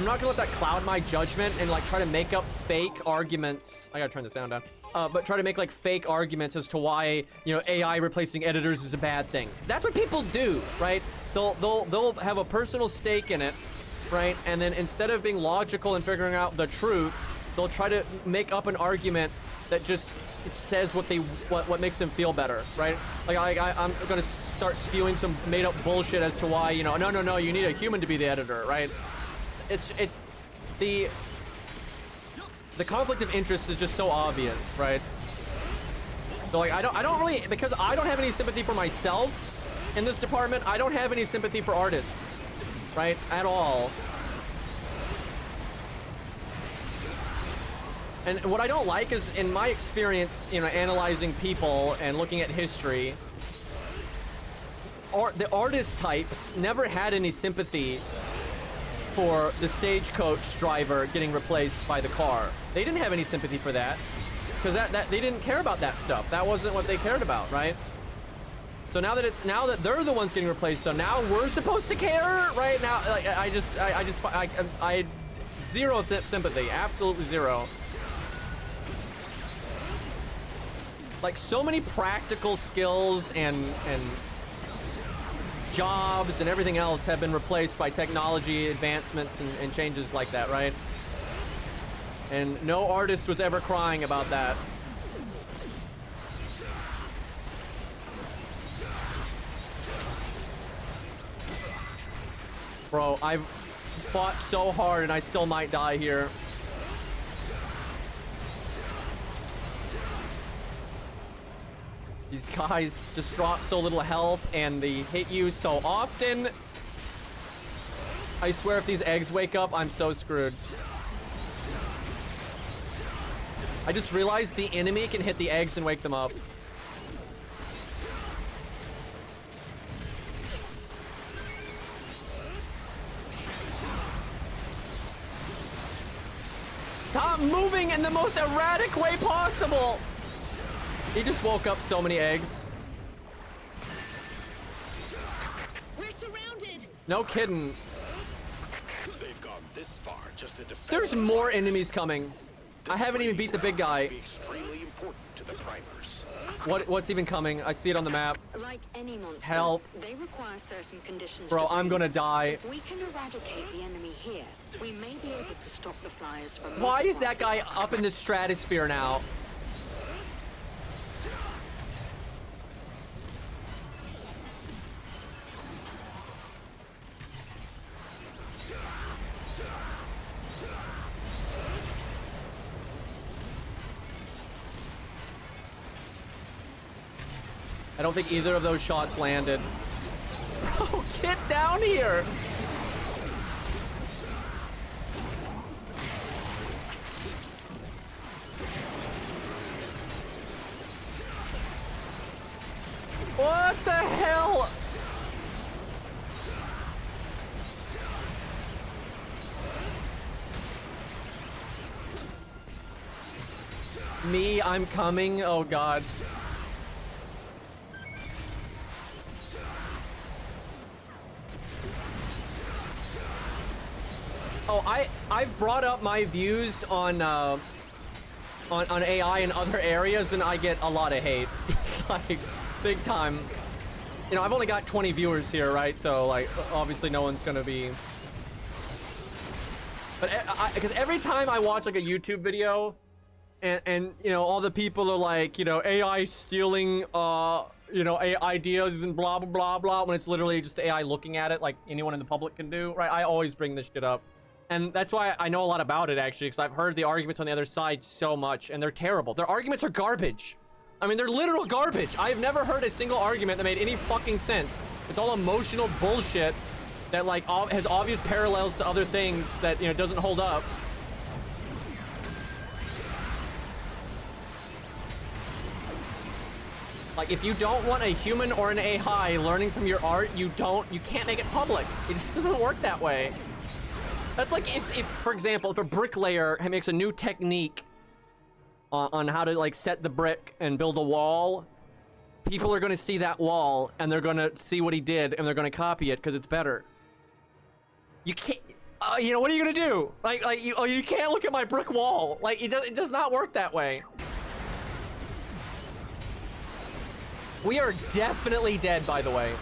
not gonna let that cloud my judgment and like try to make up fake arguments. I gotta turn the sound down. But try to make like fake arguments as to why, you know, AI replacing editors is a bad thing. That's what people do, right? They'll have a personal stake in it, right? And then instead of being logical and figuring out the truth, they'll try to make up an argument that just says what makes them feel better, right? Like I'm gonna start spewing some made-up bullshit as to why, you know, no, you need a human to be the editor, right? The conflict of interest is just so obvious, right? So like I don't really, because I don't have any sympathy for myself in this department. I don't have any sympathy for artists, right? At all. And what I don't like is, in my experience, you know, analyzing people and looking at history, the artist types never had any sympathy for the stagecoach driver getting replaced by the car. They didn't have any sympathy for that, because that they didn't care about that stuff. That wasn't what they cared about, right? So now that they're the ones getting replaced, though, now we're supposed to care, right? Now, like, I zero sympathy, absolutely zero. Like, so many practical skills and jobs and everything else have been replaced by technology advancements and changes like that, right? And no artist was ever crying about that. Bro, I've fought so hard and I still might die here. These guys just drop so little health and they hit you so often. I swear if these eggs wake up, I'm so screwed. I just realized the enemy can hit the eggs and wake them up. Stop moving in the most erratic way possible. He just woke up so many eggs. We're surrounded. No kidding. They've gone this far just to defend. There's more enemies coming. I haven't even beat the big guy. Extremely important to the primers. What's even coming? I see it on the map. Like any monster, Help. they require certain conditions. Bro, to I'm gonna breathe. die. If we can eradicate the enemy here, we may be able to stop the flyers from. Why is that guy up in the stratosphere now? I don't think either of those shots landed. Bro, get down here! What the hell? Me, I'm coming. Oh god. Oh, I've brought up my views on AI in other areas, and I get a lot of hate. Like, big time. You know, I've only got 20 viewers here, right? So, like, obviously no one's gonna be... But, because every time I watch, like, a YouTube video, and, you know, all the people are like, you know, AI stealing, you know, ideas and blah, blah, blah, blah, when it's literally just AI looking at it like anyone in the public can do, right? I always bring this shit up. And that's why I know a lot about it, actually, because I've heard the arguments on the other side so much, and they're terrible. Their arguments are garbage. I mean, they're literal garbage. I've never heard a single argument that made any fucking sense. It's all emotional bullshit that, like, has obvious parallels to other things that, you know, doesn't hold up. Like, if you don't want a human or an AI learning from your art, you can't make it public. It just doesn't work that way. That's like if, for example, if a bricklayer makes a new technique on how to, like, set the brick and build a wall, people are going to see that wall and they're going to see what he did and they're going to copy it because it's better. You can't, you know, what are you going to do? Like you can't look at my brick wall. Like, it does not work that way. We are definitely dead, by the way.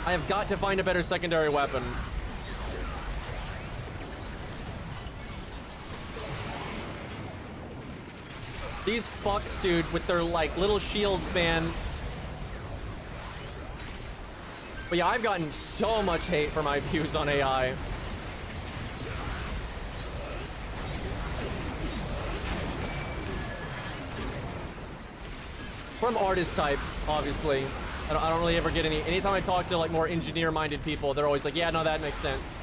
I have got to find a better secondary weapon. These fucks, dude, with their, like, little shields, man. But yeah, I've gotten so much hate for my views on AI. From artist types, obviously. I don't really ever get any. Anytime I talk to, like, more engineer-minded people, they're always like, yeah, no, that makes sense.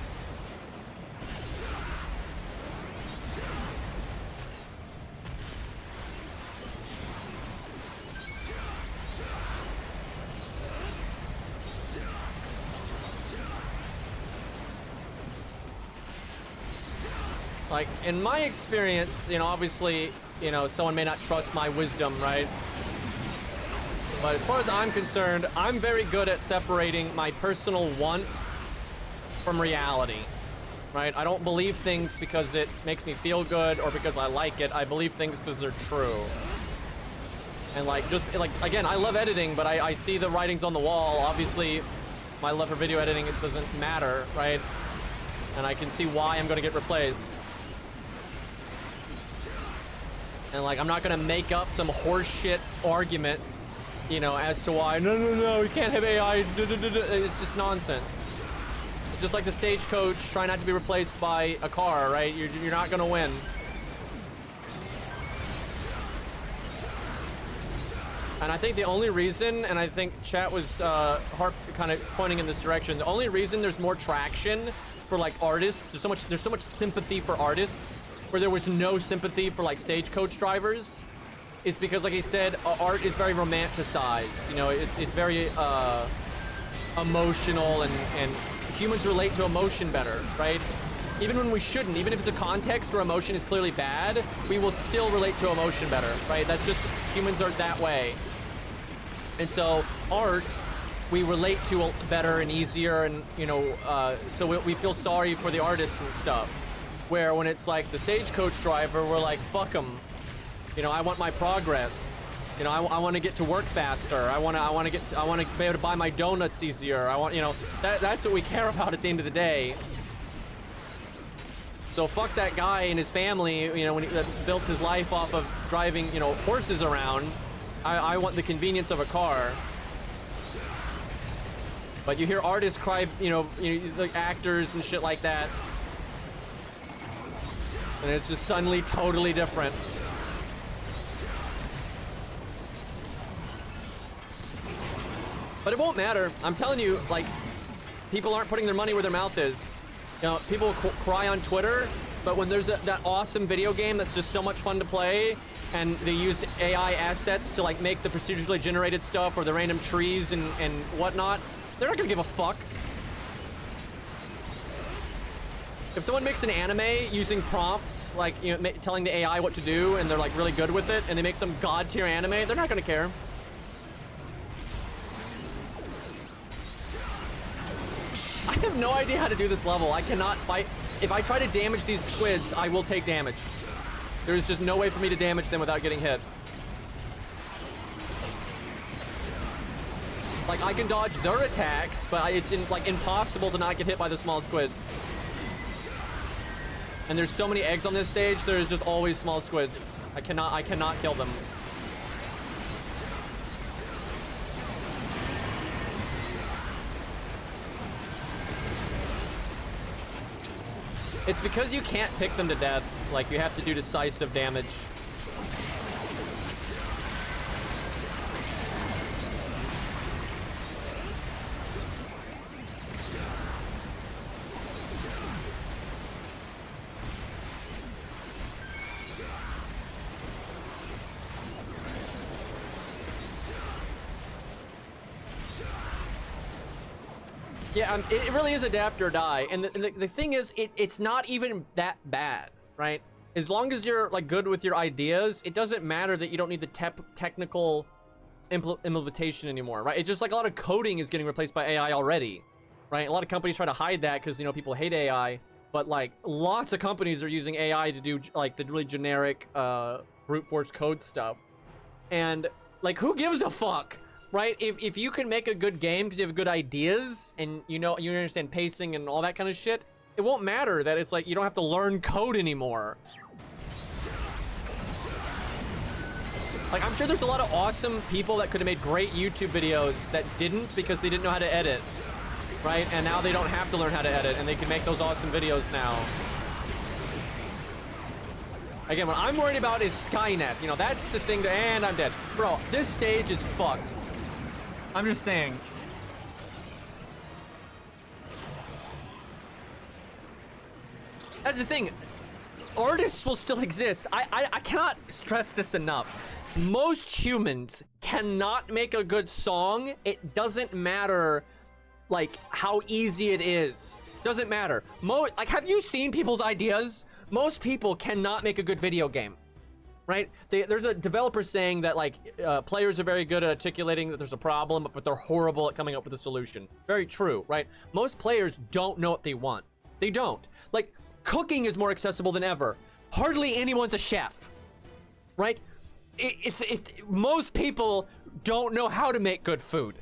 Like, in my experience, you know, obviously, you know, someone may not trust my wisdom, right? But as far as I'm concerned, I'm very good at separating my personal want from reality, right? I don't believe things because it makes me feel good or because I like it. I believe things because they're true. And like, just like, again, I love editing, but I see the writings on the wall. Obviously, my love for video editing, it doesn't matter, right? And I can see why I'm gonna get replaced. And like, I'm not gonna make up some horseshit argument, you know, as to why, no, you can't have AI, it's just nonsense. It's just like the stagecoach trying not to be replaced by a car, right? You're not gonna win. And I think the only reason, and I think chat was kind of pointing in this direction, the only reason there's more traction for like artists, there's so much sympathy for artists, where there was no sympathy for like stagecoach drivers, is because, like he said, art is very romanticized. You know, it's very emotional, and humans relate to emotion better, right? Even when we shouldn't, even if it's a context where emotion is clearly bad, we will still relate to emotion better, right? That's just, humans are that way. And so art, we relate to better and easier, and you know, so we feel sorry for the artists and stuff. Where when it's like the stagecoach driver, we're like, fuck them. You know, I want my progress. You know, I want to get to work faster. I want to be able to buy my donuts easier. I want, you know, that's what we care about at the end of the day. So fuck that guy and his family, you know, when he built his life off of driving, you know, horses around. I want the convenience of a car. But you hear artists cry, you know, like actors and shit like that. And it's just suddenly totally different. But it won't matter. I'm telling you, like, people aren't putting their money where their mouth is. You know, people cry on Twitter, but when there's that awesome video game that's just so much fun to play, and they used AI assets to like make the procedurally generated stuff or the random trees and whatnot, they're not gonna give a fuck. If someone makes an anime using prompts, like, you know, telling the AI what to do, and they're like really good with it, and they make some god tier anime, they're not gonna care. I have no idea how to do this level. I cannot fight. If I try to damage these squids, I will take damage. There's just no way for me to damage them without getting hit. Like, I can dodge their attacks, but it's like impossible to not get hit by the small squids. And there's so many eggs on this stage, there's just always small squids. I cannot kill them. It's because you can't pick them to death. Like, you have to do decisive damage. Yeah, it really is adapt or die. And the thing is, it's not even that bad, right? As long as you're like good with your ideas, it doesn't matter that you don't need the technical implementation anymore, right? It's just like a lot of coding is getting replaced by AI already, right? A lot of companies try to hide that because, you know, people hate AI, but like lots of companies are using AI to do like the really generic brute force code stuff. And like, who gives a fuck? Right? If you can make a good game because you have good ideas and you know, you understand pacing and all that kind of shit, it won't matter that it's like you don't have to learn code anymore. Like, I'm sure there's a lot of awesome people that could have made great YouTube videos that didn't because they didn't know how to edit, right? And now they don't have to learn how to edit and they can make those awesome videos now. Again, what I'm worried about is Skynet. You know, that's the thing and I'm dead. Bro, this stage is fucked. I'm just saying. That's the thing. Artists will still exist. I cannot stress this enough. Most humans cannot make a good song. It doesn't matter, like, how easy it is. Doesn't matter. Like, have you seen people's ideas? Most people cannot make a good video game. right? There's a developer saying that like players are very good at articulating that there's a problem, but they're horrible at coming up with a solution. Very true, right? Most players don't know what they want. They don't. Like, cooking is more accessible than ever. Hardly anyone's a chef, right? Most people don't know how to make good food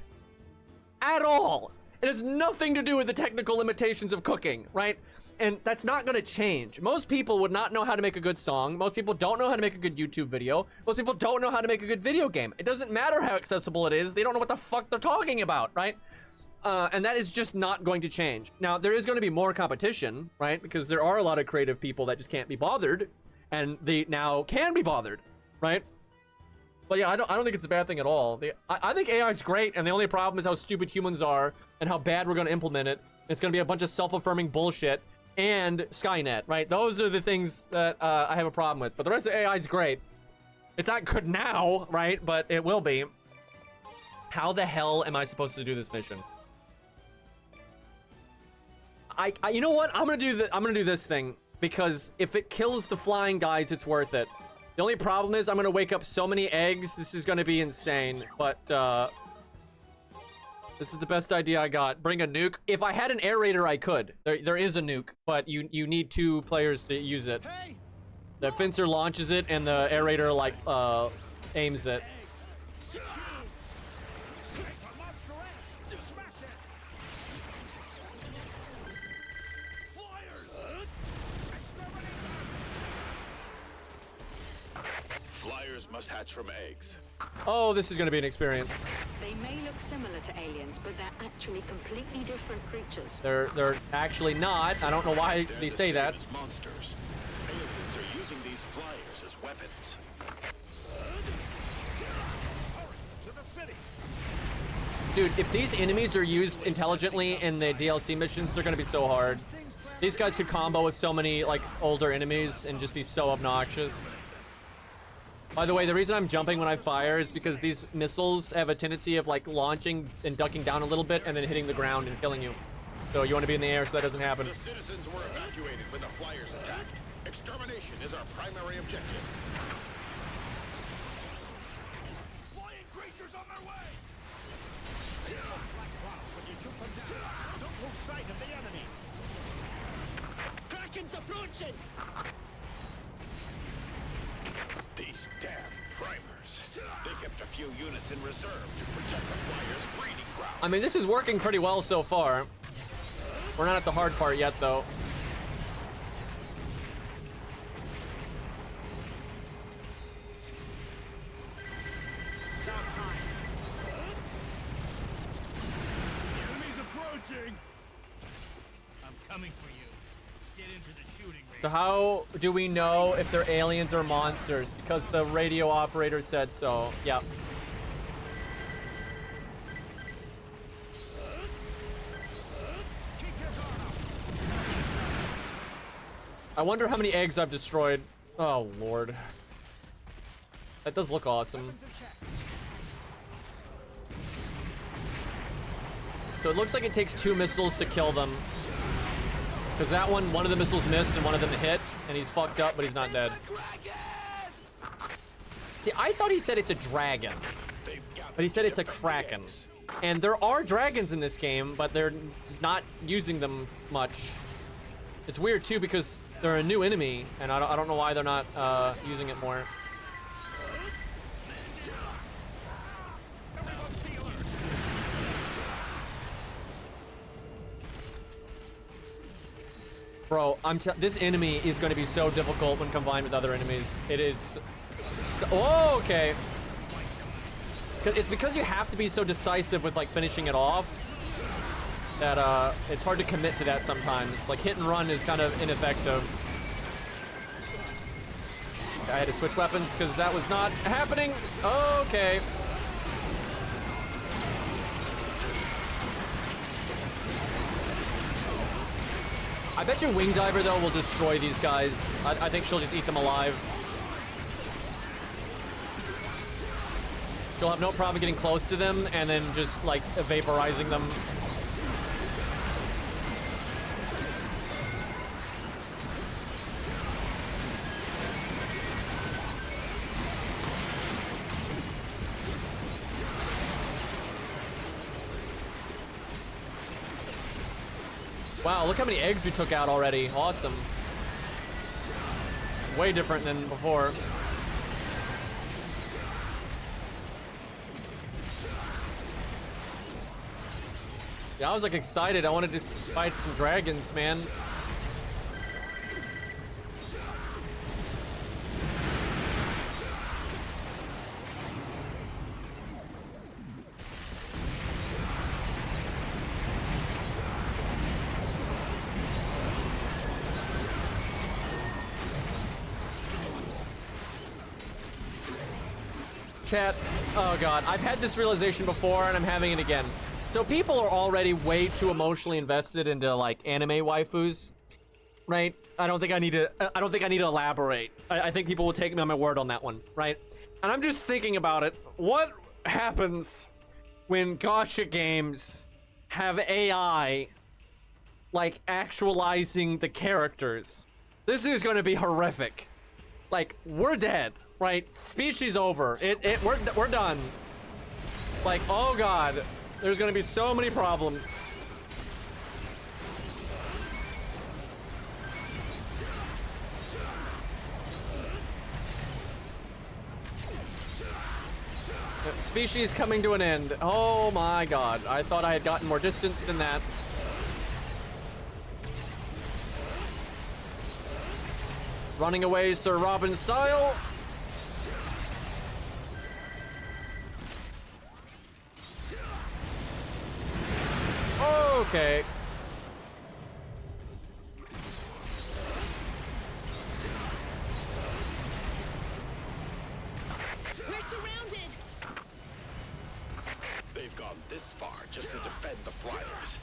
at all. It has nothing to do with the technical limitations of cooking, right? And that's not going to change. Most people would not know how to make a good song. Most people don't know how to make a good YouTube video. Most people don't know how to make a good video game. It doesn't matter how accessible it is. They don't know what the fuck they're talking about, right? And that is just not going to change. Now, there is going to be more competition, right? Because there are a lot of creative people that just can't be bothered, and they now can be bothered, right? But yeah, I don't think it's a bad thing at all. I think AI is great, and the only problem is how stupid humans are and how bad we're going to implement it. It's going to be a bunch of self-affirming bullshit and Skynet, right? Those are the things that I have a problem with. But the rest of AI is great. It's not good now, right? But it will be. How the hell am I supposed to do this mission? You know what? I'm gonna do this thing, because if it kills the flying guys, it's worth it. The only problem is I'm gonna wake up so many eggs. This is gonna be insane. But this is the best idea I got. Bring a nuke. If I had an aerator, I could. There is a nuke, but you need 2 players to use it. The fencer launches it, and the aerator like aims it. Flyers must hatch from eggs. Oh, this is going to be an experience. They may look similar to aliens, but they're actually completely different creatures. They're actually not. I don't know why they say that. As monsters. Aliens are using these flyers as weapons. To the city. Dude, if these enemies are used intelligently in the DLC missions, they're going to be so hard. These guys could combo with so many like older enemies and just be so obnoxious. By the way, the reason I'm jumping when I fire is because these missiles have a tendency of like launching and ducking down a little bit and then hitting the ground and killing you. So you want to be in the air so that doesn't happen. The citizens were evacuated when the flyers attacked. Extermination is our primary objective. Flying creatures on their way. They have black clouds when you shoot them down. Don't lose sight of the enemy. Kraken's approaching. These damn primers. They kept a few units in reserve to protect the flyers' breeding grounds. I mean, this is working pretty well so far. We're not at the hard part yet, though. Enemy's approaching. I'm coming for you. Get into the shooting range. So how do we know if they're aliens or monsters? Because the radio operator said so. Yep. I wonder how many eggs I've destroyed. Oh, Lord. That does look awesome. So it looks like it takes 2 missiles to kill them. Because that one of the missiles missed and one of them hit, and he's fucked up, but he's not dead. See, I thought he said it's a dragon. But he said it's a kraken. And there are dragons in this game, but they're not using them much. It's weird, too, because they're a new enemy, and I don't know why they're not using it more. Bro, this enemy is going to be so difficult when combined with other enemies. It is so, oh, okay. It's because you have to be so decisive with like finishing it off that it's hard to commit to that sometimes. Like hit and run is kind of ineffective. I had to switch weapons because that was not happening. Okay. I bet you Wing Diver, though, will destroy these guys. I think she'll just eat them alive. She'll have no problem getting close to them and then just, like, vaporizing them. Wow, look how many eggs we took out already. Awesome. Way different than before. Yeah, I was like excited. I wanted to fight some dragons, man. Chat, oh god, I've had this realization before and I'm having it again. So people are already way too emotionally invested into like anime waifus, right? I don't think I need to elaborate. I think people will take me on my word on that one, right? And I'm just thinking about it. What happens when gacha games have AI like actualizing the characters? This is going to be horrific. Like, we're dead, right? Species over. We're done. Like, oh god, there's gonna be so many problems. Species coming to an end. Oh my god, I thought I had gotten more distance than that. Running away, Sir Robin style. Okay. We're surrounded. They've gone this far just to defend the flyers.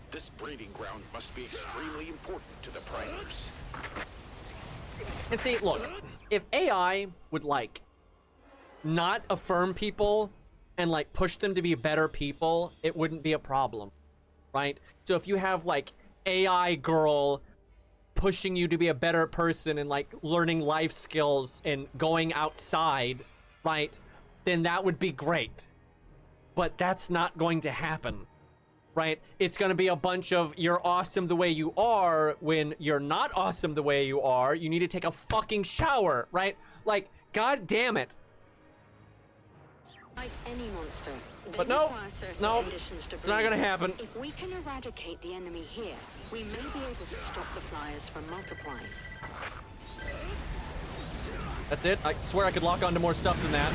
This breeding ground must be extremely important to the primers. And see, look, if AI would like not affirm people and like push them to be better people, it wouldn't be a problem, right? So if you have like AI girl pushing you to be a better person and like learning life skills and going outside, right? Then that would be great. But that's not going to happen, right? It's going to be a bunch of you're awesome the way you are when you're not awesome the way you are. You need to take a fucking shower, right? Like, god damn it. Like any monster, But no, no, it's not gonna happen. If we can eradicate the enemy here, we may be able to stop the flyers from multiplying. That's it. I swear I could lock onto more stuff than that.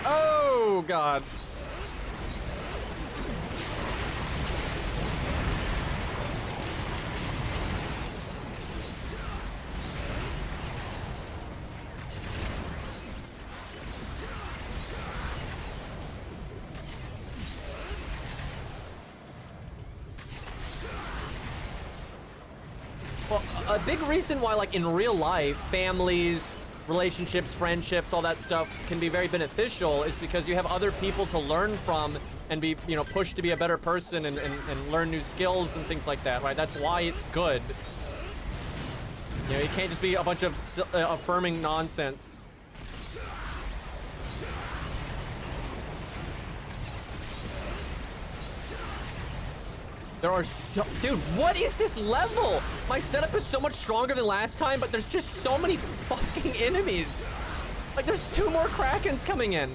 Oh god. Well, a big reason why, like, in real life, families, relationships, friendships, all that stuff can be very beneficial is because you have other people to learn from and be, you know, pushed to be a better person and learn new skills and things like that, right? That's why it's good. You know, you can't just be a bunch of affirming nonsense. There are so... Dude, what is this level? My setup is so much stronger than last time, but there's just so many fucking enemies. Like, there's 2 more Krakens coming in.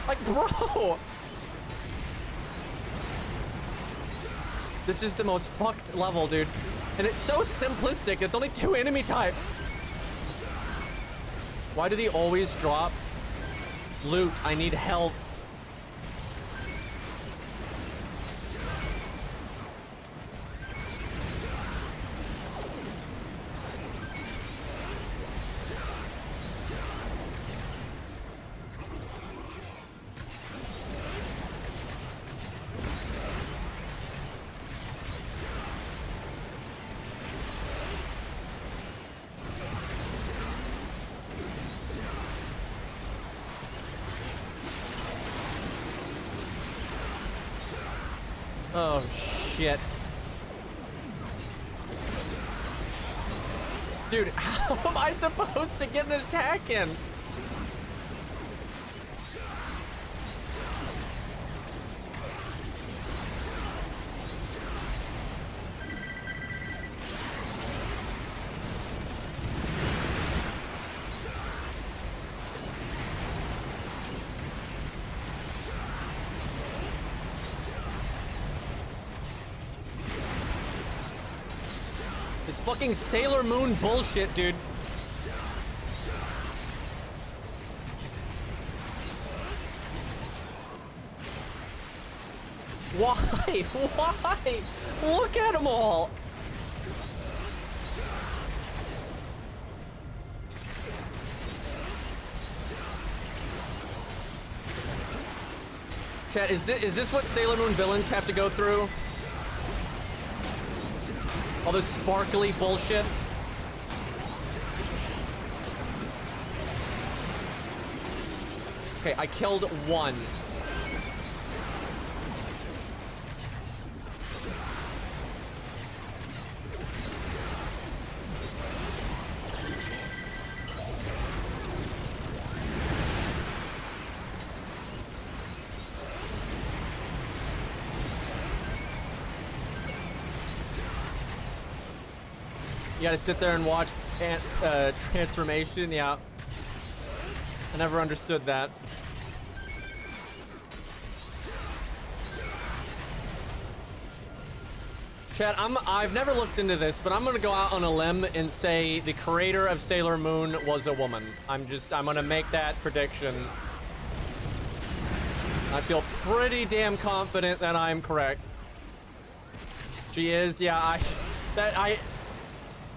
Like, bro. This is the most fucked level, dude. And it's so simplistic. It's only 2 enemy types. Why do they always drop loot? I need health. Oh, shit. Dude, how am I supposed to get an attack in? This fucking Sailor Moon bullshit, dude. Why? Why? Look at them all. Chat, is this what Sailor Moon villains have to go through? All this sparkly bullshit? Okay, I killed one. You gotta sit there and watch transformation. Yeah, I never understood that. Chat, I've never looked into this, but I'm gonna go out on a limb and say the creator of Sailor Moon was a woman. I'm gonna make that prediction. I feel pretty damn confident that I'm correct. She is, yeah.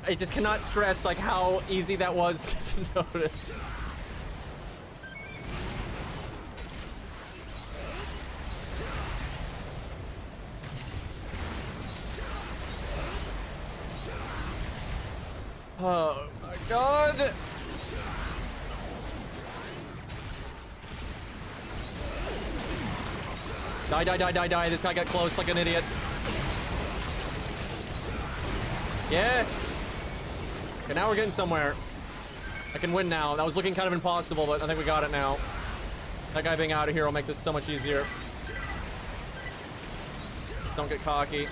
I just cannot stress like how easy that was to notice. Oh my god. Die, die, die, die, die. This guy got close like an idiot. Yes. Okay, now we're getting somewhere. I can win now. That was looking kind of impossible, but I think we got it now. That guy being out of here will make this so much easier. Don't get cocky.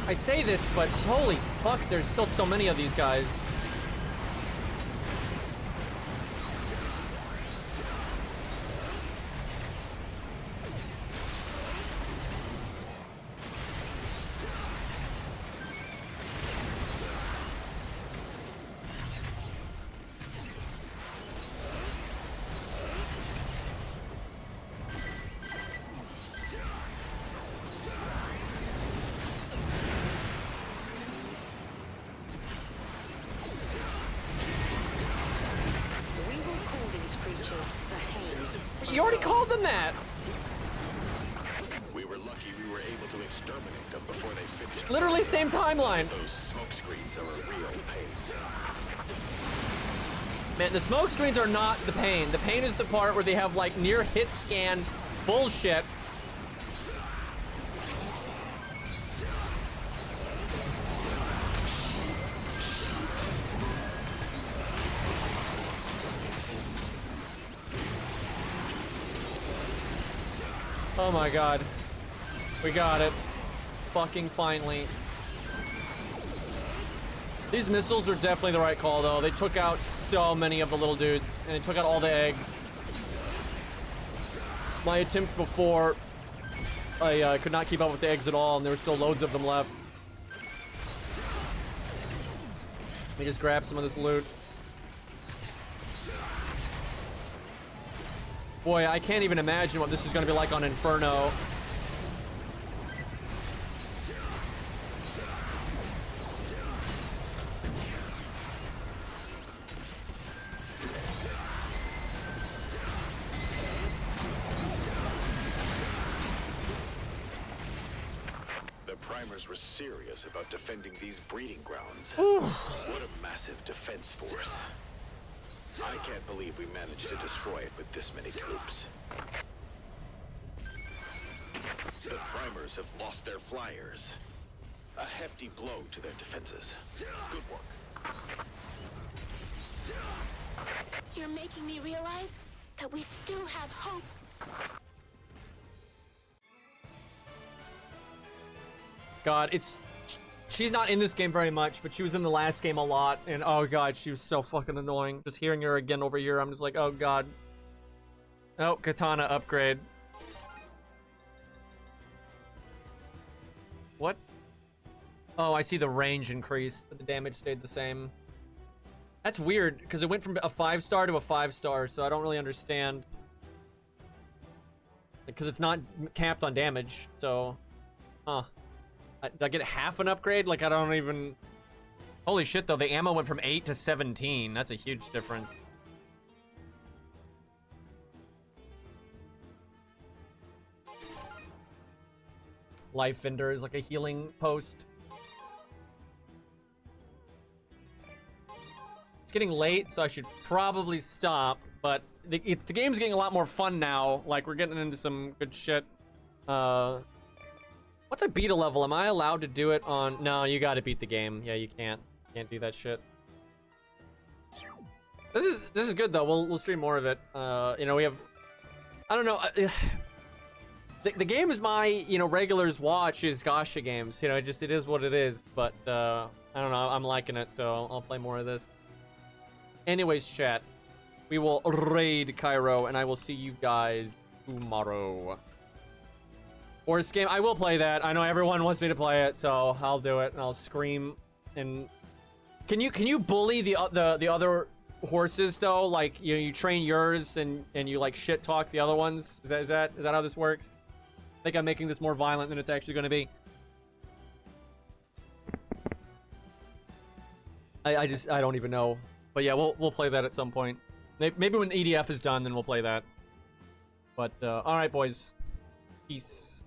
I say this, but holy fuck, there's still so many of these guys. You already called them that! We were lucky we were able to exterminate them before they finished. Literally same timeline. Those smoke screens are a real pain. Man, the smoke screens are not the pain. The pain is the part where they have like near hit scan bullshit. Oh my god. We got it. Fucking finally. These missiles were definitely the right call, though. They took out so many of the little dudes, and they took out all the eggs. My attempt before, I could not keep up with the eggs at all, and there were still loads of them left. Let me just grab some of this loot. Boy, I can't even imagine what this is going to be like on Inferno. The primers were serious about defending these breeding grounds. What a massive defense force. I can't believe we managed to destroy it with this many troops. The primers have lost their flyers. A hefty blow to their defenses. Good work. You're making me realize that we still have hope. God, it's she's not in this game very much, but she was in the last game a lot, and oh god, she was so fucking annoying. Just hearing her again over here, I'm just like, oh god. Oh, katana upgrade. What? Oh, I see the range increased, but the damage stayed the same. That's weird, because it went from a 5-star to a 5-star, so I don't really understand. Because it's not capped on damage, so... Huh. Did I get half an upgrade? Like, I don't even... Holy shit, though. The ammo went from 8 to 17. That's a huge difference. Life Fender is like a healing post. It's getting late, so I should probably stop. But the game's getting a lot more fun now. Like, we're getting into some good shit. Once I beat a level, am I allowed to do it on... No, you gotta beat the game. Yeah, you can't. Can't do that shit. This is good, though. We'll stream more of it. You know, we have... I don't know. The game is my, you know, regulars watch is Gacha games. You know, it is what it is. But, I don't know. I'm liking it, so I'll play more of this. Anyways, chat. We will raid Cairo, and I will see you guys tomorrow. Horse game. I will play that. I know everyone wants me to play it, so I'll do it, and I'll scream. And can you bully the other horses though? Like, you know, you train yours and you like shit talk the other ones. Is that how this works? I think I'm making this more violent than it's actually going to be. I don't even know. But yeah, we'll play that at some point. Maybe when EDF is done, then we'll play that. But all right, boys. Peace.